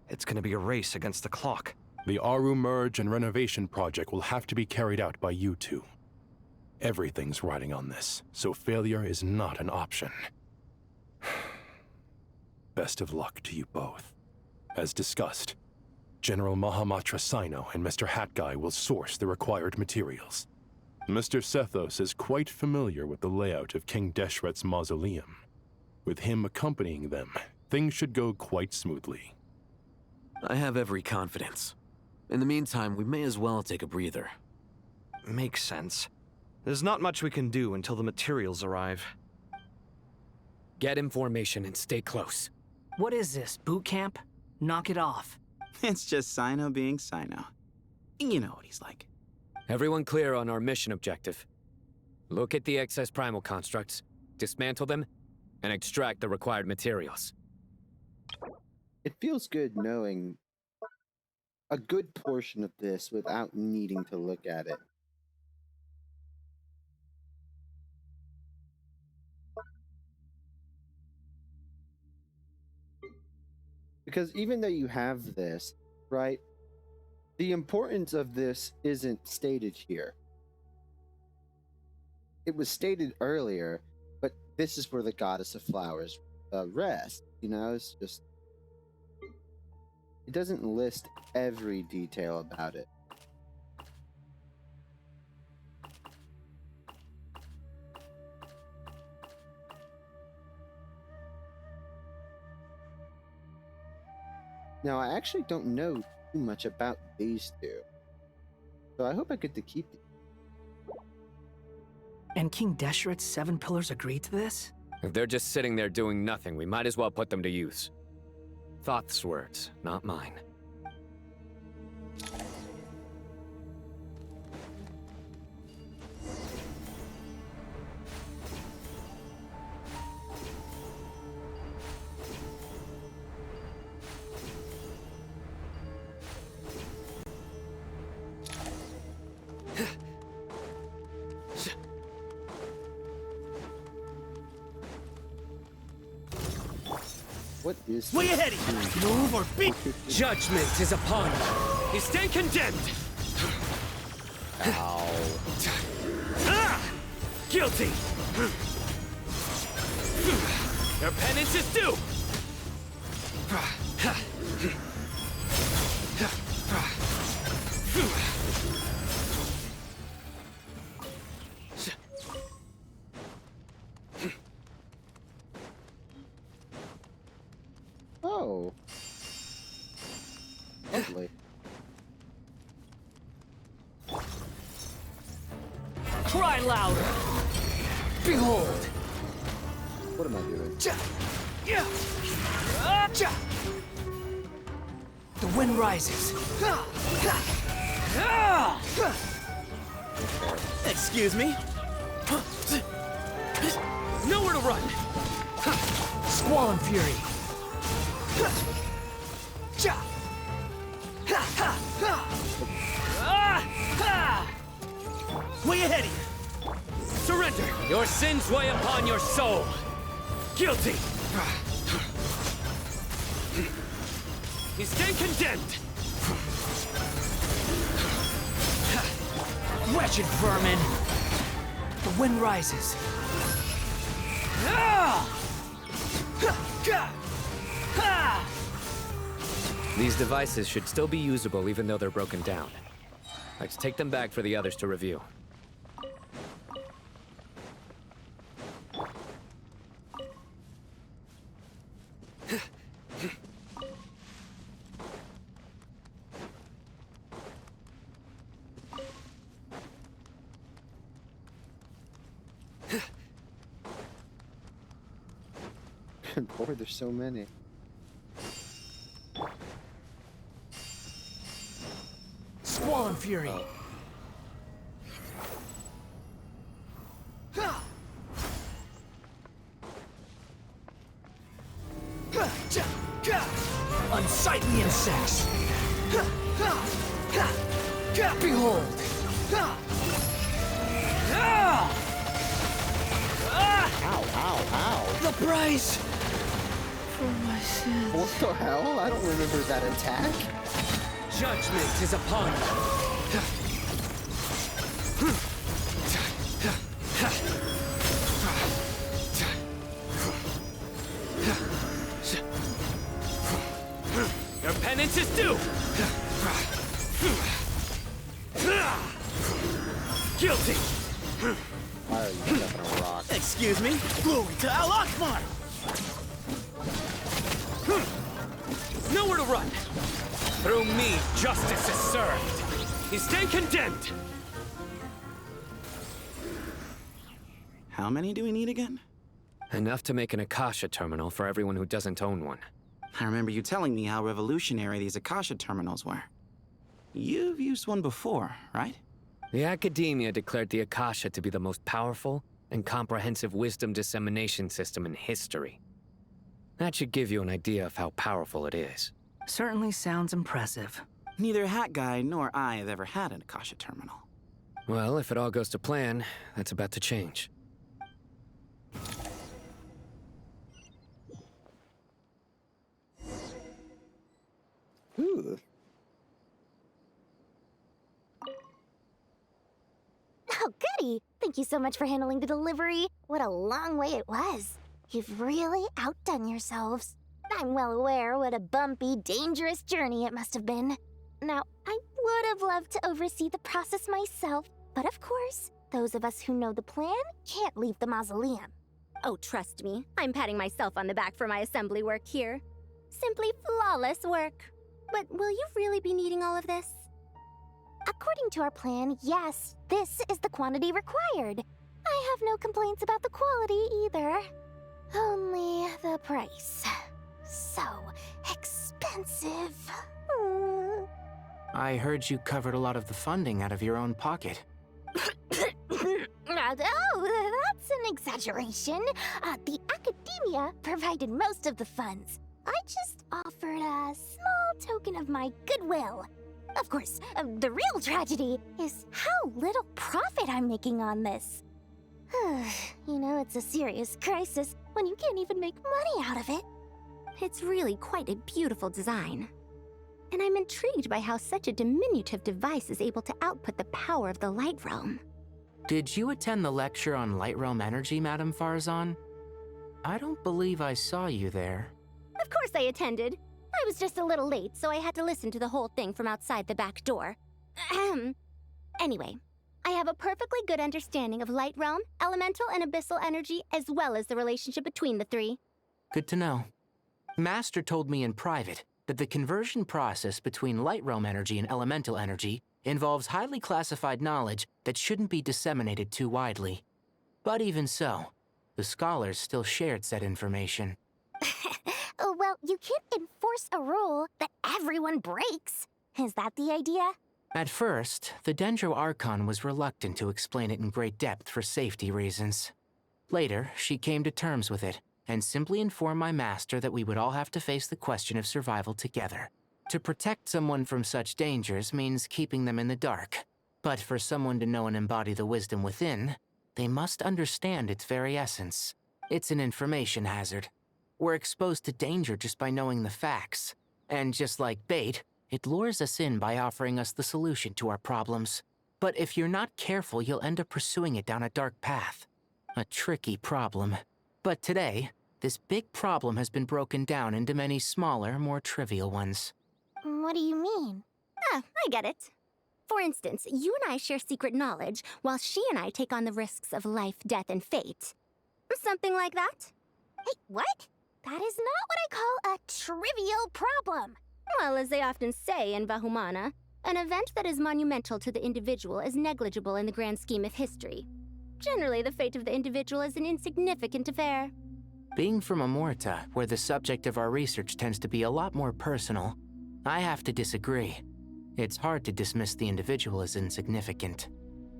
S10: It's gonna be a race against the clock.
S19: The Aru merge and renovation project will have to be carried out by you two. Everything's riding on this, so failure is not an option. Best of luck to you both. As discussed, General Mahamatra Sino and Mr. Hatguy will source the required materials. Mr. Sethos is quite familiar with the layout of King Deshret's mausoleum. With him accompanying them, things should go quite smoothly.
S15: I have every confidence. In the meantime, we may as well take a breather.
S10: Makes sense. There's not much we can do until the materials arrive.
S14: Get in formation and stay close.
S9: What is this, boot camp? Knock it off.
S3: It's just Sino being Sino. You know what he's like.
S14: Everyone clear on our mission objective. Look at the excess primal constructs, dismantle them, and extract the required materials.
S1: It feels good knowing a good portion of this without needing to look at it. Because even though you have this, right, the importance of this isn't stated here. It was stated earlier, but this is where the goddess of flowers rest. You know, it's just... It doesn't list every detail about it. Now, I actually don't know too much about these two, so I hope I get to keep them.
S9: And King Deshret's 7 pillars agreed to this?
S14: If they're just sitting there doing nothing, we might as well put them to use. Thoth's words, not mine.
S1: What is
S12: Way
S1: this?
S12: ahead of you! Move or be... Judgment is upon you. You stand condemned.
S1: Ow.
S12: Ah! Guilty. Your penance is due.
S1: Oh. Lovely.
S12: Cry louder. Behold.
S1: What am I doing?
S9: The wind rises.
S12: Excuse me. Nowhere to run.
S9: Squall and fury.
S12: Way ahead of you. Surrender. Your sins weigh upon your soul. Guilty. You stand condemned.
S9: Wretched vermin. The wind rises.
S20: These devices should still be usable even though they're broken down. Let's take them back for the others to review.
S1: Boy, there's so many.
S9: Squall and fury. Unsightly insects. Behold.
S1: Ow, ow, ow.
S9: The price for my sins.
S1: What the hell? I don't remember that attack.
S12: Judgment is upon you. Your penance is due. Guilty.
S1: Why are you stepping on a rock?
S12: Excuse me. Glory to Al Akbar. Nowhere to run. Through me, justice is served. You stand condemned.
S3: How many do we need again?
S20: Enough to make an Akasha terminal for everyone who doesn't own one.
S3: I remember you telling me how revolutionary these Akasha terminals were. You've used one before, right?
S20: The Academia declared the Akasha to be the most powerful and comprehensive wisdom dissemination system in history. That should give you an idea of how powerful it is.
S9: Certainly sounds impressive.
S3: Neither Hat Guy nor I have ever had an Akasha terminal.
S20: Well, if it all goes to plan, that's about to change.
S1: Ooh.
S4: Oh, goody! Thank you so much for handling the delivery. What a long way it was. You've really outdone yourselves. I'm well aware what a bumpy, dangerous journey it must have been. Now, I would have loved to oversee the process myself, but of course, those of us who know the plan can't leave the mausoleum.
S11: Oh, trust me, I'm patting myself on the back for my assembly work here. Simply flawless work. But will you really be needing all of this?
S4: According to our plan, yes, this is the quantity required. I have no complaints about the quality either. Only the price. So expensive.
S14: I heard you covered a lot of the funding out of your own pocket.
S4: Oh, that's an exaggeration. The Academia provided most of the funds. I just offered a small token of my goodwill. Of course, the real tragedy is how little profit I'm making on this. You know, it's a serious crisis when you can't even make money out of it.
S11: It's really quite a beautiful design. And I'm intrigued by how such a diminutive device is able to output the power of the Light Realm.
S14: Did you attend the lecture on Light Realm energy, Madame Farzan? I don't believe I saw you there.
S11: Of course I attended. I was just a little late, so I had to listen to the whole thing from outside the back door. Ahem. Anyway, I have a perfectly good understanding of Light Realm, Elemental, and Abyssal energy, as well as the relationship between the three.
S14: Good to know. Master told me in private that the conversion process between Light Realm energy and Elemental energy involves highly classified knowledge that shouldn't be disseminated too widely. But even so, the scholars still shared said information.
S4: Well, you can't enforce a rule that everyone breaks. Is that the idea?
S14: At first, the Dendro Archon was reluctant to explain it in great depth for safety reasons. Later, she came to terms with it, and simply informed my master that we would all have to face the question of survival together. To protect someone from such dangers means keeping them in the dark. But for someone to know and embody the wisdom within, they must understand its very essence. It's an information hazard. We're exposed to danger just by knowing the facts. And just like bait, it lures us in by offering us the solution to our problems. But if you're not careful, you'll end up pursuing it down a dark path. A tricky problem. But today, this big problem has been broken down into many smaller, more trivial ones.
S4: What do you mean?
S11: Ah, I get it. For instance, you and I share secret knowledge, while she and I take on the risks of life, death, and fate. Something like that?
S4: Hey, what? That is not what I call a trivial problem.
S11: Well, as they often say in Vahumana, an event that is monumental to the individual is negligible in the grand scheme of history. Generally, the fate of the individual is an insignificant affair.
S14: Being from Amorta, where the subject of our research tends to be a lot more personal, I have to disagree. It's hard to dismiss the individual as insignificant.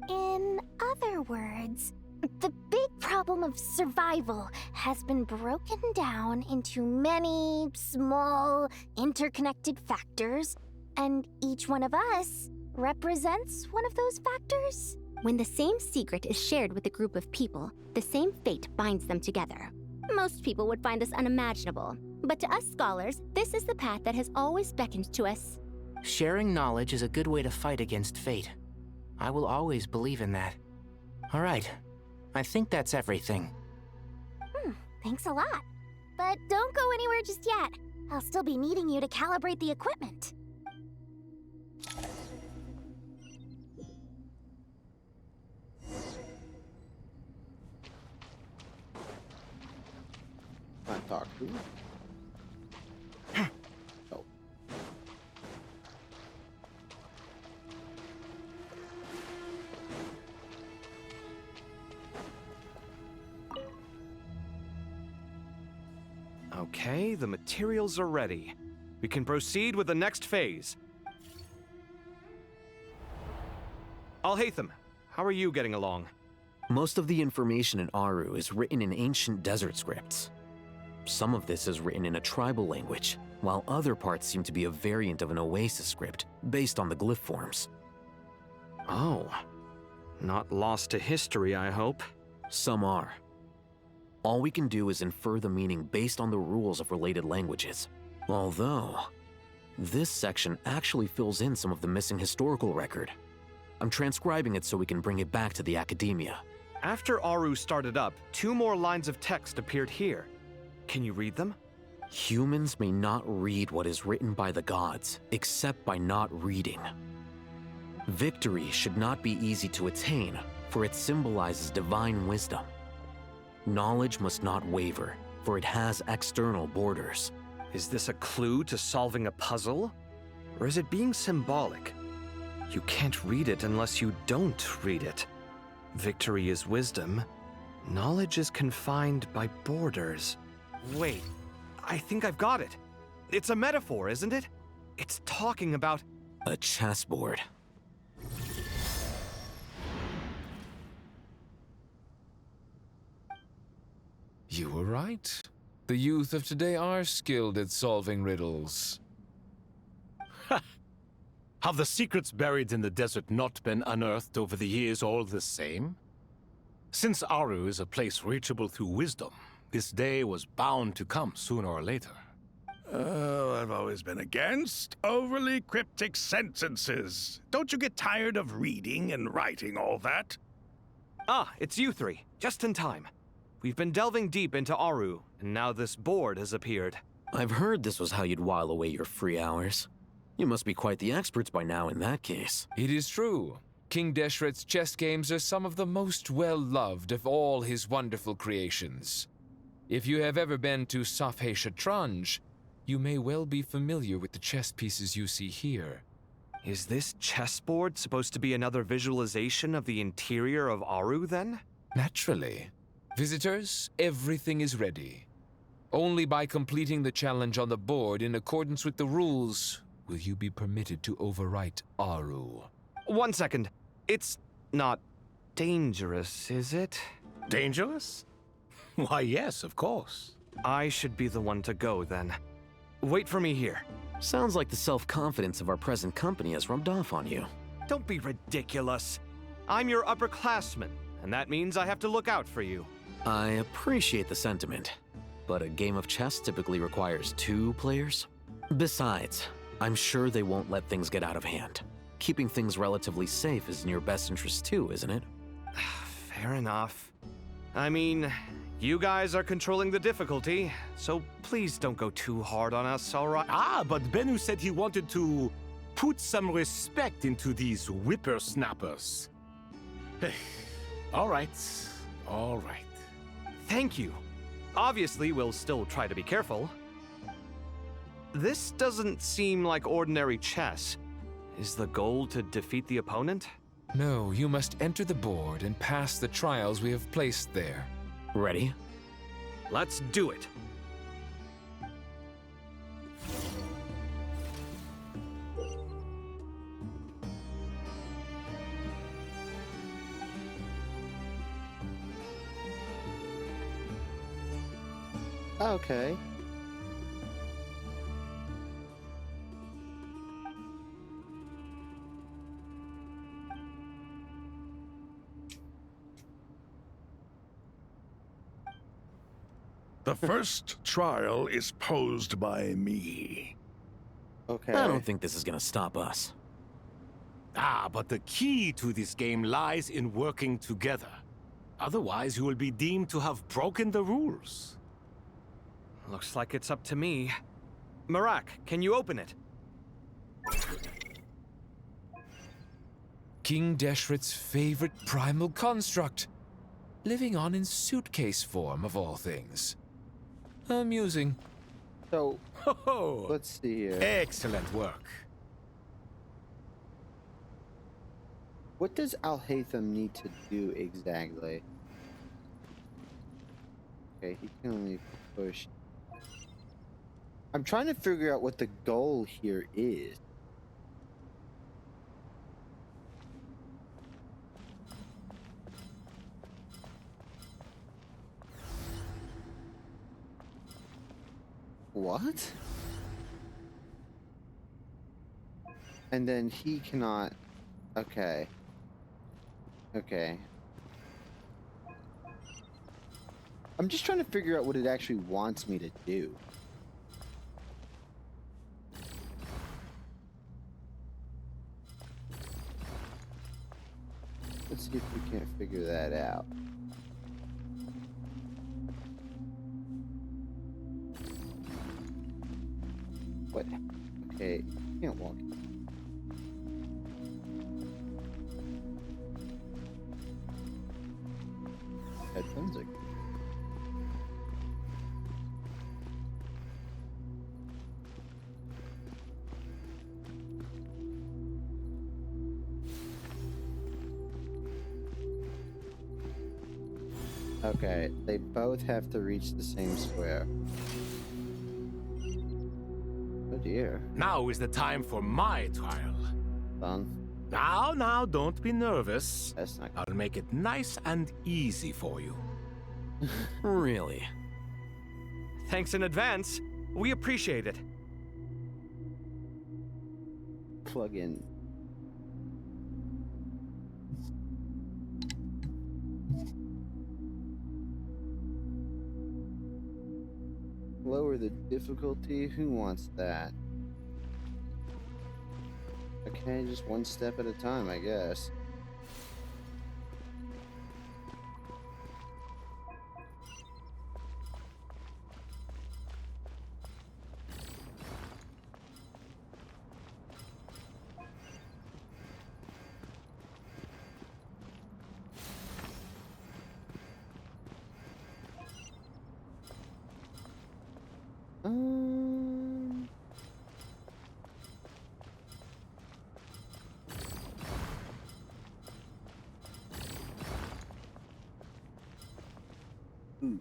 S4: In other words, the big problem of survival has been broken down into many small, interconnected factors, and each one of us represents one of those factors.
S11: When the same secret is shared with a group of people, the same fate binds them together. Most people would find this unimaginable, but to us scholars, this is the path that has always beckoned to us.
S14: Sharing knowledge is a good way to fight against fate. I will always believe in that. All right, I think that's everything.
S4: Thanks a lot. But don't go anywhere just yet. I'll still be needing you to calibrate the equipment.
S1: Not talk to. Oh.
S10: Okay, the materials are ready. We can proceed with the next phase. Al-Haytham, how are you getting along?
S15: Most of the information in Aru is written in ancient desert scripts. Some of this is written in a tribal language, while other parts seem to be a variant of an Oasis script, based on the glyph forms.
S10: Oh. Not lost to history, I hope.
S15: Some are. All we can do is infer the meaning based on the rules of related languages. Although, this section actually fills in some of the missing historical record. I'm transcribing it so we can bring it back to the academia.
S10: After Aru started up, 2 more lines of text appeared here. Can you read them?
S15: Humans may not read what is written by the gods, except by not reading. Victory should not be easy to attain, for it symbolizes divine wisdom. Knowledge must not waver, for it has external borders.
S10: Is this a clue to solving a puzzle? Or is it being symbolic? You can't read it unless you don't read it. Victory is wisdom. Knowledge is confined by borders. Wait, I think I've got it. It's a metaphor, isn't it? It's talking about
S15: a chessboard.
S18: You were right. The youth of today are skilled at solving riddles.
S19: Have the secrets buried in the desert not been unearthed over the years all the same? Since Aru is a place reachable through wisdom, this day was bound to come sooner or later.
S6: Oh, I've always been against overly cryptic sentences. Don't you get tired of reading and writing all that?
S10: Ah, it's you three. Just in time. We've been delving deep into Aru, and now this board has appeared.
S15: I've heard this was how you'd while away your free hours. You must be quite the experts by now in that case.
S18: It is true. King Deshret's chess games are some of the most well-loved of all his wonderful creations. If you have ever been to Safhe Shatranj, you may well be familiar with the chess pieces you see here.
S10: Is this chessboard supposed to be another visualization of the interior of Aru, then?
S18: Naturally. Visitors, everything is ready. Only by completing the challenge on the board in accordance with the rules will you be permitted to overwrite Aru.
S10: 1 second. It's not dangerous, is it?
S8: Dangerous? Why, yes, of course.
S10: I should be the one to go, then. Wait for me here.
S15: Sounds like the self-confidence of our present company has rubbed off on you.
S10: Don't be ridiculous. I'm your upperclassman, and that means I have to look out for you.
S15: I appreciate the sentiment, but a game of chess typically requires 2 players. Besides, I'm sure they won't let things get out of hand. Keeping things relatively safe is in your best interest too, isn't it?
S10: Fair enough. I mean, you guys are controlling the difficulty, so please don't go too hard on us, all right?
S8: Ah, but Bennu said he wanted to put some respect into these whippersnappers. All right, all right.
S10: Thank you. Obviously, we'll still try to be careful. This doesn't seem like ordinary chess. Is the goal to defeat the opponent?
S18: No, you must enter the board and pass the trials we have placed there.
S15: Ready?
S10: Let's do it.
S1: Okay.
S6: The first trial is posed by me.
S1: Okay.
S15: I don't think this is gonna stop us.
S8: Ah, but the key to this game lies in working together. Otherwise, you will be deemed to have broken the rules.
S10: Looks like it's up to me. Marak, can you open it?
S18: King Deshret's favorite primal construct. Living on in suitcase form, of all things. Amusing.
S1: So,
S8: Ho-ho!
S1: let's see here.
S8: Excellent work.
S1: What does Al-Haytham need to do exactly? Okay, he can only push. I'm trying to figure out what the goal here is. What? And then he cannot... Okay. Okay. I'm just trying to figure out what it actually wants me to do. Let's see if we can't figure that out. What? Okay, you can't walk. Headphones are... Okay, they both have to reach the same square. Oh dear.
S8: Now is the time for my trial.
S1: Fun.
S8: Now, don't be nervous.
S1: That's not...
S8: I'll make it nice and easy for you.
S15: Really?
S10: Thanks in advance. We appreciate it.
S1: Plug in. Lower the difficulty. Who wants that? Okay, just one step at a time, I guess. Um, hmm.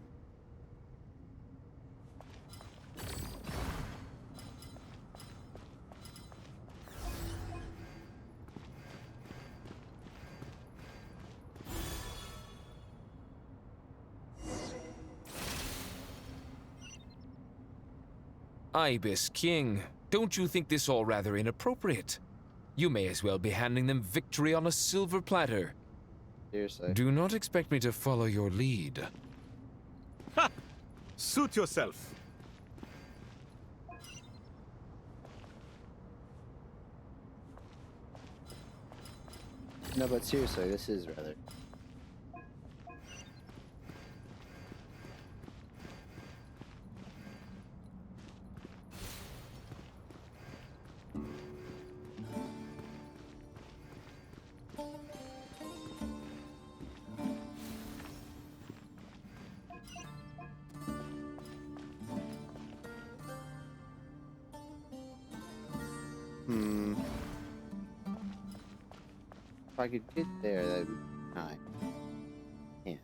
S18: Ibis King, don't you think this all rather inappropriate? You may as well be handing them victory on a silver platter.
S1: Seriously.
S18: Do not expect me to follow your lead.
S13: Ha! Suit yourself.
S1: No, but seriously, this is rather. If I could get there, that'd be nice. Yeah.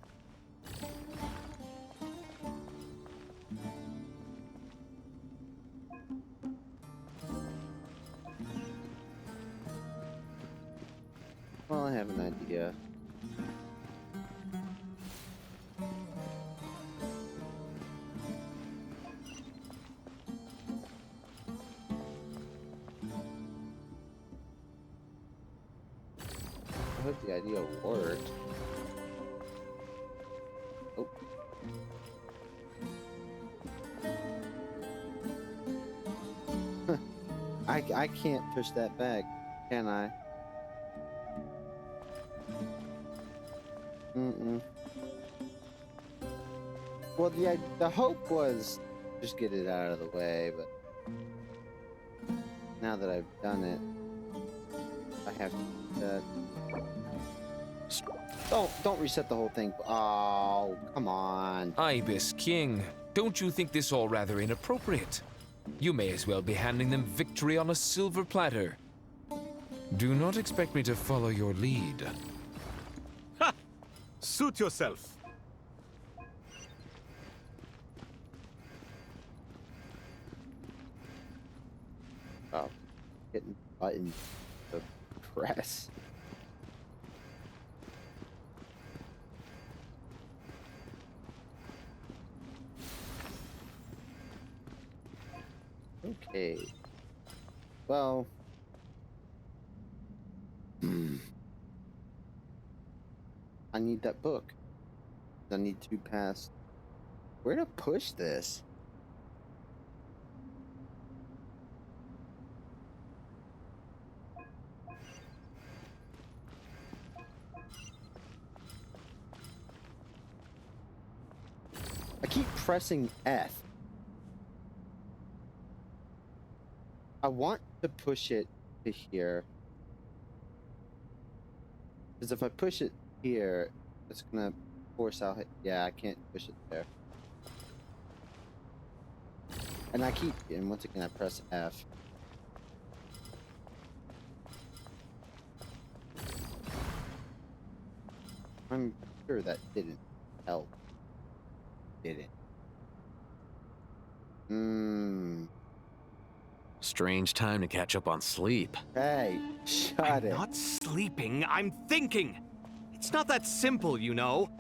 S1: Well, I have an idea. I hope the idea worked. Oh. I can't push that back, can I? Well, the hope was just get it out of the way, but now that I've done it, I have to. Don't reset the whole thing. Oh, come on.
S18: Ibis King, don't you think this all rather inappropriate? You may as well be handing them victory on a silver platter. Do not expect me to follow your lead.
S13: Ha! Suit yourself.
S1: Oh, hitting buttons to press. Okay. Well. I need that book. I need to pass. Where to push this? I keep pressing F. I want to push it to here. Because if I push it here, it's gonna force out. Yeah, I can't push it there. And and once again, I press F. I'm sure that didn't help. Did it?
S15: Strange time to catch up on sleep.
S1: Hey, shut
S10: I'm
S1: it.
S10: not sleeping, I'm thinking. It's not that simple, you know.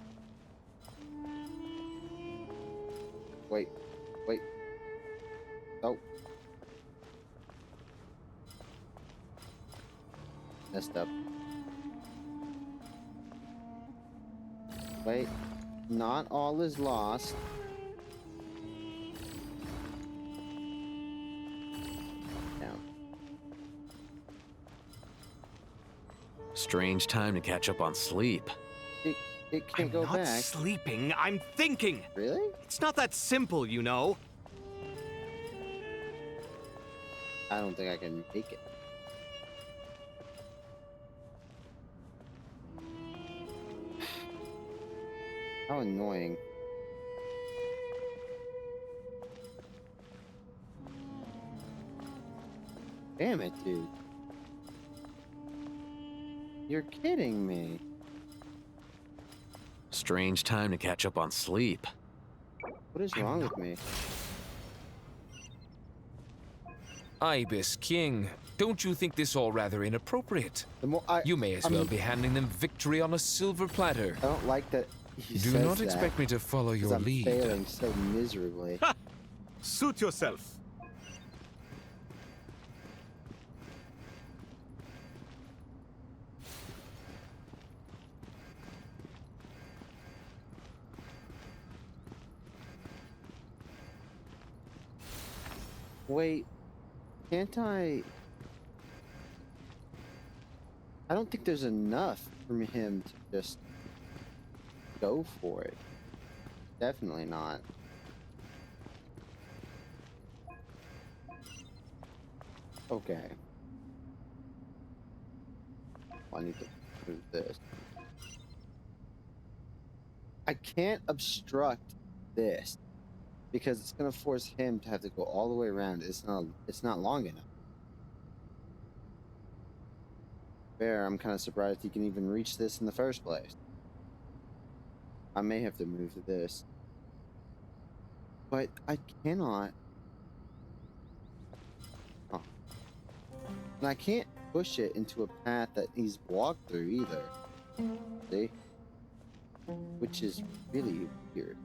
S1: Wait. Oh. Messed up. Wait. Not all is lost.
S15: Strange time to catch up on sleep.
S1: It can't
S10: I'm
S1: go
S10: not
S1: back.
S10: sleeping, I'm thinking.
S1: Really?
S10: It's not that simple, you know.
S1: I don't think I can make it. How annoying. Damn it, dude. You're kidding me.
S15: Strange time to catch up on sleep.
S1: What is wrong with me?
S18: Ibis King, don't you think this all rather inappropriate? You may as well be handing them victory on a silver platter.
S1: I don't like that he
S18: Do
S1: says
S18: not
S1: that,
S18: expect me to follow
S1: 'cause
S18: your
S1: I'm
S18: lead.
S1: failing so miserably.
S8: Suit yourself.
S1: Wait, can't I? I don't think there's enough from him to just go for it. Definitely not. Okay. I need to move this. I can't obstruct this because it's gonna force him to have to go all the way around. It's not long enough. Fair, I'm kind of surprised he can even reach this in the first place. I may have to move to this. But I cannot. Oh. And I can't push it into a path that he's walked through either. See? Which is really weird.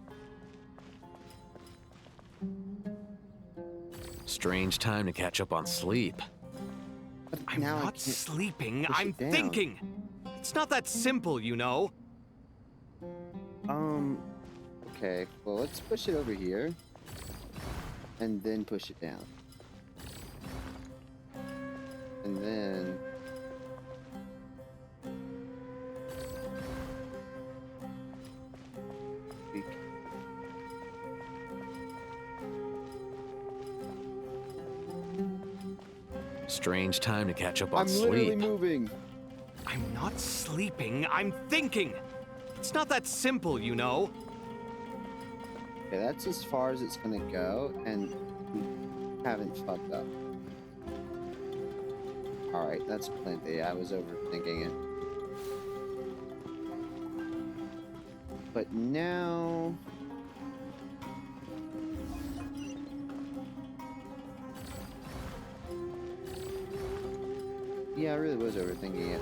S15: Strange time to catch up on sleep.
S10: I'm not sleeping, I'm thinking. It's not that simple, you know.
S1: Okay, well, let's push it over here. And then push it down. And then...
S15: Strange time to catch up on
S1: I'm
S15: sleep.
S1: literally moving.
S10: I'm not sleeping, I'm thinking. It's not that simple, you know.
S1: Okay, that's as far as it's gonna go, and we haven't fucked up. Alright, that's plenty. I was overthinking it. But now... Yeah, I really was overthinking it.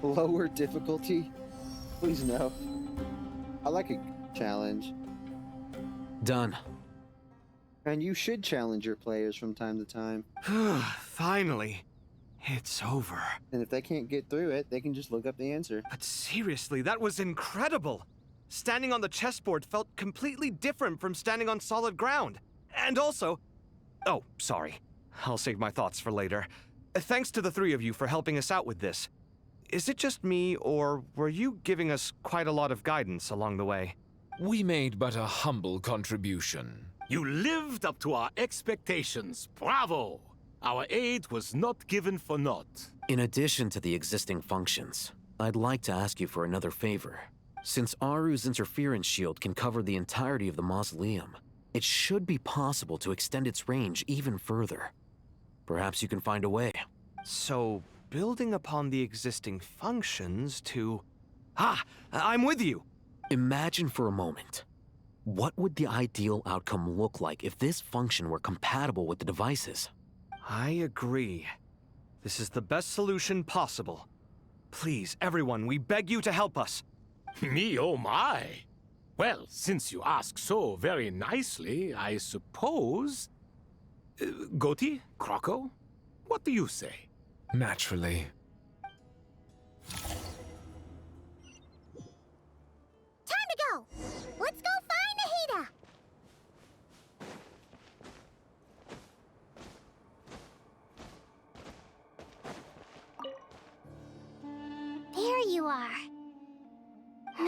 S1: Lower difficulty? Please no. I like a challenge.
S15: Done.
S1: And you should challenge your players from time to time.
S10: Finally. It's over.
S1: And if they can't get through it, they can just look up the answer.
S10: But seriously, that was incredible. Standing on the chessboard felt completely different from standing on solid ground. And also... Oh, sorry. I'll save my thoughts for later. Thanks to the three of you for helping us out with this. Is it just me, or were you giving us quite a lot of guidance along the way?
S18: We made but a humble contribution.
S8: You lived up to our expectations. Bravo! Our aid was not given for naught.
S15: In addition to the existing functions, I'd like to ask you for another favor. Since Aru's interference shield can cover the entirety of the mausoleum, it should be possible to extend its range even further. Perhaps you can find a way.
S10: So, building upon the existing functions to... I'm with you!
S15: Imagine for a moment. What would the ideal outcome look like if this function were compatible with the devices?
S10: I agree. This is the best solution possible. Please, everyone, we beg you to help us.
S8: Me, oh my! Well, since you ask so very nicely, I suppose... Goti? Croco? What do you say?
S18: Naturally.
S4: Time to go!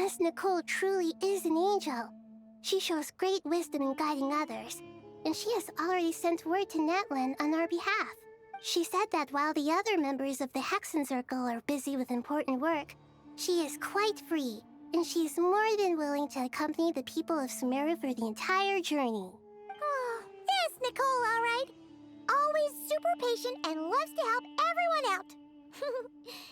S2: Yes, Nicole truly is an angel. She shows great wisdom in guiding others, and she has already sent word to Natlan on our behalf. She said that while the other members of the Hexen Circle are busy with important work, she is quite free, and she is more than willing to accompany the people of Sumeru for the entire journey.
S4: Oh, yes, Nicole, all right. Always super patient and loves to help everyone out.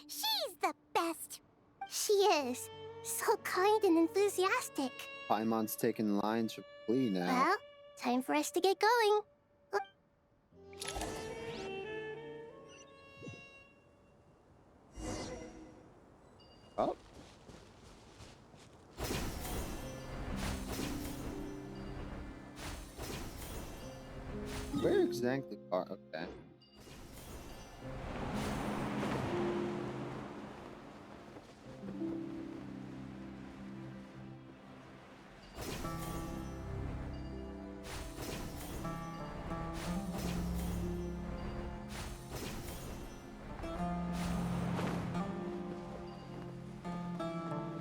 S4: She's the best.
S2: She is. So kind and enthusiastic.
S1: Paimon's taking lines from Glee now.
S2: Well, time for us to get going.
S1: Oh. Where exactly are... Okay.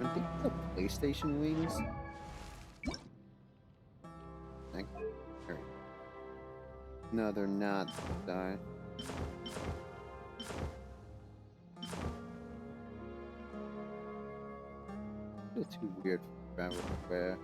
S1: I think the PlayStation wings. No, they're not. Die. It's too weird for travel to wear.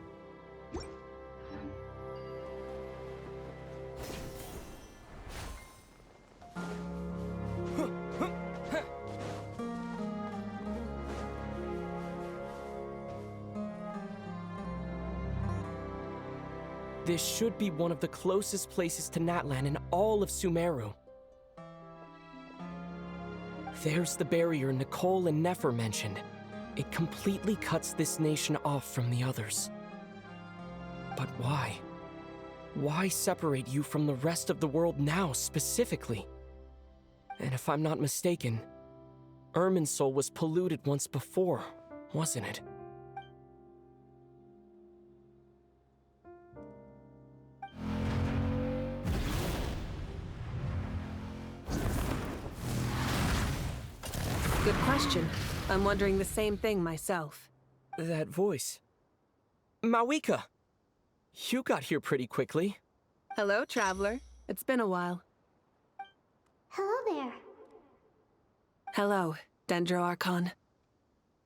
S12: This should be one of the closest places to Natlan in all of Sumeru. There's the barrier Nicole and Nefer mentioned. It completely cuts this nation off from the others. But why? Why separate you from the rest of the world now, specifically? And if I'm not mistaken, Irminsul was polluted once before, wasn't it?
S5: Good question. I'm wondering the same thing myself.
S12: That voice. Mawika! You got here pretty quickly.
S5: Hello, traveler. It's been a while.
S2: Hello there.
S5: Hello, Dendro Archon.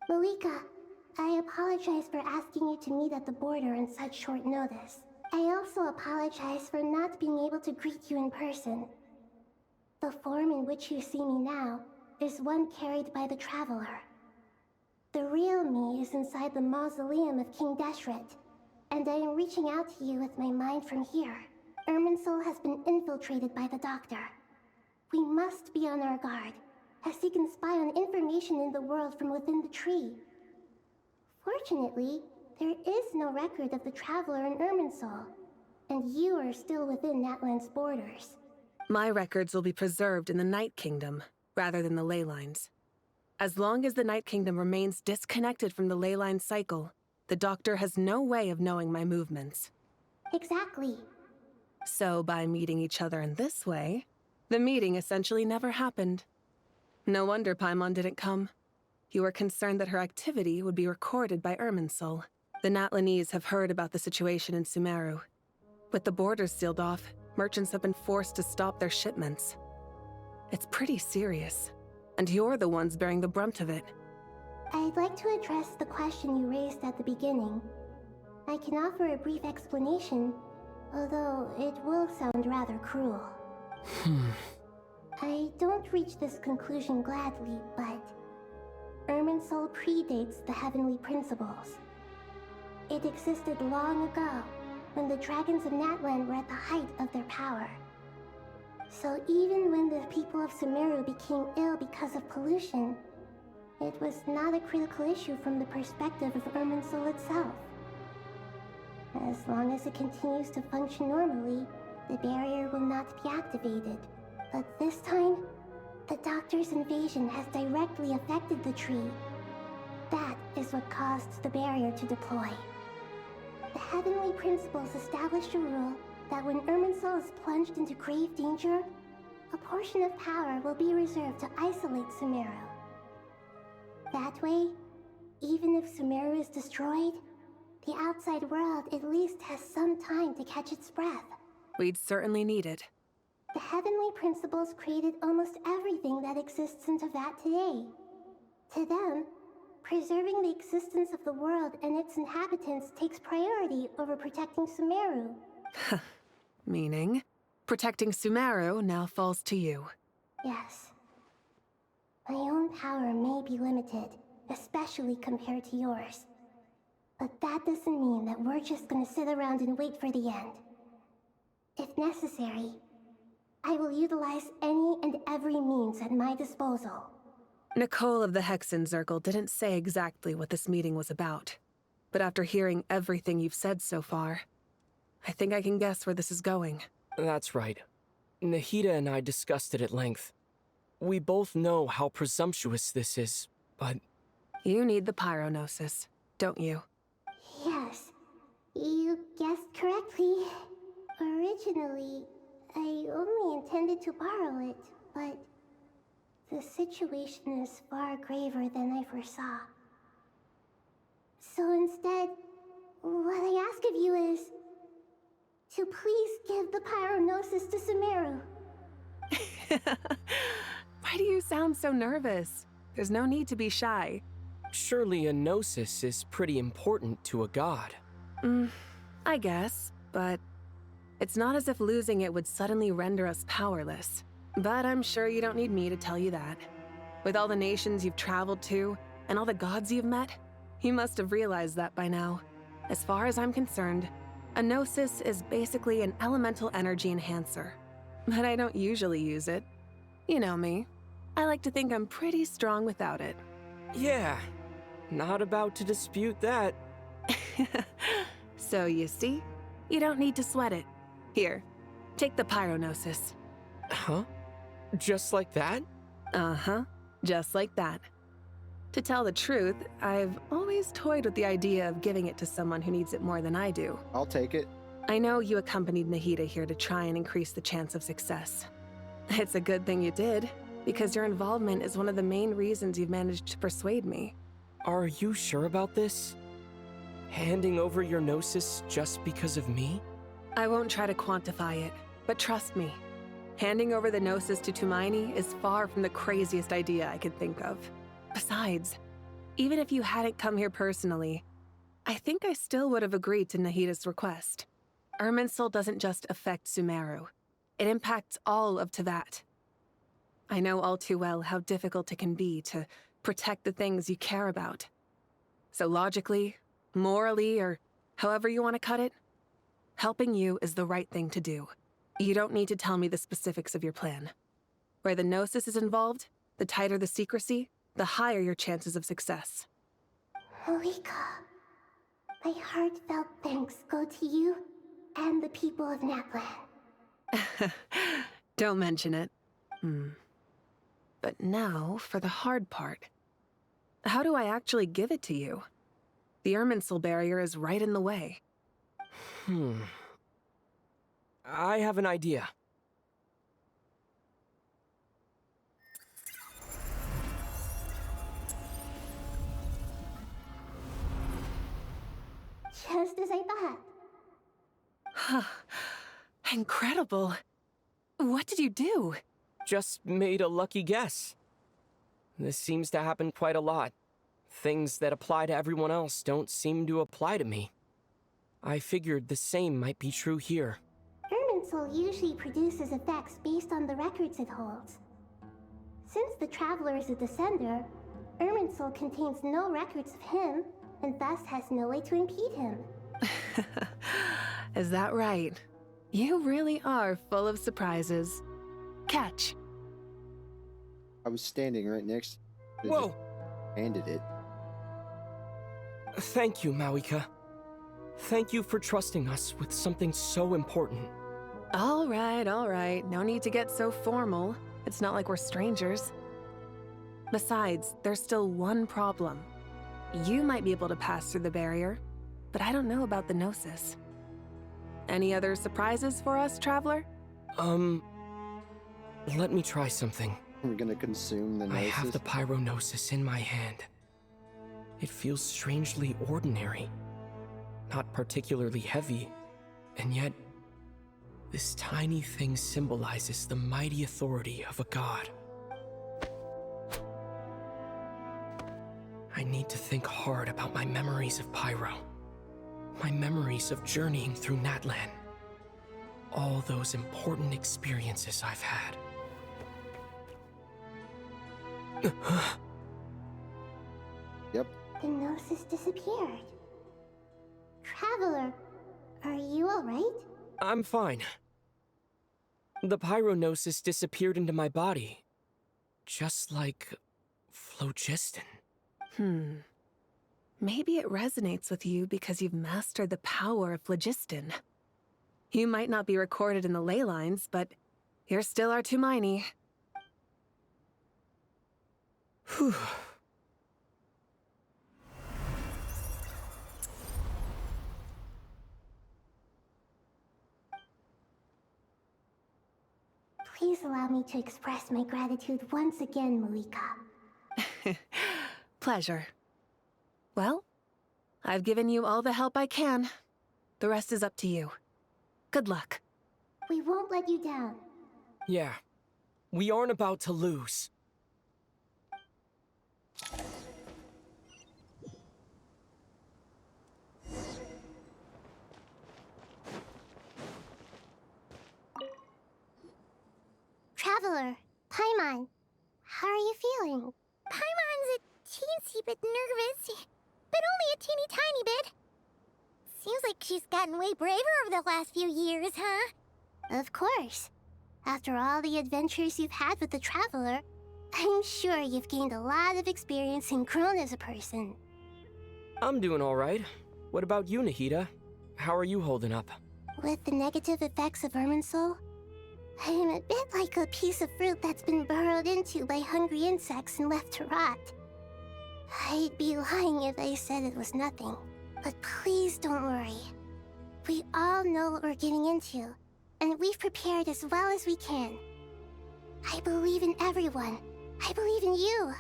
S2: Malika, I apologize for asking you to meet at the border on such short notice. I also apologize for not being able to greet you in person. The form in which you see me now is one carried by the Traveler. The real me is inside the mausoleum of King Deshret, and I am reaching out to you with my mind from here. Irminsul has been infiltrated by the Doctor. We must be on our guard, as he can spy on information in the world from within the tree. Fortunately, there is no record of the Traveler in Irminsul, and you are still within Natlan's borders.
S5: My records will be preserved in the Night Kingdom, rather than the ley lines. As long as the Night Kingdom remains disconnected from the ley line cycle, the Doctor has no way of knowing my movements.
S2: Exactly.
S5: So by meeting each other in this way, the meeting essentially never happened. No wonder Paimon didn't come. You were concerned that her activity would be recorded by Irminsul. The Natlanese have heard about the situation in Sumeru. With the borders sealed off, merchants have been forced to stop their shipments. It's pretty serious, and you're the ones bearing the brunt of it.
S2: I'd like to address the question you raised at the beginning. I can offer a brief explanation, although it will sound rather cruel. I don't reach this conclusion gladly, but Irminsul predates the heavenly principles. It existed long ago, when the dragons of Natlan were at the height of their power. So even when the people of Sumeru became ill because of pollution, it was not a critical issue from the perspective of Irminsul itself. As long as it continues to function normally, the barrier will not be activated. But this time, the Doctor's invasion has directly affected the tree. That is what caused the barrier to deploy. The heavenly principles established a rule that when Irminsul is plunged into grave danger, a portion of power will be reserved to isolate Sumeru. That way, even if Sumeru is destroyed, the outside world at least has some time to catch its breath.
S5: We'd certainly need it.
S2: The heavenly principles created almost everything that exists in Teyvat today. To them, preserving the existence of the world and its inhabitants takes priority over protecting Sumeru.
S5: Meaning, protecting Sumeru now falls to you.
S2: Yes. My own power may be limited, especially compared to yours. But that doesn't mean that we're just gonna sit around and wait for the end. If necessary, I will utilize any and every means at my disposal.
S5: Nicole of the Hexen Circle didn't say exactly what this meeting was about. But after hearing everything you've said so far, I think I can guess where this is going.
S12: That's right. Nahida and I discussed it at length. We both know how presumptuous this is, but...
S5: You need the Pyronosis, don't you?
S2: Yes, you guessed correctly. Originally, I only intended to borrow it, but the situation is far graver than I foresaw. So instead, what I ask of you is to please give the Pyronosis to Sumeru.
S5: Why do you sound so nervous? There's no need to be shy.
S12: Surely a gnosis is pretty important to a god.
S5: I guess, but it's not as if losing it would suddenly render us powerless. But I'm sure you don't need me to tell you that. With all the nations you've traveled to, and all the gods you've met, you must have realized that by now. As far as I'm concerned, a gnosis is basically an elemental energy enhancer. But I don't usually use it. You know me. I like to think I'm pretty strong without it.
S12: Yeah, not about to dispute that.
S5: So you see, you don't need to sweat it. Here, take the Pyronosis.
S12: Huh? Just like that?
S5: Uh-huh, just like that. To tell the truth, I've always toyed with the idea of giving it to someone who needs it more than I do.
S1: I'll take it.
S5: I know you accompanied Nahida here to try and increase the chance of success. It's a good thing you did, because your involvement is one of the main reasons you've managed to persuade me.
S12: Are you sure about this? Handing over your gnosis just because of me?
S5: I won't try to quantify it, but trust me, handing over the gnosis to Tumaini is far from the craziest idea I could think of. Besides, even if you hadn't come here personally, I think I still would have agreed to Nahida's request. Irminsul doesn't just affect Sumeru. It impacts all of Teyvat. I know all too well how difficult it can be to protect the things you care about. So logically, morally, or however you want to cut it, helping you is the right thing to do. You don't need to tell me the specifics of your plan. Where the gnosis is involved, the tighter the secrecy, the higher your chances of success.
S2: Malika, my heartfelt thanks go to you and the people of Naplan.
S5: Don't mention it. But now for the hard part. How do I actually give it to you? The Irminsul barrier is right in the way.
S12: I have an idea.
S2: Just as I thought.
S5: Incredible. What did you do?
S12: Just made a lucky guess. This seems to happen quite a lot. Things that apply to everyone else don't seem to apply to me. I figured the same might be true here.
S2: Irminsul usually produces effects based on the records it holds. Since the Traveler is a Descender, Irminsul contains no records of him, and thus has no way to impede him.
S5: Is that right? You really are full of surprises. Catch.
S1: I was standing right next to
S12: Whoa!
S1: Handed it.
S12: Thank you, Mawika. Thank you for trusting us with something so important.
S5: All right. No need to get so formal. It's not like we're strangers. Besides, there's still one problem. You might be able to pass through the barrier, but I don't know about the Gnosis. Any other surprises for us, Traveler?
S12: Let me try something.
S1: We're gonna consume the Gnosis.
S12: I have the Pyronosis in my hand. It feels strangely ordinary, not particularly heavy, and yet this tiny thing symbolizes the mighty authority of a god. I need to think hard about my memories of Pyro, my memories of journeying through Natlan, all those important experiences I've had.
S1: Yep.
S2: The Gnosis disappeared. Traveler, are you alright?
S12: I'm fine. The Pyronosis disappeared into my body, just like phlogiston.
S5: Maybe it resonates with you because you've mastered the power of phlogiston. You might not be recorded in the ley lines, but you're still our Tumini.
S12: Whew.
S2: Please allow me to express my gratitude once again, Malika.
S5: Pleasure. Well, I've given you all the help I can. The rest is up to you. Good luck.
S2: We won't let you down.
S12: Yeah, we aren't about to lose.
S2: Traveler, Paimon, how are you feeling?
S4: Paimon's a teensy bit nervous, but only a teeny tiny bit. Seems like she's gotten way braver over the last few years, huh?
S2: Of course. After all the adventures you've had with the Traveler, I'm sure you've gained a lot of experience and grown as a person.
S12: I'm doing all right. What about you, Nahida? How are you holding up?
S2: With the negative effects of Irminsul, I am a bit like a piece of fruit that's been burrowed into by hungry insects and left to rot. I'd be lying if I said it was nothing. But please don't worry. We all know what we're getting into, and we've prepared as well as we can. I believe in everyone. I believe in you.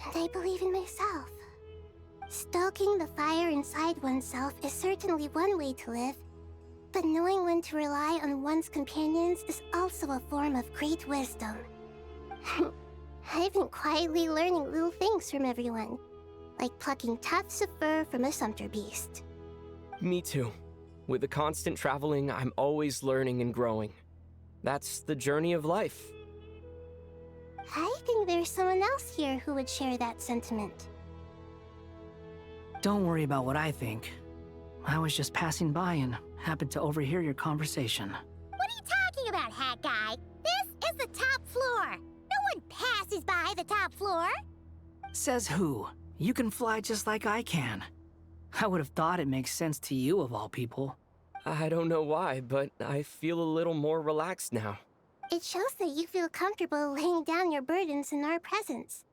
S2: And I believe in myself. Stoking the fire inside oneself is certainly one way to live, but knowing when to rely on one's companions is also a form of great wisdom. I've been quietly learning little things from everyone, like plucking tufts of fur from a sumpter beast.
S12: Me too. With the constant traveling, I'm always learning and growing. That's the journey of life.
S2: I think there's someone else here who would share that sentiment.
S9: Don't worry about what I think. I was just passing by and happened to overhear your conversation.
S4: What are you talking about, Hat Guy? This is the top floor. No one passes by the top floor.
S9: Says who? You can fly just like I can. I would have thought it makes sense to you of all people.
S12: I don't know why, but I feel a little more relaxed now.
S2: It shows that you feel comfortable laying down your burdens in our presence.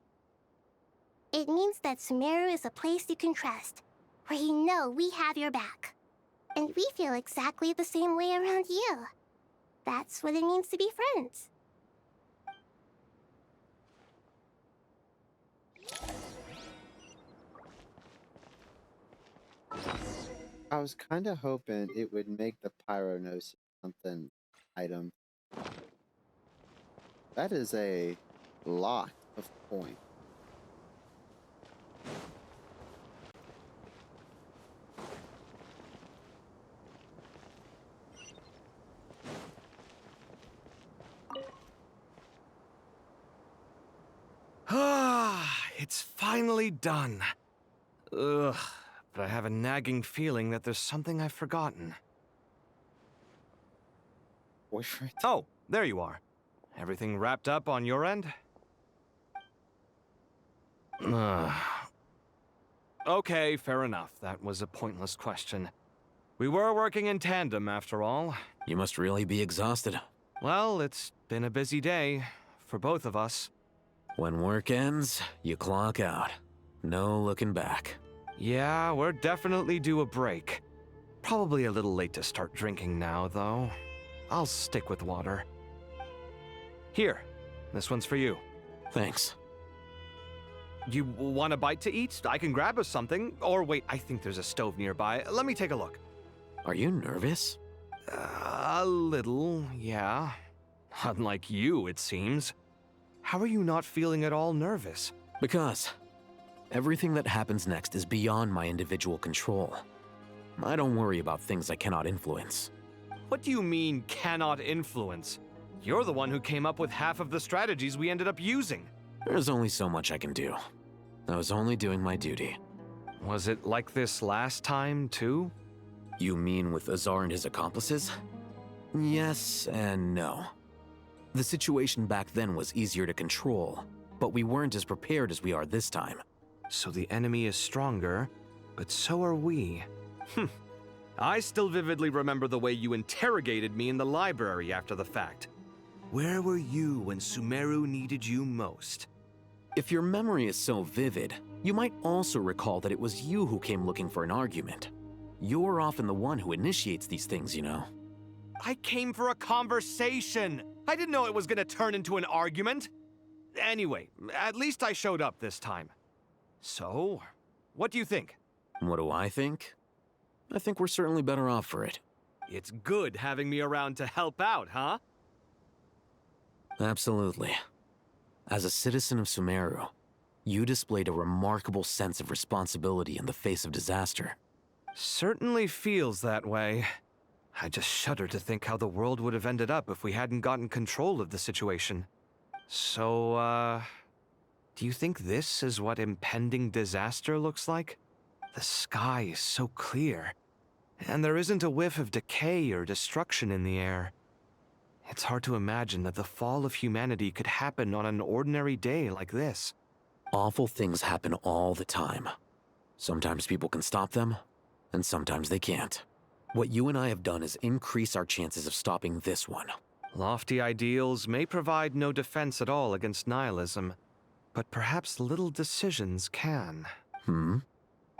S2: It means that Sumeru is a place you can trust, where you know we have your back. And we feel exactly the same way around you. That's what it means to be friends.
S1: I was kind of hoping it would make the Pyronosis something item. That is a lot of points.
S10: Ah, it's finally done. Ugh, but I have a nagging feeling that there's something I've forgotten.
S1: Boyfriend?
S10: Oh, there you are. Everything wrapped up on your end? Okay, fair enough. That was a pointless question. We were working in tandem, after all.
S15: You must really be exhausted.
S10: Well, it's been a busy day for both of us.
S15: When work ends, you clock out. No looking back.
S10: Yeah, we're definitely due a break. Probably a little late to start drinking now, though. I'll stick with water. Here, this one's for you.
S15: Thanks.
S10: You want a bite to eat? I can grab us something. Or wait, I think there's a stove nearby. Let me take a look.
S15: Are you nervous?
S10: A little, yeah. Unlike you, it seems. How are you not feeling at all nervous?
S15: Because everything that happens next is beyond my individual control. I don't worry about things I cannot influence.
S10: What do you mean, cannot influence? You're the one who came up with half of the strategies we ended up using.
S15: There's only so much I can do. I was only doing my duty.
S10: Was it like this last time, too?
S15: You mean with Azar and his accomplices? Yes and no. The situation back then was easier to control, but we weren't as prepared as we are this time.
S10: So the enemy is stronger, but so are we. I still vividly remember the way you interrogated me in the library after the fact. Where were you when Sumeru needed you most?
S15: If your memory is so vivid, you might also recall that it was you who came looking for an argument. You're often the one who initiates these things, you know.
S10: I came for a conversation. I didn't know it was gonna turn into an argument. Anyway, at least I showed up this time. So, what do you think?
S15: What do I think? I think we're certainly better off for it.
S10: It's good having me around to help out, huh?
S15: Absolutely. As a citizen of Sumeru, you displayed a remarkable sense of responsibility in the face of disaster.
S10: Certainly feels that way. I just shudder to think how the world would have ended up if we hadn't gotten control of the situation. So, do you think this is what impending disaster looks like? The sky is so clear, and there isn't a whiff of decay or destruction in the air. It's hard to imagine that the fall of humanity could happen on an ordinary day like this.
S15: Awful things happen all the time. Sometimes people can stop them, and sometimes they can't. What you and I have done is increase our chances of stopping this one.
S10: Lofty ideals may provide no defense at all against nihilism, but perhaps little decisions can.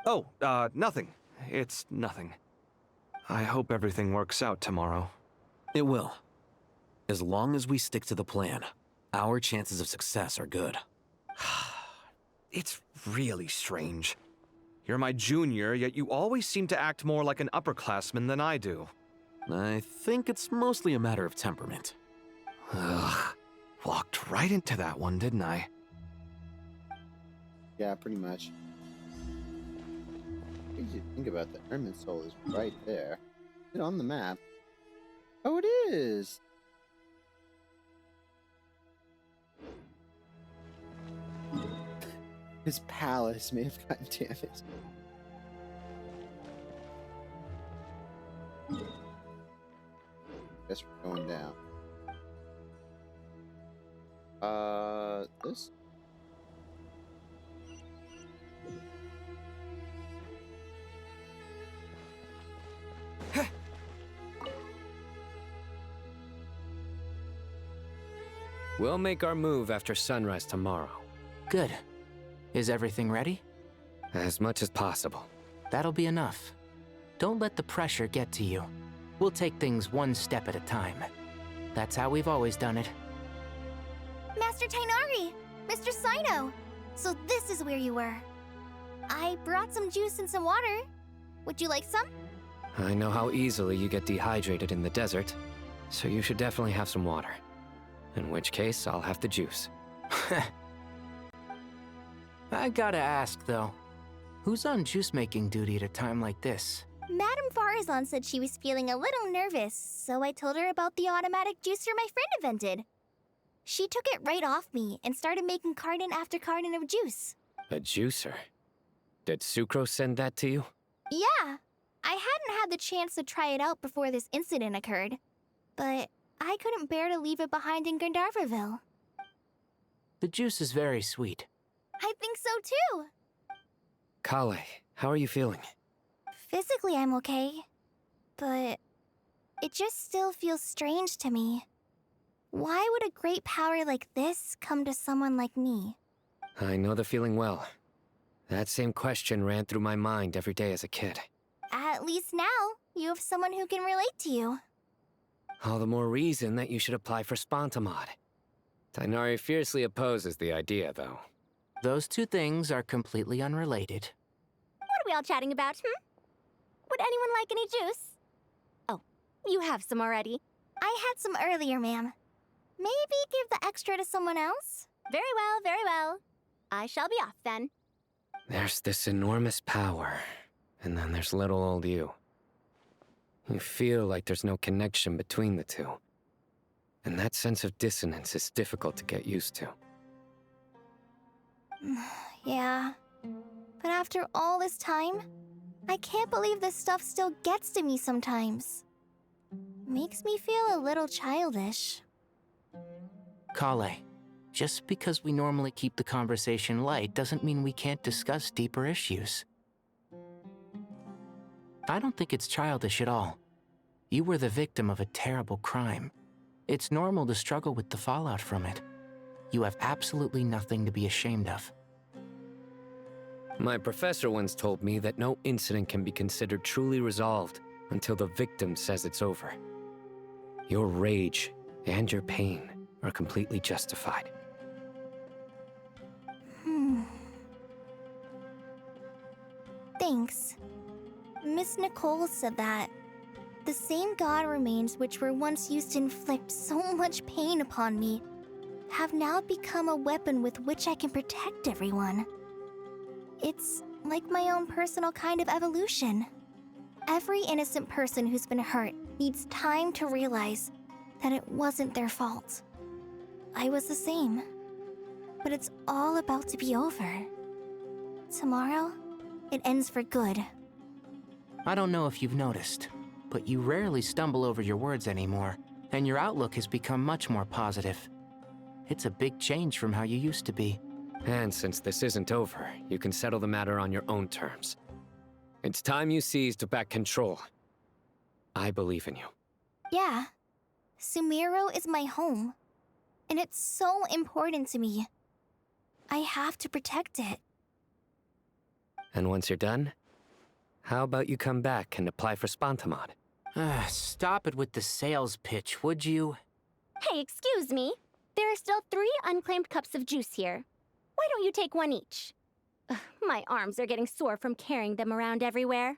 S10: Oh, nothing. It's nothing. I hope everything works out tomorrow.
S15: It will. As long as we stick to the plan, our chances of success are good.
S10: It's really strange. You're my junior, yet you always seem to act more like an upperclassman than I do.
S15: I think it's mostly a matter of temperament.
S10: Ugh. Walked right into that one, didn't I?
S1: Yeah, pretty much. What do you think about that? Ermin Soul is right there. It's on the map. Oh, it is! His palace may have gotten damaged. Guess we're going down. This?
S20: We'll make our move after sunrise tomorrow.
S14: Good. Is everything ready?
S20: As much as possible.
S14: That'll be enough. Don't let the pressure get to you. We'll take things one step at a time. That's how we've always done it.
S11: Master Tainari! Mr. Sino! So this is where you were. I brought some juice and some water. Would you like some?
S20: I know how easily you get dehydrated in the desert, so you should definitely have some water. In which case, I'll have the juice.
S14: I gotta ask, though. Who's on juice-making duty at a time like this?
S11: Madame Farazan said she was feeling a little nervous, so I told her about the automatic juicer my friend invented. She took it right off me and started making carton after carton of juice.
S20: A juicer? Did Sucrose send that to you?
S11: Yeah. I hadn't had the chance to try it out before this incident occurred, but I couldn't bear to leave it behind in Gandharvaville.
S14: The juice is very sweet.
S11: I think so too.
S20: Kale, how are you feeling?
S11: Physically, I'm okay, but it just still feels strange to me. Why would a great power like this come to someone like me?
S20: I know the feeling well. That same question ran through my mind every day as a kid.
S11: At least now, you have someone who can relate to you.
S20: All the more reason that you should apply for Spontamod. Tainari fiercely opposes the idea, though.
S14: Those two things are completely unrelated.
S11: What are we all chatting about, Would anyone like any juice? Oh, you have some already.
S4: I had some earlier, ma'am. Maybe give the extra to someone else?
S11: Very well, very well. I shall be off then.
S20: There's this enormous power, and then there's little old you. You feel like there's no connection between the two. And that sense of dissonance is difficult to get used to.
S4: Yeah. But after all this time, I can't believe this stuff still gets to me sometimes. Makes me feel a little childish.
S14: Kale, just because we normally keep the conversation light doesn't mean we can't discuss deeper issues. I don't think it's childish at all. You were the victim of a terrible crime. It's normal to struggle with the fallout from it. You have absolutely nothing to be ashamed of.
S20: My professor once told me that no incident can be considered truly resolved until the victim says it's over. Your rage and your pain are completely justified.
S4: Thanks. Miss Nicole said that the same god remains which were once used to inflict so much pain upon me have now become a weapon with which I can protect everyone. It's like my own personal kind of evolution. Every innocent person who's been hurt needs time to realize that it wasn't their fault. I was the same. But it's all about to be over. Tomorrow, it ends for good.
S14: I don't know if you've noticed, but you rarely stumble over your words anymore, and your outlook has become much more positive. It's a big change from how you used to be.
S20: And since this isn't over, you can settle the matter on your own terms. It's time you seized back control. I believe in you.
S4: Yeah. Sumeru is my home. And it's so important to me. I have to protect it.
S20: And once you're done, how about you come back and apply for Spantamod?
S14: Stop it with the sales pitch, would you?
S11: Hey, excuse me. There are still 3 unclaimed cups of juice here. Why don't you take one each? Ugh, my arms are getting sore from carrying them around everywhere.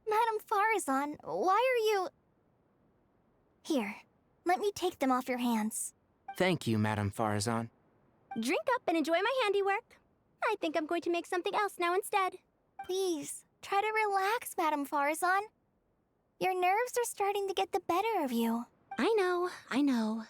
S4: Madame Farazan, why are you... Here, let me take them off your hands.
S14: Thank you, Madame Farazan.
S11: Drink up and enjoy my handiwork. I think I'm going to make something else now instead.
S4: Please, try to relax, Madame Farazan. Your nerves are starting to get the better of you.
S11: I know, I know.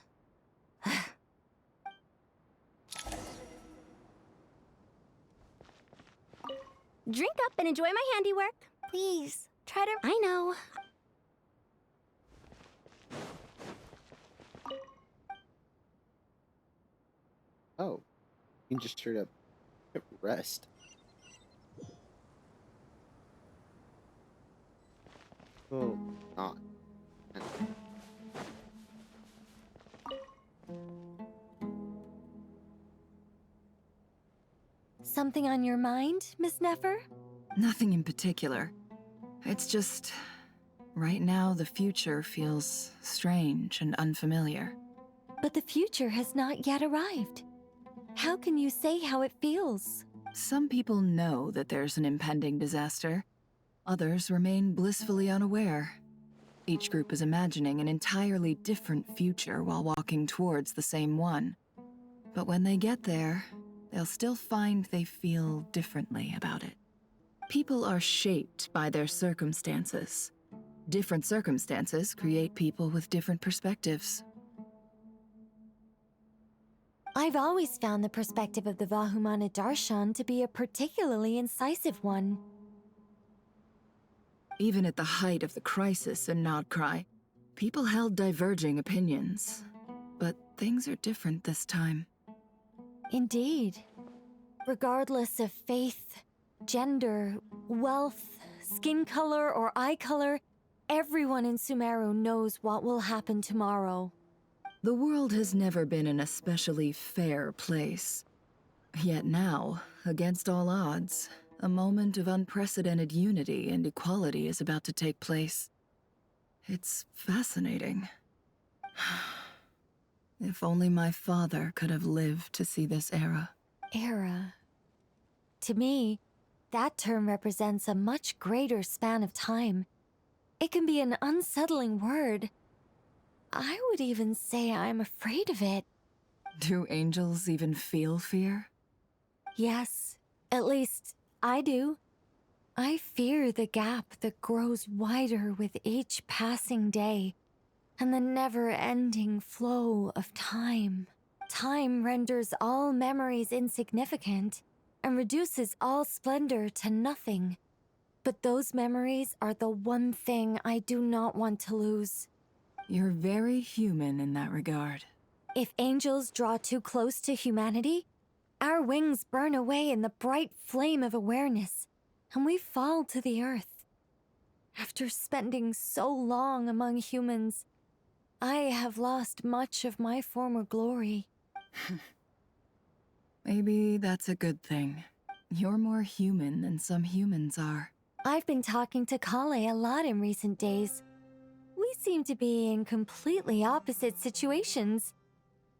S11: Drink up and enjoy my handiwork.
S4: Please, try to...
S11: I know.
S1: Oh, you can just straight up rest. Oh, not.
S21: Something on your mind, Miss Nefer?
S16: Nothing in particular. It's just... right now, the future feels strange and unfamiliar.
S21: But the future has not yet arrived. How can you say how it feels?
S16: Some people know that there's an impending disaster. Others remain blissfully unaware. Each group is imagining an entirely different future while walking towards the same one. But when they get there, they'll still find they feel differently about it. People are shaped by their circumstances. Different circumstances create people with different perspectives.
S21: I've always found the perspective of the Vahumana Darshan to be a particularly incisive one.
S16: Even at the height of the crisis in Nodcry, people held diverging opinions. But things are different this time.
S21: Indeed. Regardless of faith, gender, wealth, skin color, or eye color, everyone in Sumeru knows what will happen tomorrow.
S16: The world has never been an especially fair place. Yet now, against all odds, a moment of unprecedented unity and equality is about to take place. It's fascinating. If only my father could have lived to see this era.
S21: Era. To me, that term represents a much greater span of time. It can be an unsettling word. I would even say I'm afraid of it.
S16: Do angels even feel fear?
S21: Yes, at least I do. I fear the gap that grows wider with each passing day, and the never-ending flow of time. Time renders all memories insignificant, and reduces all splendor to nothing. But those memories are the one thing I do not want to lose.
S16: You're very human in that regard.
S21: If angels draw too close to humanity, our wings burn away in the bright flame of awareness, and we fall to the earth. After spending so long among humans, I have lost much of my former glory.
S16: Maybe that's a good thing. You're more human than some humans are.
S21: I've been talking to Kale a lot in recent days. We seem to be in completely opposite situations.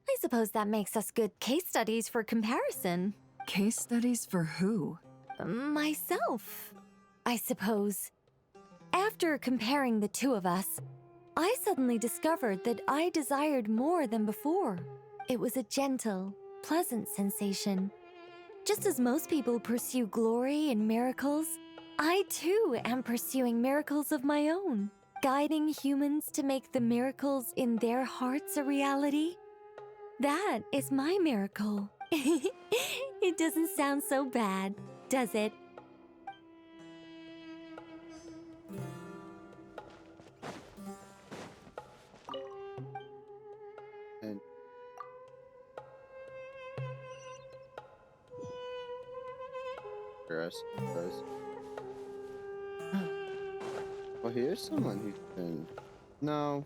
S21: I suppose that makes us good case studies for comparison.
S16: Case studies for who?
S21: Myself, I suppose. After comparing the two of us, I suddenly discovered that I desired more than before. It was a gentle, pleasant sensation. Just as most people pursue glory and miracles, I too am pursuing miracles of my own, guiding humans to make the miracles in their hearts a reality. That is my miracle. It doesn't sound so bad, does it?
S1: And for us, well, here's someone who's been. No,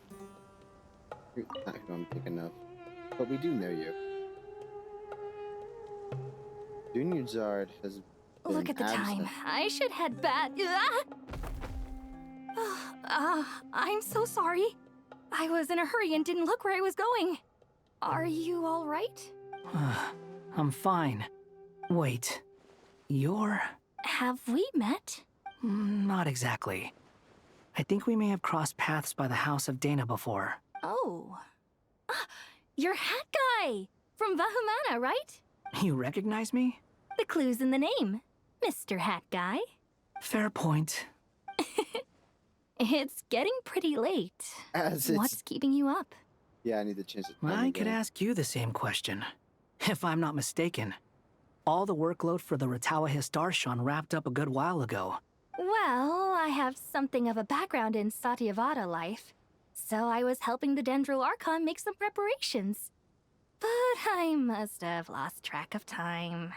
S1: you're not who I'm thinking of, but we do know you. Junior Zard has been
S11: Look at the
S1: absent.
S11: time. I should head back. I'm so sorry. I was in a hurry and didn't look where I was going. Are you all right?
S9: I'm fine. Wait, you're...
S11: Have we met?
S9: Not exactly. I think we may have crossed paths by the house of Dana before.
S11: Oh. You're Hat Guy! From Vahumana, right?
S9: You recognize me?
S11: The clue's in the name. Mr. Hat Guy.
S9: Fair point.
S11: It's getting pretty late. What's keeping you up?
S1: Yeah, I need to change it.
S9: I could ask you the same question. If I'm not mistaken, all the workload for the Ratawa Histarshan wrapped up a good while ago.
S11: Well, I have something of a background in Satyavada life, so I was helping the Dendro Archon make some preparations. But I must have lost track of time.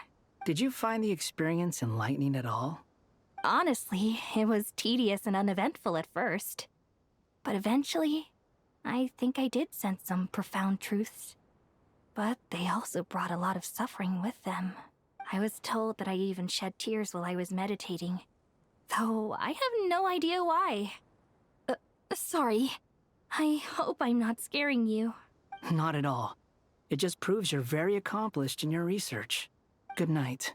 S9: Did you find the experience enlightening at all?
S11: Honestly, it was tedious and uneventful at first. But eventually, I think I did sense some profound truths. But they also brought a lot of suffering with them. I was told that I even shed tears while I was meditating. Though I have no idea why. Sorry. I hope I'm not scaring you.
S9: Not at all. It just proves you're very accomplished in your research. Good night.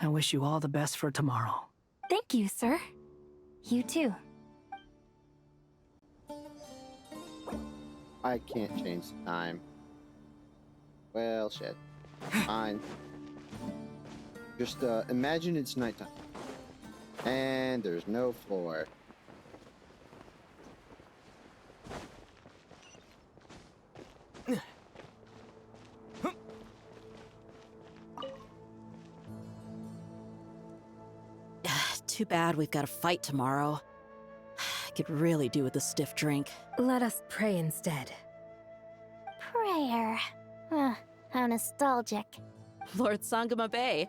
S9: I wish you all the best for tomorrow.
S11: Thank you, sir. You too.
S1: I can't change the time. Well, shit. Fine. Just imagine it's nighttime. And there's no floor.
S23: Too bad we've got a fight tomorrow. I could really do with a stiff drink.
S11: Let us pray instead.
S4: Prayer. How nostalgic.
S23: Lord Sangama Bay.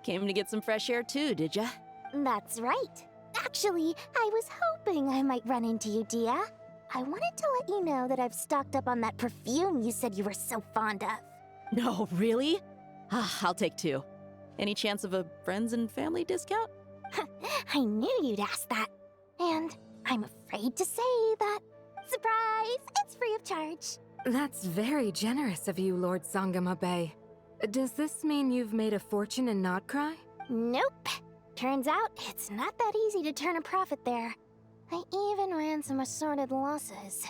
S23: Came to get some fresh air too, did ya?
S4: That's right. Actually, I was hoping I might run into you, Dia. I wanted to let you know that I've stocked up on that perfume you said you were so fond of.
S23: No, really? I'll take 2. Any chance of a friends and family discount?
S4: I knew you'd ask that. And I'm afraid to say that. Surprise! It's free of charge.
S21: That's very generous of you, Lord Sangama Bay. Does this mean you've made a fortune in Nodcry?
S11: Nope. Turns out it's not that easy to turn a profit there. I even ran some assorted losses.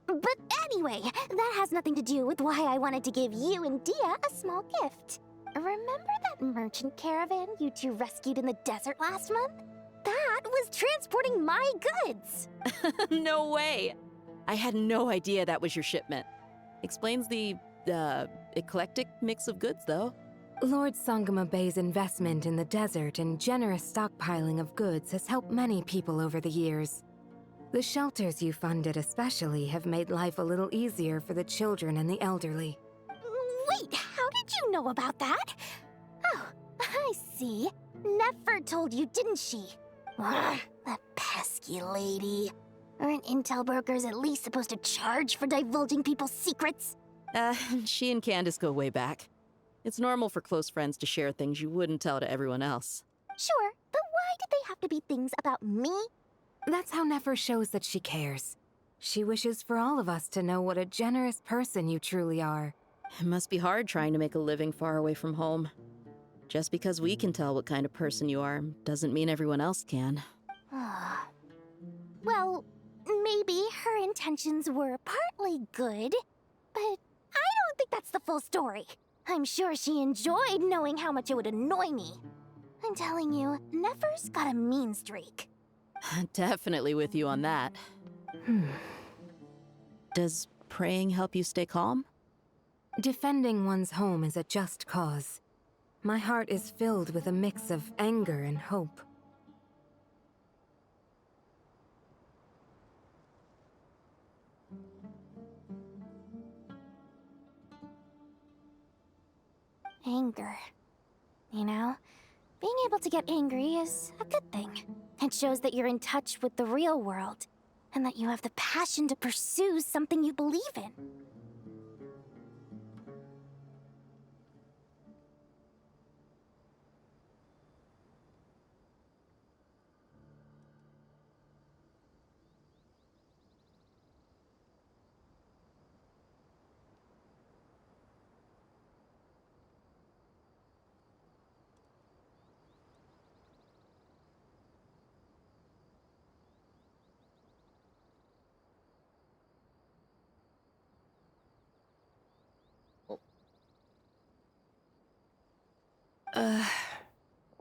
S11: But anyway, that has nothing to do with why I wanted to give you and Dia a small gift. Remember that merchant caravan you two rescued in the desert last month? That was transporting my goods!
S23: No way! I had no idea that was your shipment. Explains the, eclectic mix of goods, though.
S21: Lord Sangama Bay's investment in the desert and generous stockpiling of goods has helped many people over the years. The shelters you funded especially have made life a little easier for the children and the elderly.
S11: Wait, how did you know about that? Oh, I see. Nefer told you, didn't she? Ugh, that pesky lady. Aren't intel brokers at least supposed to charge for divulging people's secrets?
S23: She and Candace go way back. It's normal for close friends to share things you wouldn't tell to everyone else.
S11: Sure, but why did they have to be things about me?
S21: That's how Nefer shows that she cares. She wishes for all of us to know what a generous person you truly are.
S23: It must be hard trying to make a living far away from home. Just because we can tell what kind of person you are doesn't mean everyone else can.
S11: Well, maybe her intentions were partly good, but I don't think that's the full story. I'm sure she enjoyed knowing how much it would annoy me. I'm telling you, Nefer's got a mean streak.
S23: Definitely with you on that. Does praying help you stay calm?
S21: Defending one's home is a just cause. My heart is filled with a mix of anger and hope.
S11: Anger. You know, being able to get angry is a good thing. It shows that you're in touch with the real world, and that you have the passion to pursue something you believe in.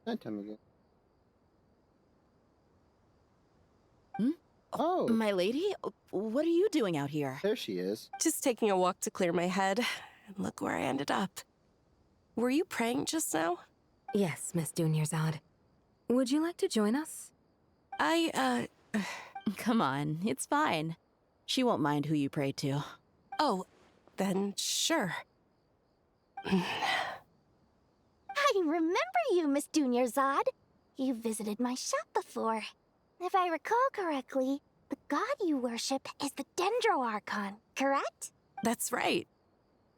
S1: Nighttime again.
S23: Oh. My lady? What are you doing out here?
S1: There she is.
S7: Just taking a walk to clear my head. And look where I ended up. Were you praying just now?
S21: Yes, Miss Dunyarzad. Would you like to join us?
S23: Come on, it's fine. She won't mind who you pray to.
S7: Oh, then sure.
S11: I remember you, Miss Dunyarzad. You visited my shop before. If I recall correctly, the god you worship is the Dendro Archon, correct?
S7: That's right.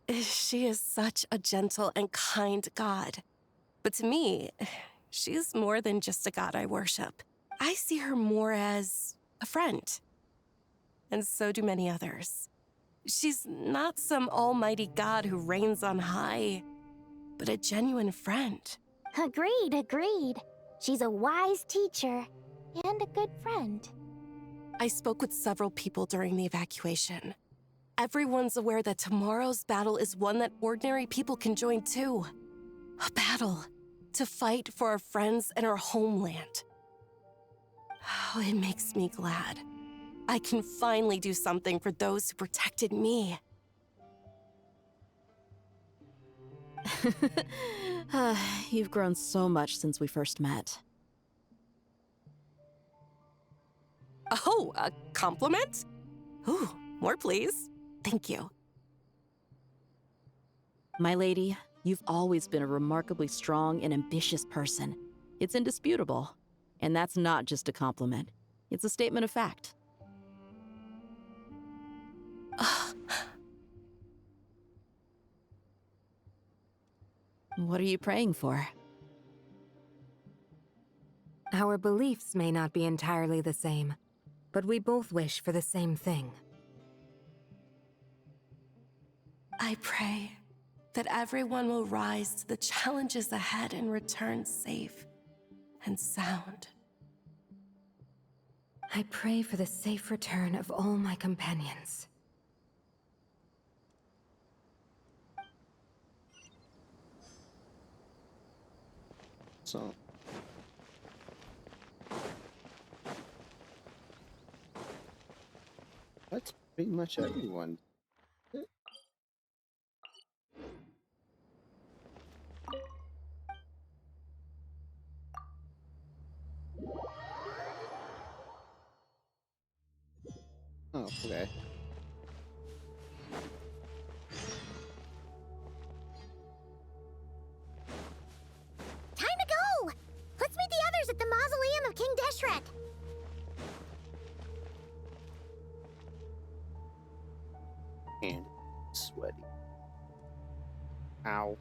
S7: She is such a gentle and kind god. But to me, she's more than just a god I worship. I see her more as a friend. And so do many others. She's not some almighty god who reigns on high, but a genuine friend.
S11: Agreed. She's a wise teacher and a good friend.
S7: I spoke with several people during the evacuation. Everyone's aware that tomorrow's battle is one that ordinary people can join too. A battle to fight for our friends and our homeland. Oh, it makes me glad. I can finally do something for those who protected me.
S23: You've grown so much since we first met.
S7: Oh, a compliment? Ooh, more please. Thank you.
S23: My lady, you've always been a remarkably strong and ambitious person. It's indisputable. And that's not just a compliment. It's a statement of fact. What are you praying for?
S21: Our beliefs may not be entirely the same, but we both wish for the same thing.
S7: I pray that everyone will rise to the challenges ahead and return safe and sound.
S21: I pray for the safe return of all my companions.
S1: So. That's pretty much everyone. Oh, okay.
S4: Time to go! Let's meet the others at the mausoleum of King Deshret.
S1: And sweaty. Ow.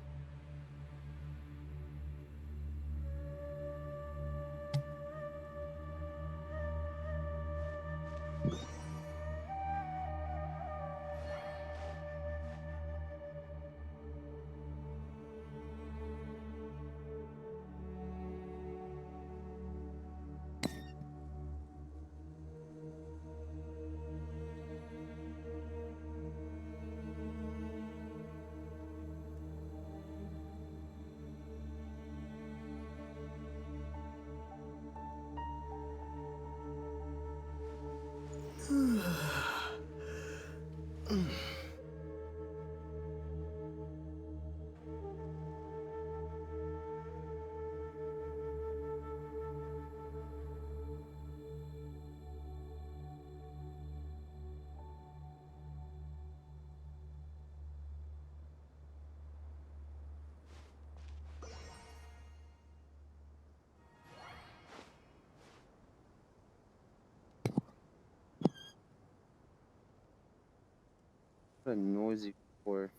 S1: What a noisy floor.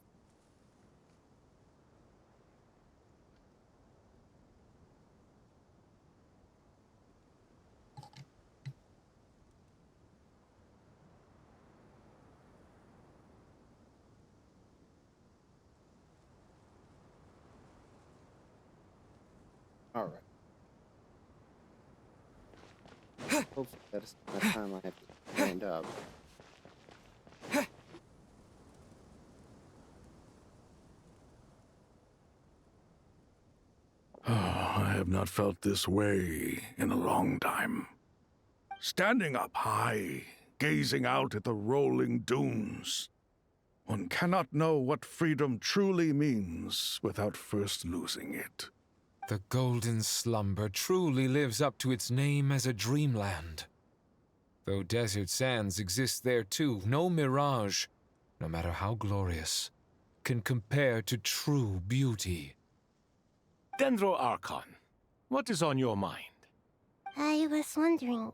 S1: All right. Hopefully that's the time I have to stand up.
S6: I have not felt this way in a long time. Standing up high, gazing out at the rolling dunes. One cannot know what freedom truly means without first losing it.
S18: The golden slumber truly lives up to its name as a dreamland. Though desert sands exist there too, no mirage, no matter how glorious, can compare to true beauty.
S8: Dendro Archon, what is on your mind?
S2: I was wondering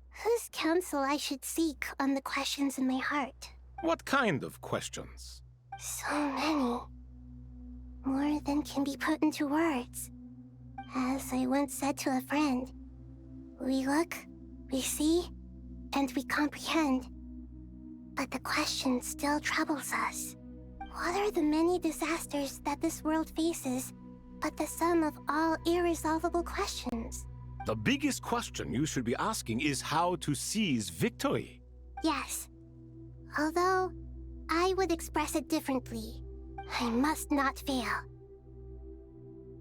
S2: whose counsel I should seek on the questions in my heart.
S8: What kind of questions?
S2: So many. More than can be put into words. As I once said to a friend, we look, we see, and we comprehend. But the question still troubles us. What are the many disasters that this world faces but the sum of all irresolvable questions?
S8: The biggest question you should be asking is how to seize victory.
S2: Yes. Although, I would express it differently. I must not fail.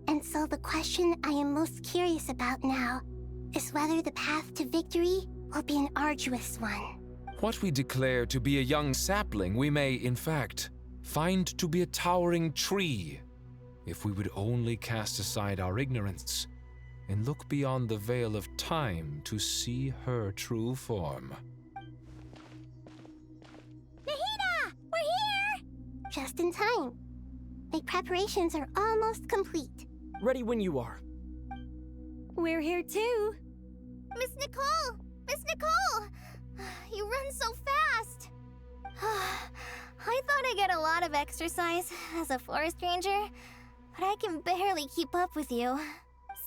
S2: And so the question I am most curious about now is whether the path to victory will be an arduous one.
S18: What we declare to be a young sapling, we may, in fact, find to be a towering tree, if we would only cast aside our ignorance and look beyond the veil of time to see her true form.
S2: Nahida! We're here! Just in time. My preparations are almost complete.
S12: Ready when you are.
S21: We're here too.
S4: Miss Nicole! Miss Nicole! You run so fast!
S11: I thought I'd get a lot of exercise as a forest ranger, but I can barely keep up with you.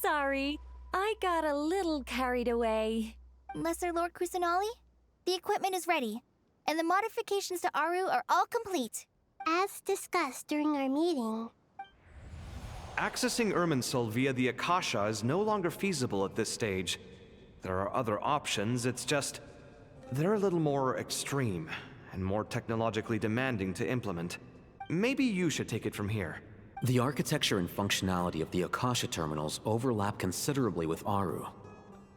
S21: Sorry, I got a little carried away.
S11: Lesser Lord Kusanali, the equipment is ready, and the modifications to Aru are all complete.
S2: As discussed during our meeting,
S10: Accessing Irminsul via the Akasha is no longer feasible at this stage. There are other options, it's just... they're a little more extreme, and more technologically demanding to implement. Maybe you should take it from here.
S15: The architecture and functionality of the Akasha terminals overlap considerably with Aru.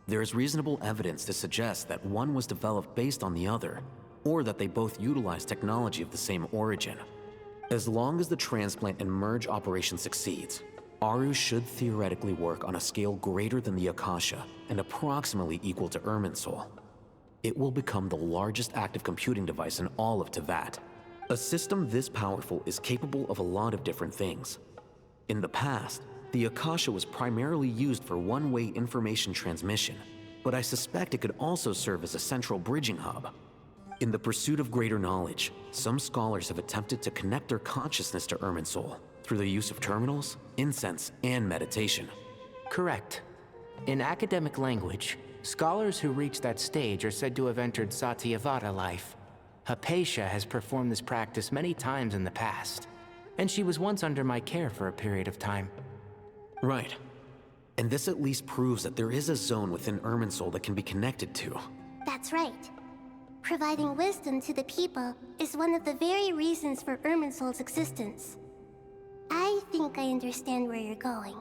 S15: There is reasonable evidence to suggest that one was developed based on the other, or that they both utilize technology of the same origin. As long as the transplant and merge operation succeeds, Aru should theoretically work on a scale greater than the Akasha and approximately equal to Irminsul. It will become the largest active computing device in all of Teyvat. A system this powerful is capable of a lot of different things. In the past, the Akasha was primarily used for one-way information transmission, but I suspect it could also serve as a central bridging hub. In the pursuit of greater knowledge, some scholars have attempted to connect their consciousness to Irminsul through the use of terminals, incense, and meditation.
S14: Correct. In academic language, scholars who reach that stage are said to have entered Satyavada life. Hypatia has performed this practice many times in the past, and she was once under my care for a period of time.
S15: Right. And this at least proves that there is a zone within Irminsul that can be connected to.
S2: that's right. Providing wisdom to the people is one of the very reasons for Irminsul's existence. I think I understand where you're going.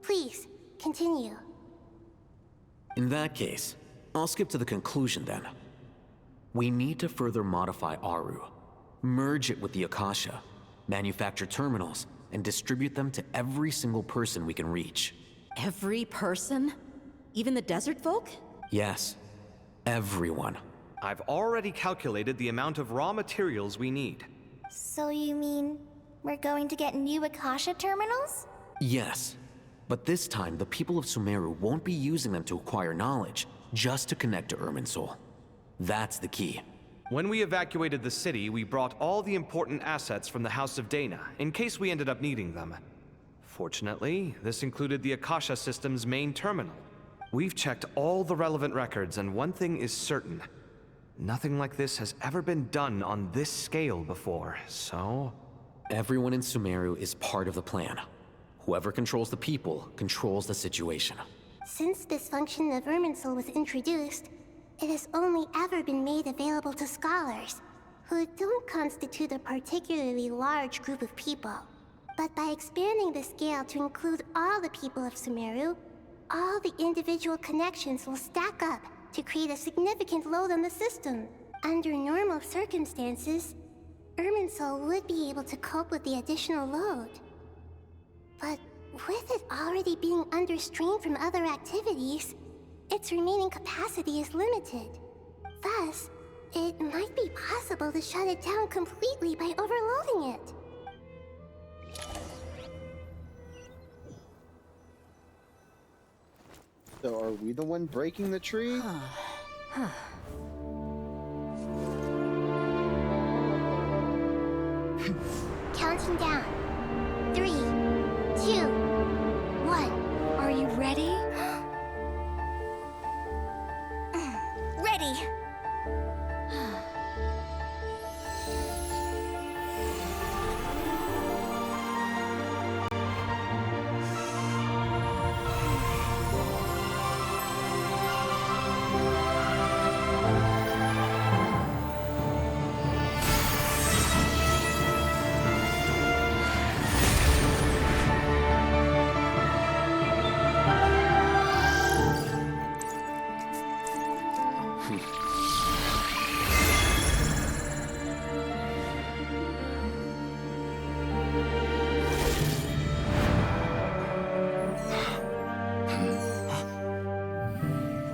S2: Please, continue.
S15: In that case, I'll skip to the conclusion then. We need to further modify Aru, merge it with the Akasha, manufacture terminals, and distribute them to every single person we can reach.
S23: Every person? Even the desert folk?
S15: Yes, everyone.
S10: I've already calculated the amount of raw materials we need.
S4: So you mean we're going to get new Akasha terminals?
S15: Yes, but this time the people of Sumeru won't be using them to acquire knowledge, just to connect to Irminsul. That's the key.
S10: When we evacuated the city, we brought all the important assets from the House of Dana, in case we ended up needing them. Fortunately, this included the Akasha system's main terminal. We've checked all the relevant records, and one thing is certain. Nothing like this has ever been done on this scale before, so...
S15: Everyone in Sumeru is part of the plan. Whoever controls the people controls the situation.
S2: Since this function of Irminsul was introduced, it has only ever been made available to scholars, who don't constitute a particularly large group of people. But by expanding the scale to include all the people of Sumeru, all the individual connections will stack up to create a significant load on the system. Under normal circumstances, Irminsul would be able to cope with the additional load. But with it already being under strain from other activities, its remaining capacity is limited. Thus, it might be possible to shut it down completely by overloading it.
S1: So are we the one breaking the tree?
S2: Counting down. 3, 2, 1.
S21: Are you ready?
S4: Ready!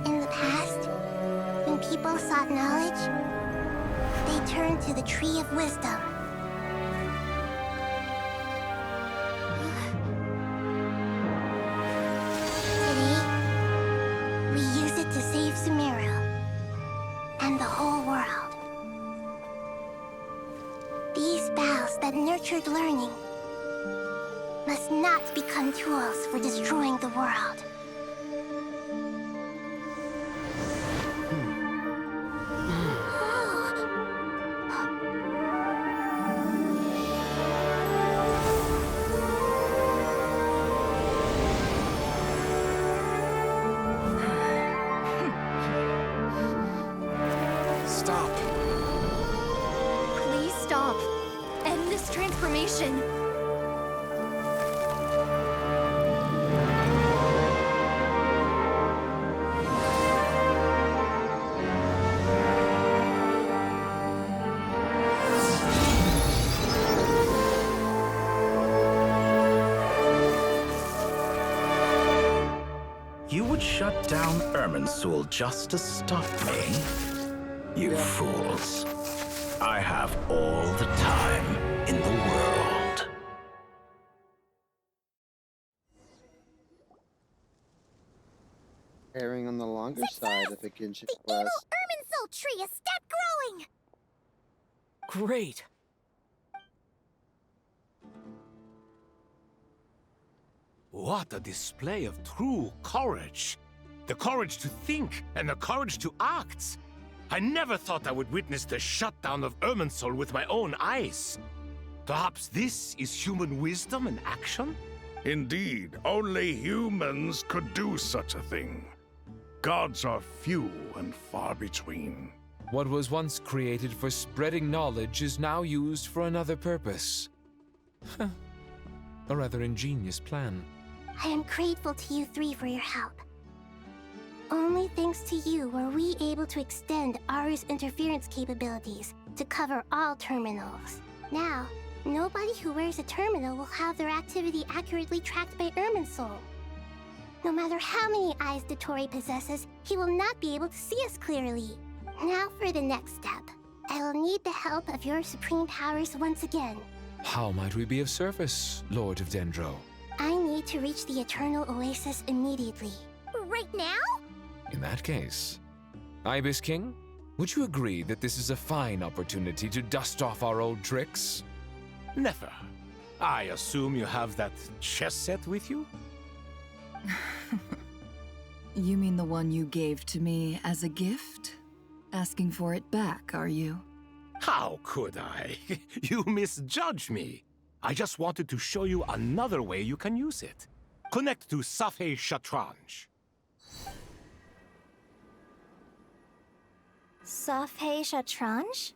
S2: In the past, when people sought knowledge, they turned to the Tree of Wisdom. Today, we use it to save Sumeru and the whole world. These boughs that nurtured learning must not become tools for destroying the world.
S3: shut down Irminsul just to stop me? You fools. I have all the time in the world.
S1: Erring on the longer side of the Genshin
S4: The
S1: quest.
S4: evil Irminsul tree has stopped growing!
S12: Great!
S8: What a display of true courage! The courage to think and the courage to act! I never thought I would witness the shutdown of Irminsul with my own eyes. Perhaps this is human wisdom in action?
S6: Indeed, only humans could do such a thing. Gods are few and far between.
S18: What was once created for spreading knowledge is now used for another purpose. A rather ingenious plan.
S2: I am grateful to you three for your help. Only thanks to you were we able to extend Aru's interference capabilities to cover all terminals. Now, nobody who wears a terminal will have their activity accurately tracked by Irminsul. No matter how many eyes Dottore possesses, he will not be able to see us clearly. Now for the next step. I will need the help of your supreme powers once again.
S18: How might we be of service, Lord of Dendro?
S2: I need to reach the Eternal Oasis immediately.
S4: Right now?
S18: In that case, Ibis King, would you agree that this is a fine opportunity to dust off our old tricks?
S8: Never. I assume you have that chess set with you?
S16: You mean the one you gave to me as a gift? Asking for it back, are you?
S8: How could I? You misjudge me. I just wanted to show you another way you can use it. Connect to Safhe Shatranj.
S11: Safhe Shatranj?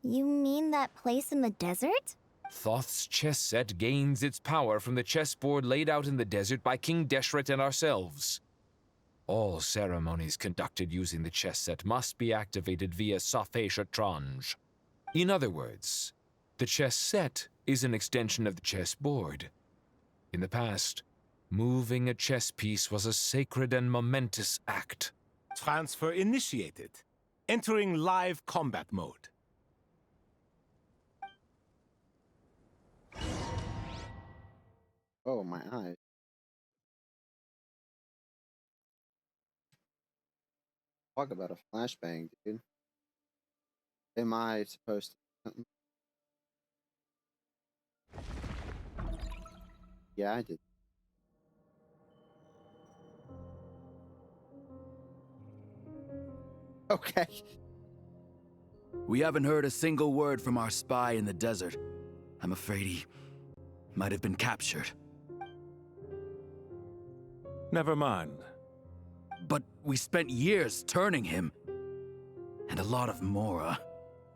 S11: You mean that place in the desert?
S18: Thoth's chess set gains its power from the chessboard laid out in the desert by King Deshret and ourselves. All ceremonies conducted using the chess set must be activated via Safhe Shatranj. In other words, the chess set is an extension of the chessboard. In the past, moving a chess piece was a sacred and momentous act.
S8: Transfer initiated. Entering live combat mode.
S1: Oh, my eyes. Talk about a flashbang, dude. Am I supposed to? Yeah, I did. Okay.
S3: We haven't heard a single word from our spy in the desert. I'm afraid he might have been captured.
S13: Never mind.
S3: But we spent years turning him. And a lot of Mora.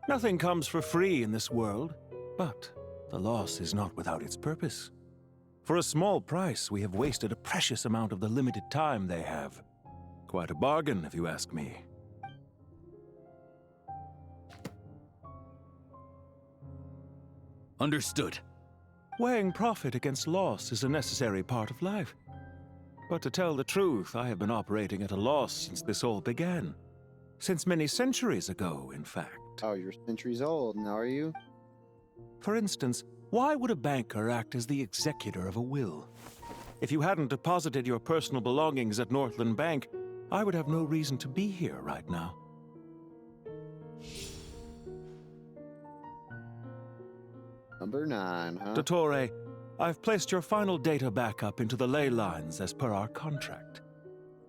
S13: Nothing comes for free in this world, but the loss is not without its purpose. For a small price, we have wasted a precious amount of the limited time they have. Quite a bargain, if you ask me.
S3: Understood.
S13: Weighing profit against loss is a necessary part of life. But to tell the truth, I have been operating at a loss since this all began. Since many centuries ago, in fact.
S1: Oh, you're centuries old now, are you?
S13: For instance, why would a banker act as the executor of a will? If you hadn't deposited your personal belongings at Northland Bank, I would have no reason to be here right now.
S1: Number 9, huh?
S13: Dottore, I've placed your final data backup into the ley lines as per our contract.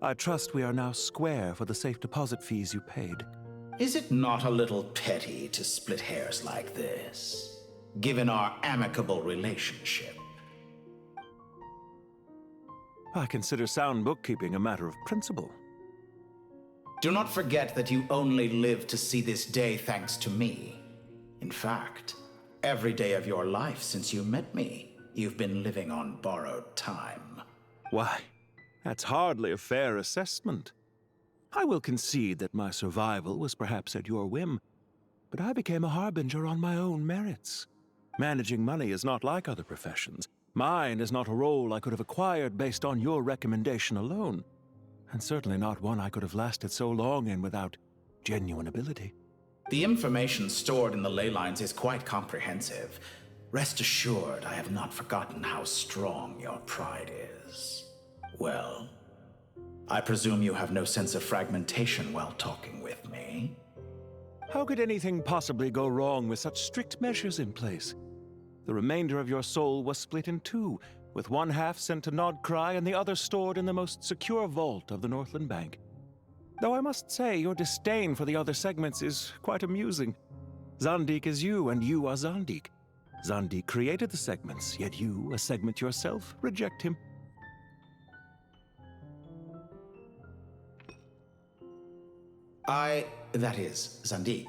S13: I trust we are now square for the safe deposit fees you paid.
S3: Is it not a little petty to split hairs like this, given our amicable relationship?
S13: I consider sound bookkeeping a matter of principle.
S3: Do not forget that you only live to see this day thanks to me. In fact, every day of your life since you met me, you've been living on borrowed time.
S13: Why, that's hardly a fair assessment. I will concede that my survival was perhaps at your whim, but I became a harbinger on my own merits. Managing money is not like other professions. Mine is not a role I could have acquired based on your recommendation alone. and certainly not one I could have lasted so long in without genuine ability.
S3: The information stored in the ley lines is quite comprehensive. Rest assured, I have not forgotten how strong your pride is. Well, I presume you have no sense of fragmentation while talking with me?
S13: How could anything possibly go wrong with such strict measures in place? The remainder of your soul was split in two, with one half sent to Nodcry and the other stored in the most secure vault of the Northland Bank. Though I must say, your disdain for the other segments is quite amusing. Zandik is you, and you are Zandik. Zandik created the segments, yet you, a segment yourself, reject him.
S3: That is, Zandik,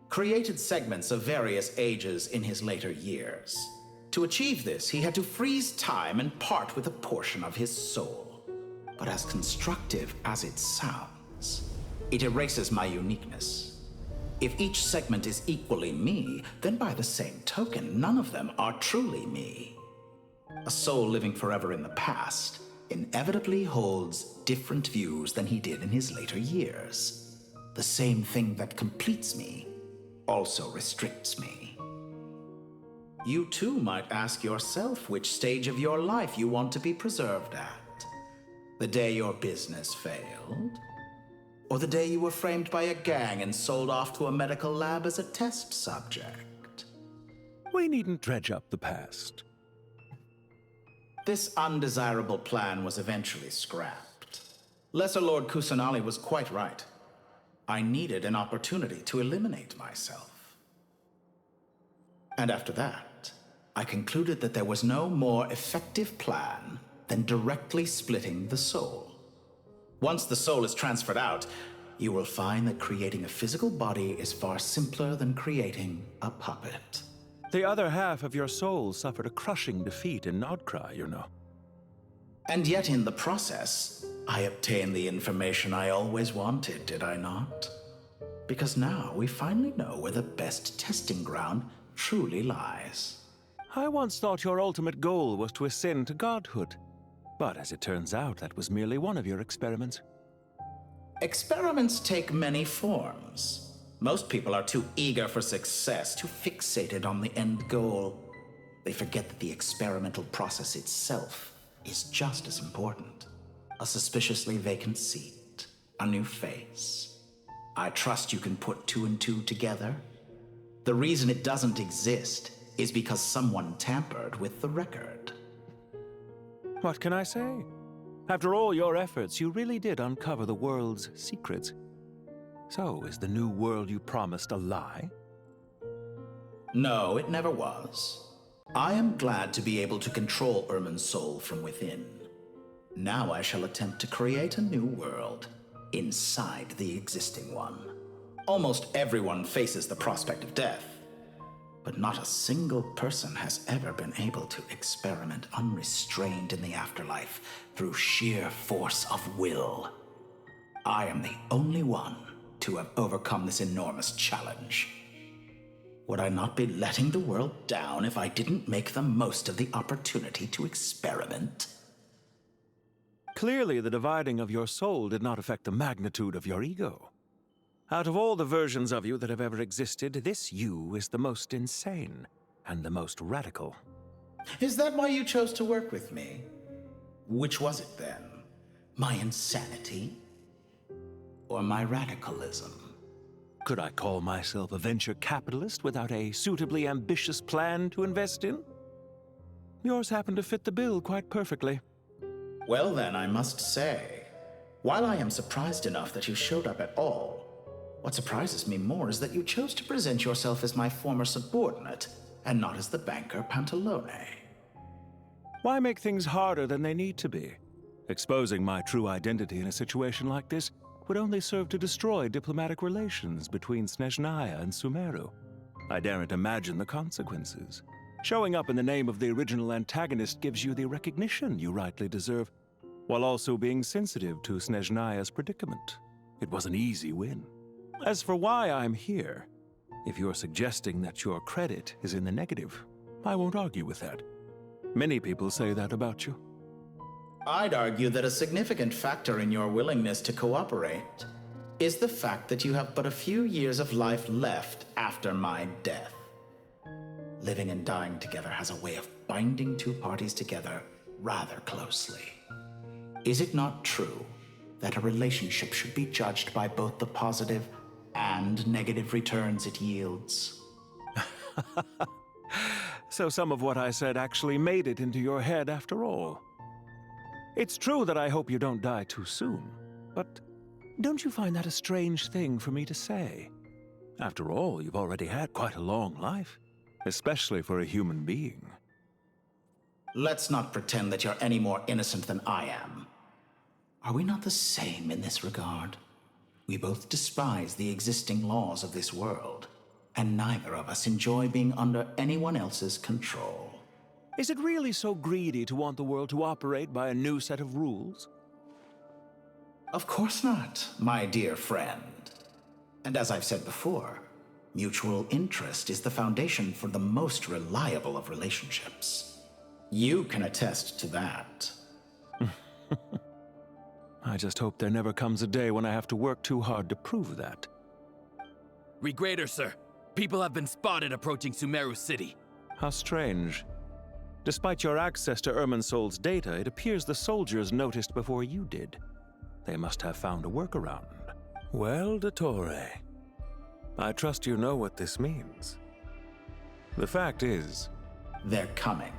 S3: created segments of various ages in his later years. To achieve this, he had to freeze time and part with a portion of his soul. But as constructive as it sounds, it erases my uniqueness. If each segment is equally me, then by the same token, none of them are truly me. A soul living forever in the past inevitably holds different views than he did in his later years. The same thing that completes me also restricts me. You too might ask yourself which stage of your life you want to be preserved at. The day your business failed? Or the day you were framed by a gang and sold off to a medical lab as a test subject?
S13: We needn't dredge up the past.
S3: This undesirable plan was eventually scrapped. Lesser Lord Kusanali was quite right. I needed an opportunity to eliminate myself. And after that, I concluded that there was no more effective plan than directly splitting the soul. Once the soul is transferred out, you will find that creating a physical body is far simpler than creating a puppet.
S13: The other half of your soul suffered a crushing defeat in Nodcry, you know.
S3: And yet in the process, I obtained the information I always wanted, did I not? Because now we finally know where the best testing ground truly lies.
S13: I once thought your ultimate goal was to ascend to godhood. But as it turns out, that was merely one of your experiments.
S3: Experiments take many forms. Most people are too eager for success, too fixated on the end goal. They forget that the experimental process itself is just as important. A suspiciously vacant seat, a new face. I trust you can put two and two together. The reason it doesn't exist is because someone tampered with the record.
S13: What can I say? After all your efforts, you really did uncover the world's secrets. So, is the new world you promised a lie?
S3: No, it never was. I am glad to be able to control Irmin's soul from within. Now I shall attempt to create a new world inside the existing one. Almost everyone faces the prospect of death, but not a single person has ever been able to experiment unrestrained in the afterlife through sheer force of will. I am the only one to have overcome this enormous challenge. Would I not be letting the world down if I didn't make the most of the opportunity to experiment?
S13: Clearly, the dividing of your soul did not affect the magnitude of your ego. Out of all the versions of you that have ever existed, this you is the most insane and the most radical.
S3: Is that why you chose to work with me? Which was it then? My insanity? Or my radicalism?
S13: Could I call myself a venture capitalist without a suitably ambitious plan to invest in? Yours happened to fit the bill quite perfectly.
S3: Well then, I must say, while I am surprised enough that you showed up at all, what surprises me more is that you chose to present yourself as my former subordinate, and not as the banker Pantalone.
S13: Why make things harder than they need to be? Exposing my true identity in a situation like this would only serve to destroy diplomatic relations between Snezhnaya and Sumeru. I daren't imagine the consequences. Showing up in the name of the original antagonist gives you the recognition you rightly deserve, while also being sensitive to Snezhnaya's predicament. It was an easy win. As for why I'm here, if you're suggesting that your credit is in the negative, I won't argue with that. Many people say that about you.
S3: I'd argue that a significant factor in your willingness to cooperate is the fact that you have but a few years of life left after my death. Living and dying together has a way of binding two parties together rather closely. Is it not true that a relationship should be judged by both the positive and negative returns it yields?
S13: So some of what I said actually made it into your head after all. It's true that I hope you don't die too soon, but don't you find that a strange thing for me to say? After all, you've already had quite a long life, especially for a human being.
S3: Let's not pretend that you're any more innocent than I am. Are we not the same in this regard? We both despise the existing laws of this world, and neither of us enjoy being under anyone else's control.
S13: Is it really so greedy to want the world to operate by a new set of rules?
S3: Of course not, my dear friend. And as I've said before, mutual interest is the foundation for the most reliable of relationships. You can attest to that.
S13: I just hope there never comes a day when I have to work too hard to prove that.
S17: Regrader, sir. People have been spotted approaching Sumeru City.
S13: How strange. Despite your access to Irminsol's data, it appears the soldiers noticed before you did. They must have found a workaround. Well, Dottore, I trust you know what this means. The fact is...
S3: They're coming.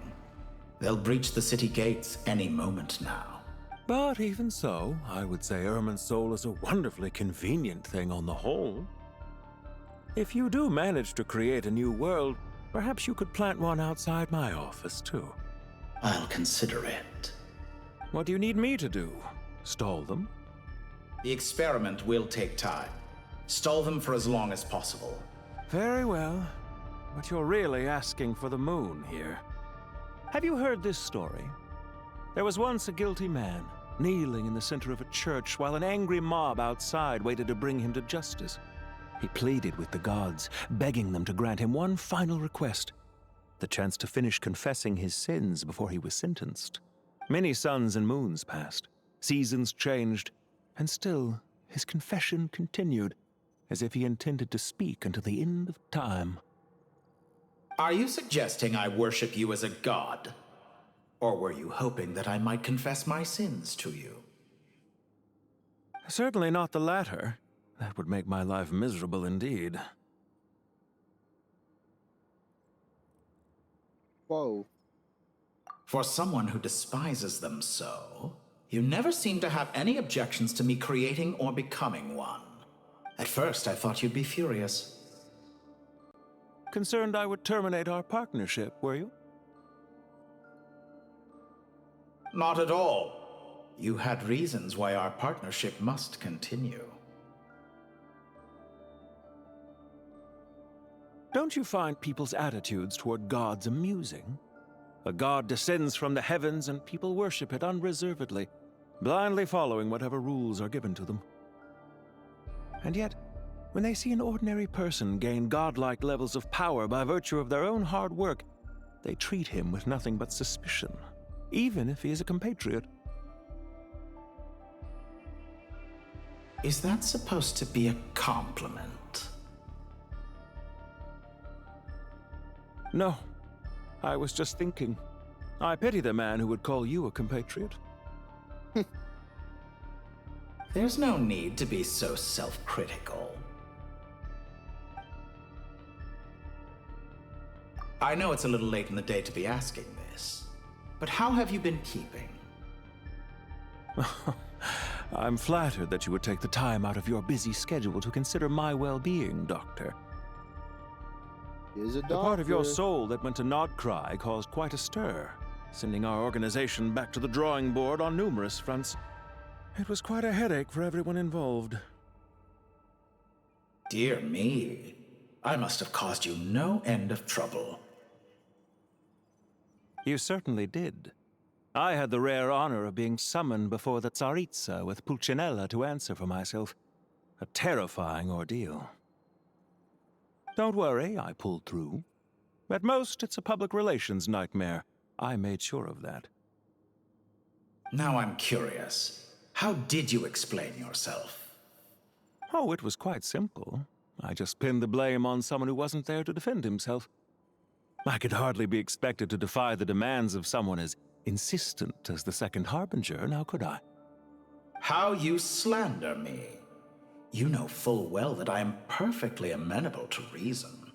S3: They'll breach the city gates any moment now.
S13: But even so, I would say Irminsol is a wonderfully convenient thing on the whole. If you do manage to create a new world, perhaps you could plant one outside my office, too.
S3: I'll consider it.
S13: What do you need me to do? Stall them?
S3: The experiment will take time. Stall them for as long as possible.
S13: Very well. But you're really asking for the moon here. Have you heard this story? There was once a guilty man, kneeling in the center of a church while an angry mob outside waited to bring him to justice. He pleaded with the gods, begging them to grant him one final request, the chance to finish confessing his sins before he was sentenced. Many suns and moons passed, seasons changed, and still his confession continued, as if he intended to speak until the end of time.
S3: Are you suggesting I worship you as a god? Or were you hoping that I might confess my sins to you?
S13: Certainly not the latter. That would make my life miserable indeed.
S1: Whoa.
S3: For someone who despises them so, you never seem to have any objections to me creating or becoming one. At first, I thought you'd be furious.
S13: Concerned I would terminate our partnership, were you?
S3: Not at all. You had reasons why our partnership must continue.
S13: Don't you find people's attitudes toward gods amusing? A god descends from the heavens and people worship it unreservedly, blindly following whatever rules are given to them. And yet, when they see an ordinary person gain godlike levels of power by virtue of their own hard work, they treat him with nothing but suspicion, even if he is a compatriot.
S3: Is that supposed to be a compliment?
S13: No. I was just thinking. I pity the man who would call you a compatriot.
S3: There's no need to be so self-critical. I know it's a little late in the day to be asking this, but how have you been keeping?
S13: I'm flattered that you would take the time out of your busy schedule to consider my well-being, Doctor. The part of your soul that went to Nodcry caused quite a stir, sending our organization back to the drawing board on numerous fronts. It was quite a headache for everyone involved.
S3: Dear me, I must have caused you no end of trouble.
S13: You certainly did. I had the rare honor of being summoned before the Tsaritsa with Pulcinella to answer for myself. A terrifying ordeal. Don't worry, I pulled through. At most, it's a public relations nightmare. I made sure of that.
S3: Now I'm curious. How did you explain yourself?
S13: Oh, it was quite simple. I just pinned the blame on someone who wasn't there to defend himself. I could hardly be expected to defy the demands of someone as insistent as the Second Harbinger, now could I?
S3: How you slander me. You know full well that I am perfectly amenable to reason.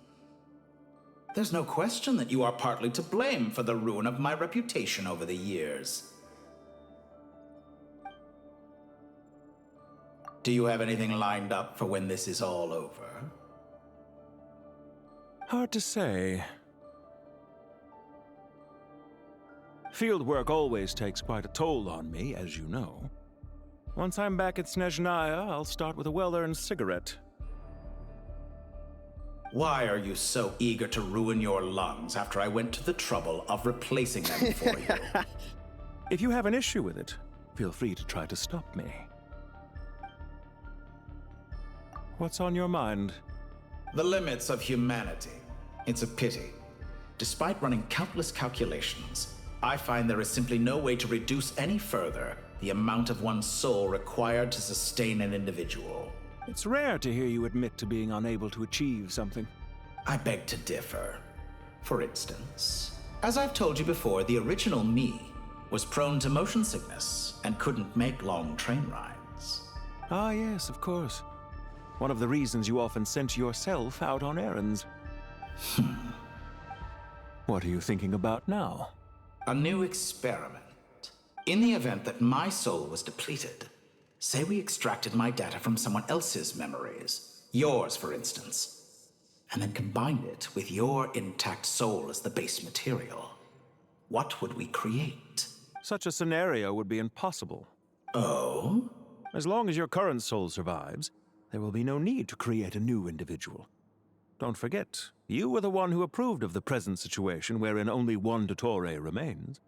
S3: There's no question that you are partly to blame for the ruin of my reputation over the years. Do you have anything lined up for when this is all over?
S13: Hard to say. Field work always takes quite a toll on me, as you know. Once I'm back at Snezhnaya, I'll start with a well-earned cigarette.
S3: Why are you so eager to ruin your lungs after I went to the trouble of replacing them for you?
S13: If you have an issue with it, feel free to try to stop me. What's on your mind?
S3: The limits of humanity. It's a pity. Despite running countless calculations, I find there is simply no way to reduce any further the amount of one's soul required to sustain an individual.
S13: It's rare to hear you admit to being unable to achieve something.
S3: I beg to differ. For instance, as I've told you before, the original me was prone to motion sickness and couldn't make long train rides.
S13: Ah, yes, of course. One of the reasons you often sent yourself out on errands. What are you thinking about now?
S3: A new experiment. In the event that my soul was depleted, say we extracted my data from someone else's memories, yours for instance, and then combined it with your intact soul as the base material, what would we create?
S13: Such a scenario would be impossible.
S3: Oh?
S13: As long as your current soul survives, there will be no need to create a new individual. Don't forget, you were the one who approved of the present situation wherein only one Dottore remains.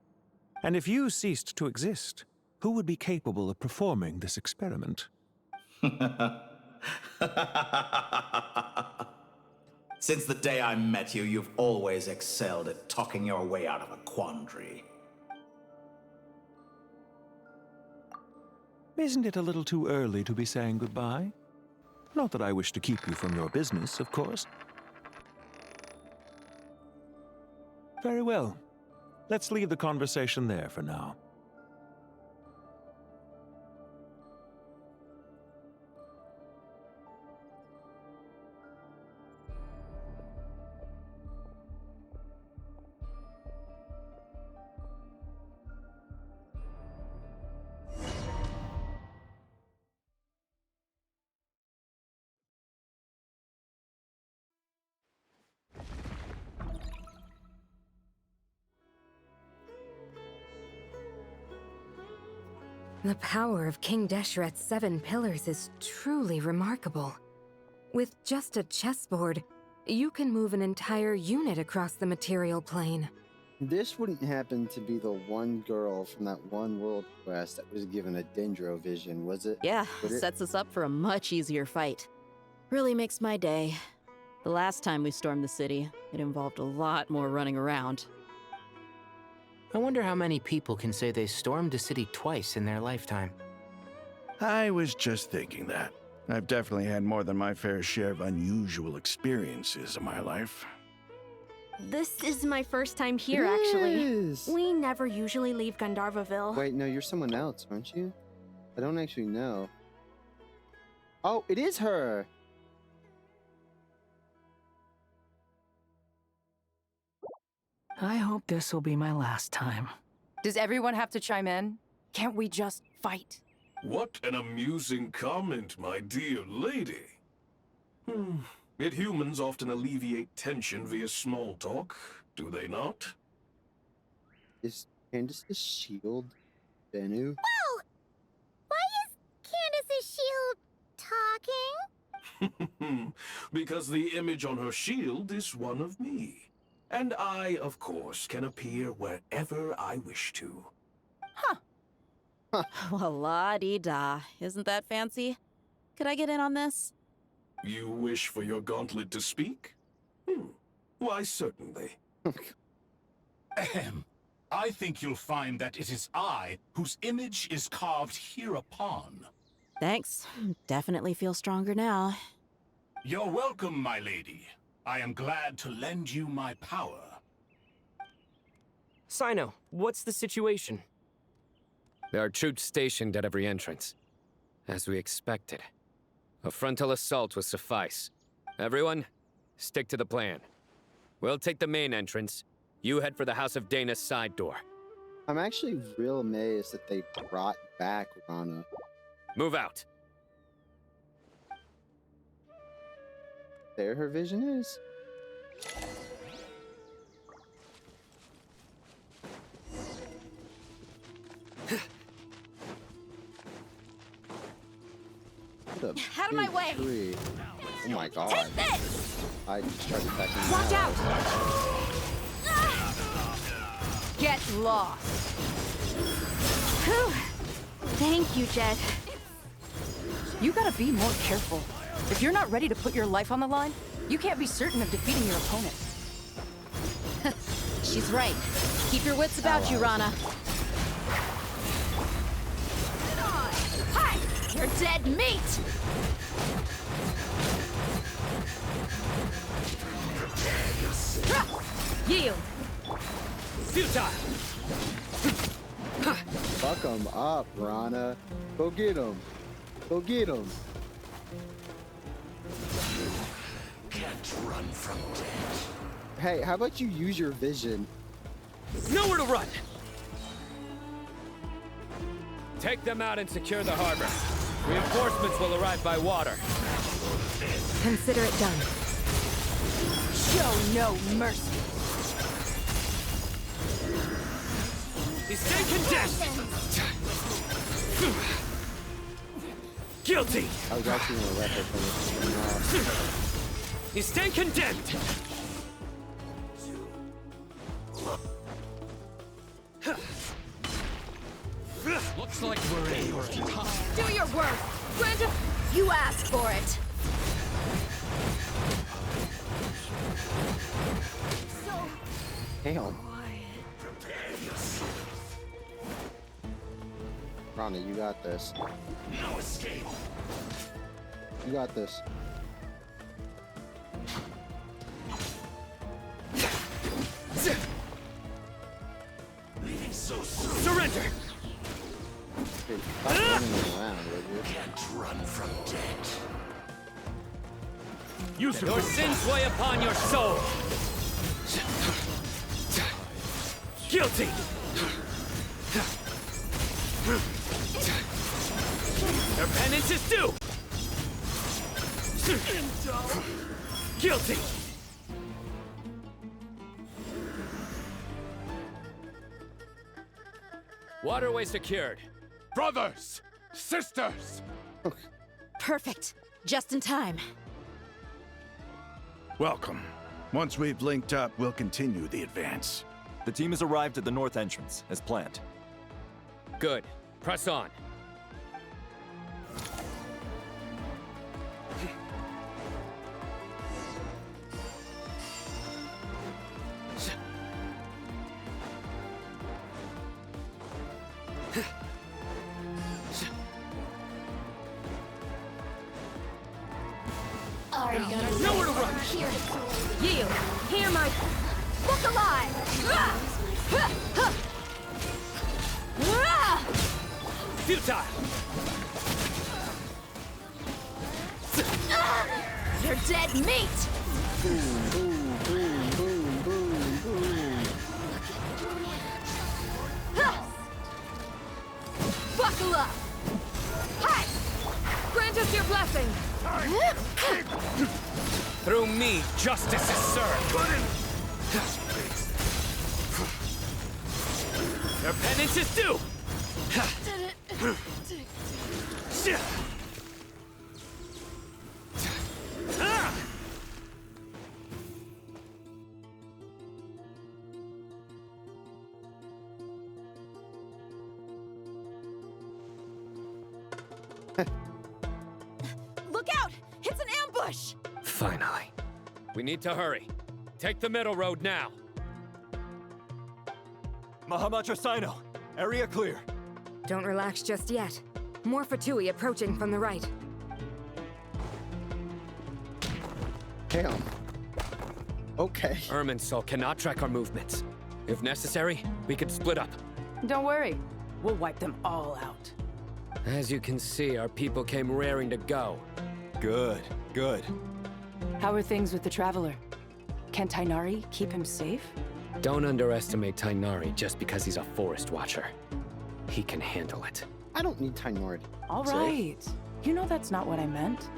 S13: And if you ceased to exist, who would be capable of performing this experiment?
S3: Since the day I met you, you've always excelled at talking your way out of a quandary.
S13: Isn't it a little too early to be saying goodbye? Not that I wish to keep you from your business, of course. Very well. Let's leave the conversation there for now.
S21: The power of King Deshret's 7 pillars is truly remarkable. With just a chessboard, you can move an entire unit across the material plane.
S1: This wouldn't happen to be the one girl from that one world quest that was given a Dendro vision, was it?
S23: Yeah, sets us up for a much easier fight. Really makes my day. The last time we stormed the city, it involved a lot more running around.
S14: I wonder how many people can say they stormed a city twice in their lifetime.
S5: I was just thinking that. I've definitely had more than my fair share of unusual experiences in my life.
S19: This is my first time here, actually. We never usually leave Gandharvaville.
S1: Wait, no, you're someone else, aren't you? I don't actually know. Oh, it is her!
S9: I hope this will be my last time.
S22: Does everyone have to chime in? Can't we just fight?
S6: What an amusing comment, my dear lady. Yet humans often alleviate tension via small talk, do they not?
S1: Is Candace's shield Bennu?
S4: Whoa! Why is Candace's shield talking?
S6: Because the image on her shield is one of me. And I, of course, can appear wherever I wish to.
S23: Well, la-dee-da. Isn't that fancy? Could I get in on this?
S6: You wish for your gauntlet to speak? Why, certainly.
S17: Ahem.
S6: I think you'll find that it is I whose image is carved hereupon.
S23: Thanks. Definitely feel stronger now.
S6: You're welcome, my lady. I am glad to lend you my power.
S12: Sino, what's the situation?
S7: There are troops stationed at every entrance. As we expected. A frontal assault will suffice. Everyone, stick to the plan. We'll take the main entrance. You head for the House of Dana's side door.
S1: I'm actually real amazed that they brought back Rana.
S7: Move out.
S1: There her vision is.
S22: Out of my way!
S1: Tree. Oh my god.
S22: Take this!
S1: I just tried attacking.
S22: Watch
S1: now.
S22: out! Get lost.
S19: Whew. Thank you, Jed.
S22: You gotta be more careful. If you're not ready to put your life on the line, you can't be certain of defeating your opponent.
S23: She's right. Keep your wits about you, Rana.
S22: Hi! You're dead meat! Yield!
S7: Futile!
S1: Fuck him up, Rana. Go get him. Go get him.
S6: Can't run from death.
S1: Hey, how about you use your vision?
S7: Nowhere to run! Take them out and secure the harbor. Reinforcements will arrive by water.
S22: Consider it done. Show no mercy.
S7: Stay condemned! Guilty!
S1: I was actually gonna let her finish this off.
S7: You stand condemned!
S17: Looks like we're in for a tough.
S22: Do your work! Brenda, you asked for it!
S1: Damn. Rana, you got this.
S6: No escape.
S1: You got this.
S6: Leaving so soon.
S7: Surrender!
S1: Dude, stop running around, would you?
S6: Can't run from death.
S7: Use your sins weigh upon your soul! Guilty! Their penance is due! Guilty! Waterway secured.
S6: Brothers! Sisters!
S23: Perfect. Just in time.
S5: Welcome. Once we've linked up, we'll continue the advance.
S10: The team has arrived at the north entrance, as planned.
S7: Good. Press on.
S22: Nowhere to run! Yield! Hear my... Look alive!
S7: Futile!
S22: You're dead meat!
S1: Boom, boom, boom, boom, boom, boom.
S22: Buckle up! Hi! Grant us your blessing!
S7: Through me, justice is served. Their penance is due.
S22: Look out! It's an ambush!
S7: Finally. We need to hurry. Take the middle road now.
S10: Mahamatra Sino, area clear.
S2: Don't relax just yet. More Fatui approaching from the right.
S1: Damn. Okay.
S7: Irminsul cannot track our movements. If necessary, we could split up.
S22: Don't worry. We'll wipe them all out.
S7: As you can see, our people came raring to go.
S10: Good, good.
S22: How are things with the Traveler? Can Tainari keep him safe?
S7: Don't underestimate Tainari just because he's a forest watcher. He can handle it.
S1: I don't need Tainari.
S22: All right. You know that's not what I meant.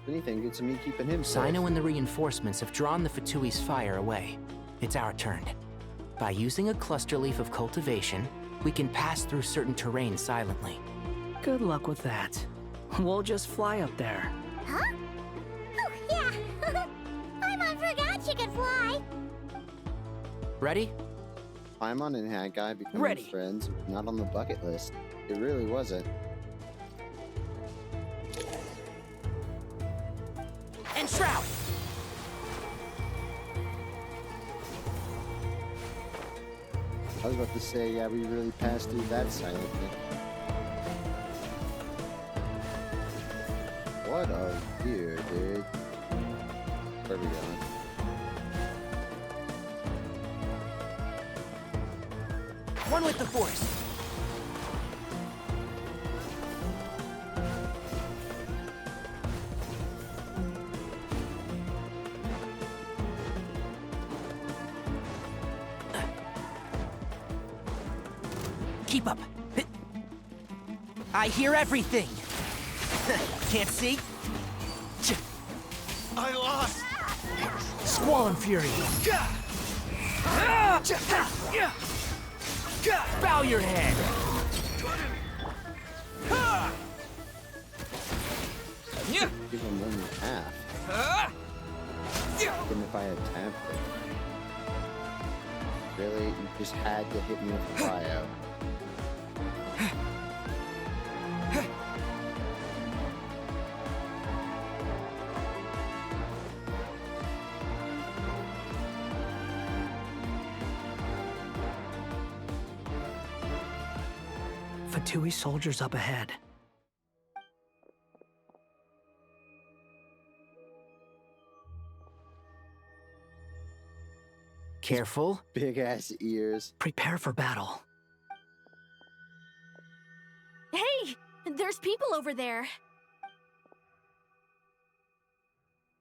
S1: If anything, it's me keeping him safe.
S14: Sino and the reinforcements have drawn the Fatui's fire away. It's our turn. By using a cluster leaf of cultivation, we can pass through certain terrain silently.
S9: Good luck with that. We'll just fly up there.
S4: Huh? Oh, yeah. Paimon forgot she could fly.
S14: Ready?
S1: Paimon and Haggai becoming
S9: Ready.
S1: friends, not on the bucket list. It really wasn't.
S14: And Shroud!
S1: I was about to say, yeah, we really passed through that silently. What a view, dude. Where are we going?
S14: One with the Force! Keep up. I hear everything. Can't see?
S10: I lost!
S9: Squall Fury!
S14: Bow your head!
S1: Give him 1.5. Even if I had tapped it. Really? You just had to hit me with cryo.
S9: Fatui soldiers up ahead.
S14: Careful.
S1: Big ass ears.
S9: Prepare for battle.
S19: Hey! There's people over there.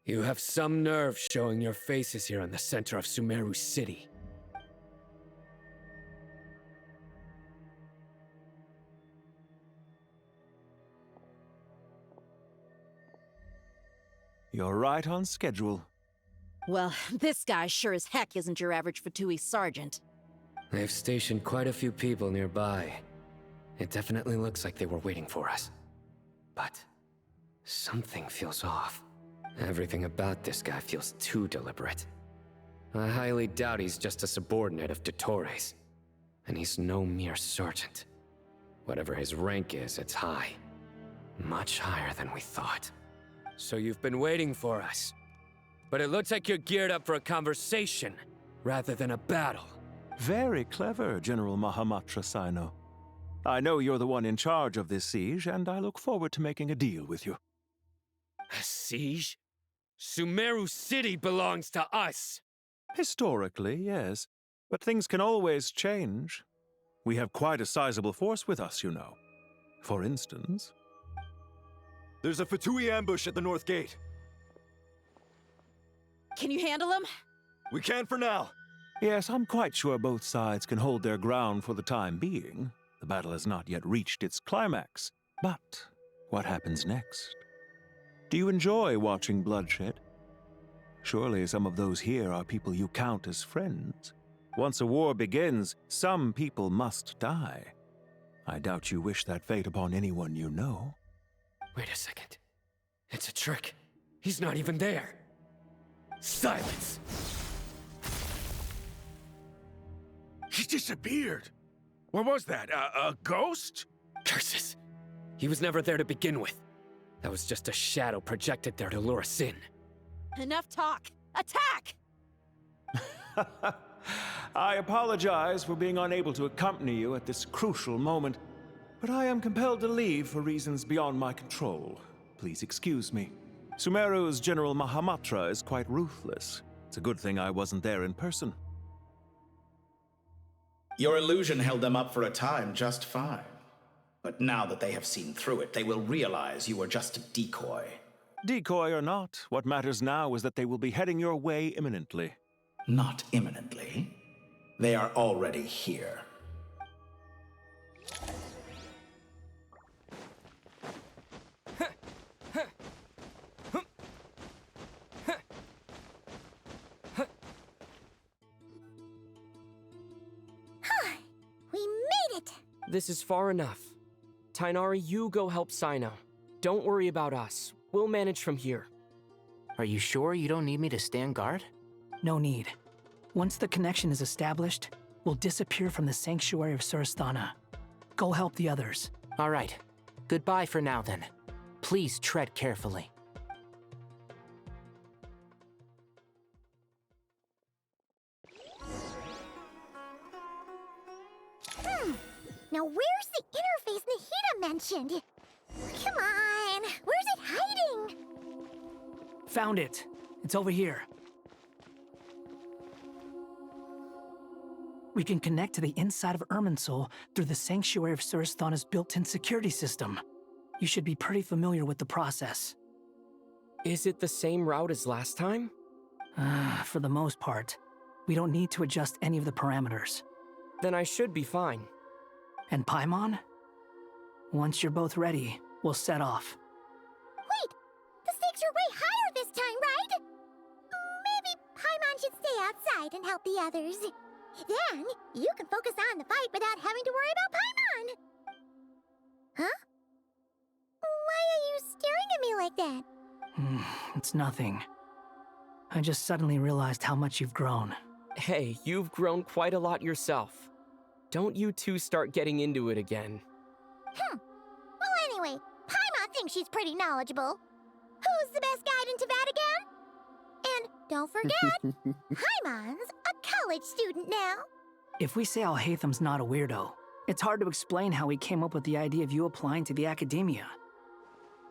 S7: You have some nerve showing your faces here in the center of Sumeru City.
S13: You're right on schedule.
S23: Well, this guy sure as heck isn't your average Fatui sergeant.
S7: They've stationed quite a few people nearby. It definitely looks like they were waiting for us. But something feels off. Everything about this guy feels too deliberate. I highly doubt he's just a subordinate of Dottores. And he's no mere sergeant. Whatever his rank is, it's high. Much higher than we thought. So you've been waiting for us. But it looks like you're geared up for a conversation, rather than a battle.
S13: Very clever, General Mahamatra Sino. I know you're the one in charge of this siege, and I look forward to making a deal with you.
S7: A siege? Sumeru City belongs to us!
S13: Historically, yes. But things can always change. We have quite a sizable force with us, you know. For instance...
S10: There's a Fatui ambush at the north gate.
S23: Can you handle him?
S10: We can for now.
S13: Yes, I'm quite sure both sides can hold their ground for the time being. The battle has not yet reached its climax. But what happens next? Do you enjoy watching bloodshed? Surely some of those here are people you count as friends. Once a war begins, some people must die. I doubt you wish that fate upon anyone you know.
S7: Wait a second. It's a trick. He's not even there. Silence!
S6: He disappeared. What was that? A ghost?
S7: Curses! He was never there to begin with. That was just a shadow projected there to lure us in.
S22: Enough talk! Attack!
S13: I apologize for being unable to accompany you at this crucial moment, but I am compelled to leave for reasons beyond my control. Please excuse me. Sumeru's General Mahamatra is quite ruthless. It's a good thing I wasn't there in person.
S3: Your illusion held them up for a time just fine. But now that they have seen through it, they will realize you were just a decoy.
S13: Decoy or not, what matters now is that they will be heading your way imminently.
S3: Not imminently. They are already here.
S4: We made it!
S12: This is far enough. Tainari, you go help Sino. Don't worry about us. We'll manage from here.
S14: Are you sure you don't need me to stand guard?
S9: No need. Once the connection is established, we'll disappear from the sanctuary of Surasthana. Go help the others.
S14: All right. Goodbye for now, then. Please tread carefully.
S4: Now where's the interface Nahida mentioned? Come on, where's it hiding?
S9: Found it. It's over here. We can connect to the inside of Irminsul through the Sanctuary of Surasthana's built-in security system. You should be pretty familiar with the process.
S12: Is it the same route as last time?
S9: For the most part. We don't need to adjust any of the parameters.
S12: Then I should be fine.
S9: And Paimon? Once you're both ready, we'll set off.
S4: Wait! The stakes are way higher this time, right? Maybe Paimon should stay outside and help the others. Then, you can focus on the fight without having to worry about Paimon! Huh? Why are you staring at me like that?
S9: It's nothing. I just suddenly realized how much you've grown.
S12: Hey, you've grown quite a lot yourself. Don't you two start getting into it again.
S4: Well, anyway, Paimon thinks she's pretty knowledgeable. Who's the best guide in Tavatigan? And don't forget, Paimon's a college student now.
S9: If we say Alhatham's not a weirdo, it's hard to explain how he came up with the idea of you applying to the academia.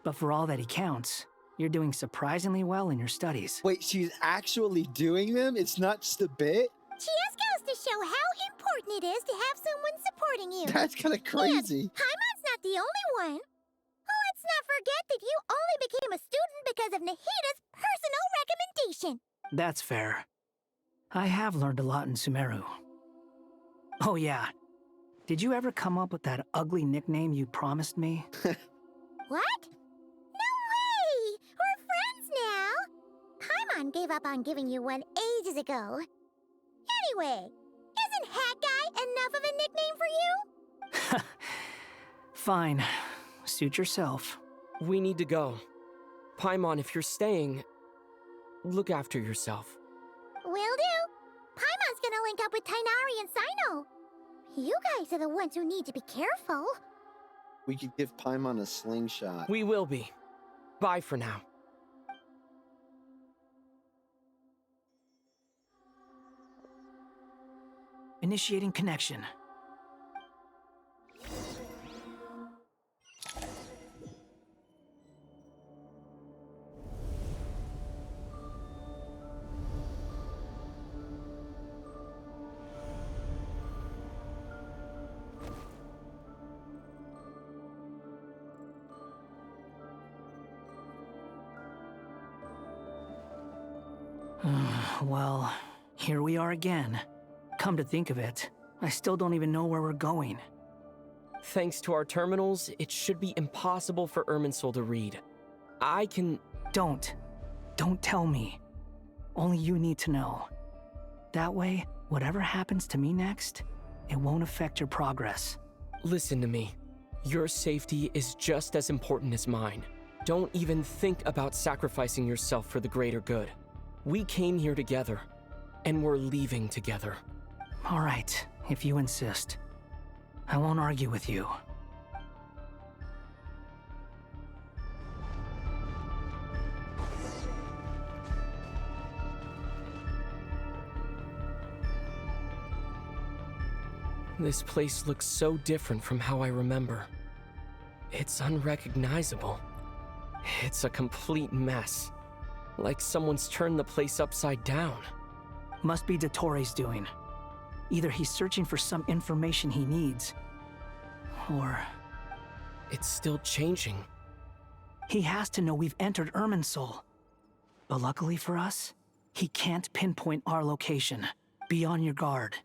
S9: But for all that he counts, you're doing surprisingly well in your studies.
S1: Wait, she's actually doing them? It's not just a bit?
S4: She just goes to show how important it is to have someone supporting you.
S1: That's kind of crazy.
S4: And Paimon's not the only one. Let's not forget that you only became a student because of Nahida's personal recommendation.
S9: That's fair. I have learned a lot in Sumeru. Oh yeah. Did you ever come up with that ugly nickname you promised me?
S4: What? No way! We're friends now! Paimon gave up on giving you one ages ago. Anyway, isn't Hat Guy enough of a nickname for you?
S9: Fine. Suit yourself.
S12: We need to go. Paimon, if you're staying, look after yourself.
S4: Will do. Paimon's gonna link up with Tainari and Sino. You guys are the ones who need to be careful.
S1: We could give Paimon a slingshot.
S12: We will be. Bye for now.
S9: Initiating connection. Well, here we are again. Come to think of it, I still don't even know where we're going.
S12: Thanks to our terminals, it should be impossible for Irminsul to read. I can...
S9: Don't tell me. Only you need to know. That way, whatever happens to me next, it won't affect your progress.
S12: Listen to me. Your safety is just as important as mine. Don't even think about sacrificing yourself for the greater good. We came here together, and we're leaving together.
S9: All right, if you insist. I won't argue with you.
S12: This place looks so different from how I remember. It's unrecognizable. It's a complete mess. Like someone's turned the place upside down.
S9: Must be Dottore doing. Either he's searching for some information he needs, or...
S12: It's still changing.
S9: He has to know we've entered Irminsul. But luckily for us, he can't pinpoint our location. Be on your guard.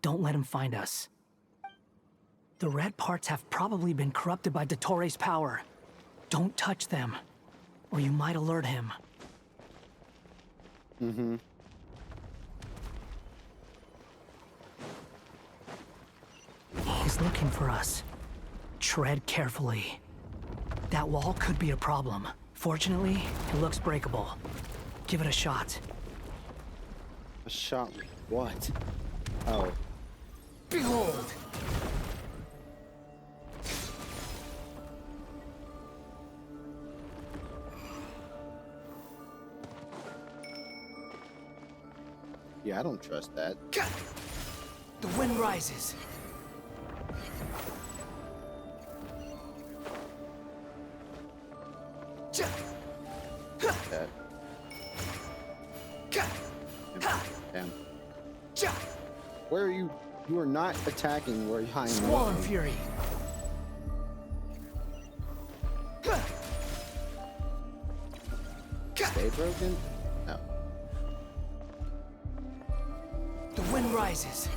S9: Don't let him find us. The red parts have probably been corrupted by Dottore's power. Don't touch them, or you might alert him.
S1: Mm-hmm.
S9: He's looking for us. Tread carefully. That wall could be a problem. Fortunately, it looks breakable. Give it a shot.
S1: A shot? What? Oh.
S12: Behold!
S1: Yeah, I don't trust that.
S12: The wind rises.
S1: That. Damn. Where are you? You are not attacking where I am.
S9: Squall Fury.
S1: Stay broken? No.
S12: The wind rises.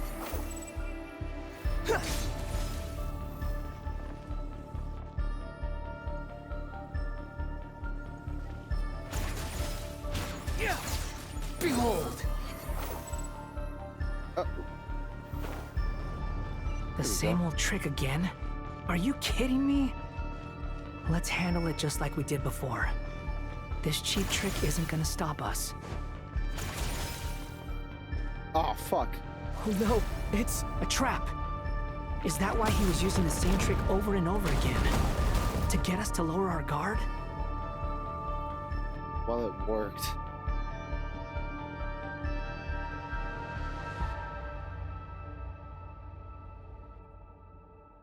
S12: Behold!
S9: The same old trick again? Are you kidding me? Let's handle it just like we did before. This cheap trick isn't gonna stop us.
S1: Oh, fuck.
S9: Oh no, it's a trap. Is that why he was using the same trick over and over again? To get us to lower our guard?
S1: Well, it worked.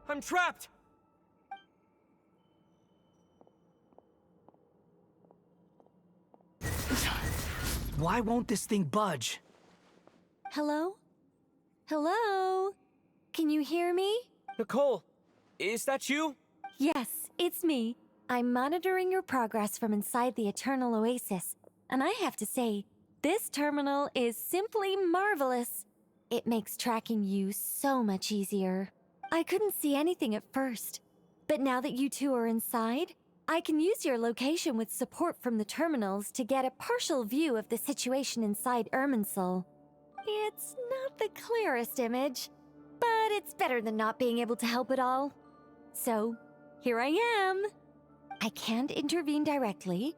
S12: I'm trapped!
S9: Why won't this thing budge?
S21: Hello? Hello? Can you hear me?
S12: Nicole, is that you?
S21: Yes, it's me. I'm monitoring your progress from inside the Eternal Oasis, and I have to say, this terminal is simply marvelous. It makes tracking you so much easier. I couldn't see anything at first, but now that you two are inside, I can use your location with support from the terminals to get a partial view of the situation inside Irminsul. It's not the clearest image, but it's better than not being able to help at all. So, here I am. I can't intervene directly,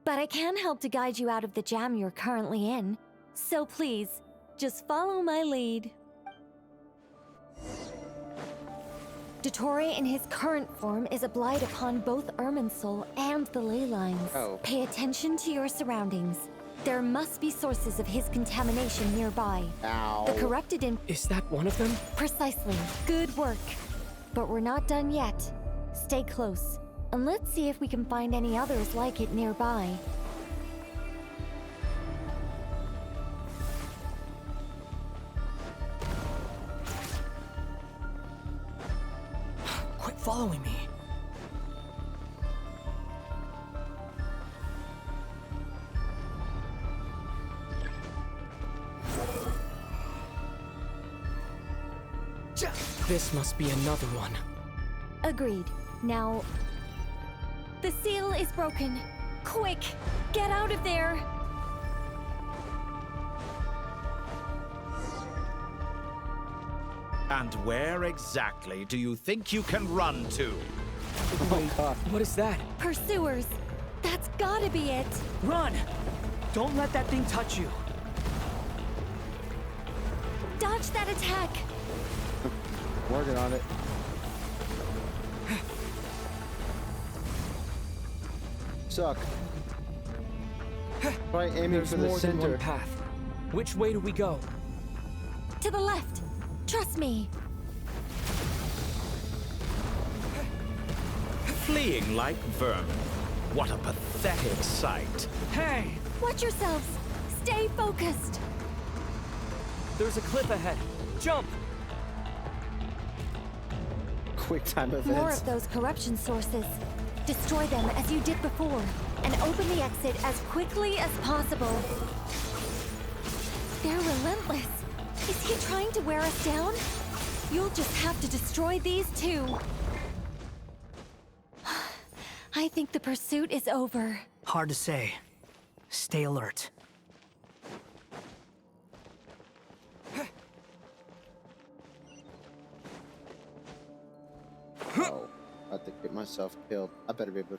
S21: but I can help to guide you out of the jam you're currently in. So please, just follow my lead. Dottore in his current form is a blight upon both Irminsul and the ley lines.
S1: Oh.
S21: Pay attention to your surroundings. There must be sources of his contamination nearby.
S1: Ow.
S21: The corrupted in...
S12: Is that one of them?
S21: Precisely. Good work. But we're not done yet. Stay close, and let's see if we can find any others like it nearby.
S9: Quit following me.
S12: This must be another one.
S21: Agreed. Now, the seal is broken. Quick, get out of there!
S3: And where exactly do you think you can run to?
S12: Wait, what is that?
S21: Pursuers! That's gotta be it!
S9: Run! Don't let that thing touch you.
S21: Dodge that attack!
S1: Working on it. Suck. Try aiming
S12: There's
S1: for the
S12: more than
S1: center.
S12: one path. Which way do we go?
S21: To the left! Trust me!
S3: fleeing like vermin. What a pathetic sight.
S12: Hey!
S21: Watch yourselves! Stay focused!
S12: There's a cliff ahead. Jump!
S1: Quick time events.
S21: More of those corruption sources. Destroy them as you did before, and open the exit as quickly as possible. They're relentless. Is he trying to wear us down? You'll just have to destroy these too. I think the pursuit is over.
S9: Hard to say. Stay alert.
S1: Oh, I have to get myself killed. I better be able to.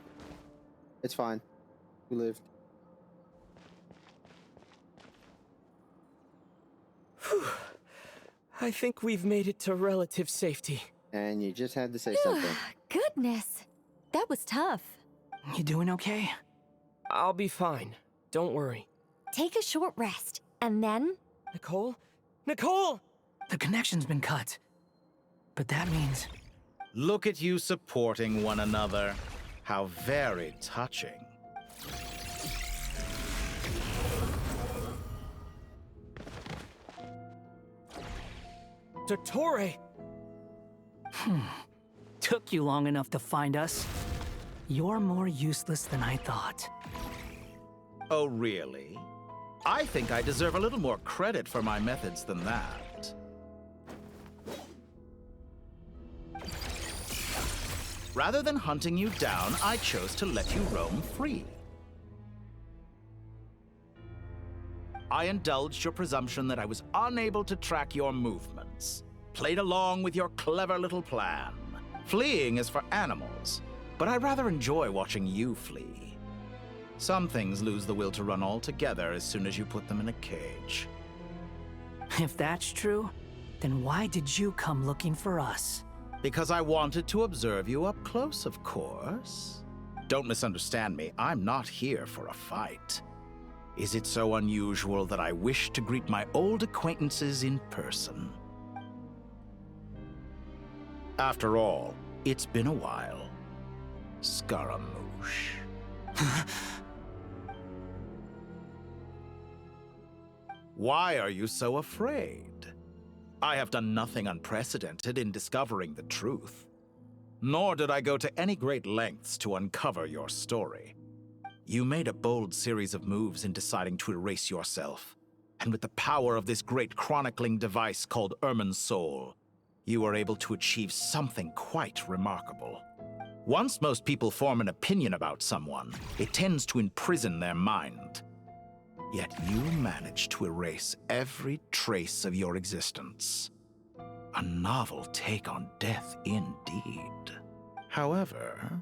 S1: It's fine. We lived.
S12: I think we've made it to relative safety.
S1: And you just had to say something.
S21: Goodness. That was tough.
S9: You doing okay?
S12: I'll be fine. Don't worry.
S21: Take a short rest, and then...
S12: Nicole? Nicole!
S9: The connection's been cut. But that means...
S3: Look at you supporting one another. How very touching.
S12: Dottore!
S9: Took you long enough to find us. You're more useless than I thought.
S3: Oh, really? I think I deserve a little more credit for my methods than that. Rather than hunting you down, I chose to let you roam free. I indulged your presumption that I was unable to track your movements, played along with your clever little plan. Fleeing is for animals, but I rather enjoy watching you flee. Some things lose the will to run altogether as soon as you put them in a cage.
S9: If that's true, then why did you come looking for us?
S3: Because I wanted to observe you up close, of course. Don't misunderstand me, I'm not here for a fight. Is it so unusual that I wish to greet my old acquaintances in person? After all, it's been a while. Scaramouche. Why are you so afraid? I have done nothing unprecedented in discovering the truth. Nor did I go to any great lengths to uncover your story. You made a bold series of moves in deciding to erase yourself. And with the power of this great chronicling device called Irmin's Soul, you were able to achieve something quite remarkable. Once most people form an opinion about someone, it tends to imprison their mind. Yet you managed to erase every trace of your existence. A novel take on death indeed. However,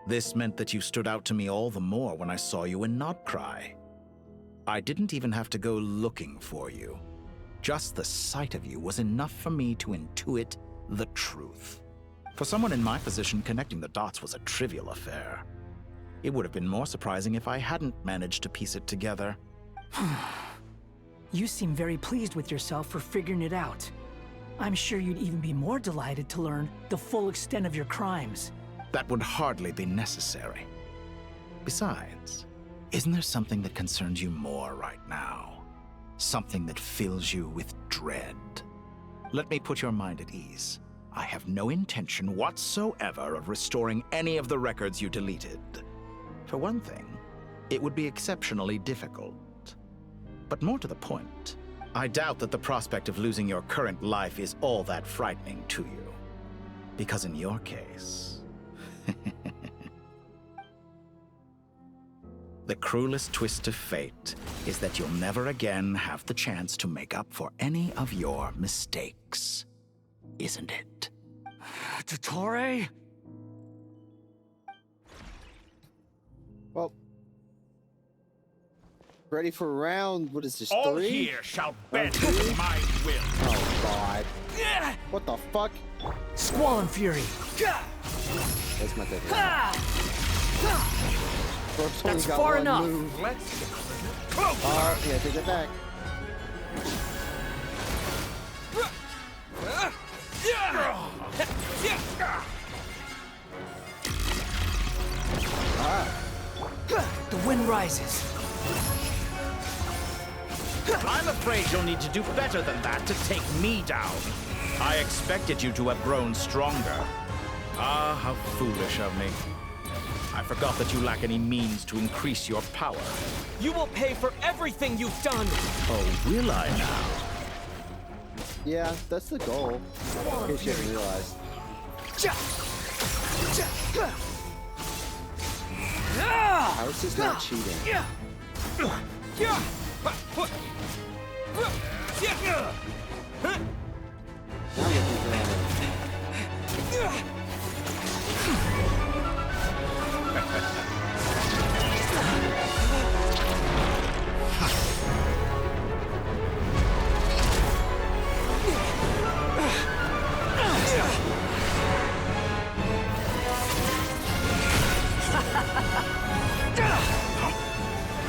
S3: this meant that you stood out to me all the more when I saw you in Nodcry. I didn't even have to go looking for you. Just the sight of you was enough for me to intuit the truth. For someone in my position, connecting the dots was a trivial affair. It would have been more surprising if I hadn't managed to piece it together.
S9: You seem very pleased with yourself for figuring it out. I'm sure you'd even be more delighted to learn the full extent of your crimes.
S3: That would hardly be necessary. Besides, isn't there something that concerns you more right now? Something that fills you with dread? Let me put your mind at ease. I have no intention whatsoever of restoring any of the records you deleted. For one thing, it would be exceptionally difficult. But more to the point, I doubt that the prospect of losing your current life is all that frightening to you. Because in your case... the cruelest twist of fate is that you'll never again have the chance to make up for any of your mistakes. Isn't it?
S9: Dottore?
S1: Well, ready for round, what is this,
S8: All
S1: 3?
S8: here shall bend to my will.
S1: Oh, God. What the fuck?
S9: Squall and Fury.
S1: That's my favorite.
S9: That's far enough.
S8: Let's get
S1: Yeah, take it back.
S9: wind rises.
S3: I'm afraid you'll need to do better than that to take me down. I expected you to have grown stronger. Ah, how foolish of me. I forgot that you lack any means to increase your power.
S12: You will pay for everything you've done!
S3: Oh, will I now?
S1: Yeah, that's the goal. In case you haven't realized. How is this not cheating? Now you're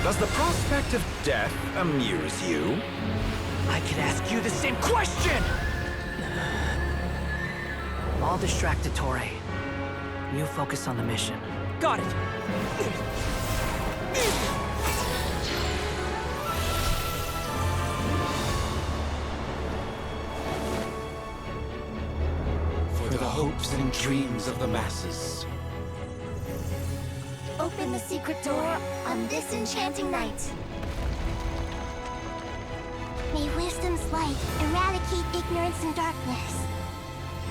S3: Does the prospect of death amuse you?
S9: I could ask you the same question! I'll distract Ettore. You focus on the mission.
S12: Got it!
S3: For the hopes and dreams of the masses.
S4: Open the secret door on this enchanting night. May wisdom's light eradicate ignorance and darkness,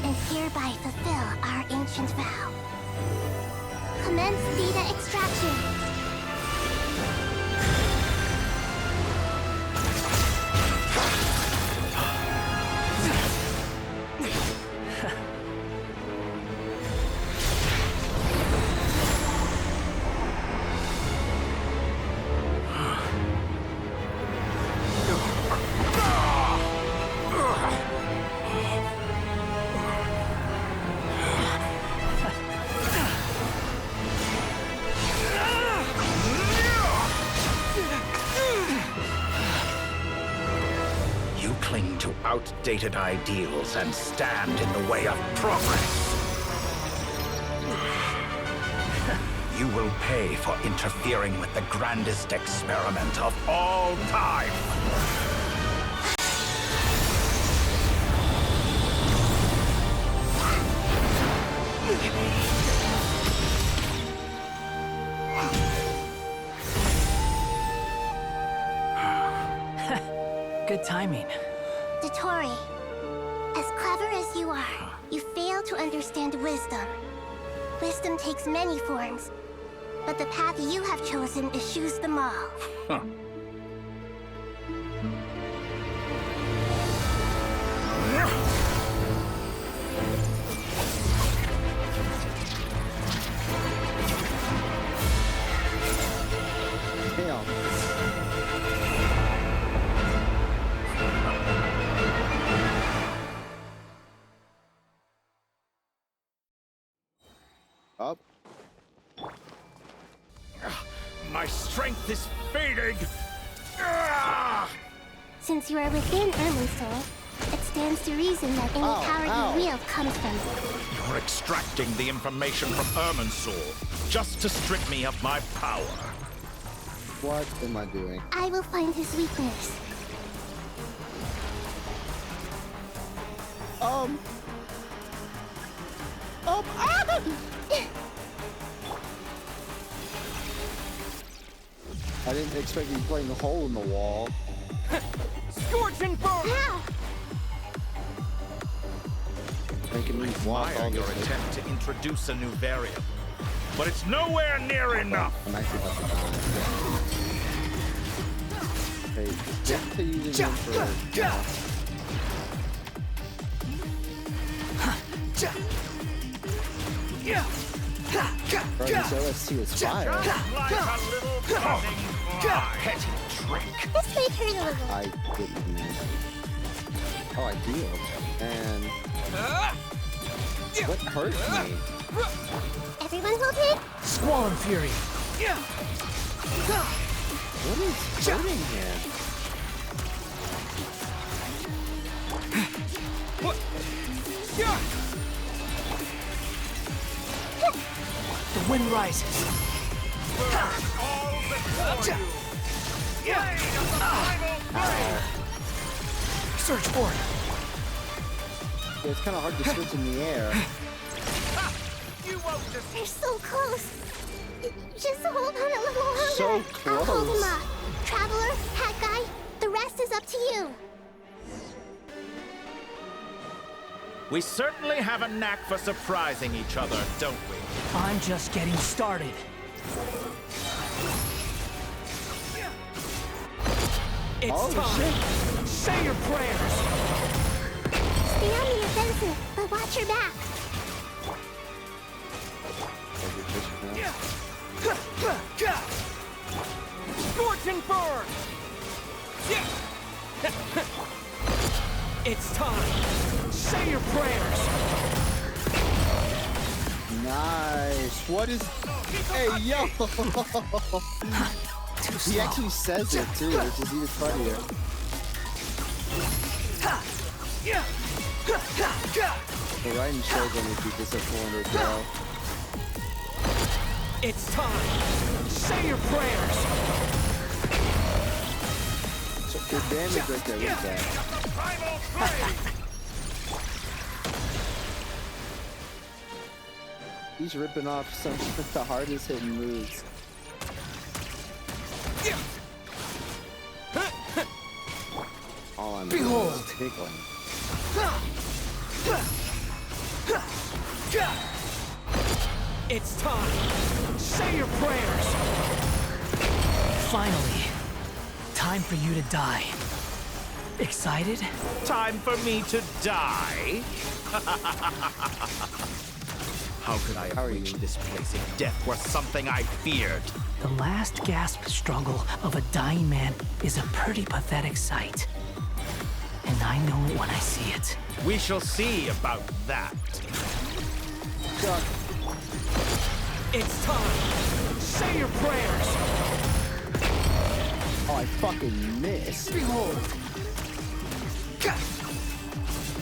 S4: and hereby fulfill our ancient vow. Commence data extraction.
S3: Outdated ideals and stand in the way of progress. You will pay for interfering with the grandest experiment of all time.
S9: Good timing.
S4: Ettore, as clever as you are, you fail to understand wisdom. Wisdom takes many forms, but the path you have chosen eschews them all.
S3: Huh.
S1: Up.
S8: My strength is fading.
S4: Since you are within Irminsul, it stands to reason that any power you wield comes from it.
S3: You're extracting the information from Irminsul just to strip me of my power.
S1: What am I doing?
S4: I will find his weakness.
S1: I didn't expect you playing a hole in the wall.
S12: Scorch and burn!
S1: Making me walk all
S3: Admire your
S1: this way.
S3: attempt to introduce a new variable, but it's nowhere near enough.
S1: I'm actually about to die. Okay, just to use it for... Bro, this OST is fire.
S3: Like a little petty trick.
S4: This may hurt a little.
S1: I didn't imagine. Oh, I do. And what hurt me?
S4: Everyone hold it?
S9: Squall and Fury.
S1: What is hurting him?
S9: The wind rises. Search for it.
S1: Yeah, it's kind of hard to switch in the air.
S4: They're so close. Just hold on a little longer.
S1: So
S4: I'll hold him
S1: close.
S4: up. Traveler, Hat Guy, the rest is up to you.
S3: We certainly have a knack for surprising each other, don't we?
S9: I'm just getting started. It's time. Say your prayers.
S4: Stay on the offensive, but watch your back.
S9: Scorching burn. It's time. Say your prayers.
S1: Nice. What is? Hey, yo! He actually says it too, which is even funnier. The writing Shogun would be disappointed, bro.
S9: It's time. Say your prayers.
S1: So good damage right there with that. He's ripping off some of the hardest hitting moves. All I'm
S9: Behold.
S1: is tickling.
S9: It's time. Say your prayers. Finally, time for you to die. Excited?
S3: Time for me to die? How could I have reached this place if death were something I feared?
S9: The last gasp struggle of a dying man is a pretty pathetic sight. And I know it when I see it.
S3: We shall see about that.
S9: It's time. Say your prayers.
S1: Oh, I fucking missed.
S9: Behold.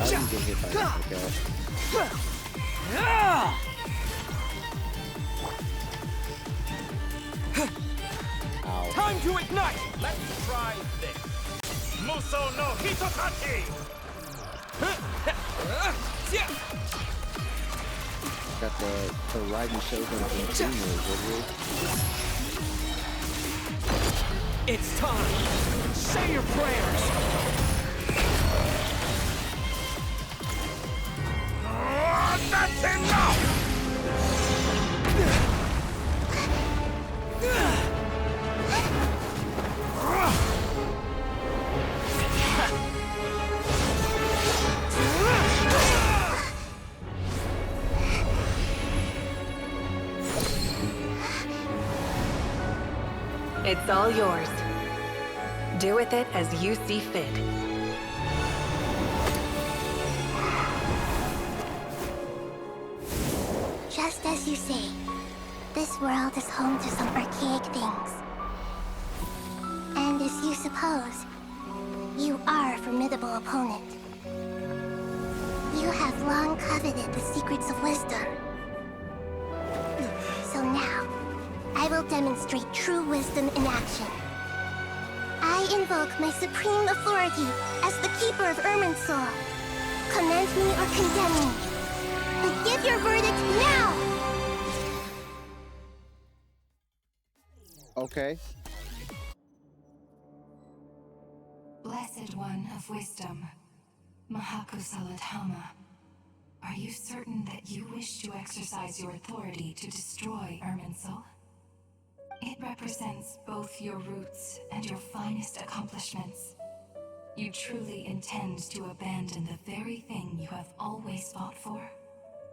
S1: I didn't get hit by that, okay. Ow.
S9: Time to ignite!
S3: Let's try this. Muso no Hitotachi!
S1: Got the riding Shogun continues, would we?
S9: It's time. Say your prayers.
S8: That's enough!
S2: It's all yours. Do with it as you see fit.
S4: Just as you say, this world is home to some archaic things. And as you suppose, you are a formidable opponent. You have long coveted the secrets of wisdom. So now, I will demonstrate true wisdom in action. I invoke my supreme authority as the keeper of Irminsul. Commend me or condemn me. But give your verdict now!
S1: Okay.
S15: Blessed One of Wisdom, Mahakusaladhama, are you certain that you wish to exercise your authority to destroy Irminsul? It represents both your roots and your finest accomplishments. You truly intend to abandon the very thing you have always fought for?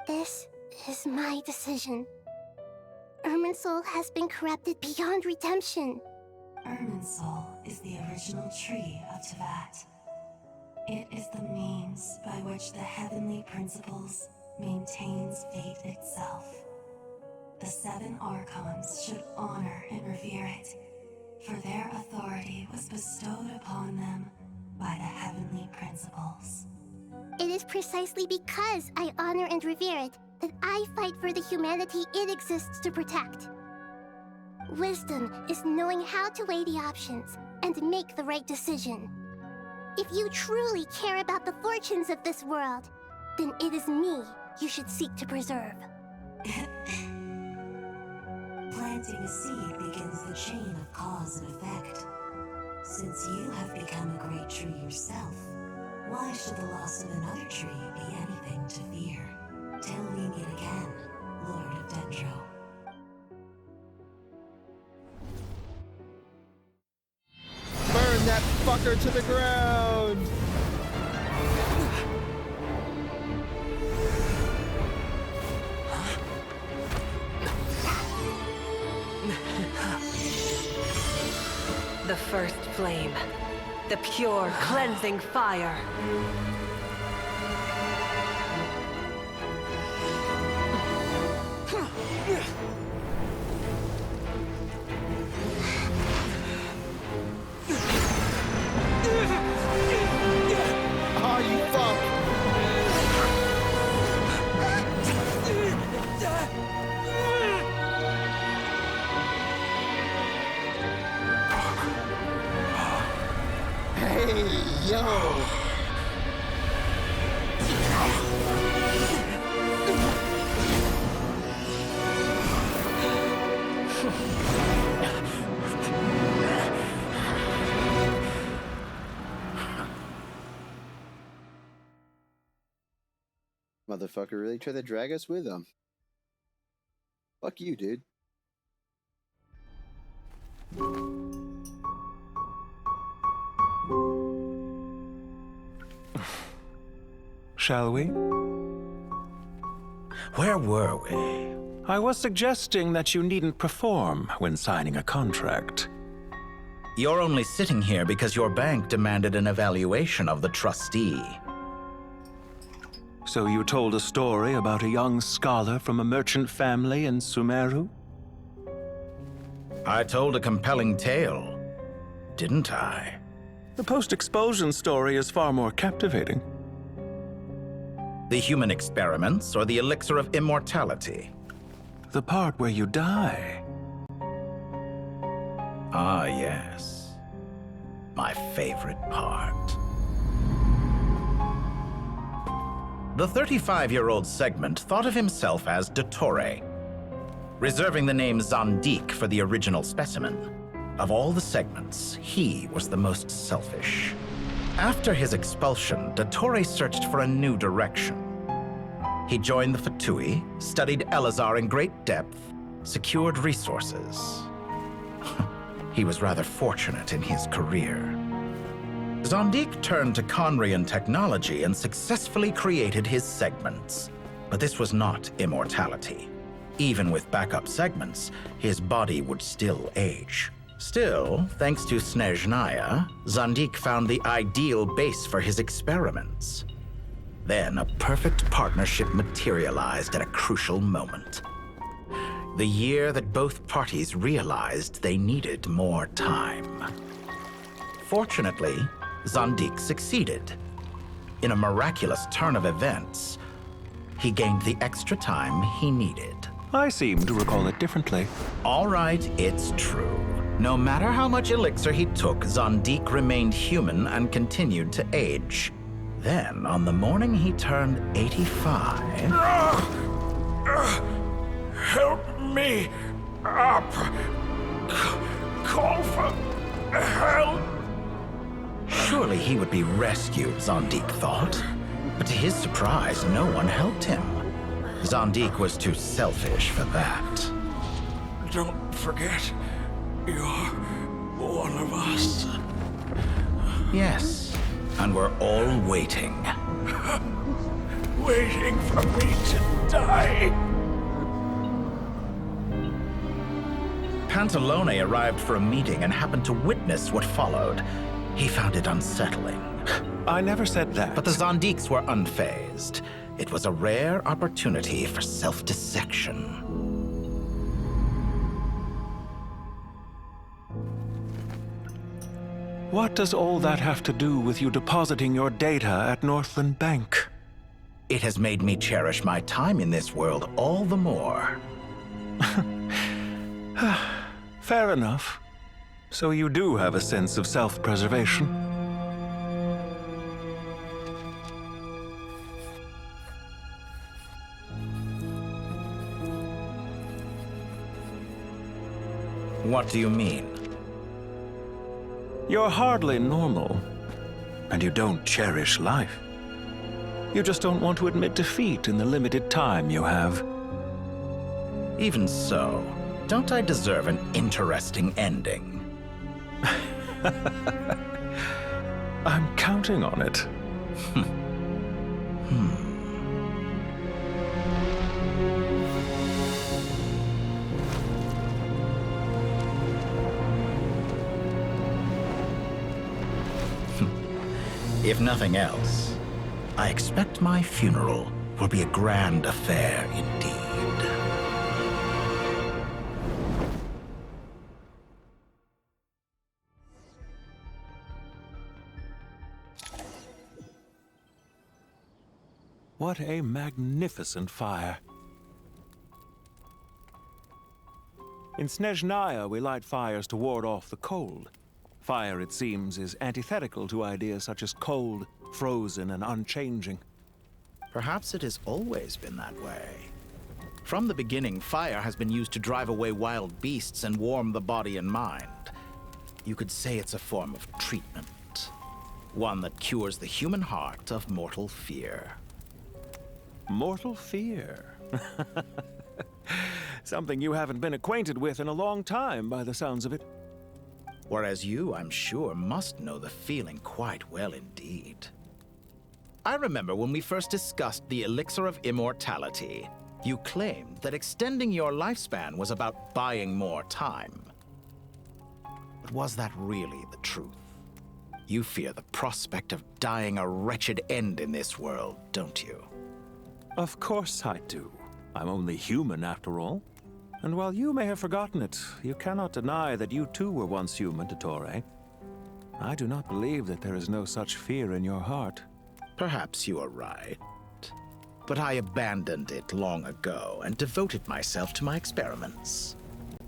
S4: This is my decision. Irminsul has been corrupted beyond redemption.
S15: Irminsul is the original tree of Tevat. It is the means by which the heavenly principles maintains fate itself. The 7 Archons should honor and revere it, for their authority was bestowed upon them by the heavenly principles.
S4: It is precisely because I honor and revere it that I fight for the humanity it exists to protect. Wisdom is knowing how to weigh the options and make the right decision. If you truly care about the fortunes of this world, then it is me you should seek to preserve.
S15: Planting a seed begins the chain of cause and effect. Since you have become a great tree yourself, why should the loss of another tree be anything to fear? Till we meet again, Lord of Dendro.
S1: Burn that fucker to the ground!
S2: The first flame. The pure, cleansing fire.
S1: Oh, you fuck! Hey, yo! Motherfucker really tried to drag us with him. Fuck you, dude.
S13: Shall we?
S3: Where were we?
S13: I was suggesting that you needn't perform when signing a contract.
S3: You're only sitting here because your bank demanded an evaluation of the trustee.
S13: So you told a story about a young scholar from a merchant family in Sumeru?
S3: I told a compelling tale, didn't I?
S13: The post-expulsion story is far more captivating.
S3: The human experiments or the elixir of immortality?
S13: The part where you die.
S3: Ah, yes. My favorite part. The 35-year-old Segment thought of himself as Dottore, reserving the name Zandik for the original specimen. Of all the Segments, he was the most selfish. After his expulsion, Dottore searched for a new direction. He joined the Fatui, studied Elazar in great depth, secured resources. He was rather fortunate in his career. Zandik turned to Conrian technology and successfully created his segments. But this was not immortality. Even with backup segments, his body would still age. Still, thanks to Snezhnaya, Zandik found the ideal base for his experiments. Then a perfect partnership materialized at a crucial moment. The year that both parties realized they needed more time. Fortunately, Zandik succeeded. In a miraculous turn of events, he gained the extra time he needed.
S13: I seem to recall it differently.
S3: All right, it's true. No matter how much elixir he took, Zandik remained human and continued to age. Then, on the morning he turned 85...
S6: Help me up! Call for help!
S3: Surely he would be rescued, Zandik thought. But to his surprise, no one helped him. Zandik was too selfish for that.
S6: Don't forget, you're one of us.
S3: Yes, and we're all waiting.
S6: Waiting for me to die.
S3: Pantalone arrived for a meeting and happened to witness what followed. He found it unsettling.
S13: I never said that.
S3: But the Zandiks were unfazed. It was a rare opportunity for self-dissection.
S13: What does all that have to do with you depositing your data at Northland Bank?
S3: It has made me cherish my time in this world all the more.
S13: Fair enough. So you do have a sense of self-preservation.
S3: What do you mean?
S13: You're hardly normal, and you don't cherish life. You just don't want to admit defeat in the limited time you have.
S3: Even so, don't I deserve an interesting ending?
S13: I'm counting on it.
S3: If nothing else, I expect my funeral will be a grand affair indeed.
S13: What a magnificent fire. In Snezhnaya, we light fires to ward off the cold. Fire, it seems, is antithetical to ideas such as cold, frozen, and unchanging.
S3: Perhaps it has always been that way. From the beginning, fire has been used to drive away wild beasts and warm the body and mind. You could say it's a form of treatment. One that cures the human heart of mortal fear.
S13: Mortal fear? Something you haven't been acquainted with in a long time, by the sounds of it.
S3: Whereas you, I'm sure, must know the feeling quite well indeed. I remember when we first discussed the elixir of immortality, you claimed that extending your lifespan was about buying more time. But was that really the truth? You fear the prospect of dying a wretched end in this world, don't you?
S13: Of course I do. I'm only human, after all. And while you may have forgotten it, you cannot deny that you too were once human, Dottore. I do not believe that there is no such fear in your heart.
S3: Perhaps you are right. But I abandoned it long ago and devoted myself to my experiments.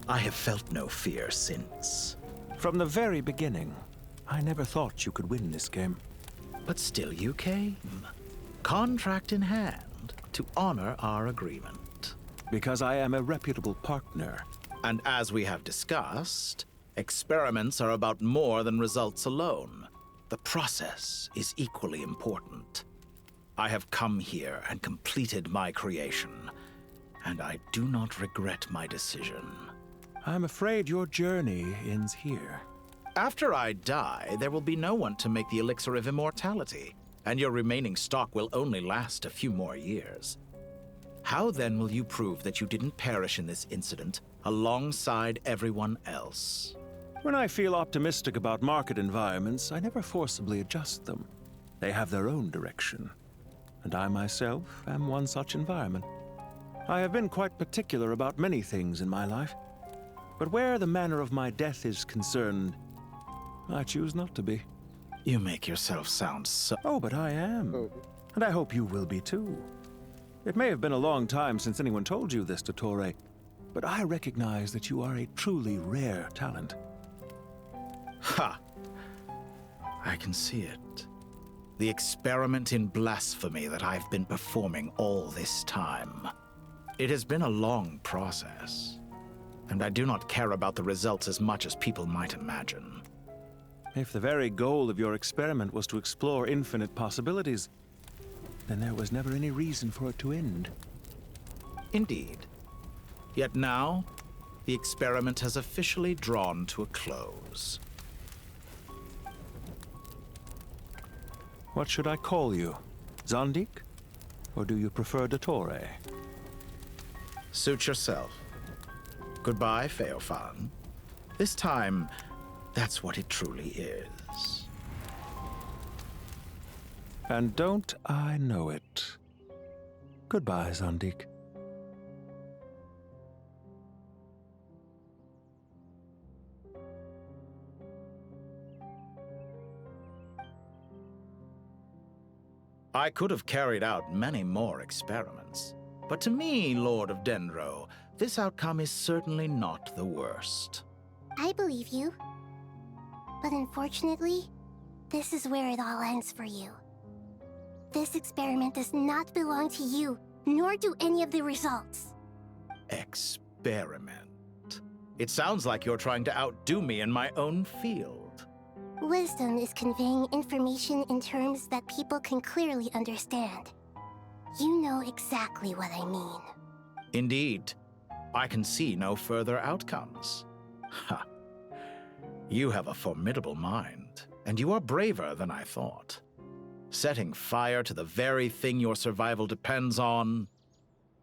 S3: I have felt no fear since.
S13: From the very beginning, I never thought you could win this game.
S3: But still you came. Contract in hand, to honor our agreement.
S13: Because I am a reputable partner.
S3: And as we have discussed, experiments are about more than results alone. The process is equally important. I have come here and completed my creation, and I do not regret my decision.
S13: I'm afraid your journey ends here.
S3: After I die, there will be no one to make the elixir of immortality, and your remaining stock will only last a few more years. How then will you prove that you didn't perish in this incident alongside everyone else?
S13: When I feel optimistic about market environments, I never forcibly adjust them. They have their own direction. And I myself am one such environment. I have been quite particular about many things in my life. But where the manner of my death is concerned, I choose not to be.
S3: You make yourself sound so...
S13: Oh, but I am. And I hope you will be too. It may have been a long time since anyone told you this, Dottore, but I recognize that you are a truly rare talent.
S3: Ha! I can see it. The experiment in blasphemy that I've been performing all this time. It has been a long process, and I do not care about the results as much as people might imagine.
S13: If the very goal of your experiment was to explore infinite possibilities, then there was never any reason for it to end.
S3: Indeed. Yet now, the experiment has officially drawn to a close.
S13: What should I call you? Zandik? Or do you prefer Dottore?
S3: Suit yourself. Goodbye, Feofan. This time, that's what it truly is.
S13: And don't I know it? Goodbye, Zandik.
S3: I could have carried out many more experiments, but to me, Lord of Dendro, this outcome is certainly not the worst.
S4: I believe you. But unfortunately, this is where it all ends for you. This experiment does not belong to you, nor do any of the results.
S3: Experiment. It sounds like you're trying to outdo me in my own field.
S4: Wisdom is conveying information in terms that people can clearly understand. You know exactly what I mean.
S3: Indeed. I can see no further outcomes. Ha. You have a formidable mind, and you are braver than I thought. Setting fire to the very thing your survival depends on.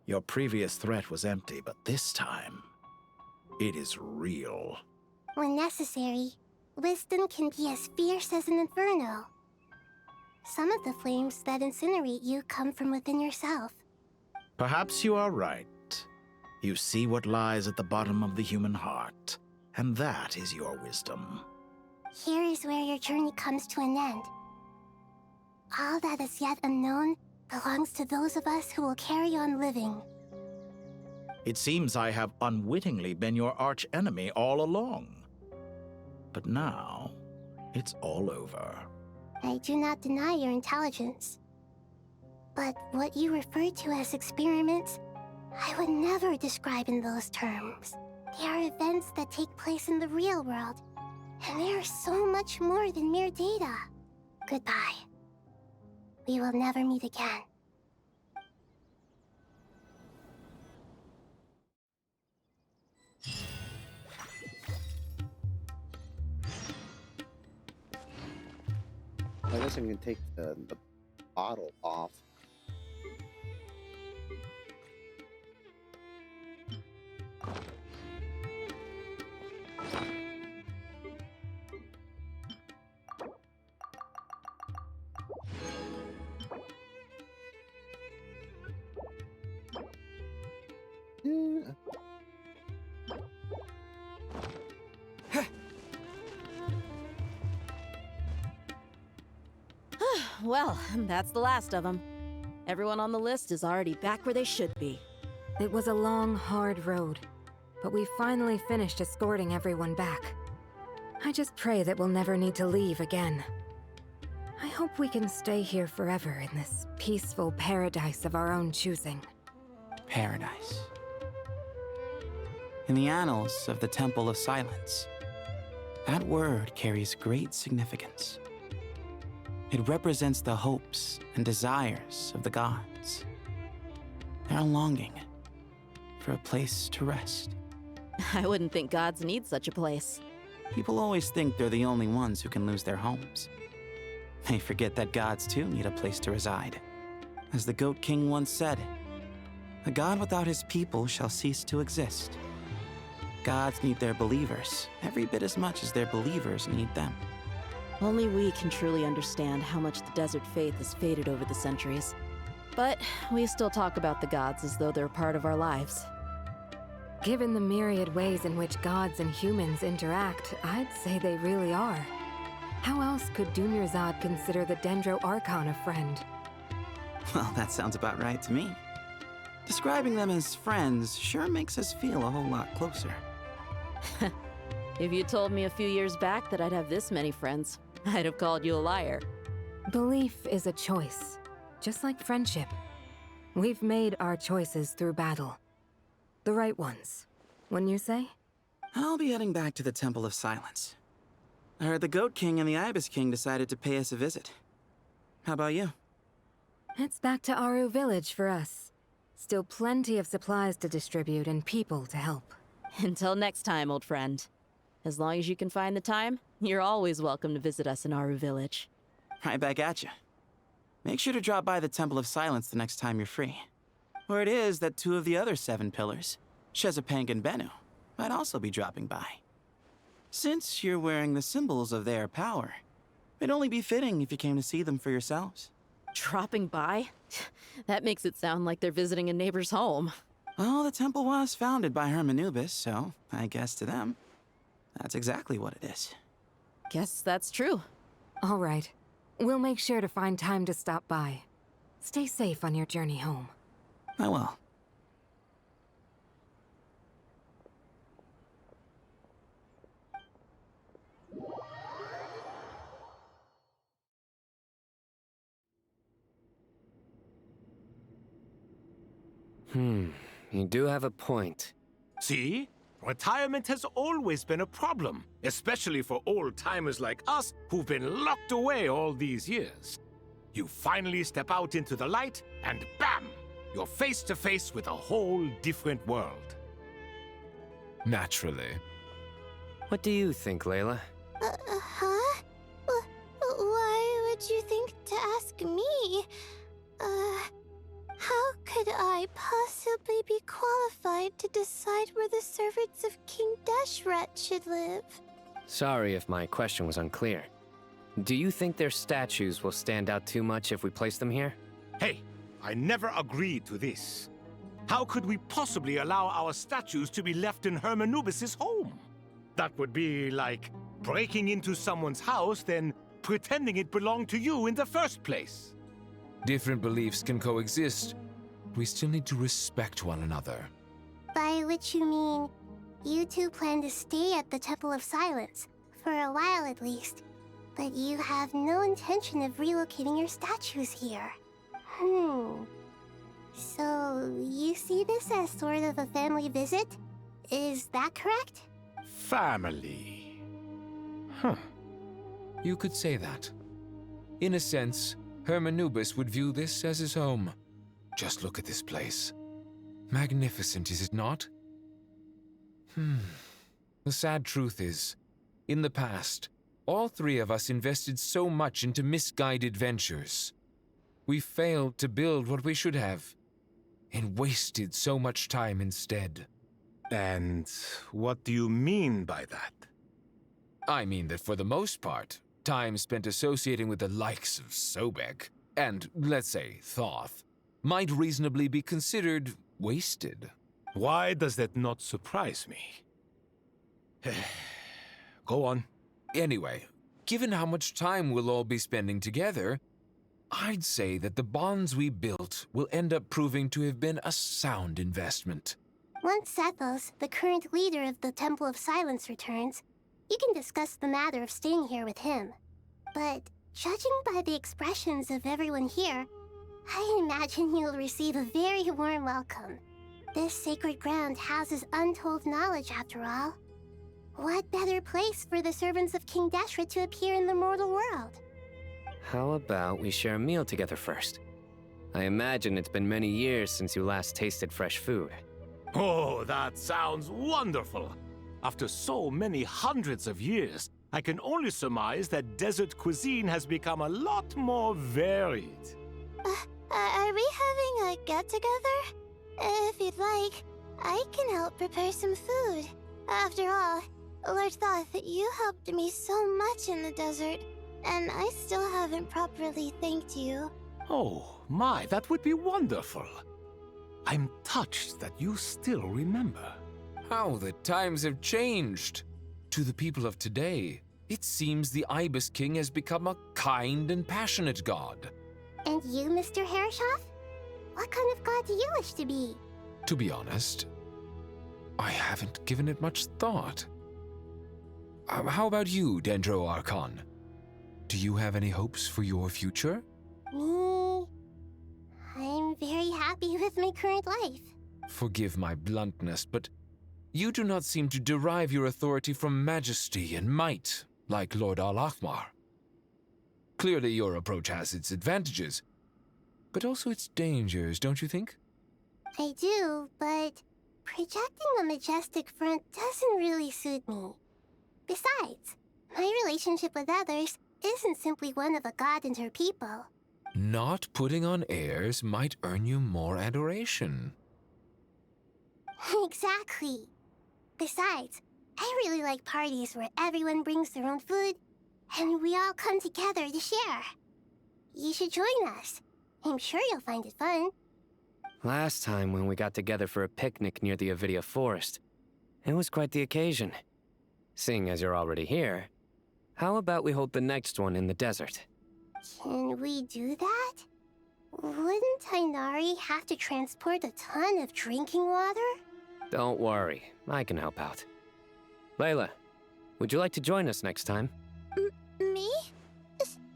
S3: Your previous threat was empty, but this time, it is real.
S4: When necessary, wisdom can be as fierce as an inferno. Some of the flames that incinerate you come from within yourself.
S3: Perhaps you are right. You see what lies at the bottom of the human heart, and that is your wisdom.
S4: Here is where your journey comes to an end. All that is yet unknown belongs to those of us who will carry on living.
S3: It seems I have unwittingly been your arch-enemy all along. But now, it's all over.
S4: I do not deny your intelligence. But what you refer to as experiments, I would never describe in those terms. They are events that take place in the real world, and they are so much more than mere data. Goodbye. We will never meet again.
S1: I guess I'm gonna take the bottle off.
S23: Well, that's the last of them. Everyone on the list is already back where they should be.
S2: It was a long, hard road, but we finally finished escorting everyone back. I just pray that we'll never need to leave again. I hope we can stay here forever in this peaceful paradise of our own choosing.
S14: Paradise. In the annals of the Temple of Silence, that word carries great significance. It represents the hopes and desires of the gods. Their longing for a place to rest.
S23: I wouldn't think gods need such a place.
S14: People always think they're the only ones who can lose their homes. They forget that gods too need a place to reside. As the Goat King once said, "A god without his people shall cease to exist." Gods need their believers every bit as much as their believers need them.
S23: Only we can truly understand how much the desert faith has faded over the centuries. But we still talk about the gods as though they're part of our lives.
S2: Given the myriad ways in which gods and humans interact, I'd say they really are. How else could Dunyarzad consider the Dendro Archon a friend?
S14: Well, that sounds about right to me. Describing them as friends sure makes us feel a whole lot closer.
S23: If you told me a few years back that I'd have this many friends, I'd have called you a liar.
S2: Belief is a choice, just like friendship. We've made our choices through battle. The right ones, wouldn't you say?
S14: I'll be heading back to the Temple of Silence. I heard the Goat King and the Ibis King decided to pay us a visit. How about you?
S2: It's back to Aru Village for us. Still plenty of supplies to distribute and people to help.
S23: Until next time, old friend. As long as you can find the time, you're always welcome to visit us in Aru Village.
S14: Right back at you. Make sure to drop by the Temple of Silence the next time you're free. Where it is that two of the other 7 pillars, Chesapeake and Bennu, might also be dropping by. Since you're wearing the symbols of their power, it'd only be fitting if you came to see them for yourselves.
S23: Dropping by? That makes it sound like they're visiting a neighbor's home.
S14: Well, the temple was founded by Hermanubis, so I guess to them, that's exactly what it is.
S23: Guess that's true.
S2: All right. We'll make sure to find time to stop by. Stay safe on your journey home.
S14: I will.
S7: You do have a point.
S8: See? Retirement has always been a problem, especially for old-timers like us who've been locked away all these years. You finally step out into the light, and bam! You're face to face with a whole different world.
S18: Naturally.
S7: What do you think, Layla?
S4: Huh? Why would you think to ask me? How could I possibly be qualified to decide where the servants of King Deshret should live?
S7: Sorry if my question was unclear. Do you think their statues will stand out too much if we place them here?
S8: Hey, I never agreed to this. How could we possibly allow our statues to be left in Hermanubis' home? That would be like breaking into someone's house, then pretending it belonged to you in the first place.
S18: Different beliefs can coexist. We still need to respect one another.
S4: By which you mean, you two plan to stay at the Temple of Silence, for a while at least, but you have no intention of relocating your statues here. So, you see this as sort of a family visit? Is that correct?
S8: Family. Huh.
S18: You could say that. In a sense, Hermanubis would view this as his home. Just look at this place. Magnificent, is it not? The sad truth is, in the past, all three of us invested so much into misguided ventures. We failed to build what we should have, and wasted so much time instead.
S8: And what do you mean by that?
S18: I mean that for the most part, time spent associating with the likes of Sobek, and, let's say, Thoth, might reasonably be considered wasted.
S8: Why does that not surprise me? Go on.
S18: Anyway, given how much time we'll all be spending together, I'd say that the bonds we built will end up proving to have been a sound investment.
S4: Once Sethos, the current leader of the Temple of Silence, returns, you can discuss the matter of staying here with him. But judging by the expressions of everyone here, I imagine you'll receive a very warm welcome. This sacred ground houses untold knowledge, after all. What better place for the servants of King Deshret to appear in the mortal world?
S7: How about we share a meal together first? I imagine it's been many years since you last tasted fresh food.
S8: Oh, that sounds wonderful! After so many hundreds of years, I can only surmise that desert cuisine has become a lot more varied.
S4: Are we having a get-together? If you'd like, I can help prepare some food. After all, Lord Thoth, you helped me so much in the desert, and I still haven't properly thanked you.
S8: Oh, my, that would be wonderful. I'm touched that you still remember.
S18: How the times have changed! To the people of today, it seems the Ibis King has become a kind and passionate god.
S4: And you, Mr. Herreshoff? What kind of god do you wish to be?
S18: To be honest, I haven't given it much thought. How about you, Dendro Archon? Do you have any hopes for your future?
S4: Me? I'm very happy with my current life.
S18: Forgive my bluntness, but you do not seem to derive your authority from majesty and might, like Lord Al-Akhmar. Clearly your approach has its advantages, but also its dangers, don't you think?
S4: I do, but projecting a majestic front doesn't really suit me. Besides, my relationship with others isn't simply one of a god and her people.
S18: Not putting on airs might earn you more adoration.
S4: Exactly. Besides, I really like parties where everyone brings their own food, and we all come together to share. You should join us. I'm sure you'll find it fun.
S7: Last time when we got together for a picnic near the Avidia Forest, it was quite the occasion. Seeing as you're already here, how about we hold the next one in the desert?
S4: Can we do that? Wouldn't Tainari have to transport a ton of drinking water?
S7: Don't worry, I can help out. Layla, would you like to join us next time?
S4: Me?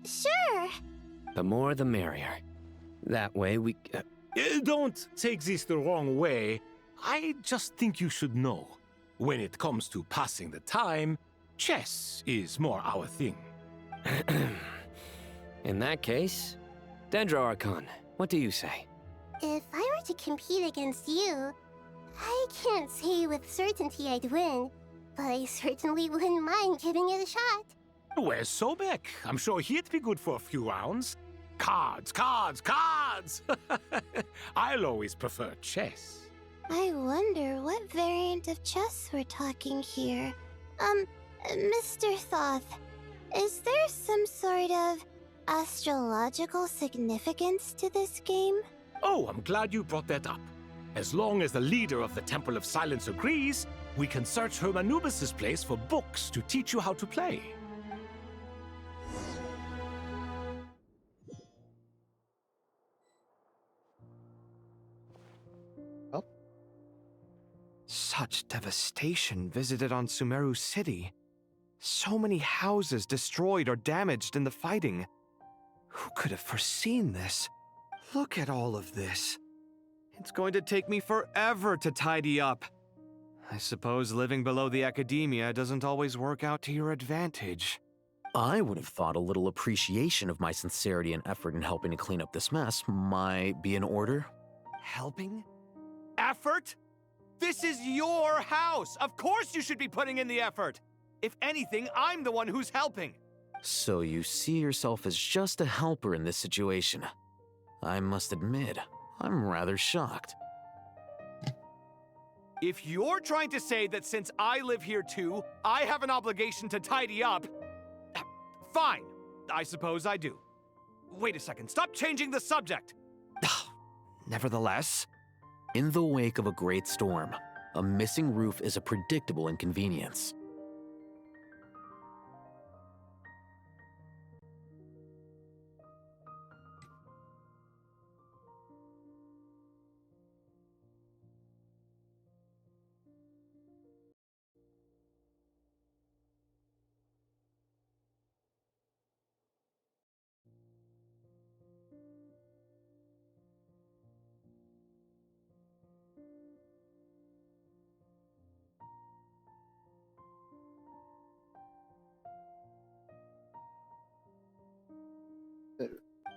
S4: Sure.
S7: The more the merrier. That way we...
S8: Don't take this the wrong way. I just think you should know. When it comes to passing the time, chess is more our thing.
S7: In that case, Dendro Archon, what do you say?
S4: If I were to compete against you, I can't say with certainty I'd win, but I certainly wouldn't mind giving it a shot.
S8: Where's Sobek? I'm sure he'd be good for a few rounds. Cards, cards, cards! I'll always prefer chess.
S4: I wonder what variant of chess we're talking here. Mr. Thoth, is there some sort of astrological significance to this game?
S8: Oh, I'm glad you brought that up. As long as the leader of the Temple of Silence agrees, we can search Hermanubis' place for books to teach you how to play.
S12: Such devastation visited on Sumeru City. So many houses destroyed or damaged in the fighting. Who could have foreseen this? Look at all of this. It's going to take me forever to tidy up. I suppose living below the academia doesn't always work out to your advantage.
S11: I would have thought a little appreciation of my sincerity and effort in helping to clean up this mess might be in order.
S12: Helping? Effort? This is your house! Of course you should be putting in the effort! If anything, I'm the one who's helping!
S11: So you see yourself as just a helper in this situation. I must admit, I'm rather shocked.
S12: If you're trying to say that since I live here too, I have an obligation to tidy up, fine, I suppose I do. Wait a second, stop changing the subject! Nevertheless,
S11: in the wake of a great storm, a missing roof is a predictable inconvenience.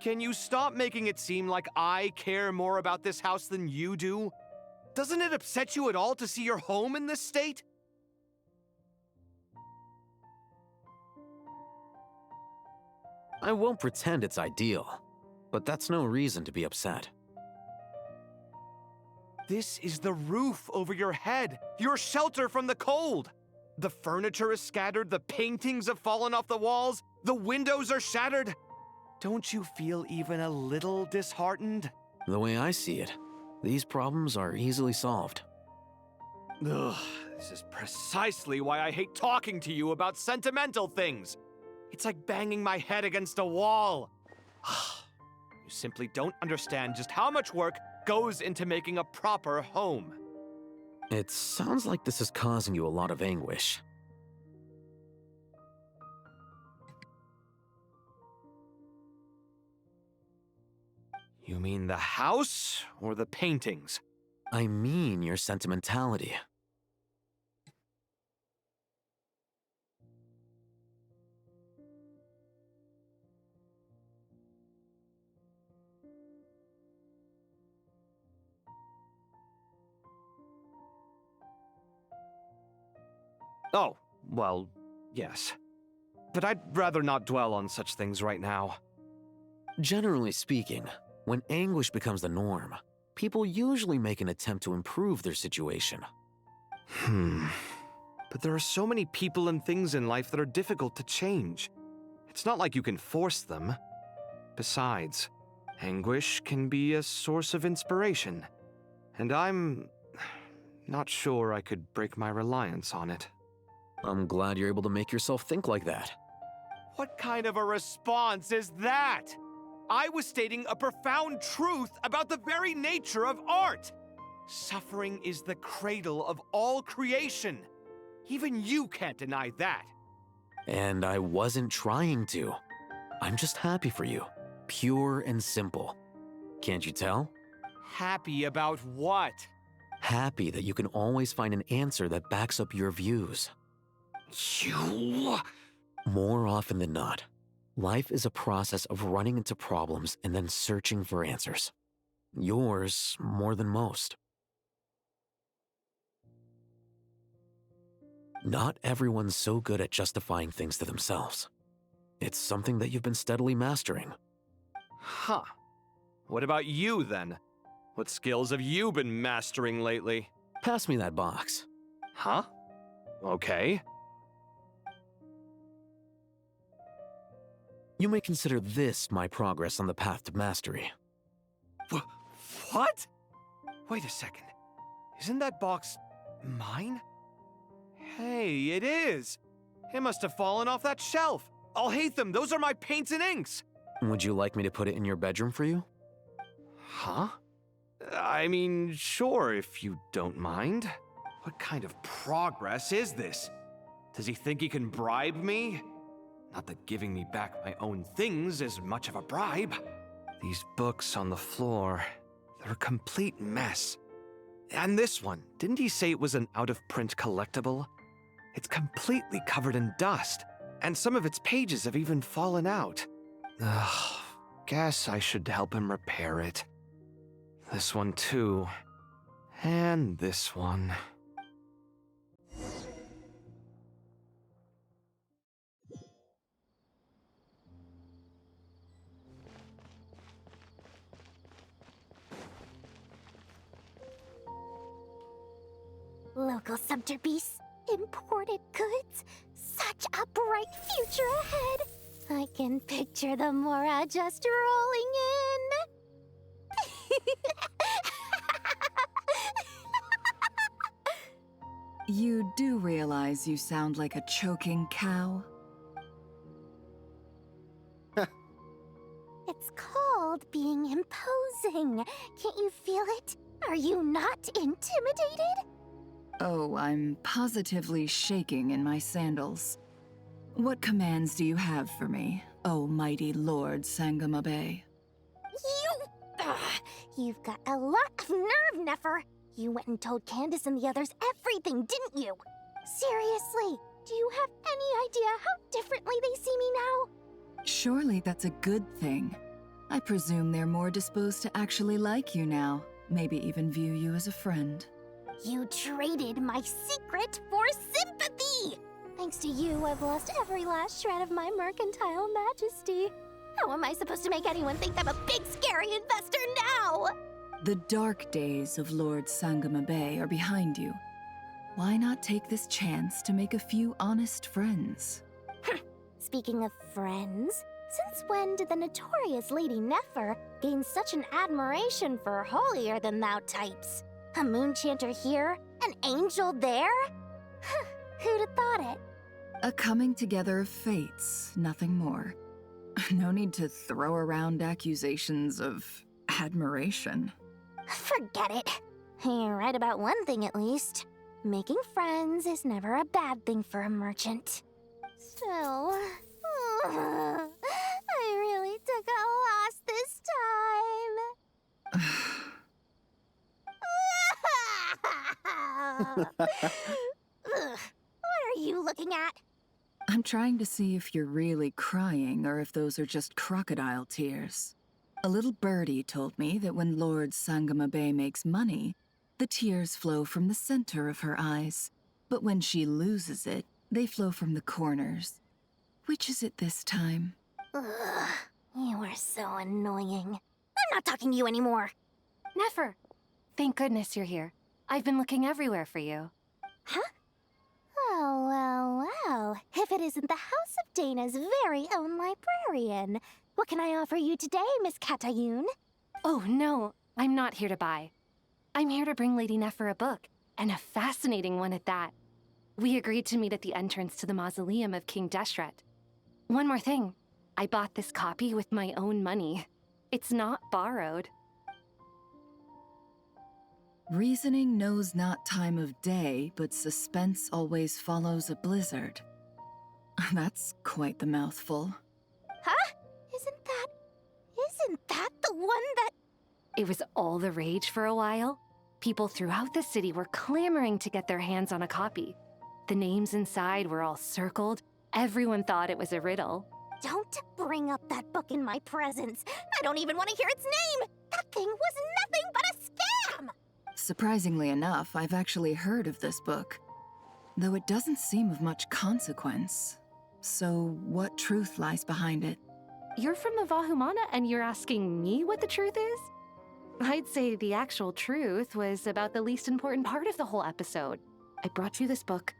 S12: Can you stop making it seem like I care more about this house than you do? Doesn't it upset you at all to see your home in this state?
S11: I won't pretend it's ideal, but that's no reason to be upset.
S12: This is the roof over your head, your shelter from the cold. The furniture is scattered, the paintings have fallen off the walls, the windows are shattered. Don't you feel even a little disheartened?
S11: The way I see it, these problems are easily solved.
S12: Ugh, this is precisely why I hate talking to you about sentimental things. It's like banging my head against a wall. You simply don't understand just how much work goes into making a proper home.
S11: It sounds like this is causing you a lot of anguish.
S12: You mean the house or the paintings?
S11: I mean your sentimentality.
S12: Oh, well, yes. But I'd rather not dwell on such things right now.
S11: Generally speaking, when anguish becomes the norm, people usually make an attempt to improve their situation.
S12: But there are so many people and things in life that are difficult to change. It's not like you can force them. Besides, anguish can be a source of inspiration. And I'm not sure I could break my reliance on it.
S11: I'm glad you're able to make yourself think like that.
S12: What kind of a response is that? I was stating a profound truth about the very nature of art. Suffering is the cradle of all creation. Even you can't deny that.
S11: And I wasn't trying to. I'm just happy for you. Pure and simple. Can't you tell?
S12: Happy about what?
S11: Happy that you can always find an answer that backs up your views.
S12: You...
S11: More often than not, life is a process of running into problems and then searching for answers. Yours more than most. Not everyone's so good at justifying things to themselves. It's something that you've been steadily mastering.
S16: Huh. What about you, then? What skills have you been mastering lately?
S11: Pass me that box.
S16: Huh? Okay.
S11: You may consider this my progress on the path to mastery.
S16: What? Wait a second. Isn't that box mine? Hey, it is! It must have fallen off that shelf! I'll hate them! Those are my paints and inks!
S11: Would you like me to put it in your bedroom for you?
S16: Huh? I mean, sure, if you don't mind. What kind of progress is this? Does he think he can bribe me? Not that giving me back my own things is much of a bribe. These books on the floor, they're a complete mess. And this one, didn't he say it was an out-of-print collectible? It's completely covered in dust, and some of its pages have even fallen out. Ugh, guess I should help him repair it. This one too. And this one.
S4: Local subterbeasts, imported goods, such a bright future ahead. I can picture the Mora just rolling in.
S17: You do realize you sound like a choking cow?
S4: It's called being imposing. Can't you feel it? Are you not intimidated?
S17: Oh, I'm positively shaking in my sandals. What commands do you have for me, oh mighty Lord Sangamabe?
S4: You've got a lot of nerve, Nefer. You went and told Candace and the others everything, didn't you? Seriously, do you have any idea how differently they see me now?
S17: Surely that's a good thing. I presume they're more disposed to actually like you now, maybe even view you as a friend.
S4: You traded my secret for sympathy! Thanks to you, I've lost every last shred of my mercantile majesty. How am I supposed to make anyone think I'm a big, scary investor now?
S17: The dark days of Lord Sangamabe are behind you. Why not take this chance to make a few honest friends?
S4: Speaking of friends, since when did the notorious Lady Nefer gain such an admiration for holier-than-thou types? A moonchanter here? An angel there? Who'd have thought it?
S17: A coming together of fates, nothing more. No need to throw around accusations of admiration.
S4: Forget it. You're right about one thing at least. Making friends is never a bad thing for a merchant. Still, I really took a loss this time. What are you looking at?
S17: I'm trying to see if you're really crying or if those are just crocodile tears. A little birdie told me that when Lord Sangamabe makes money, the tears flow from the center of her eyes. But when she loses it, they flow from the corners. Which is it this time?
S4: Ugh, you are so annoying. I'm not talking to you anymore.
S19: Nefer, thank goodness you're here. I've been looking everywhere for you.
S4: Huh? Oh, well. If it isn't the House of Dana's very own librarian. What can I offer you today, Miss Katayun?
S19: Oh, no. I'm not here to buy. I'm here to bring Lady Nefer a book, and a fascinating one at that. We agreed to meet at the entrance to the mausoleum of King Deshret. One more thing. I bought this copy with my own money. It's not borrowed.
S17: Reasoning knows not time of day, but suspense always follows a blizzard. That's quite the mouthful.
S4: Huh? Isn't that the one that...
S19: It was all the rage for a while. People throughout the city were clamoring to get their hands on a copy. The names inside were all circled. Everyone thought it was a riddle.
S4: Don't bring up that book in my presence. I don't even want to hear its name. That thing was nothing but a scam.
S17: Surprisingly enough, I've actually heard of this book, though it doesn't seem of much consequence. So, what truth lies behind it?
S19: You're from the Vahumana and you're asking me what the truth is? I'd say the actual truth was about the least important part of the whole episode. I brought you this book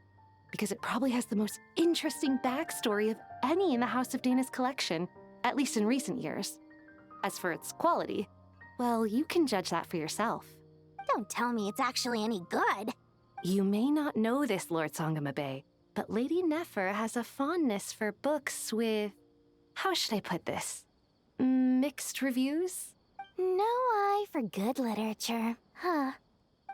S19: because it probably has the most interesting backstory of any in the House of Dana's collection, at least in recent years. As for its quality, well, you can judge that for yourself.
S4: Don't tell me it's actually any good.
S19: You may not know this, Lord Sangamabe, but Lady Nefer has a fondness for books with... how should I put this? Mixed reviews?
S4: No eye for good literature, huh?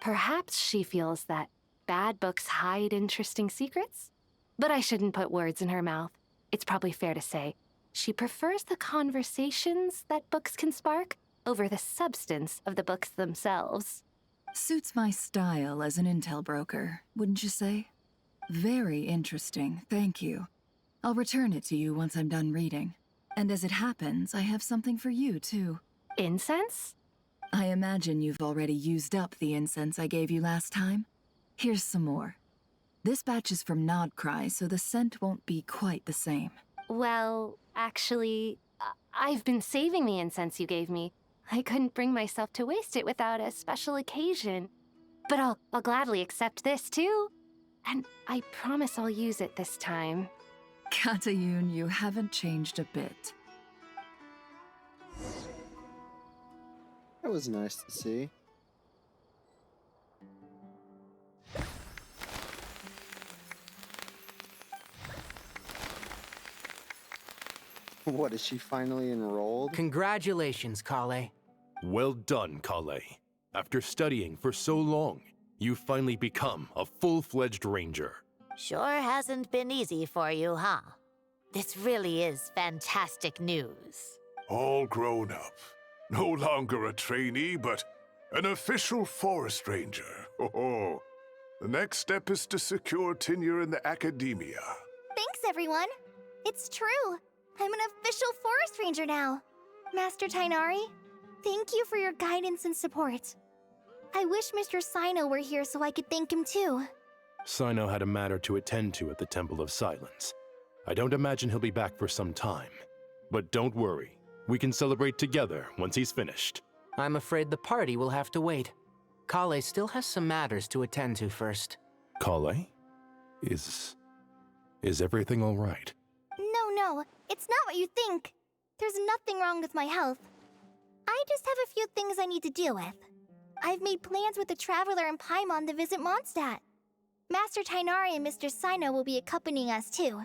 S19: Perhaps she feels that bad books hide interesting secrets? But I shouldn't put words in her mouth. It's probably fair to say she prefers the conversations that books can spark over the substance of the books themselves.
S17: Suits my style as an intel broker, wouldn't you say? Very interesting, thank you. I'll return it to you once I'm done reading. And as it happens, I have something for you, too.
S19: Incense?
S17: I imagine you've already used up the incense I gave you last time. Here's some more. This batch is from Nodcry, so the scent won't be quite the same.
S19: Well, actually, I've been saving the incense you gave me. I couldn't bring myself to waste it without a special occasion. But I'll gladly accept this, too. And I promise I'll use it this time.
S17: Katayun, you haven't changed a bit.
S1: That was nice to see. What, is she finally enrolled?
S14: Congratulations, Kale.
S8: Well done, Kale. After studying for so long, you've finally become a full-fledged ranger.
S5: Sure hasn't been easy for you, huh? This really is fantastic news.
S6: All grown up. No longer a trainee, but an official forest ranger. Oh, the next step is to secure tenure in the academia.
S4: Thanks, everyone. It's true. I'm an official forest ranger now. Master Tainari, thank you for your guidance and support. I wish Mr. Sino were here so I could thank him too.
S8: Sino had a matter to attend to at the Temple of Silence. I don't imagine he'll be back for some time. But don't worry, we can celebrate together once he's finished.
S14: I'm afraid the party will have to wait. Kale still has some matters to attend to first.
S8: Kale? Is everything all right?
S4: No, it's not what you think. There's nothing wrong with my health. I just have a few things I need to deal with. I've made plans with the Traveler and Paimon to visit Mondstadt. Master Tainari and Mr. Sino will be accompanying us too.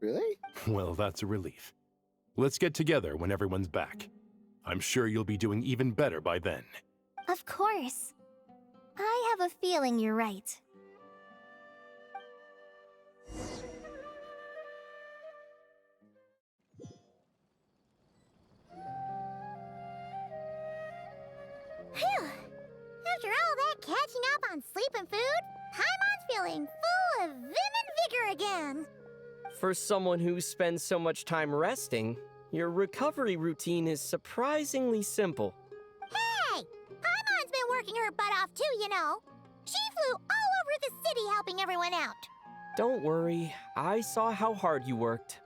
S1: Really?
S8: Well, that's a relief. Let's get together when everyone's back. I'm sure you'll be doing even better by then.
S4: Of course. I have a feeling you're right. Phew! After all that catching up on sleep and food, Paimon's feeling full of vim and vigor again.
S12: For someone who spends so much time resting, your recovery routine is surprisingly simple.
S4: Hey! Paimon's been working her butt off too, you know. She flew all over the city helping everyone out.
S12: Don't worry, I saw how hard you worked.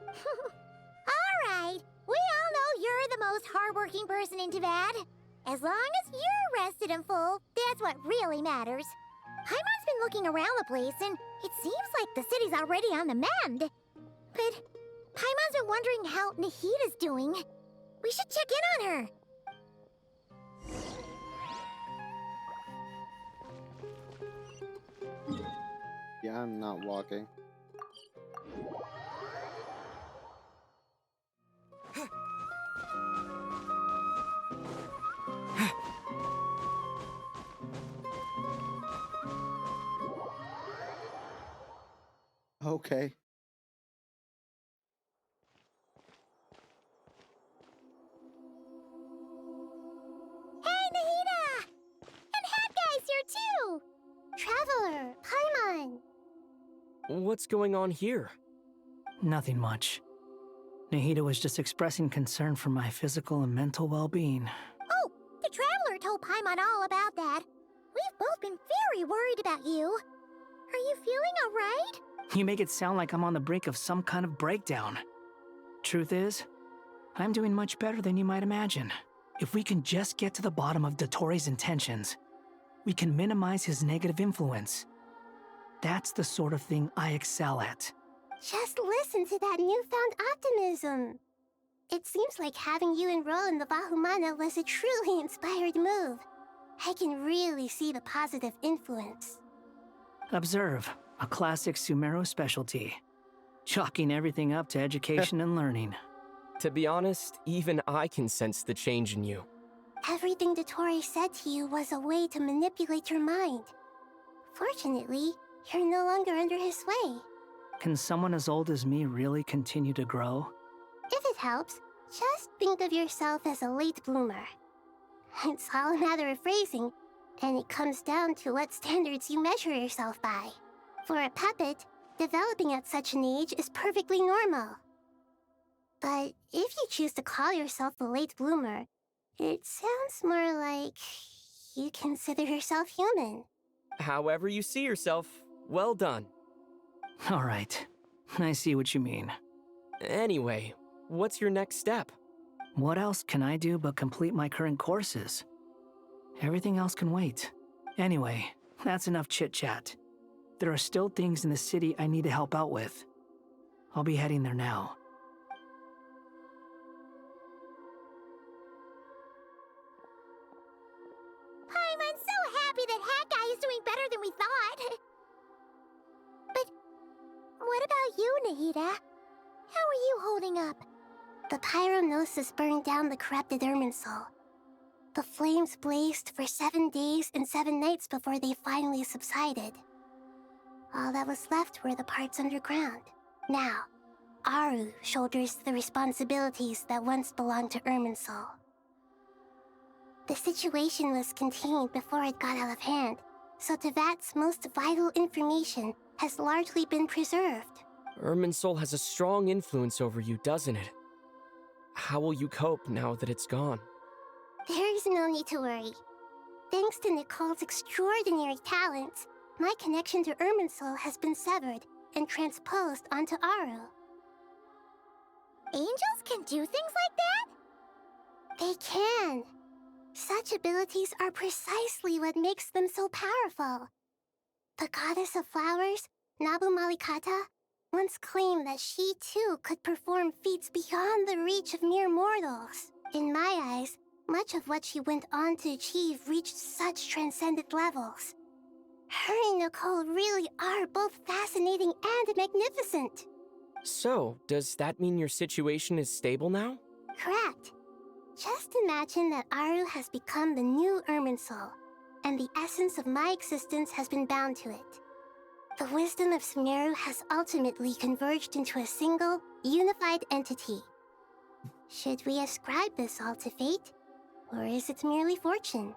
S4: All right, we all know you're the most hardworking person in Tavad. As long as you're rested and full, that's what really matters. Paimon's been looking around the place, and it seems like the city's already on the mend. But Paimon's been wondering how Nahida's doing. We should check in on her.
S1: Yeah, I'm not walking. Okay.
S4: Hey,
S12: What's going on here?
S9: Nothing much. Nahida was just expressing concern for my physical and mental well-being.
S4: Oh, the Traveler told Paimon all about that. We've both been very worried about you. Are you feeling alright?
S9: You make it sound like I'm on the brink of some kind of breakdown. Truth is, I'm doing much better than you might imagine. If we can just get to the bottom of Dottoro's intentions, we can minimize his negative influence. That's the sort of thing I excel at.
S4: Just listen to that newfound optimism. It seems like having you enroll in the Vahumana was a truly inspired move. I can really see the positive influence.
S9: Observe, a classic Sumeru specialty. Chalking everything up to education and learning.
S12: To be honest, even I can sense the change in you.
S4: Everything Dottore said to you was a way to manipulate your mind. Fortunately, you're no longer under his sway.
S9: Can someone as old as me really continue to grow?
S4: If it helps, just think of yourself as a late bloomer. It's all a matter of phrasing, and it comes down to what standards you measure yourself by. For a puppet, developing at such an age is perfectly normal. But if you choose to call yourself a late bloomer, it sounds more like you consider yourself human.
S12: However you see yourself, well done.
S9: All right, I see what you mean.
S12: Anyway, what's your next step?
S9: What else can I do but complete my current courses? Everything else can wait. Anyway, that's enough chit-chat. There are still things in the city I need to help out with. I'll be heading there now.
S4: I'm so happy that Hat Guy is doing better than we thought. But what about you, Nahida? How are you holding up? The pyronosis burned down the corrupted Irminsul. The flames blazed for 7 days and 7 nights before they finally subsided. All that was left were the parts underground. Now, Aru shoulders the responsibilities that once belonged to Irminsul. The situation was contained before it got out of hand, so Tevat's most vital information has largely been preserved.
S12: Irminsul has a strong influence over you, doesn't it? How will you cope now that it's gone?
S4: There is no need to worry. Thanks to Nicole's extraordinary talents, my connection to Irminsul has been severed and transposed onto Aru. Angels can do things like that? They can. Such abilities are precisely what makes them so powerful. The goddess of flowers, Nabu Malikata, once claimed that she too could perform feats beyond the reach of mere mortals. In my eyes, much of what she went on to achieve reached such transcendent levels. Her and Nicole really are both fascinating and magnificent.
S12: So, does that mean your situation is stable now?
S4: Correct. Just imagine that Aru has become the new Irminsul, and the essence of my existence has been bound to it. The wisdom of Sumeru has ultimately converged into a single, unified entity. Should we ascribe this all to fate, or is it merely fortune?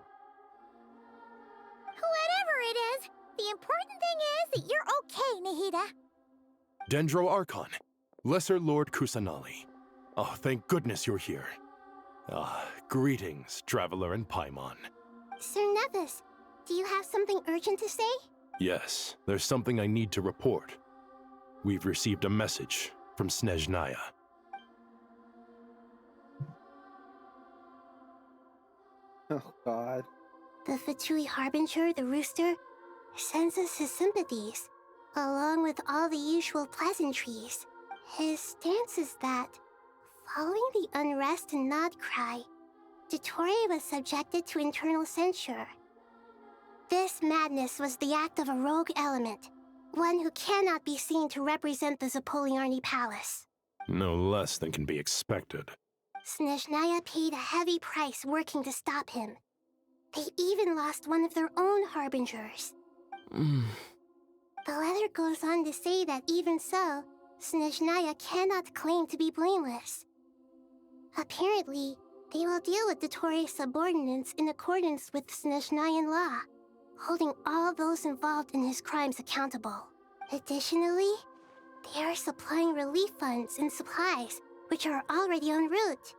S4: Whatever it is, the important thing is that you're okay, Nahida.
S10: Dendro Archon, Lesser Lord Kusanali. Oh, thank goodness you're here. Greetings, Traveler and Paimon.
S4: Sir Nevis, do you have something urgent to say?
S10: Yes, there's something I need to report. We've received a message from Snezhnaya.
S1: Oh, God.
S4: The Fatui Harbinger, the Rooster, sends us his sympathies, along with all the usual pleasantries. His stance is that, following the unrest and Nod Cry, Dottore was subjected to internal censure. This madness was the act of a rogue element, one who cannot be seen to represent the Zapoliarni Palace.
S10: No less than can be expected.
S4: Snezhnaya paid a heavy price working to stop him. They even lost one of their own Harbingers. The letter goes on to say that even so, Snezhnaya cannot claim to be blameless. Apparently, they will deal with Dottore's subordinates in accordance with Snezhnayan law, holding all those involved in his crimes accountable. Additionally, they are supplying relief funds and supplies, which are already en route.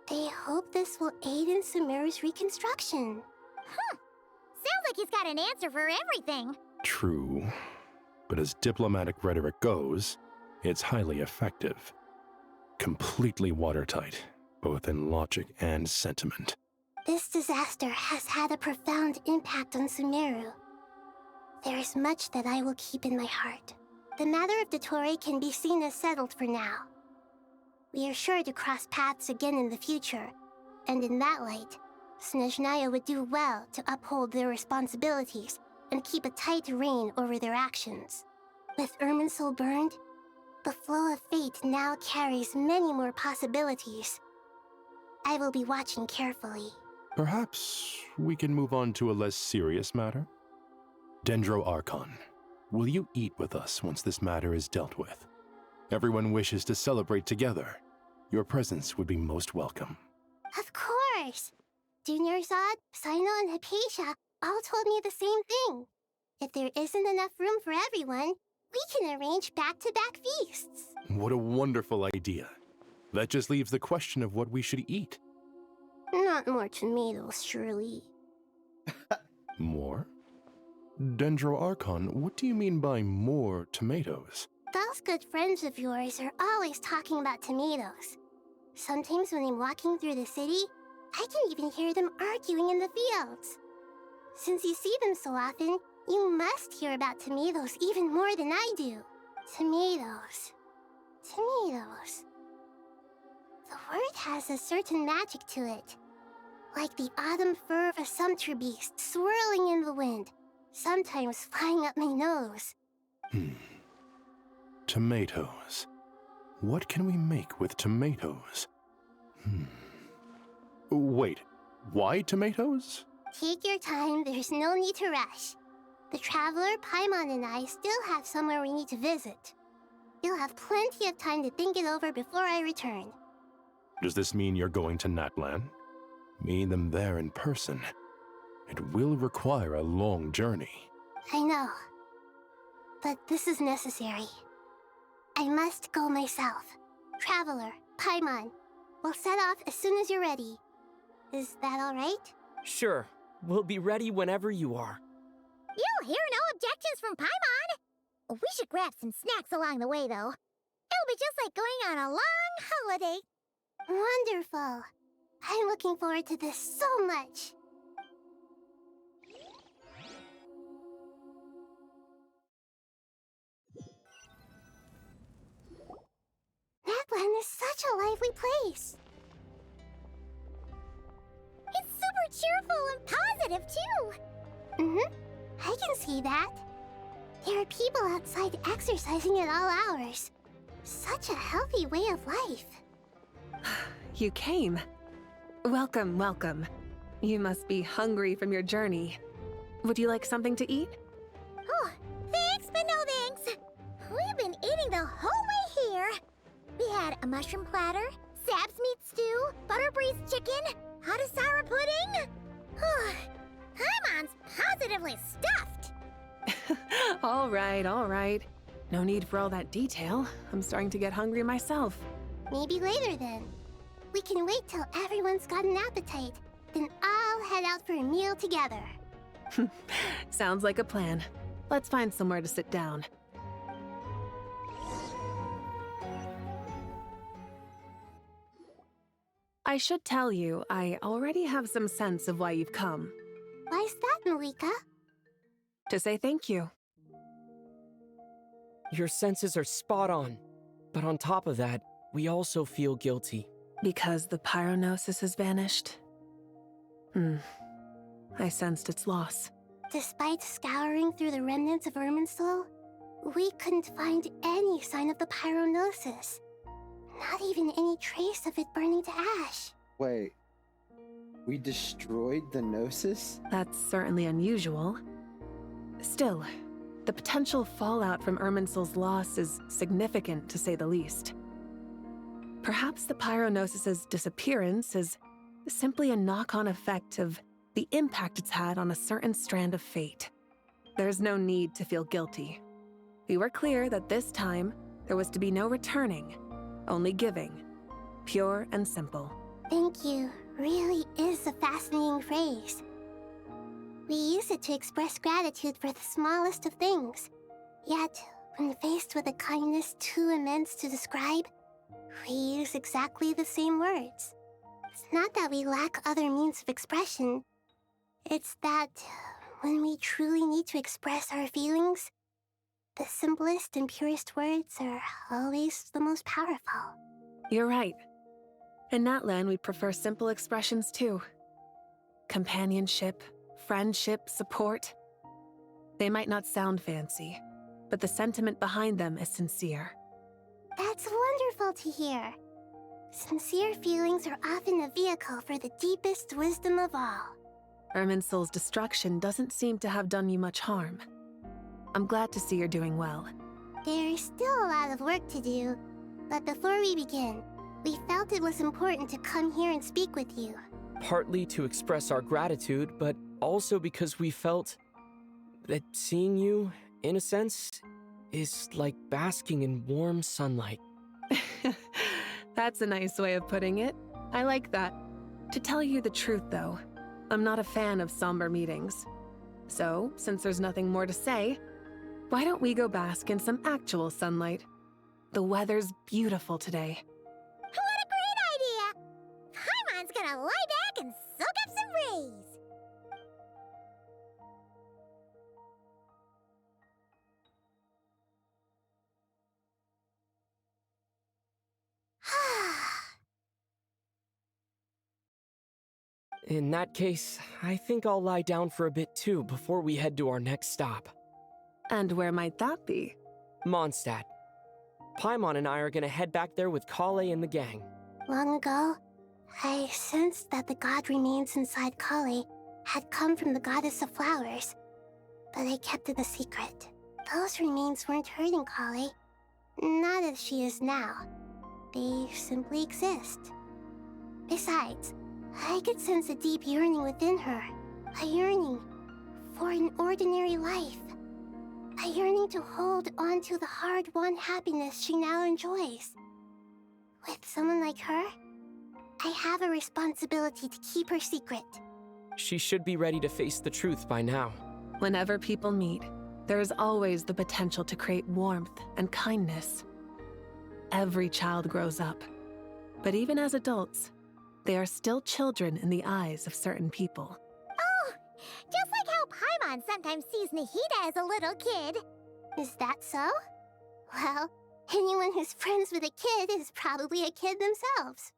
S4: They hope this will aid in Sumeru's reconstruction.
S20: Sounds like he's got an answer for everything.
S10: True. But as diplomatic rhetoric goes, it's highly effective. Completely watertight, both in logic and sentiment.
S4: This disaster has had a profound impact on Sumeru. There is much that I will keep in my heart. The matter of Dottore can be seen as settled for now. We are sure to cross paths again in the future, and in that light, Snezhnaya would do well to uphold their responsibilities and keep a tight rein over their actions. With Irminsul burned, the flow of fate now carries many more possibilities. I will be watching carefully.
S10: Perhaps we can move on to a less serious matter? Dendro Archon, will you eat with us once this matter is dealt with? Everyone wishes to celebrate together. Your presence would be most welcome.
S4: Of course! Junior Zod, Sino, and Hypatia all told me the same thing. If there isn't enough room for everyone, we can arrange back-to-back feasts.
S10: What a wonderful idea. That just leaves the question of what we should eat.
S4: Not more tomatoes, surely.
S10: More? Dendro Archon, what do you mean by more tomatoes?
S4: Those good friends of yours are always talking about tomatoes. Sometimes when I'm walking through the city, I can even hear them arguing in the fields. Since you see them so often, you must hear about tomatoes even more than I do. Tomatoes. Tomatoes. The word has a certain magic to it. Like the autumn fur of a sumpter beast swirling in the wind, sometimes flying up my nose.
S10: Tomatoes. What can we make with tomatoes? Wait, why tomatoes?
S4: Take your time, there's no need to rush. The Traveler, Paimon, and I still have somewhere we need to visit. You'll have plenty of time to think it over before I return.
S10: Does this mean you're going to Natlan? Meeting them there in person. It will require a long journey.
S4: I know. But this is necessary. I must go myself. Traveler, Paimon, we'll set off as soon as you're ready. Is that all right?
S12: Sure. We'll be ready whenever you are.
S20: You'll hear no objections from Paimon. We should grab some snacks along the way, though. It'll be just like going on a long holiday.
S4: Wonderful. I'm looking forward to this so much. Natlan is such a lively place.
S20: It's super cheerful and positive, too.
S4: I can see that. There are people outside exercising at all hours. Such a healthy way of life.
S21: You came. Welcome, welcome. You must be hungry from your journey. Would you like something to eat?
S20: Oh, thanks, but no thanks. We've been eating the whole way here. We had a mushroom platter, Sab's meat stew, butter braised chicken, hot asara pudding. Paimon's positively stuffed.
S21: All right. No need for all that detail. I'm starting to get hungry myself.
S4: Maybe later then. We can wait till everyone's got an appetite, then I'll head out for a meal together.
S21: Sounds like a plan. Let's find somewhere to sit down. I should tell you, I already have some sense of why you've come.
S4: Why's that, Malika?
S21: To say thank you.
S12: Your senses are spot on. But on top of that, we also feel guilty.
S21: Because the pyronosis has vanished? I sensed its loss.
S4: Despite scouring through the remnants of Irminsul, we couldn't find any sign of the pyronosis. Not even any trace of it burning to ash.
S1: Wait. We destroyed the Gnosis?
S21: That's certainly unusual. Still, the potential fallout from Irminsul's loss is significant, to say the least. Perhaps the pyronosis's disappearance is simply a knock-on effect of the impact it's had on a certain strand of fate. There's no need to feel guilty. We were clear that this time, there was to be no returning, only giving. Pure and simple.
S4: Thank you really is a fascinating phrase. We use it to express gratitude for the smallest of things. Yet, when faced with a kindness too immense to describe, we use exactly the same words. It's not that we lack other means of expression. It's that when we truly need to express our feelings, the simplest and purest words are always the most powerful.
S21: You're right. In Natlan, we prefer simple expressions too. Companionship, friendship, support. They might not sound fancy, but the sentiment behind them is sincere.
S4: That's wonderful to hear. Sincere feelings are often a vehicle for the deepest wisdom of all.
S21: Irminsul's destruction doesn't seem to have done you much harm. I'm glad to see you're doing well.
S4: There's still a lot of work to do, but before we begin, we felt it was important to come here and speak with you.
S12: Partly to express our gratitude, but also because we felt that seeing you, in a sense, is like basking in warm sunlight.
S21: That's a nice way of putting it. I like that. To tell you the truth, though, I'm not a fan of somber meetings. So, since there's nothing more to say, why don't we go bask in some actual sunlight? The weather's beautiful today.
S4: What a great idea! Paimon's gonna lie back and soak up some rays.
S12: In that case, I think I'll lie down for a bit too before we head to our next stop.
S21: And where might that be?
S12: Mondstadt. Paimon and I are gonna head back there with Kale and the gang.
S4: Long ago, I sensed that the god remains inside Kale had come from the goddess of flowers, but I kept it a secret. Those remains weren't hurting Kale, not as she is now. They simply exist. Besides, I could sense a deep yearning within her. A yearning for an ordinary life. A yearning to hold on to the hard-won happiness she now enjoys. With someone like her, I have a responsibility to keep her secret.
S12: She should be ready to face the truth by now.
S21: Whenever people meet, there is always the potential to create warmth and kindness. Every child grows up, but even as adults, they are still children in the eyes of certain people.
S4: Oh, just like how Paimon sometimes sees Nahida as a little kid. Is that so? Well, anyone who's friends with a kid is probably a kid themselves.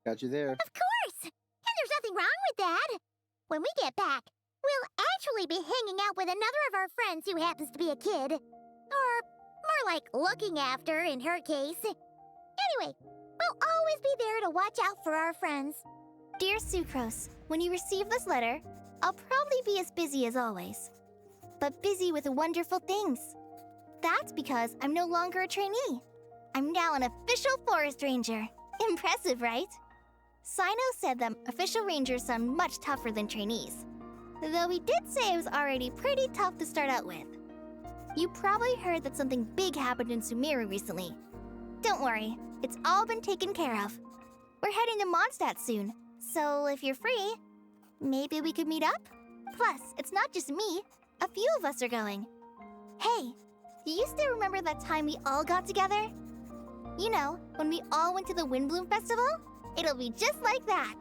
S1: Got you there.
S4: Of course! And there's nothing wrong with that. When we get back, we'll actually be hanging out with another of our friends who happens to be a kid. Or more like looking after, in her case. Anyway, we'll always be there to watch out for our friends.
S20: Dear Sucrose, when you receive this letter, I'll probably be as busy as always. But busy with wonderful things. That's because I'm no longer a trainee. I'm now an official forest ranger. Impressive, right? Sino said that official rangers sound much tougher than trainees. Though he did say it was already pretty tough to start out with. You probably heard that something big happened in Sumeru recently. Don't worry, it's all been taken care of. We're heading to Mondstadt soon, so if you're free, maybe we could meet up? Plus, it's not just me. A few of us are going. Hey, do you still remember that time we all got together? You know, when we all went to the Windbloom Festival? It'll be just like that.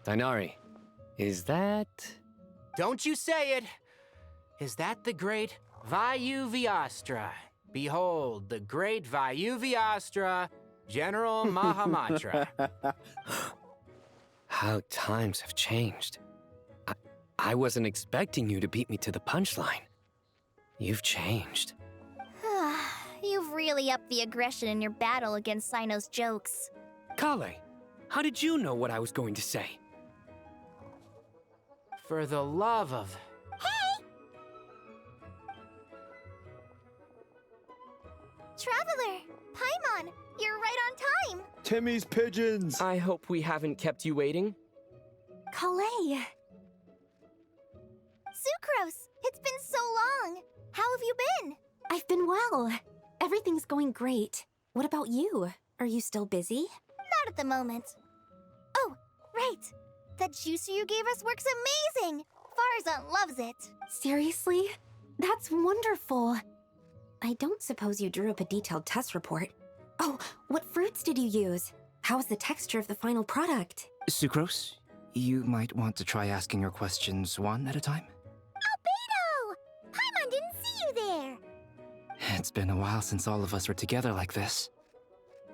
S7: Dainari, is that...
S14: Don't you say it! Is that the great Vayu-Viastra? Behold, the great Vayu-Viastra, General Mahamatra.
S7: How times have changed. I wasn't expecting you to beat me to the punchline. You've changed.
S20: You've really upped the aggression in your battle against Sino's jokes.
S7: Kale, how did you know what I was going to say?
S14: For the love of...
S20: Hey! Traveler! Paimon, you're right on time!
S1: Timmy's pigeons!
S12: I hope we haven't kept you waiting.
S20: Calais! Sucrose! It's been so long! How have you been?
S13: I've been well. Everything's going great. What about you? Are you still busy?
S20: Not at the moment. Oh, right! That juicer you gave us works amazing! Farzan loves it!
S13: Seriously? That's wonderful. I don't suppose you drew up a detailed test report. Oh, what fruits did you use? How's the texture of the final product?
S14: Sucrose, you might want to try asking your questions one at a time.
S20: Albedo! Paimon didn't see you there!
S14: It's been a while since all of us were together like this.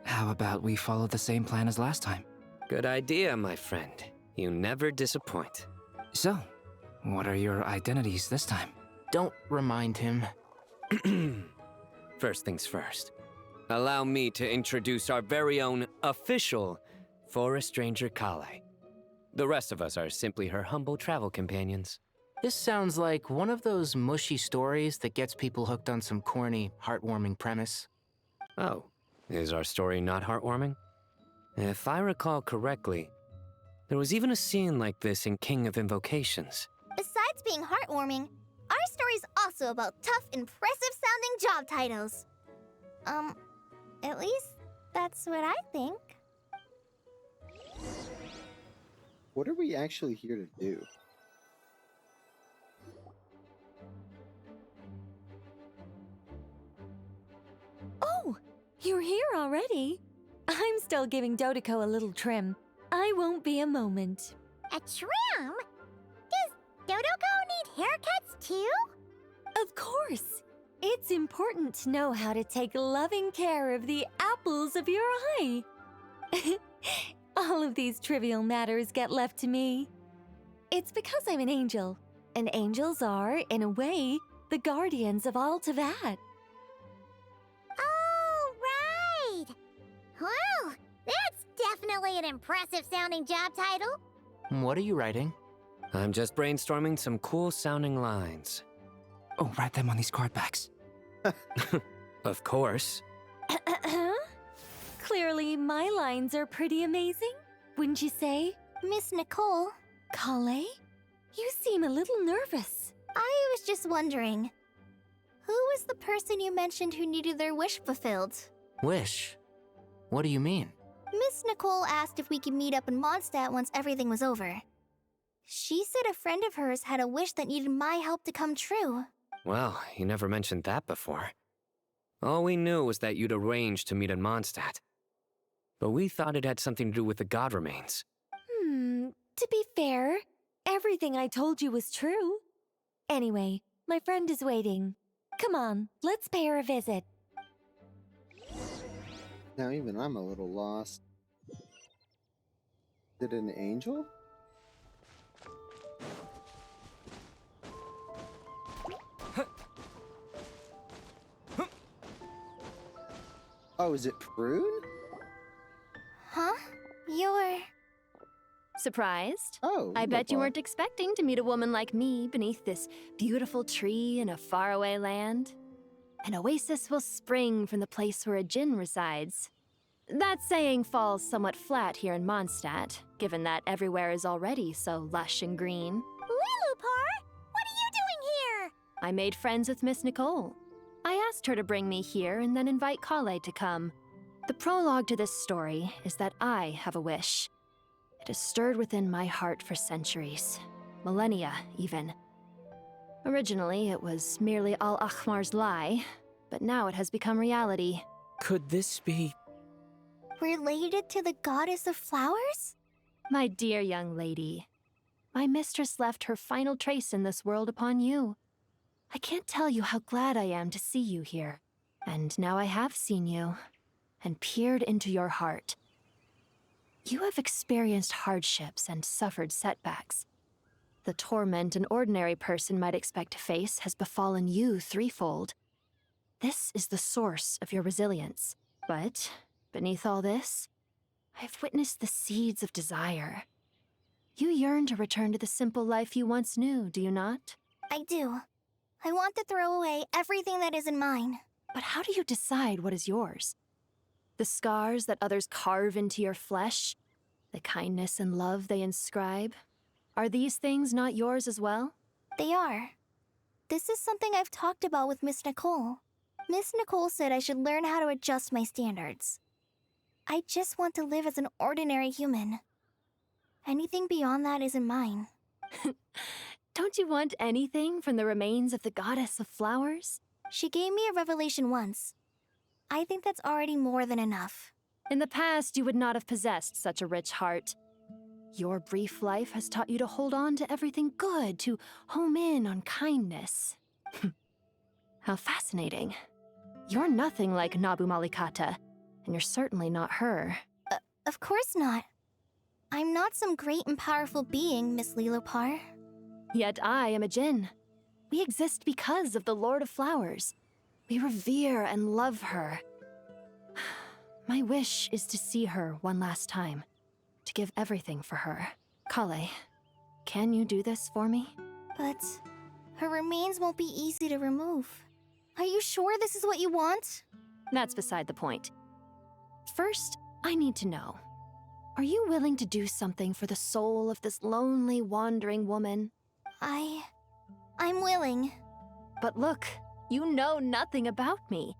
S14: How about we follow the same plan as last time?
S7: Good idea, my friend. You never disappoint.
S14: So, what are your identities this time? Don't remind him.
S7: First things first. Allow me to introduce our very own official Forest Ranger Calais. The rest of us are simply her humble travel companions.
S14: This sounds like one of those mushy stories that gets people hooked on some corny, heartwarming premise.
S7: Oh, is our story not heartwarming? If I recall correctly, there was even a scene like this in King of Invocations.
S20: Besides being heartwarming, our story's also about tough, impressive-sounding job titles. At least that's what I think.
S1: What are we actually here to do?
S15: Oh, you're here already? I'm still giving Dodiko a little trim. I won't be a moment.
S20: A trim? Does Dodoko need haircuts too?
S15: Of course. It's important to know how to take loving care of the apples of your eye. All of these trivial matters get left to me. It's because I'm an angel, and angels are, in a way, the guardians of all Tavad.
S20: Oh, right! Well, that's definitely an impressive-sounding job title.
S14: What are you writing?
S7: I'm just brainstorming some cool-sounding lines.
S14: Oh, write them on these card backs.
S7: Of course.
S15: Clearly, my lines are pretty amazing, wouldn't you say?
S20: Miss Nicole.
S15: Calais? You seem a little nervous.
S20: I was just wondering, who was the person you mentioned who needed their wish fulfilled?
S14: Wish? What do you mean?
S20: Miss Nicole asked if we could meet up in Mondstadt once everything was over. She said a friend of hers had a wish that needed my help to come true.
S7: Well, you never mentioned that before. All we knew was that you'd arranged to meet in Mondstadt. But we thought it had something to do with the god remains.
S15: To be fair, everything I told you was true. Anyway, my friend is waiting. Come on, let's pay her a visit.
S1: Now even I'm a little lost. Is it an angel? Oh, is it Prune?
S20: Huh? You're...
S19: Surprised?
S1: Oh,
S19: I bet you
S1: Lupin.
S19: weren't expecting to meet a woman like me beneath this beautiful tree in a faraway land. An oasis will spring from the place where a djinn resides. That saying falls somewhat flat here in Mondstadt, given that everywhere is already so lush and green.
S20: Lilupar! What are you doing here?
S19: I made friends with Miss Nicole. I asked her to bring me here and then invite Calais to come. The prologue to this story is that I have a wish. It has stirred within my heart for centuries, millennia even. Originally, it was merely Al-Akhmar's lie, but now it has become reality.
S12: Could this be...
S20: Related to the goddess of flowers?
S19: My dear young lady, my mistress left her final trace in this world upon you. I can't tell you how glad I am to see you here. And now I have seen you, and peered into your heart. You have experienced hardships and suffered setbacks. The torment an ordinary person might expect to face has befallen you threefold. This is the source of your resilience. But, beneath all this, I've witnessed the seeds of desire. You yearn to return to the simple life you once knew, do you not?
S20: I do. I want to throw away everything that isn't mine.
S19: But how do you decide what is yours?
S3: The scars that others carve into your flesh, the kindness and love they inscribe, are these things not yours as well?
S4: They are. This is something I've talked about with Miss Nicole. Miss Nicole said I should learn how to adjust my standards. I just want to live as an ordinary human. Anything beyond that isn't mine.
S3: Don't you want anything from the remains of the goddess of flowers?
S4: She gave me a revelation once. I think that's already more than enough.
S3: In the past, you would not have possessed such a rich heart. Your brief life has taught you to hold on to everything good, to home in on kindness. How fascinating. You're nothing like Nabu Malikata, and you're certainly not her.
S4: Of course not. I'm not some great and powerful being, Miss Lilopar.
S3: Yet I am a Jinn. We exist because of the Lord of Flowers. We revere and love her. My wish is to see her one last time, to give everything for her. Kale, can you do this for me?
S4: But her remains won't be easy to remove. Are you sure this is what you want?
S3: That's beside the point. First, I need to know. Are you willing to do something for the soul of this lonely, wandering woman?
S4: I'm willing.
S3: But look, you know nothing about me.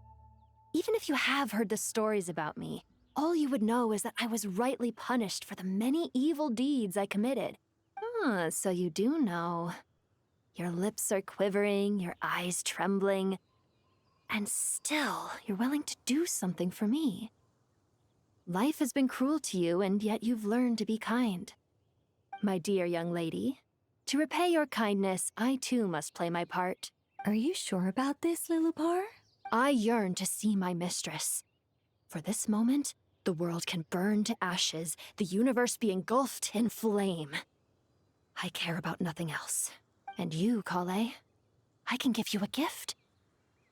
S3: Even if you have heard the stories about me, all you would know is that I was rightly punished for the many evil deeds I committed. So you do know. Your lips are quivering, your eyes trembling, and still you're willing to do something for me. Life has been cruel to you, and yet you've learned to be kind. My dear young lady, to repay your kindness, I too must play my part.
S15: Are you sure about this, Lilopar?
S3: I yearn to see my mistress. For this moment, the world can burn to ashes, the universe be engulfed in flame. I care about nothing else. And you, Kale, I can give you a gift.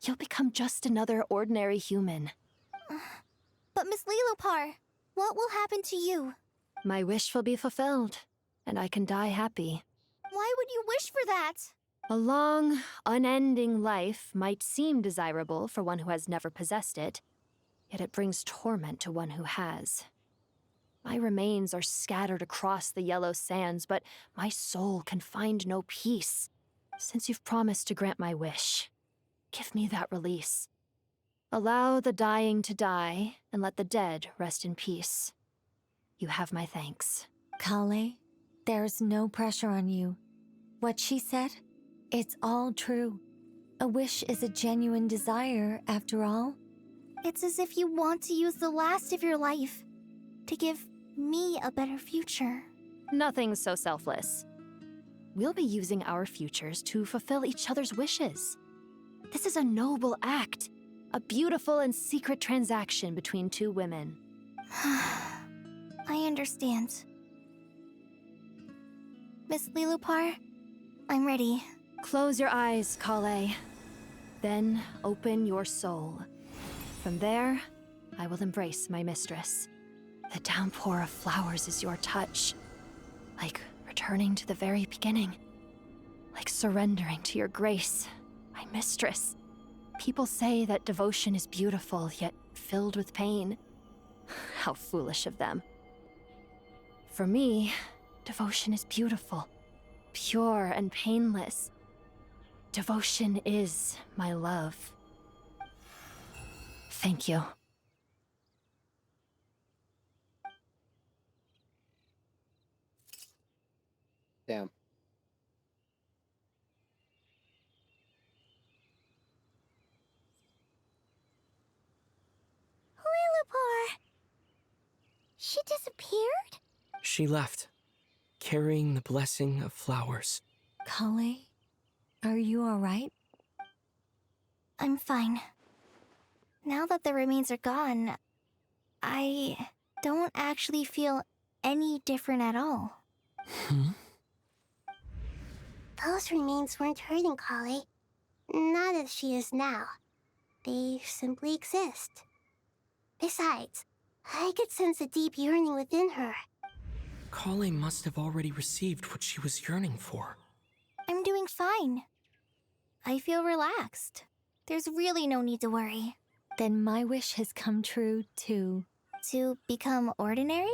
S3: You'll become just another ordinary human.
S4: But Miss Lilopar, what will happen to you?
S3: My wish will be fulfilled, and I can die happy.
S4: Why would you wish for that?
S3: A long, unending life might seem desirable for one who has never possessed it, yet it brings torment to one who has. My remains are scattered across the yellow sands, but my soul can find no peace. Since you've promised to grant my wish, give me that release. Allow the dying to die, and let the dead rest in peace. You have my thanks.
S15: Kale, there's no pressure on you. What she said, it's all true. A wish is a genuine desire, after all.
S4: It's as if you want to use the last of your life to give me a better future.
S3: Nothing's so selfless. We'll be using our futures to fulfill each other's wishes. This is a noble act, a beautiful and secret transaction between two women.
S4: I understand. Miss Lilopar, I'm ready.
S3: Close your eyes, Kale. Then open your soul. From there, I will embrace my mistress. The downpour of flowers is your touch. Like returning to the very beginning. Like surrendering to your grace, my mistress. People say that devotion is beautiful, yet filled with pain. How foolish of them. For me, devotion is beautiful, pure and painless. Devotion is my love. Thank you.
S1: Damn.
S4: Lilopar! She disappeared?
S12: She left, carrying the blessing of flowers.
S15: Kale, are you alright?
S4: I'm fine. Now that the remains are gone, I don't actually feel any different at all. Those remains weren't hurting Kale. Not as she is now. They simply exist. Besides, I could sense a deep yearning within her.
S12: Kale must have already received what she was yearning for.
S4: I'm doing fine. I feel relaxed. There's really no need to worry.
S15: Then my wish has come true, too.
S4: To become ordinary?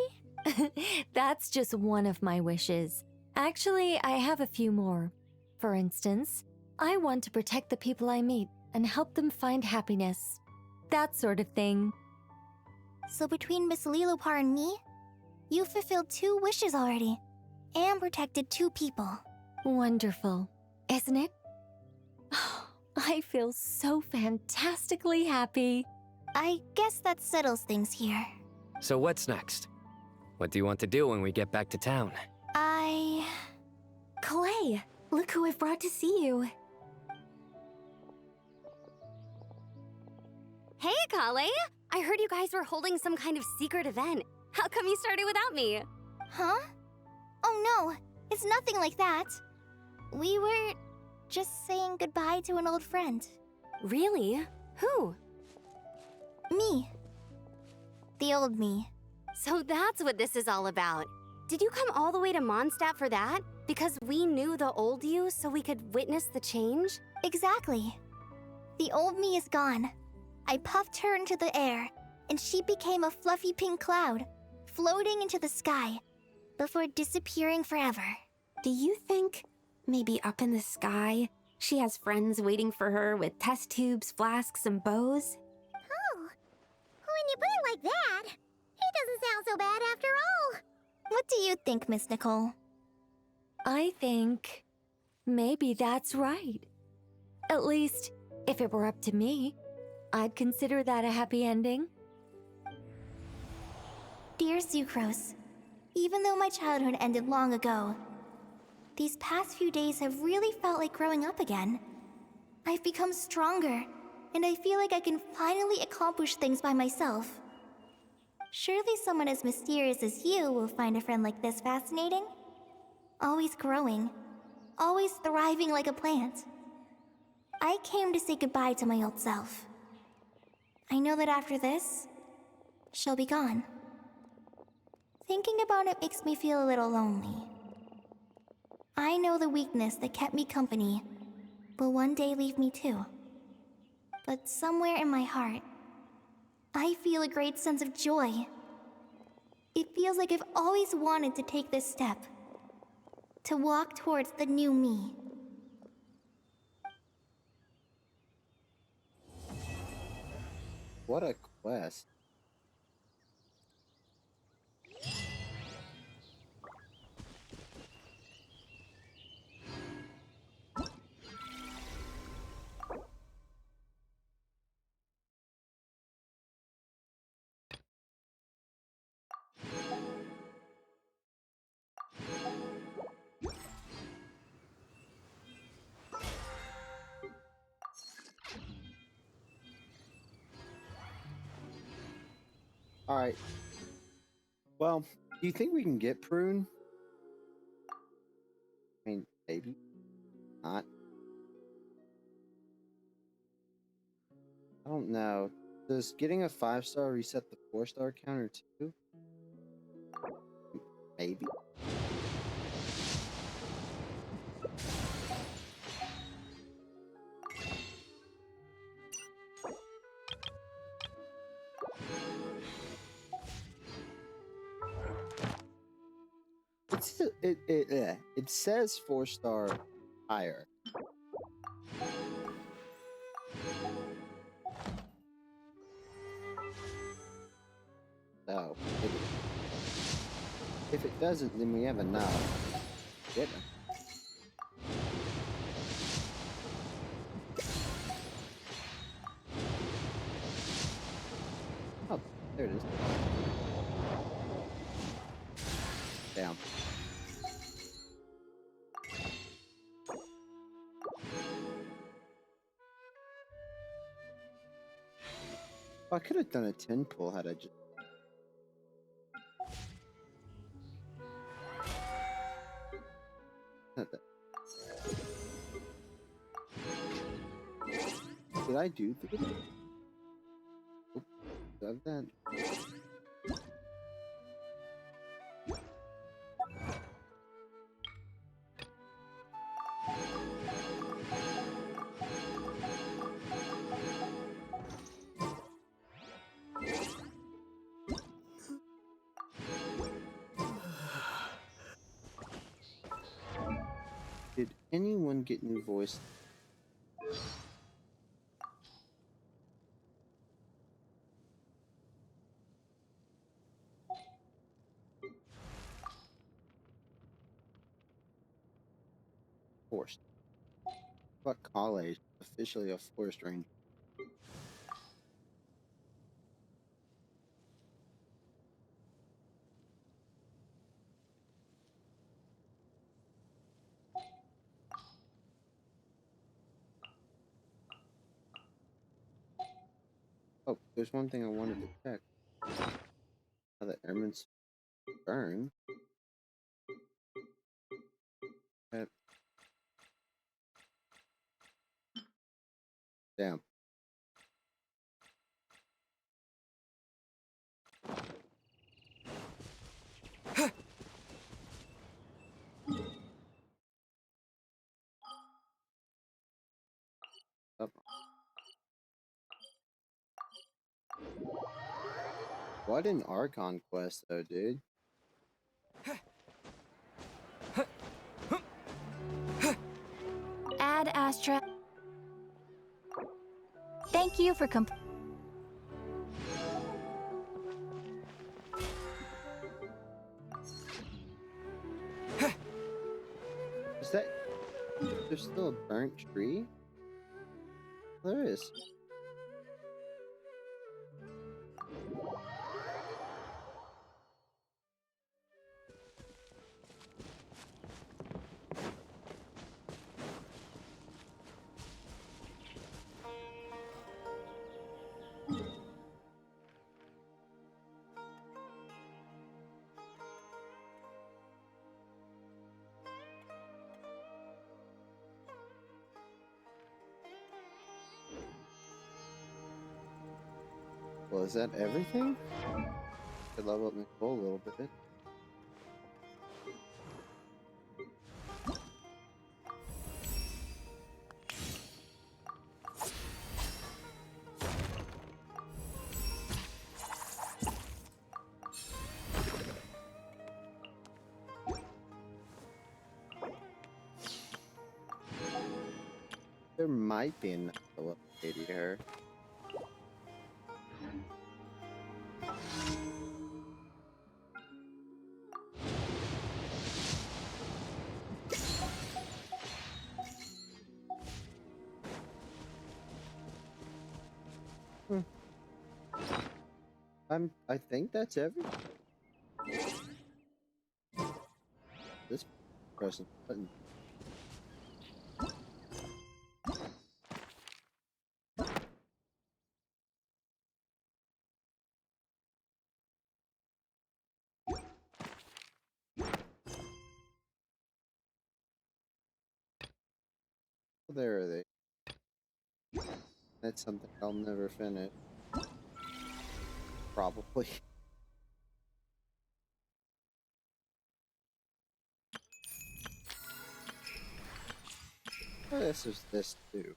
S15: That's just one of my wishes. Actually, I have a few more. For instance, I want to protect the people I meet and help them find happiness. That sort of thing.
S4: So between Miss Lilopar and me, you fulfilled 2 wishes already, and protected 2 people.
S15: Wonderful, isn't it? I feel so fantastically happy.
S4: I guess that settles things here.
S7: So what's next? What do you want to do when we get back to town?
S13: Clay, look who I've brought to see you.
S2: Hey, Kale! I heard you guys were holding some kind of secret event. How come you started without me?
S4: Huh? Oh no, it's nothing like that. We were just saying goodbye to an old friend.
S2: Really? Who?
S4: Me. The old me.
S2: So that's what this is all about. Did you come all the way to Mondstadt for that? Because we knew the old you so we could witness the change?
S4: Exactly. The old me is gone. I puffed her into the air, and she became a fluffy pink cloud, floating into the sky, before disappearing forever.
S13: Do you think, maybe up in the sky, she has friends waiting for her with test tubes, flasks, and bows?
S20: Oh, when you put it like that, it doesn't sound so bad after all.
S4: What do you think, Miss Nicole?
S15: I think maybe that's right. At least, if it were up to me, I'd consider that a happy ending.
S4: Dear Sucrose, even though my childhood ended long ago, these past few days have really felt like growing up again. I've become stronger, and I feel like I can finally accomplish things by myself. Surely someone as mysterious as you will find a friend like this fascinating? Always growing, always thriving like a plant. I came to say goodbye to my old self. I know that after this, she'll be gone. Thinking about it makes me feel a little lonely. I know the weakness that kept me company will one day leave me too. But somewhere in my heart, I feel a great sense of joy. It feels like I've always wanted to take this step, to walk towards the new me.
S1: What a quest. All right. Well, do you think we can get Prune? I mean, maybe not. I don't know. Does getting a 5-star reset the 4-star counter too? Maybe. It says 4-star higher. So, if it doesn't, then we have enough. Get it. Oh, there it is. Down. I could have done a 10 pull had I just. Not that. Did I do that? Oh, done that. Did anyone get new voice? Forced. Fuck college. Officially a forest ranger. Oh, there's one thing I wanted to check. How the airman's burn. Damn. Up. What an Archon quest, though, dude.
S3: Ad Astra. Thank you for
S1: Is that... There's still a burnt tree? There is. Well, is that everything? Could level up Nicole a little bit. There might be another level 80 here. I think that's everything. This pressing button. There are they. That's something I'll never finish. Probably. Oh, this is this too.